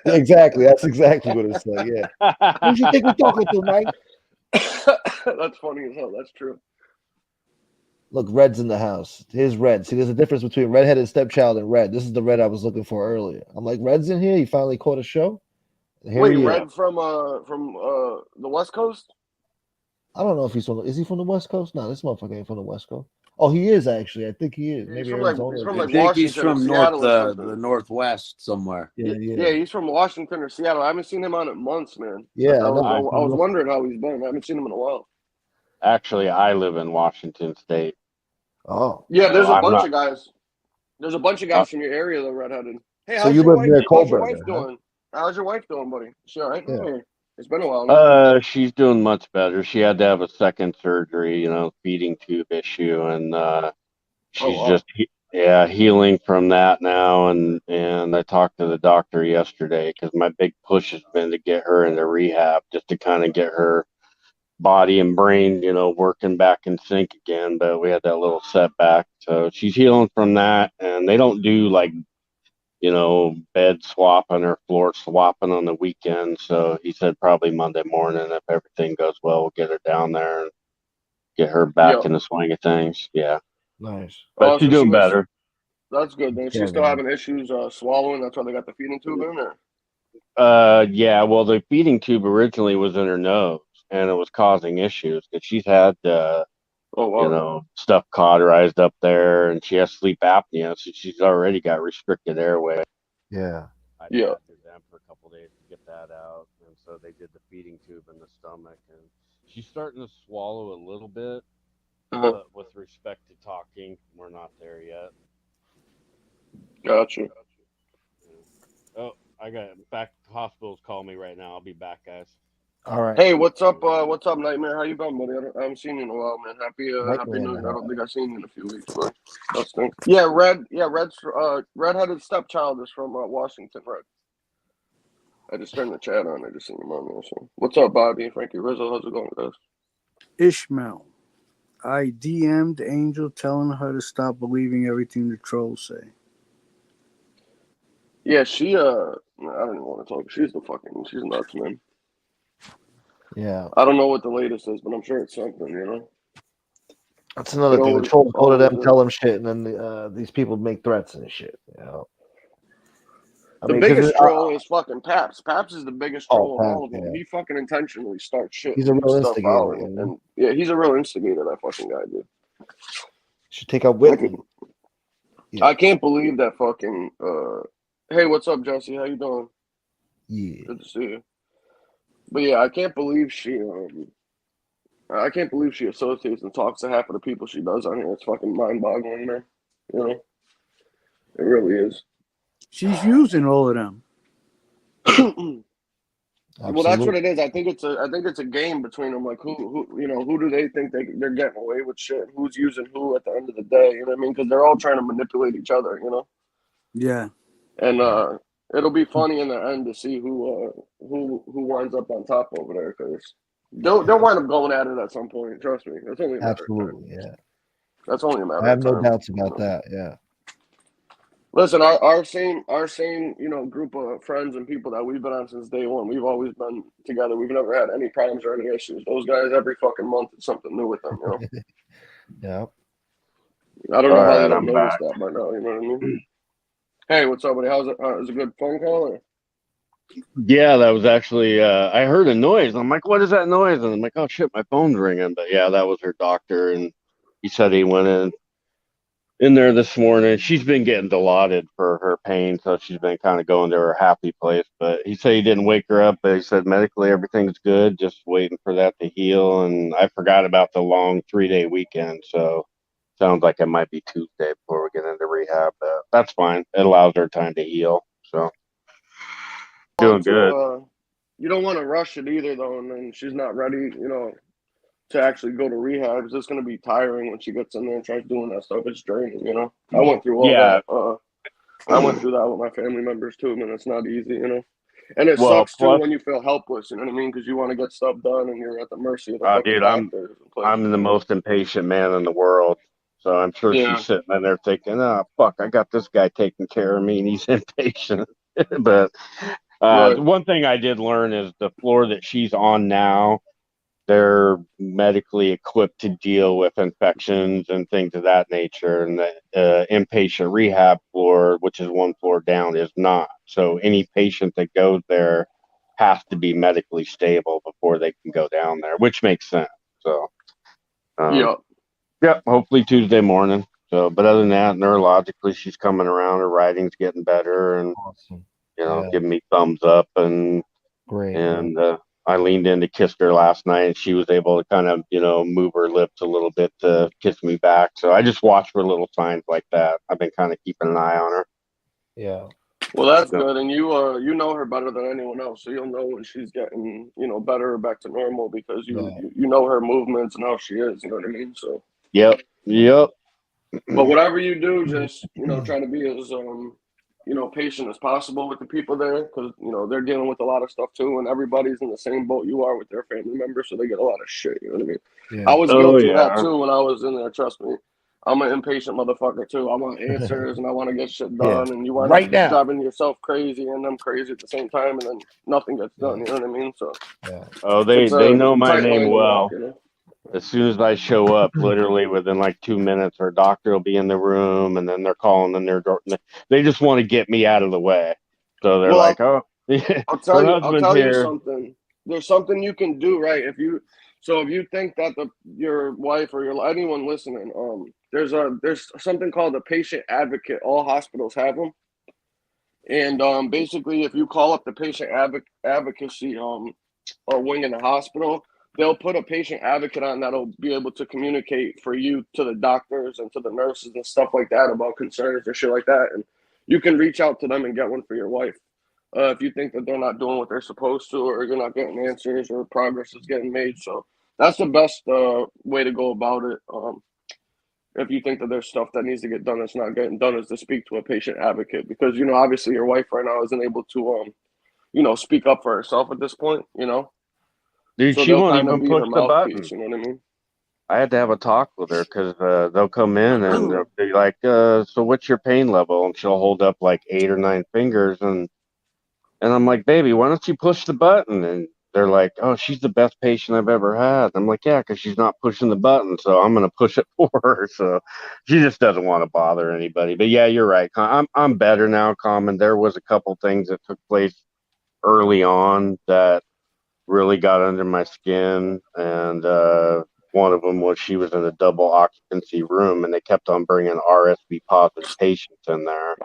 exactly. That's exactly what it's like. Yeah. Who do you think we're talking to, Mike? That's funny as hell. That's true. Look, Red's in the house. Here's Red. See, there's a difference between redheaded stepchild and Red. This is the Red I was looking for earlier. I'm like, Red's in here. He finally caught a show. Here Wait, he is. Red from the West Coast? I don't know if he's from. Is he from the West Coast? No, this motherfucker ain't from the West Coast. Oh, he is actually. I think he is. Maybe from, like- Arizona. he's from, or like, I think he's Washington or from Seattle or something. the Northwest somewhere. Yeah, he's from Washington or Seattle. I haven't seen him on it months, man. Yeah, I I know. was wondering how he's been. I haven't seen him in a while. Actually, I live in Washington State. Oh. Yeah, there's a I'm bunch not- of guys. There's a bunch of guys from your area that are redheaded. Hey, So how's you your live wife? near How's your Colbert, wife then, huh? doing? How's your wife doing, buddy? Is she all right? Yeah. Or it's been a while now. She's doing much better. She had to have a second surgery, feeding tube issue, and she's wow. just healing from that now. And I talked to the doctor yesterday because my big push has been to get her into rehab, just to kind of get her body and brain, working back in sync again. But we had that little setback, so she's healing from that. And they don't do like bed swapping or floor swapping on the weekend. So he said probably Monday morning, if everything goes well, we'll get her down there and get her back in the swing of things. Yeah. Nice. But she's doing better. That's good. Then she's still having issues swallowing. That's why they got the feeding tube in there. Yeah. Well, the feeding tube originally was in her nose, and it was causing issues because she's had, stuff cauterized up there, and she has sleep apnea, so she's already got restricted airway. Yeah. I had to them for a couple days to get that out, and so they did the feeding tube in the stomach, and she's starting to swallow a little bit, but with respect to talking, we're not there yet. Gotcha. Oh, I got back. Hospitals call me right now. I'll be back, guys. All right. Hey, what's up? What's up, Nightmare? How you been, buddy? I haven't seen you in a while, man. Happy New Year. I don't think I've seen you in a few weeks, but that's thing. Yeah, Red's redheaded stepchild is from Washington, Red. I just turned the chat on. I just seen him on there. So, what's up, Bobby? Frankie Rizzo, how's it going, guys? Ishmael. I DM'd Angel telling her to stop believing everything the trolls say. Yeah, she I don't even want to talk. She's nuts, man. Yeah. I don't know what the latest is, but I'm sure it's something, That's another thing. The trolls go to them, tell them shit, and then these people make threats and shit. The biggest troll is fucking Paps. Paps is the biggest troll of all of them. Yeah. He fucking intentionally starts shit. He's a real stuff instigator, out, and yeah, he's a real instigator. That fucking guy, dude. Should take out Whitney. I can't believe that fucking. Hey, what's up, Jesse? How you doing? Yeah. Good to see you. But yeah, I can't believe she I can't believe she associates and talks to half of the people she does on here. It's fucking mind-boggling, man. You know, it really is. She's using all of them. Well, that's what it is. I think it's a game between them. Like who do they think they're getting away with shit? Who's using who at the end of the day? You know what I mean? Because they're all trying to manipulate each other. You know. Yeah. And it'll be funny in the end to see who winds up on top over there, because they'll wind up going at it at some point. Trust me, that's only a matter of time. Absolutely, yeah. That's only a I matter have of no time. doubts about that. Yeah. Listen, our same group of friends and people that we've been on since day one. We've always been together. We've never had any problems or any issues. Those guys, every fucking month, it's something new with them. You know. Yeah. I don't know All how right, you don't I'm notice back. that by now. You know what I mean? Hey, what's up, buddy? How's it? Is it a good phone call? Or? Yeah, that was actually. I heard a noise. I'm like, "What is that noise?" And I'm like, "Oh shit, my phone's ringing." But yeah, that was her doctor, and he said he went in there this morning. She's been getting Dilaudid for her pain, so she's been kind of going to her happy place. But he said he didn't wake her up, but he said medically everything's good, just waiting for that to heal. And I forgot about the long 3-day weekend, so sounds like it might be Tuesday before we get into rehab. But that's fine. It allows her time to heal. So doing good. You don't want to rush it either, though, and then she's not ready, to actually go to rehab. It's just going to be tiring when she gets in there and tries doing that stuff. It's draining. I went through all Yeah. that. I went through that with my family members too, and it's not easy. And it Well, sucks too plus, when you feel helpless. You know what I mean? Because you want to get stuff done, and you're at the mercy of the fucking dude, doctors and places. I'm the most impatient man in the world. So I'm sure Yeah. she's sitting in there thinking, "Oh fuck, I got this guy taking care of me, and he's impatient." But Right. one thing I did learn is the floor that she's on now, they're medically equipped to deal with infections and things of that nature. And the inpatient rehab floor, which is one floor down, is not. So any patient that goes there has to be medically stable before they can go down there, which makes sense. So, Yeah. yeah, hopefully Tuesday morning. So, but other than that, neurologically, she's coming around. Her writing's getting better, and Awesome. giving me thumbs up. Great. And I leaned in to kiss her last night, and she was able to kind of, move her lips a little bit to kiss me back. So I just watch for little signs like that. I've been kind of keeping an eye on her. Yeah. Well, that's So, good, and you know her better than anyone else, so you'll know when she's getting better or back to normal, because you know her movements and how she is. You know what I mean? So. yep. But whatever you do, just try to be as patient as possible with the people there, because they're dealing with a lot of stuff too, and everybody's in the same boat you are with their family members, so they get a lot of shit. You know what I mean? Yeah. I was Oh guilty of that yeah. too when I was in there. Trust me, I'm an impatient motherfucker too. I want answers and I want to get shit Yeah. done, and you wind up Right now. driving yourself crazy and them crazy at the same time, and then nothing gets done. You know what I mean? So Yeah. Oh, it's they a know my tight line name to walk. well. As soon as I show up, literally within like 2 minutes, our doctor will be in the room, and then they're calling in their door. They just want to get me out of the way. So they're Well, like, "Oh, her I'll husband's tell you here." something. There's something you can do, right? If you think that your wife or anyone listening, there's something called a patient advocate. All hospitals have them, and basically, if you call up the patient advocacy or wing in the hospital, they'll put a patient advocate on that'll be able to communicate for you to the doctors and to the nurses and stuff like that about concerns or shit like that, and you can reach out to them and get one for your wife. If you think that they're not doing what they're supposed to, or you're not getting answers, or progress is getting made. So that's the best way to go about it. If you think that there's stuff that needs to get done that's not getting done, is to speak to a patient advocate, because obviously your wife right now isn't able to speak up for herself at this point. Dude, So she they'll won't kind of even be push her the mouthpiece. button. You know what I mean? I had to have a talk with her because they'll come in and they'll be like, "So what's your pain level?" And she'll hold up like 8 or 9 fingers, and I'm like, "Baby, why don't you push the button?" And they're like, "Oh, she's the best patient I've ever had." I'm like, "Yeah, because she's not pushing the button, so I'm gonna push it for her." So she just doesn't want to bother anybody. But yeah, you're right. I'm better now, Common. There was a couple things that took place early on that really got under my skin, and one of them was she was in a double occupancy room, and they kept on bringing RSV positive patients in there,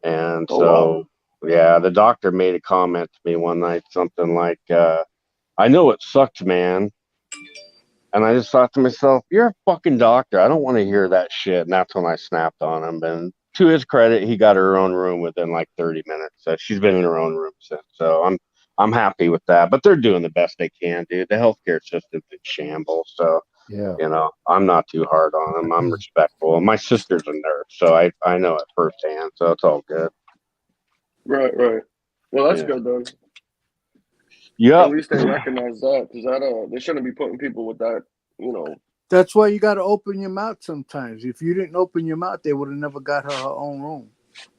and Oh wow. so yeah, the doctor made a comment to me one night, something like, "I know it sucks, man, And I just thought to myself, you're a fucking doctor. I don't want to hear that shit. And that's when I snapped on him. And to his credit, he got her own room within like 30 minutes. So she's been in her own room since. So I'm happy with that. But they're doing the best they can, dude. The healthcare system's in shambles. So, Yeah. you know, I'm not too hard on them. I'm respectful. My sister's a nurse, so I know it firsthand. So it's all good. Right, right. Well, that's Yeah. good then. Yep. At least they recognize that, because they shouldn't be putting people with that, you know. That's why you got to open your mouth sometimes. If you didn't open your mouth, they would have never got her own room.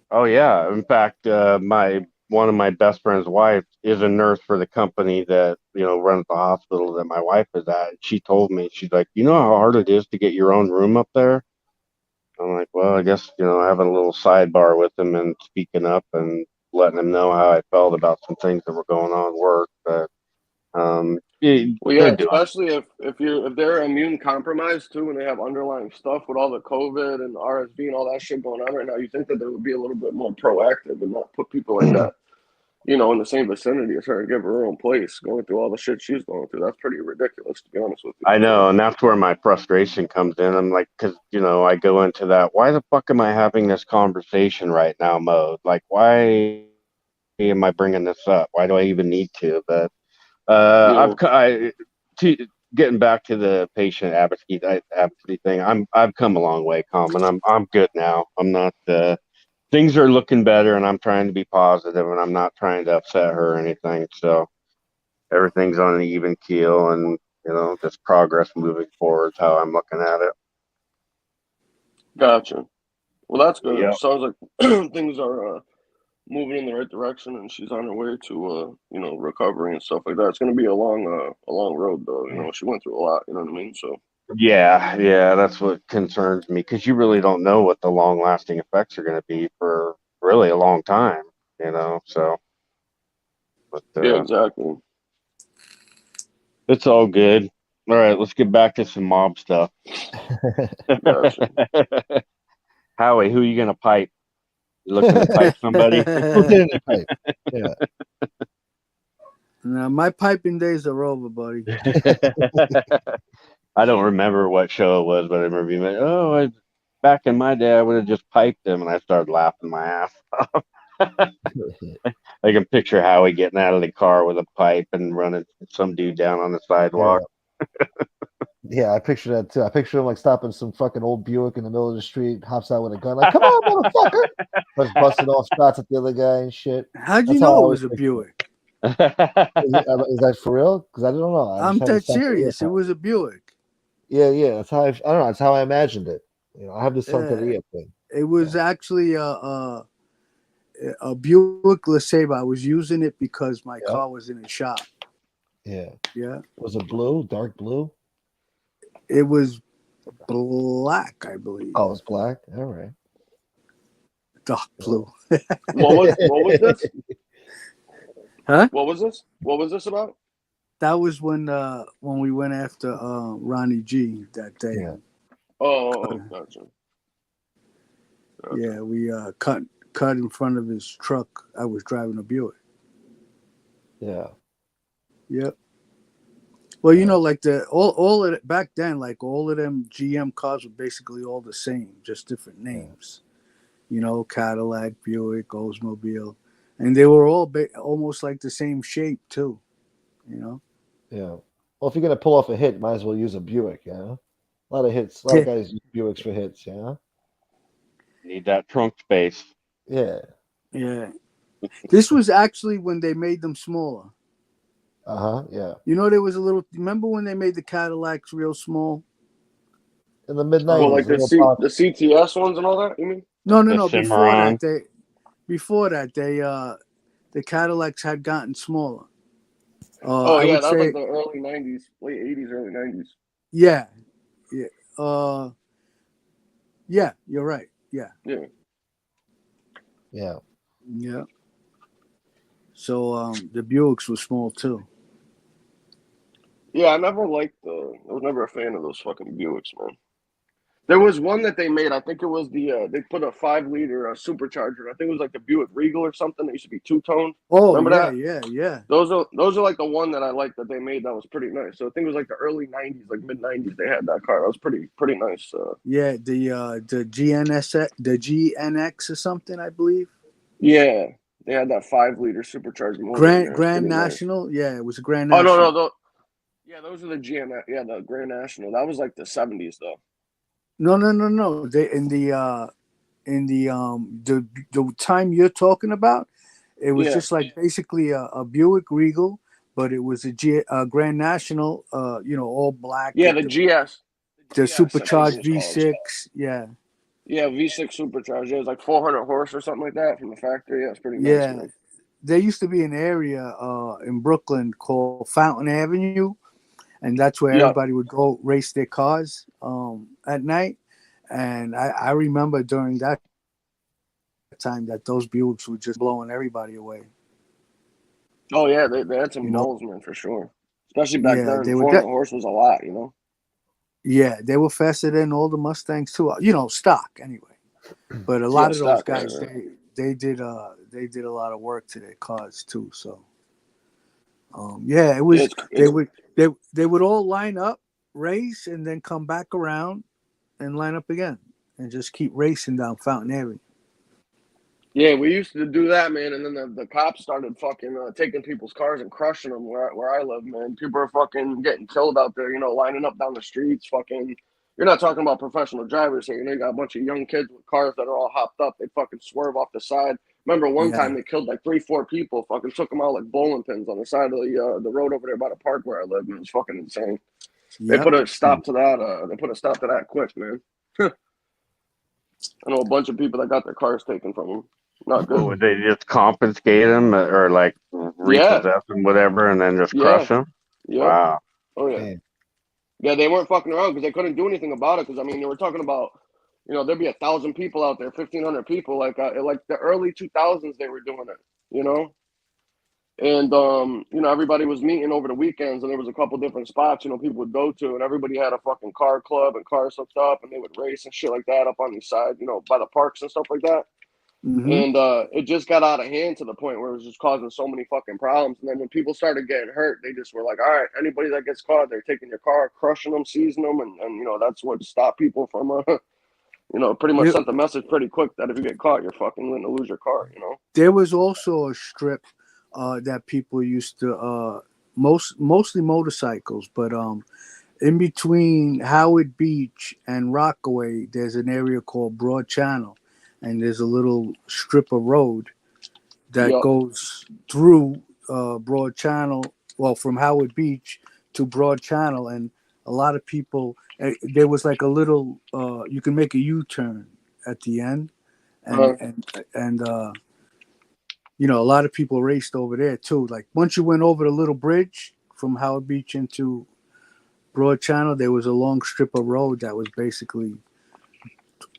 Oh yeah. In fact, one of my best friend's wife is a nurse for the company that, you know, runs the hospital that my wife is at. She told me, she's like, you know how hard it is to get your own room up there? I'm like, well, I guess, you know, having a little sidebar with him and speaking up and letting him know how I felt about some things that were going on at work. But Well, they're yeah, doing. especially if they're immune compromised too, and they have underlying stuff with all the COVID and RSV and all that shit going on right now, you think that they would be a little bit more proactive and not put people like that, you know, in the same vicinity as her and give her own place, going through all the shit she's going through. That's pretty ridiculous, to be honest with you. I know, and that's where my frustration comes in. I'm like, because, you know, I go into that, why the fuck am I having this conversation right now mode? Like, why am I bringing this up? Why do I even need to? But Yeah. getting back to the patient advocacy thing, I've come a long way, Common. I'm good now. I'm not. Things are looking better, and I'm trying to be positive, and I'm not trying to upset her or anything. So everything's on an even keel, and you know, just progress moving forward is how I'm looking at it. Gotcha. Well, that's good. Yep. Sounds like things are moving in the right direction, and she's on her way to you know, recovery and stuff like that. It's going to be a long road, though. You know, she went through a lot. You know what I mean? So. Yeah, that's what concerns me, because you really don't know what the long lasting effects are going to be for really a long time, you know. So, but Yeah, exactly. it's all good. All right, let's get back to some mob stuff. Gotcha. Howie, who are you going to pipe? You looking to pipe somebody? Who did it pipe? Yeah. Now, my piping days are over, buddy. I don't remember what show it was, but I remember you like, back in my day, I would have just piped him, and I started laughing my ass off. I can picture Howie getting out of the car with a pipe and running some dude down on the sidewalk. Yeah, I picture that too. I picture him like stopping some fucking old Buick in the middle of the street, hops out with a gun, like, come on, motherfucker! Starts busting off shots at the other guy and shit. How'd you That's how I know it always was a picture Buick? Is that for real? Because I don't know. I I'm just have dead this sense of serious. It ear. was a Buick. Yeah. That's how I don't know. That's how I imagined it. You know, I have this sunk of the Yeah. ear thing. It was actually a Buick LeSabre. I was using it because my car was in a shop. Yeah. Yeah. Was it blue? Dark blue? It was black, I believe. Oh, it's black. All right. Dark blue. What was this? Huh? What was this? What was this about? That was when we went after Ronnie G that day. Yeah. Oh, gotcha. Yeah, we cut in front of his truck. I was driving a Buick. Yeah. Yep. Well, you know, like all of it back then, like all of them GM cars were basically all the same, just different names. You know, Cadillac, Buick, Oldsmobile, and they were all almost like the same shape too. You know. Yeah. Well, if you're gonna pull off a hit, might as well use a Buick. Yeah. A lot of hits. A lot of guys use Buicks for hits. Yeah. Need that trunk space. Yeah. Yeah. This was actually when they made them smaller. Yeah. You know, there was a little. Remember when they made the Cadillacs real small? In the mid Well, '90s. like the CTS ones and all that. You mean? No. The Cimarron. Before that, the Cadillacs had gotten smaller. Oh I yeah, would that was say, like the early '90s, late '80s, early '90s. yeah. Yeah, you're right. Yeah. So the Buicks were small too. Yeah, I was never a fan of those fucking Buicks, man. There was one that they made. I think it was they put a 5-liter supercharger. I think it was like the Buick Regal or something. That used to be two-tone. Oh Remember yeah, that? yeah. Those are like the one that I liked that they made. That was pretty nice. So I think it was like the early '90s, like mid-'90s. They had that car. That was pretty nice. Yeah, the GNX or something, I believe. Yeah, they had that 5-liter supercharged motor in there. It's Grand pretty nice. National. Yeah, it was a Grand Oh National. no. Yeah, those are the GN. Yeah, the Grand National. That was like the '70s though. No. They the time you're talking about, it was Yeah. just like basically a Buick Regal, but it was a Grand National. All black. Yeah, the GS. The GS, I think supercharged it was called. V6. Yeah. Yeah, V6 supercharged. It was like 400 horse or something like that from the factory. Yeah, it's pretty nice, Yeah. man. There used to be an area in Brooklyn called Fountain Avenue, and that's where everybody would go race their cars at night. And I remember during that time that those Buicks were just blowing everybody away. Oh yeah, they had some balls, man, for sure. Especially back then, they were 400 horse was a lot, you know. Yeah, they were faster than all the Mustangs too. Stock anyway. But a lot of those guys, right. they did a lot of work to their cars too. So, it was they would all line up, race, and then come back around and line up again, and just keep racing down Fountain Avenue. Yeah, we used to do that, man, and then the cops started fucking taking people's cars and crushing them where I live, man. People are fucking getting killed out there, lining up down the streets. Fucking, you're not talking about professional drivers here. You got a bunch of young kids with cars that are all hopped up. They fucking swerve off the side. Remember one time they killed like 3-4 people. Fucking took them out like bowling pins on the side of the road over there by the park where I live, and it was fucking insane. They put a stop to that. They put a stop to that quick, man. I know a bunch of people that got their cars taken from them. Not good. Would they just confiscate them or like repossess them, whatever, and then just crush them? Yeah. Wow. Oh yeah. Yeah, they weren't fucking around because they couldn't do anything about it. Because I mean, they were talking about, there'd be 1,000 people out there, 1,500 people, like the early 2000s they were doing it, and everybody was meeting over the weekends, and there was a couple different spots, people would go to, and everybody had a fucking car club and cars hooked up, and they would race and shit like that up on the side, by the parks and stuff like that. Mm-hmm. And it just got out of hand to the point where it was just causing so many fucking problems. And then when people started getting hurt, they just were like, all right, anybody that gets caught, they're taking your car, crushing them, seizing them. And that's what stopped people from, pretty much sent the message pretty quick that if you get caught, you're fucking going to lose your car, There was also a strip that people used to, mostly motorcycles, but in between Howard Beach and Rockaway, there's an area called Broad Channel. And there's a little strip of road that goes through Broad Channel, from Howard Beach to Broad Channel. And a lot of people, there was like a little, you can make a U-turn at the end. And a lot of people raced over there too. Like once you went over the little bridge from Howard Beach into Broad Channel, there was a long strip of road that was basically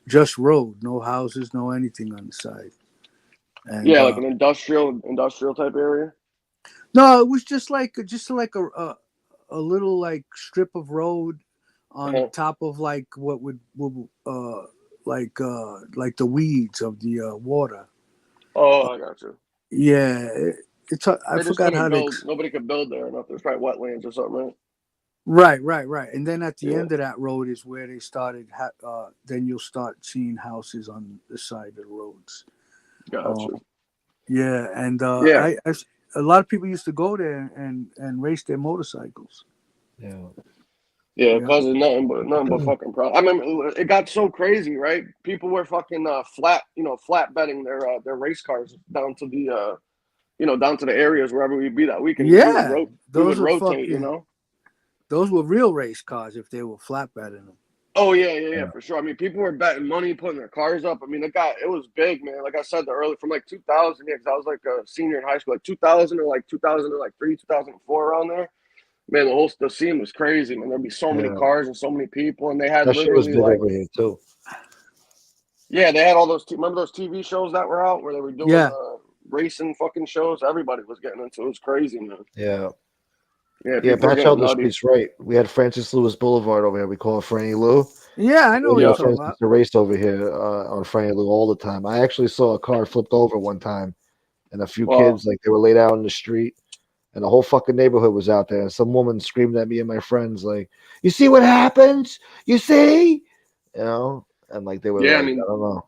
just road, no houses, no anything on the side. And, like an industrial type area. No, it was just like a little like strip of road on top of like what would like the weeds of the water. Oh, I got you. Yeah, I forgot how nobody could build there enough. There's probably wetlands or something, right? Right. And then at the end of that road is where they started. Then you'll start seeing houses on the side of the roads. Gotcha. And a lot of people used to go there and race their motorcycles. Yeah, it causes nothing but fucking problems. I mean, it got so crazy, right? People were fucking flat betting their race cars down to the down to the areas wherever we'd be that weekend. Yeah, we would rotate, Those were real race cars if they were flat betting them. Oh yeah, for sure. I mean, people were betting money, putting their cars up. I mean, it was big, man. Like I said, from like 2000, because I was like a senior in high school, like 2000 or like 2003, 2004, around there. Man, the scene was crazy, man. There'd be so many cars and so many people, and they had that shit was literally big over here too. Yeah, they had all those. Remember those TV shows that were out where they were doing racing fucking shows? Everybody was getting into it. It was crazy, man. Yeah. Yeah, people are Batch getting the nutty. streets right. We had Francis Lewis Boulevard over here. We call it Franny Lou. Yeah, I know what Yeah, you're for talking instance, about. to race over here on Franny Lou all the time. I actually saw a car flipped over one time, and a few Well, kids, like, they were laid out in the street, and the whole fucking neighborhood was out there. And some woman screamed at me and my friends, like, "You see what happens? You see?" You know, and like they were yeah, I like, mean, I don't know,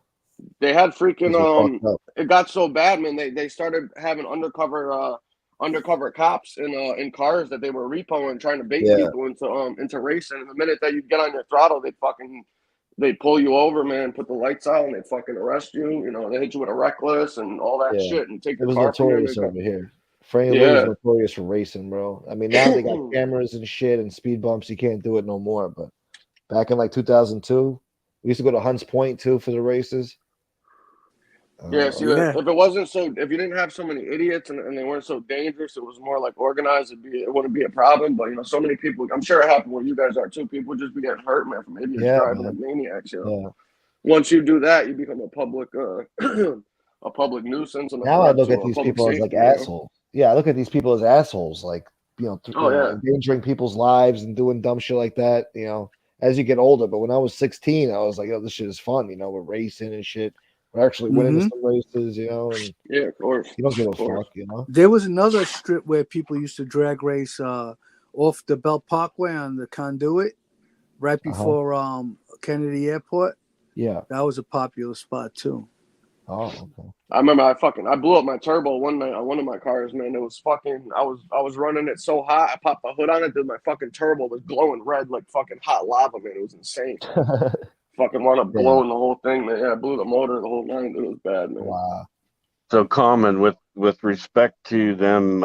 they had freaking kids were fucked up. it got so bad, man. They started having undercover cops in cars that they were repoing, trying to bait Yeah, people into racing. And the minute that you get on your throttle, they pull you over, man, put the lights out, and they fucking arrest you. You know, they hit you with a reckless and all that yeah. shit, and take It your was car from you. And notorious over here. Franny Lou was yeah, notorious for racing, bro. I mean, now they got cameras and shit and speed bumps. You can't do it no more. But back in like 2002, we used to go to Hunts Point too for the races. yeah. See, Yeah. if it wasn't if you didn't have so many idiots and they weren't so dangerous, it was more like organized. It wouldn't be a problem. But so many people. I'm sure it happened where you guys are too. People just be getting hurt, man, from idiots Yeah, driving like man. maniacs. Yeah. Once you do that, you become a public a public nuisance and a Now I threat look to at these public people as like safety. assholes. Yeah, I look at these people as assholes, like, Oh yeah. endangering people's lives and doing dumb shit like that. As you get older. But when I was 16, I was like, "Oh, this shit is fun." We're racing and shit. We're actually winning Mm-hmm. some races. And Yeah, of course. you don't give a Of course. fuck. There was another strip where people used to drag race off the Belt Parkway on the Conduit, right before Kennedy Airport. Yeah. That was a popular spot too. Oh, okay. I remember I blew up my turbo one night on one of my cars, man. It was fucking I was running it so hot, I popped the hood on it, dude. My fucking turbo was glowing red like fucking hot lava, man. It was insane. Fucking wound up blowing the whole thing, man. Yeah, I blew the motor the whole nine. It was bad, man. Wow. So common with respect to them,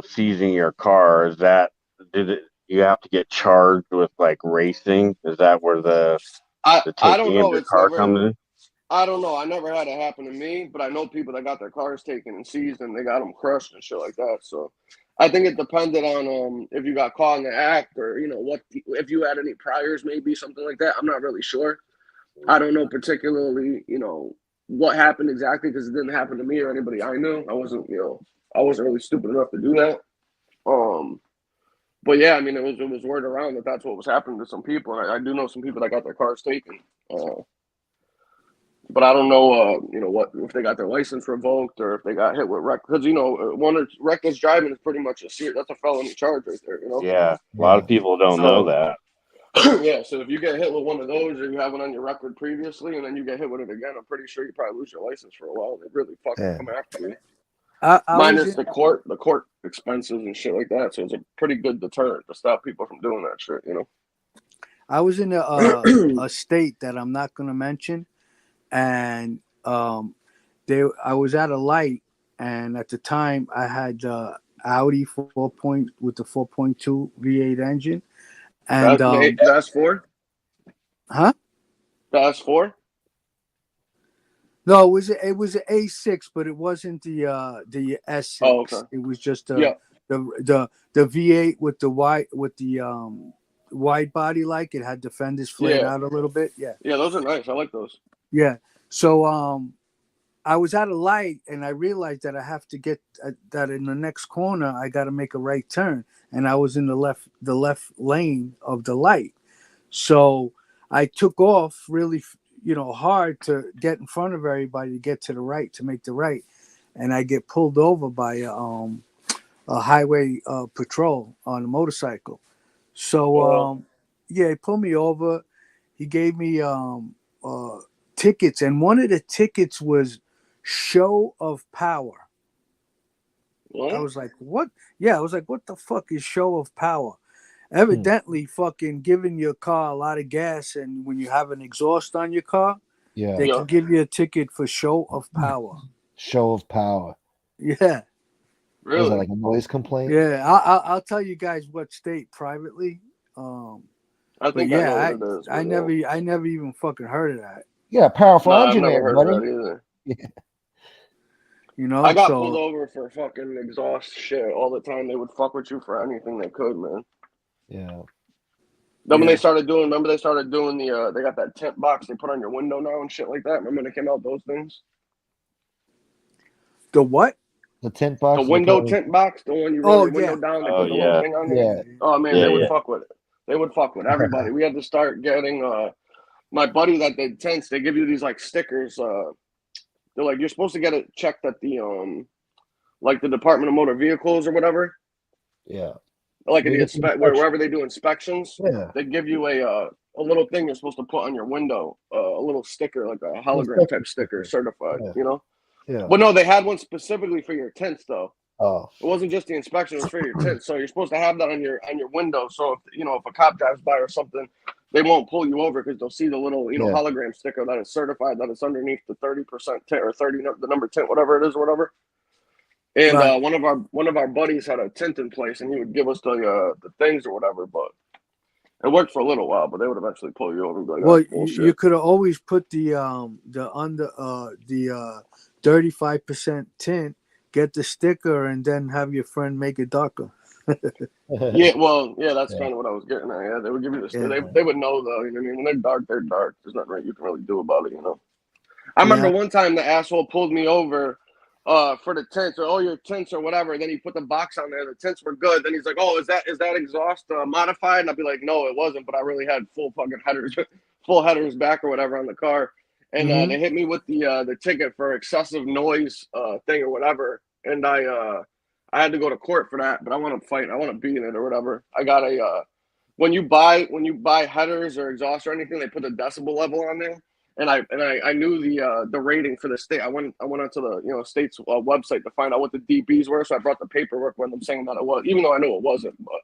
seizing your car. You have to get charged with like racing? Is that where the I don't taking know. of your It's car never. comes in? I don't know. I never had it happen to me, but I know people that got their cars taken and seized and they got them crushed and shit like that. So I think it depended on if you got caught in the act or if you had any priors, maybe something like that. I'm not really sure. I don't know particularly, what happened exactly because it didn't happen to me or anybody I knew. I wasn't really stupid enough to do that. But yeah, I mean, it was word around that that's what was happening to some people. And I do know some people that got their cars taken. But I don't know, what if they got their license revoked or if they got hit with because reckless driving is pretty much that's a felony charge right there. Yeah, a lot of people don't know that. Yeah, so if you get hit with one of those or you have it on your record previously and then you get hit with it again, I'm pretty sure you probably lose your license for a while. They really fucking come after you. Minus the court expenses and shit like that. So it's a pretty good deterrent to stop people from doing that shit. I was in a state that I'm not going to mention. And I was at a light, and at the time I had Audi 4 with the 4.2 V8 engine, and the S4, huh? The S4? No, it was an A6, but it wasn't the S6. Oh, okay. It was just the V8 with the wide body, like it had the fenders flared out a little bit. Yeah, those are nice. I like those. Yeah. So I was at a light and I realized that I have to get that in the next corner. I got to make a right turn, and I was in the left lane of the light. So I took off really, hard to get in front of everybody to get to the right, to make the right, and I get pulled over by a highway patrol on a motorcycle. So he pulled me over. He gave me tickets, and one of the tickets was show of power. What? I was like, what? Yeah, I was like, what the fuck is show of power? Evidently, fucking giving your car a lot of gas, and when you have an exhaust on your car, they can give you a ticket for show of power. Show of power. Yeah. Really? Was that like a noise complaint? Yeah, I'll tell you guys what state privately. I think I know what it is. I never even fucking heard of that. Yeah, powerful engine I've never there, heard buddy. of that either. Yeah. I got pulled over for fucking exhaust shit all the time. They would fuck with you for anything they could, man. Yeah. Then when they started doing, they got that tint box they put on your window now and shit like that. Remember when they came out those things? The what? The tint The box. window tint box, the one you roll Oh, your window yeah. down, they Oh put the little yeah, thing on there. Yeah. Oh man, yeah, they would yeah. fuck with it. They would fuck with everybody. We had to start getting my buddy that did tents. They give you these like stickers. They're like you're supposed to get it checked at the like the Department of Motor Vehicles or whatever. Yeah. Like in They the get the inspection. wherever they do inspections, Yeah. they give you a little thing you're supposed to put on your window, a little sticker, like a hologram Inspection type sticker, sticker. certified. Yeah. You know. Yeah. But no, they had one specifically for your tents though. Oh. It wasn't just the inspection; it was for your tent. So you're supposed to have that on your window. So if if a cop drives by or something, they won't pull you over because they'll see the little Yeah. hologram sticker that is certified that it's underneath the 30% tint or 30 the number tint, whatever it is, or whatever. And Right. one of our buddies had a tent in place, and he would give us the things or whatever. But it worked for a little while, but they would eventually pull you over and be like, Well, "That's bullshit." you could have always put the 35% tint, get the sticker, and then have your friend make it darker. Yeah, well, yeah, that's Yeah. kind of what I was getting at. Yeah, they would give you the Yeah. they would know though. You know what I mean? When they're dark, they're dark. There's nothing you can really do about it. I remember Yeah. one time the asshole pulled me over for the tents or your tents or whatever. Then he put the box on there. The tents were good. Then he's like, "Oh, is that exhaust modified?" And I'd be like, "No, it wasn't, but I really had full fucking headers, full headers back or whatever on the car." And Mhm. they hit me with the ticket for excessive noise thing or whatever. And I had to go to court for that. But I want to fight. I want to be in it or whatever. I got a when you buy headers or exhaust or anything, they put a decibel level on there. And I knew the rating for the state. I went onto the state's website to find out what the dBs were. So I brought the paperwork with them saying that it was, even though I knew it wasn't. But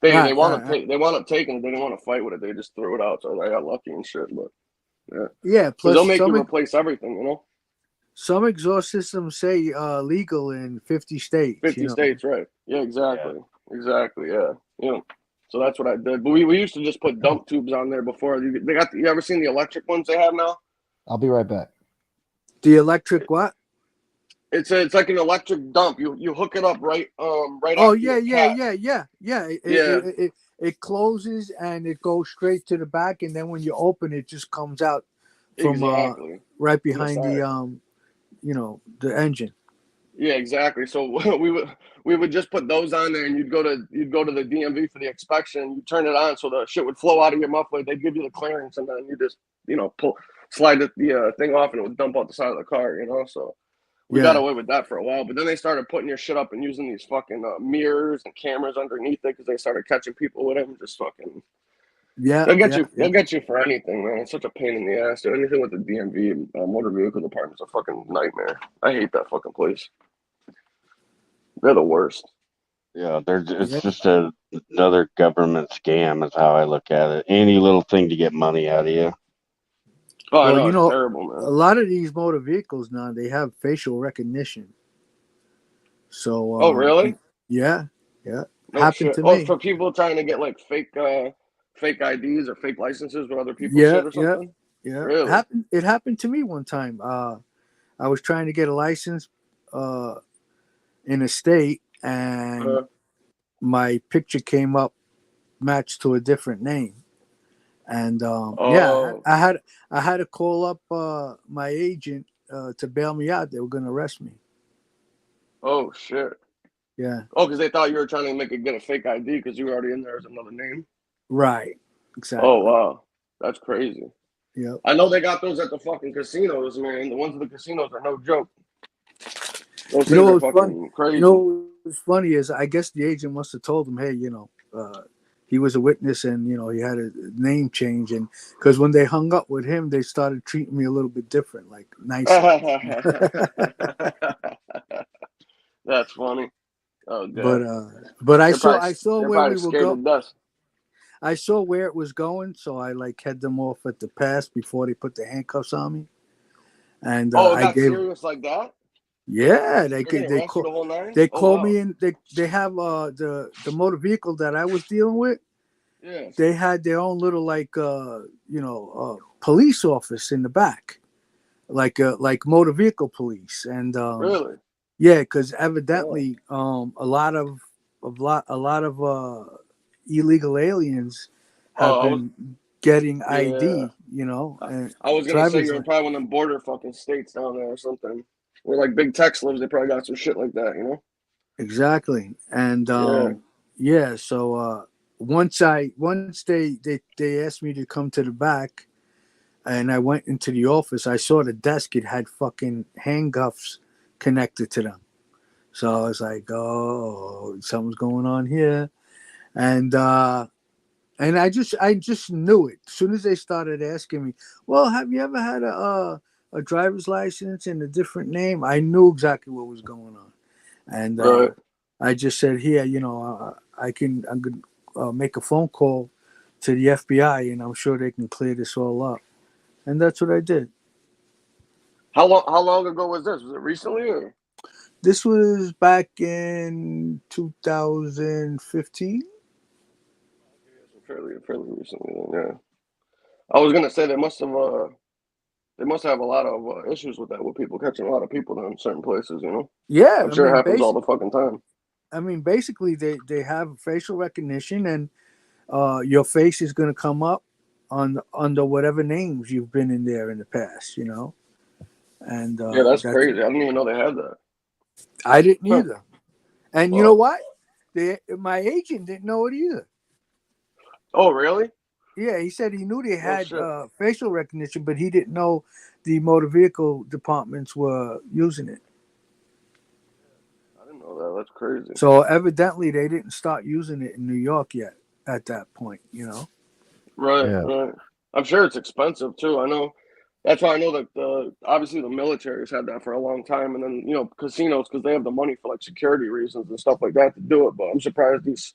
they Right, wound right, up right. they wound up taking it. They didn't want to fight with it. They just threw it out. So I got lucky and shit. But yeah, Yeah. because they'll Plus, make you replace everything. some exhaust systems say legal in 50 states. 50 states, right? Yeah, exactly, exactly. Yeah. So that's what I did. But we used to just put dump tubes on there before. They got. You ever seen the electric ones they have now? I'll be right back. The electric what? It's like an electric dump. You hook it up right Oh after yeah, your yeah, cat. yeah, yeah, yeah. Yeah. It closes and it goes straight to the back, and then when you open it, just comes out from Exactly. right From the behind side. the engine. Yeah, exactly. So we would just put those on there, and you'd go to the DMV for the inspection. You turn it on, so the shit would flow out of your muffler. They'd give you the clearance, and then you just slide the thing off, and it would dump out the side of the car. So we got Yeah. away with that for a while. But then they started putting your shit up and using these fucking mirrors and cameras underneath it because they started catching people with them. Just fucking. Yeah, They'll get yeah, you. yeah. They'll get you for anything, man. It's such a pain in the ass. Dude. Anything with the DMV motor vehicle department's a fucking nightmare. I hate that fucking place. They're the worst. Yeah, it's just another government scam, is how I look at it. Any little thing to get money out of you. Oh, I Well, know, it's terrible, man. a lot of these motor vehicles now they have facial recognition. So. Oh, really? Yeah. No Happened shit. to Oh, me. for people trying to get like fake IDs or fake licenses with other people's Yeah, shit or yeah, something. yeah. Really? It happened to me one time. I was trying to get a license in a state, and my picture came up matched to a different name. And Oh. I had to call up my agent to bail me out. They were going to arrest me. Oh shit. Yeah. Oh, because they thought you were trying to get a fake ID because you were already in there as another name. Right. Exactly. Oh wow, that's crazy. Yep. I know they got those at the fucking casinos, man. The ones at the casinos are no joke. Those You know things are what's fucking funny? crazy. You know what's funny is I guess the agent must have told him, hey, he was a witness and he had a name change, and because when they hung up with him, they started treating me a little bit different, like nicer. That's funny. Oh god. But I They're saw they're where probably we were scared to going. death. I saw where it was going, so I head them off at the pass before they put the handcuffs on me. And Oh, it I got gave. serious like that? Yeah, They're gonna arrest you the whole nine? they Oh, called wow. me and they have the motor vehicle that I was dealing with. Yeah. They had their own little police office in the back, like motor vehicle police, and Really? yeah, because evidently a lot of illegal aliens have been getting ID, Yeah. and I was gonna say driver's you're license. probably one of them border fucking states down there or something. where like Big Tex lives, they probably got some shit like that, you know? Exactly. And yeah, so once they asked me to come to the back, and I went into the office, I saw the desk. It had fucking handcuffs connected to them. So I was like, oh, something's going on here. And I just knew it. As soon as they started asking me, well, have you ever had a driver's license in a different name? I knew exactly what was going on. And Right. I just said, here, I'm going to make a phone call to the FBI, and I'm sure they can clear this all up. And that's what I did. How long ago was this? Was it recently or? This was back in 2015. Fairly recently, then, yeah. I was gonna say they must have a lot of issues with that, with people catching a lot of people in certain places, you know. Yeah, I'm sure it happens all the fucking time. I mean, basically, they have facial recognition, and your face is going to come up under whatever names you've been in there in the past, you know. And Yeah, that's crazy. I didn't even know they had that. I didn't either. And Well, you know what? My agent didn't know it either. Oh, really? Yeah, he said he knew they had shit. facial recognition, but he didn't know the motor vehicle departments were using it. I didn't know that. That's crazy. So evidently, they didn't start using it in New York yet. At that point, you know. Right, Yeah. right. I'm sure it's expensive too. I know. That's why I know that obviously the military's had that for a long time, and then casinos, because they have the money for like security reasons and stuff like that to do it. But I'm surprised these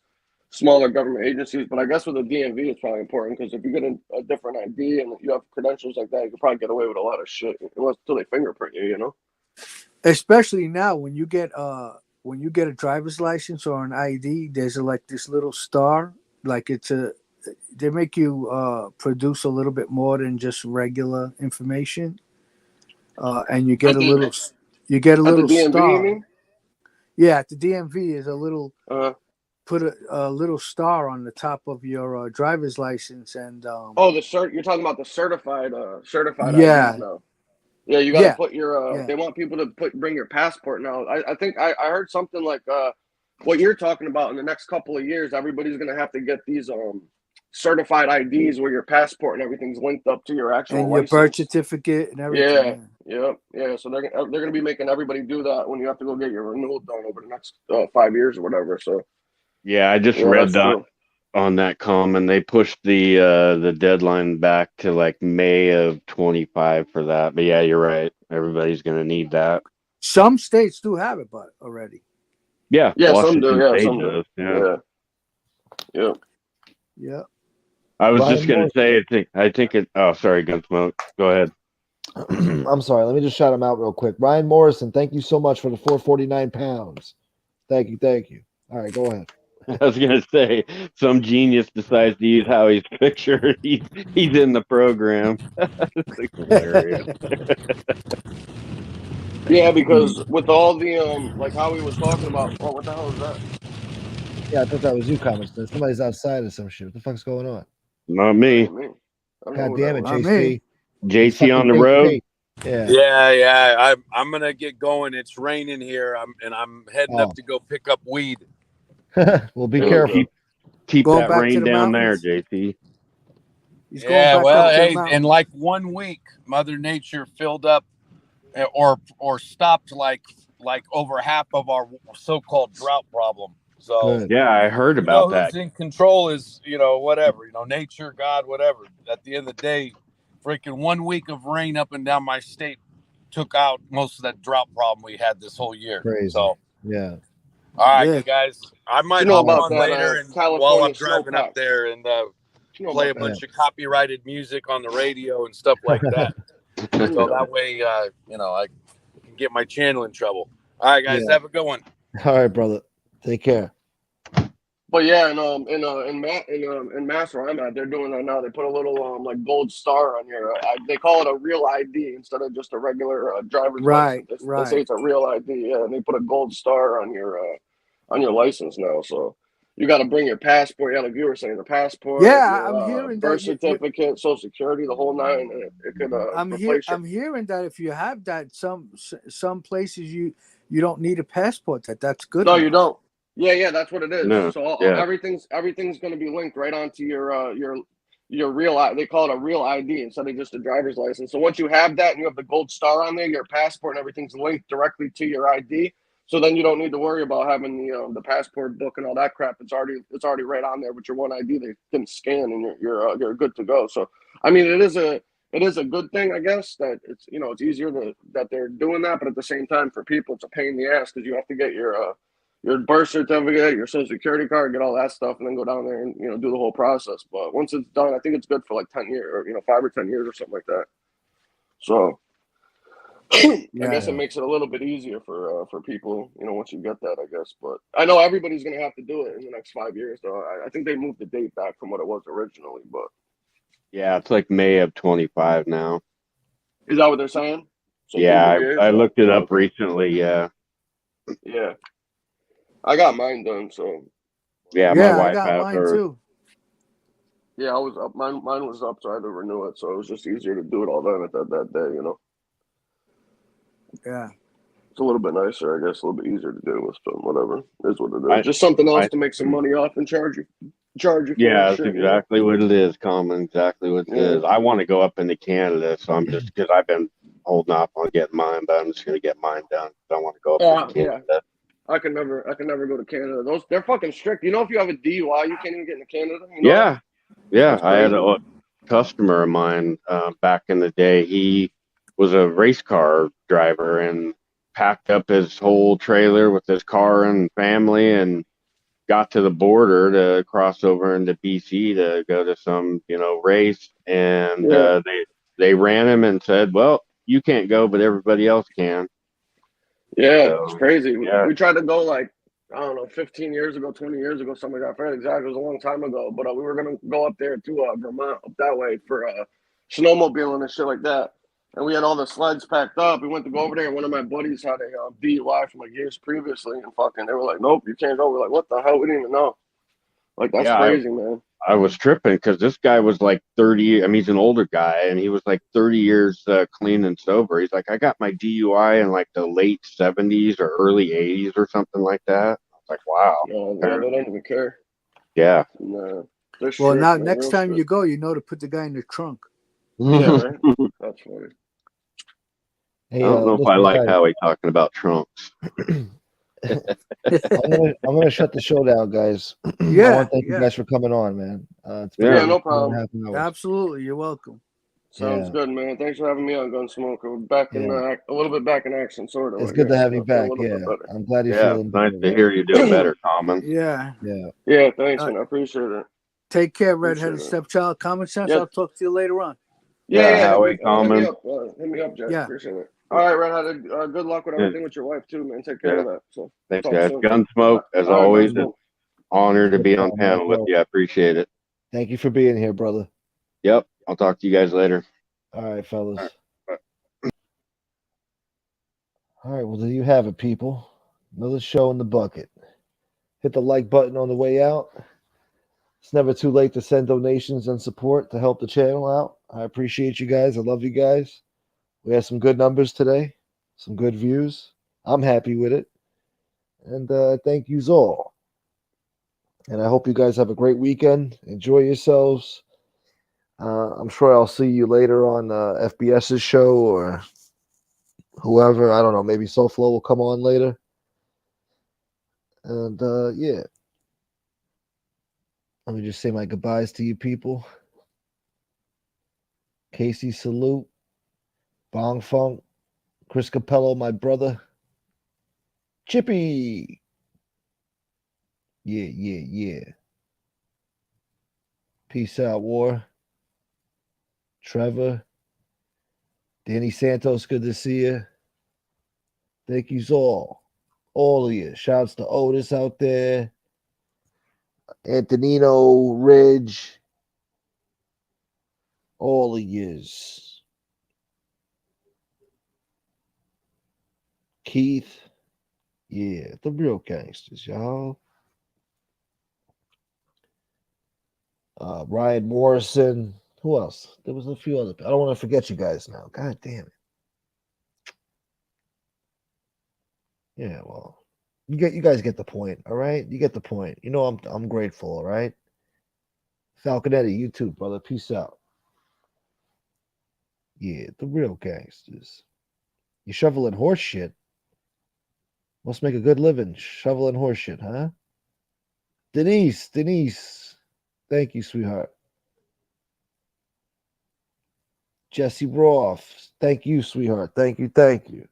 smaller government agencies. But I guess with the DMV, it's probably important, because if you get a different ID and you have credentials like that, you can probably get away with a lot of shit until they fingerprint you. You know. Especially now, when you get a driver's license or an ID, there's like this little star. Like they make you produce a little bit more than just regular information, and you get a little At the DMV, star. you mean? Yeah, at the DMV is a little put a little star on the top of your driver's license, and You're talking about the certified yeah, IDs now. Yeah, you got to put your. yeah. They want people to bring your passport now. I think I heard something like what you're talking about. In the next couple of years, everybody's gonna have to get these certified IDs where your passport and everything's linked up to your actual and your license. birth certificate and everything. Yeah. So they're gonna be making everybody do that when you have to go get your renewal done over the next 5 years or whatever. So yeah, I just read that on that comment. They pushed the deadline back to like May of 25 for that. But yeah, you're right. Everybody's gonna need that. Some states do have it, but already. Yeah, some do. Washington Yeah, State some does. do. Yeah. Yeah. I was Ryan just gonna say, I think it. Oh, sorry, Gunsmoke. Go ahead. I'm sorry. Let me just shout him out real quick. Ryan Morrison, thank you so much for the 449 pounds. Thank you. All right, go ahead. I was gonna say, some genius decides to use Howie's picture. He's in the program. It's like hilarious. Yeah, because with all the like Howie was talking about. Oh, what the hell is that? Yeah, I thought that was you commenting. Somebody's outside or some shit. What the fuck's going on? Not me. God damn it, Not JC. JC on the road. Yeah. I'm gonna get going. It's raining here. I'm heading up to go pick up weed. Well, be careful. Keep Going that back rain to the down mountains? there, JC. He's going back well, up to the hey, mountains. in like 1 week, Mother Nature filled up or stopped like over half of our so-called drought problem. So yeah, I heard about that. Who's in control is whatever, nature, God, whatever. At the end of the day, freaking 1 week of rain up and down my state took out most of that drought problem we had this whole year. Crazy. So yeah. All right, you guys. I might hop on later and while I'm driving up there and play a bunch of copyrighted music on the radio and stuff like that. So that way, I can get my channel in trouble. All right, guys, have a good one. All right, brother. Take care. But yeah, in Mass where I'm at, they're doing that now. They put a little like gold star on your. They call it a real ID instead of just a regular driver's license. They say it's a real ID. Yeah, and they put a gold star on your license now. So you got to bring your passport. Yeah, like you were saying, the passport, Yeah, your I'm hearing birth that certificate, social security, the whole nine. And it could replace your. I'm hearing that if you have that, some places you don't need a passport. That's good No, you enough. don't. Yeah, that's what it is. No, So yeah, everything's going to be linked right onto your real. They call it a real ID instead of just a driver's license. So once you have that and you have the gold star on there, your passport and everything's linked directly to your ID. So then you don't need to worry about having the passport book and all that crap. It's already right on there with your one ID. They can scan and you're good to go. So I mean, it is a good thing, I guess, that it's easier that they're doing that, but at the same time, for people, it's a pain in the ass because you have to get your birth certificate, your social security card, get all that stuff, and then go down there and do the whole process. But once it's done, I think it's good for like 10 years, or 5 or 10 years, or something like that. So I guess it makes it a little bit easier for people, once you get that, I guess. But I know everybody's gonna have to do it in the next 5 years, though. I think they moved the date back from what it was originally, but yeah. It's like May of 25 now. is that what they're saying? So Yeah, 2 years? I looked it up Okay. recently. Yeah, Yeah, I got mine done, so yeah. My Yeah, I wife got has mine her. too. yeah, I was up. Mine was up, so I had to renew it. So it was just easier to do it all then at that day. Yeah. It's a little bit nicer, I guess, a little bit easier to do with, but whatever. It is what it is. I, Just something else I, to make some money off and charge you for that yeah, that's shit. exactly what it is, Common. Exactly what it Yeah. is. I want to go up into Canada, so I'm just because I've been holding off on getting mine, but I'm just gonna get mine done. I want to go up into Yeah. Canada. I can never go to Canada. They're fucking strict. If you have a DUI, you can't even get into Canada. You know that? Yeah. That's I had crazy. a customer of mine back in the day. He was a race car driver and packed up his whole trailer with his car and family and got to the border to cross over into BC to go to some race, and Yeah. they ran him and said, "Well, you can't go, but everybody else can." Yeah, it's So crazy. yeah, We tried to go like, I don't know, 15 years ago, 20 years ago, something like that. I forget exactly. It was a long time ago. But we were going to go up there to Vermont, up that way for snowmobiling and shit like that. And we had all the sleds packed up. We went to go over there, and one of my buddies had a DUI from like years previously. And fucking, they were like, nope, you can't go. We're like, what the hell? We didn't even know. Like, that's yeah. crazy, man. I was tripping because this guy was like 30. I mean, he's an older guy, and he was like 30 years clean and sober. He's like, I got my DUI in like the late 70s or early 80s or something like that. I was like, wow. Yeah, they don't even care. Yeah. No, they're Well, strict, now man, next real time you strict. go, you know to put the guy in the trunk. Yeah, right? That's funny. I don't know if I listen, like guys, Howie talking about trunks. I'm gonna shut the show down, guys. I Yeah, want to thank you yeah, guys for coming on, man. It's been Yeah. Yeah, over no 2.5 problem. hours. absolutely. You're welcome. Sounds Yeah, good, man. Thanks for having me on, Gunsmoke. We're back in yeah. a little bit back in action, sort of, It's I good to guess. have you I feel a back. little bit Yeah, better. I'm glad you're Yeah. feeling Nice better, to man. hear you doing better, Common. Yeah. Yeah. Yeah, thanks, Uh, man. I appreciate it. take care, Appreciate redheaded it. stepchild. Common sense. Yeah, I'll talk to you later on. Yeah, yeah. Howie, Hit me Common. up. Hit me up, Jack. Yeah. Appreciate it. All right, Redheaded. Good luck with Yeah. everything with your wife too, man. Take care Yeah. of that. So Thanks, talk guys. soon. Gunsmoke, as All right, always. It's Gunsmoke. honor to be on Man, panel with bro. you. I appreciate it. Thank you for being here, brother. Yep. I'll talk to you guys later. All right, fellas. All right. All right, well, there you have it, people. Another show in the bucket. Hit the like button on the way out. It's never too late to send donations and support to help the channel out. I appreciate you guys. I love you guys. We had some good numbers today, some good views. I'm happy with it. And thank yous all. And I hope you guys have a great weekend. Enjoy yourselves. I'm sure I'll see you later on FBS's show or whoever. I don't know. Maybe SoFlo will come on later. And yeah. Let me just say my goodbyes to you people. Casey, salute. Bong Funk. Chris Capello, my brother. Chippy. Yeah. Peace out, War. Trevor. Danny Santos, good to see you. Thank yous all. All of you. Shouts to Otis out there. Antonino, Ridge. All of yous. Keith. Yeah, the real gangsters, y'all. Ryan Morrison. Who else? There was a few other. I don't want to forget you guys now. God damn it. Yeah, well, you guys get the point, all right? You get the point. You know I'm grateful, all right? Falconetti, you too, brother. Peace out. Yeah, the real gangsters. You shoveling horse shit. Must make a good living shoveling horse shit, huh? Denise. Thank you, sweetheart. Jesse Roth. Thank you, sweetheart. Thank you.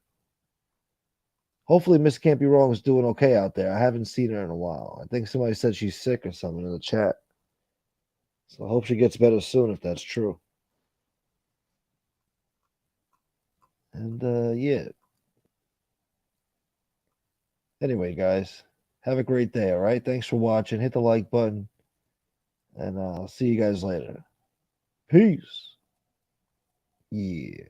Hopefully Miss Can't Be Wrong is doing okay out there. I haven't seen her in a while. I think somebody said she's sick or something in the chat. So I hope she gets better soon if that's true. And yeah. Anyway, guys, have a great day, all right? Thanks for watching. Hit the like button. And I'll see you guys later. Peace. Yeah.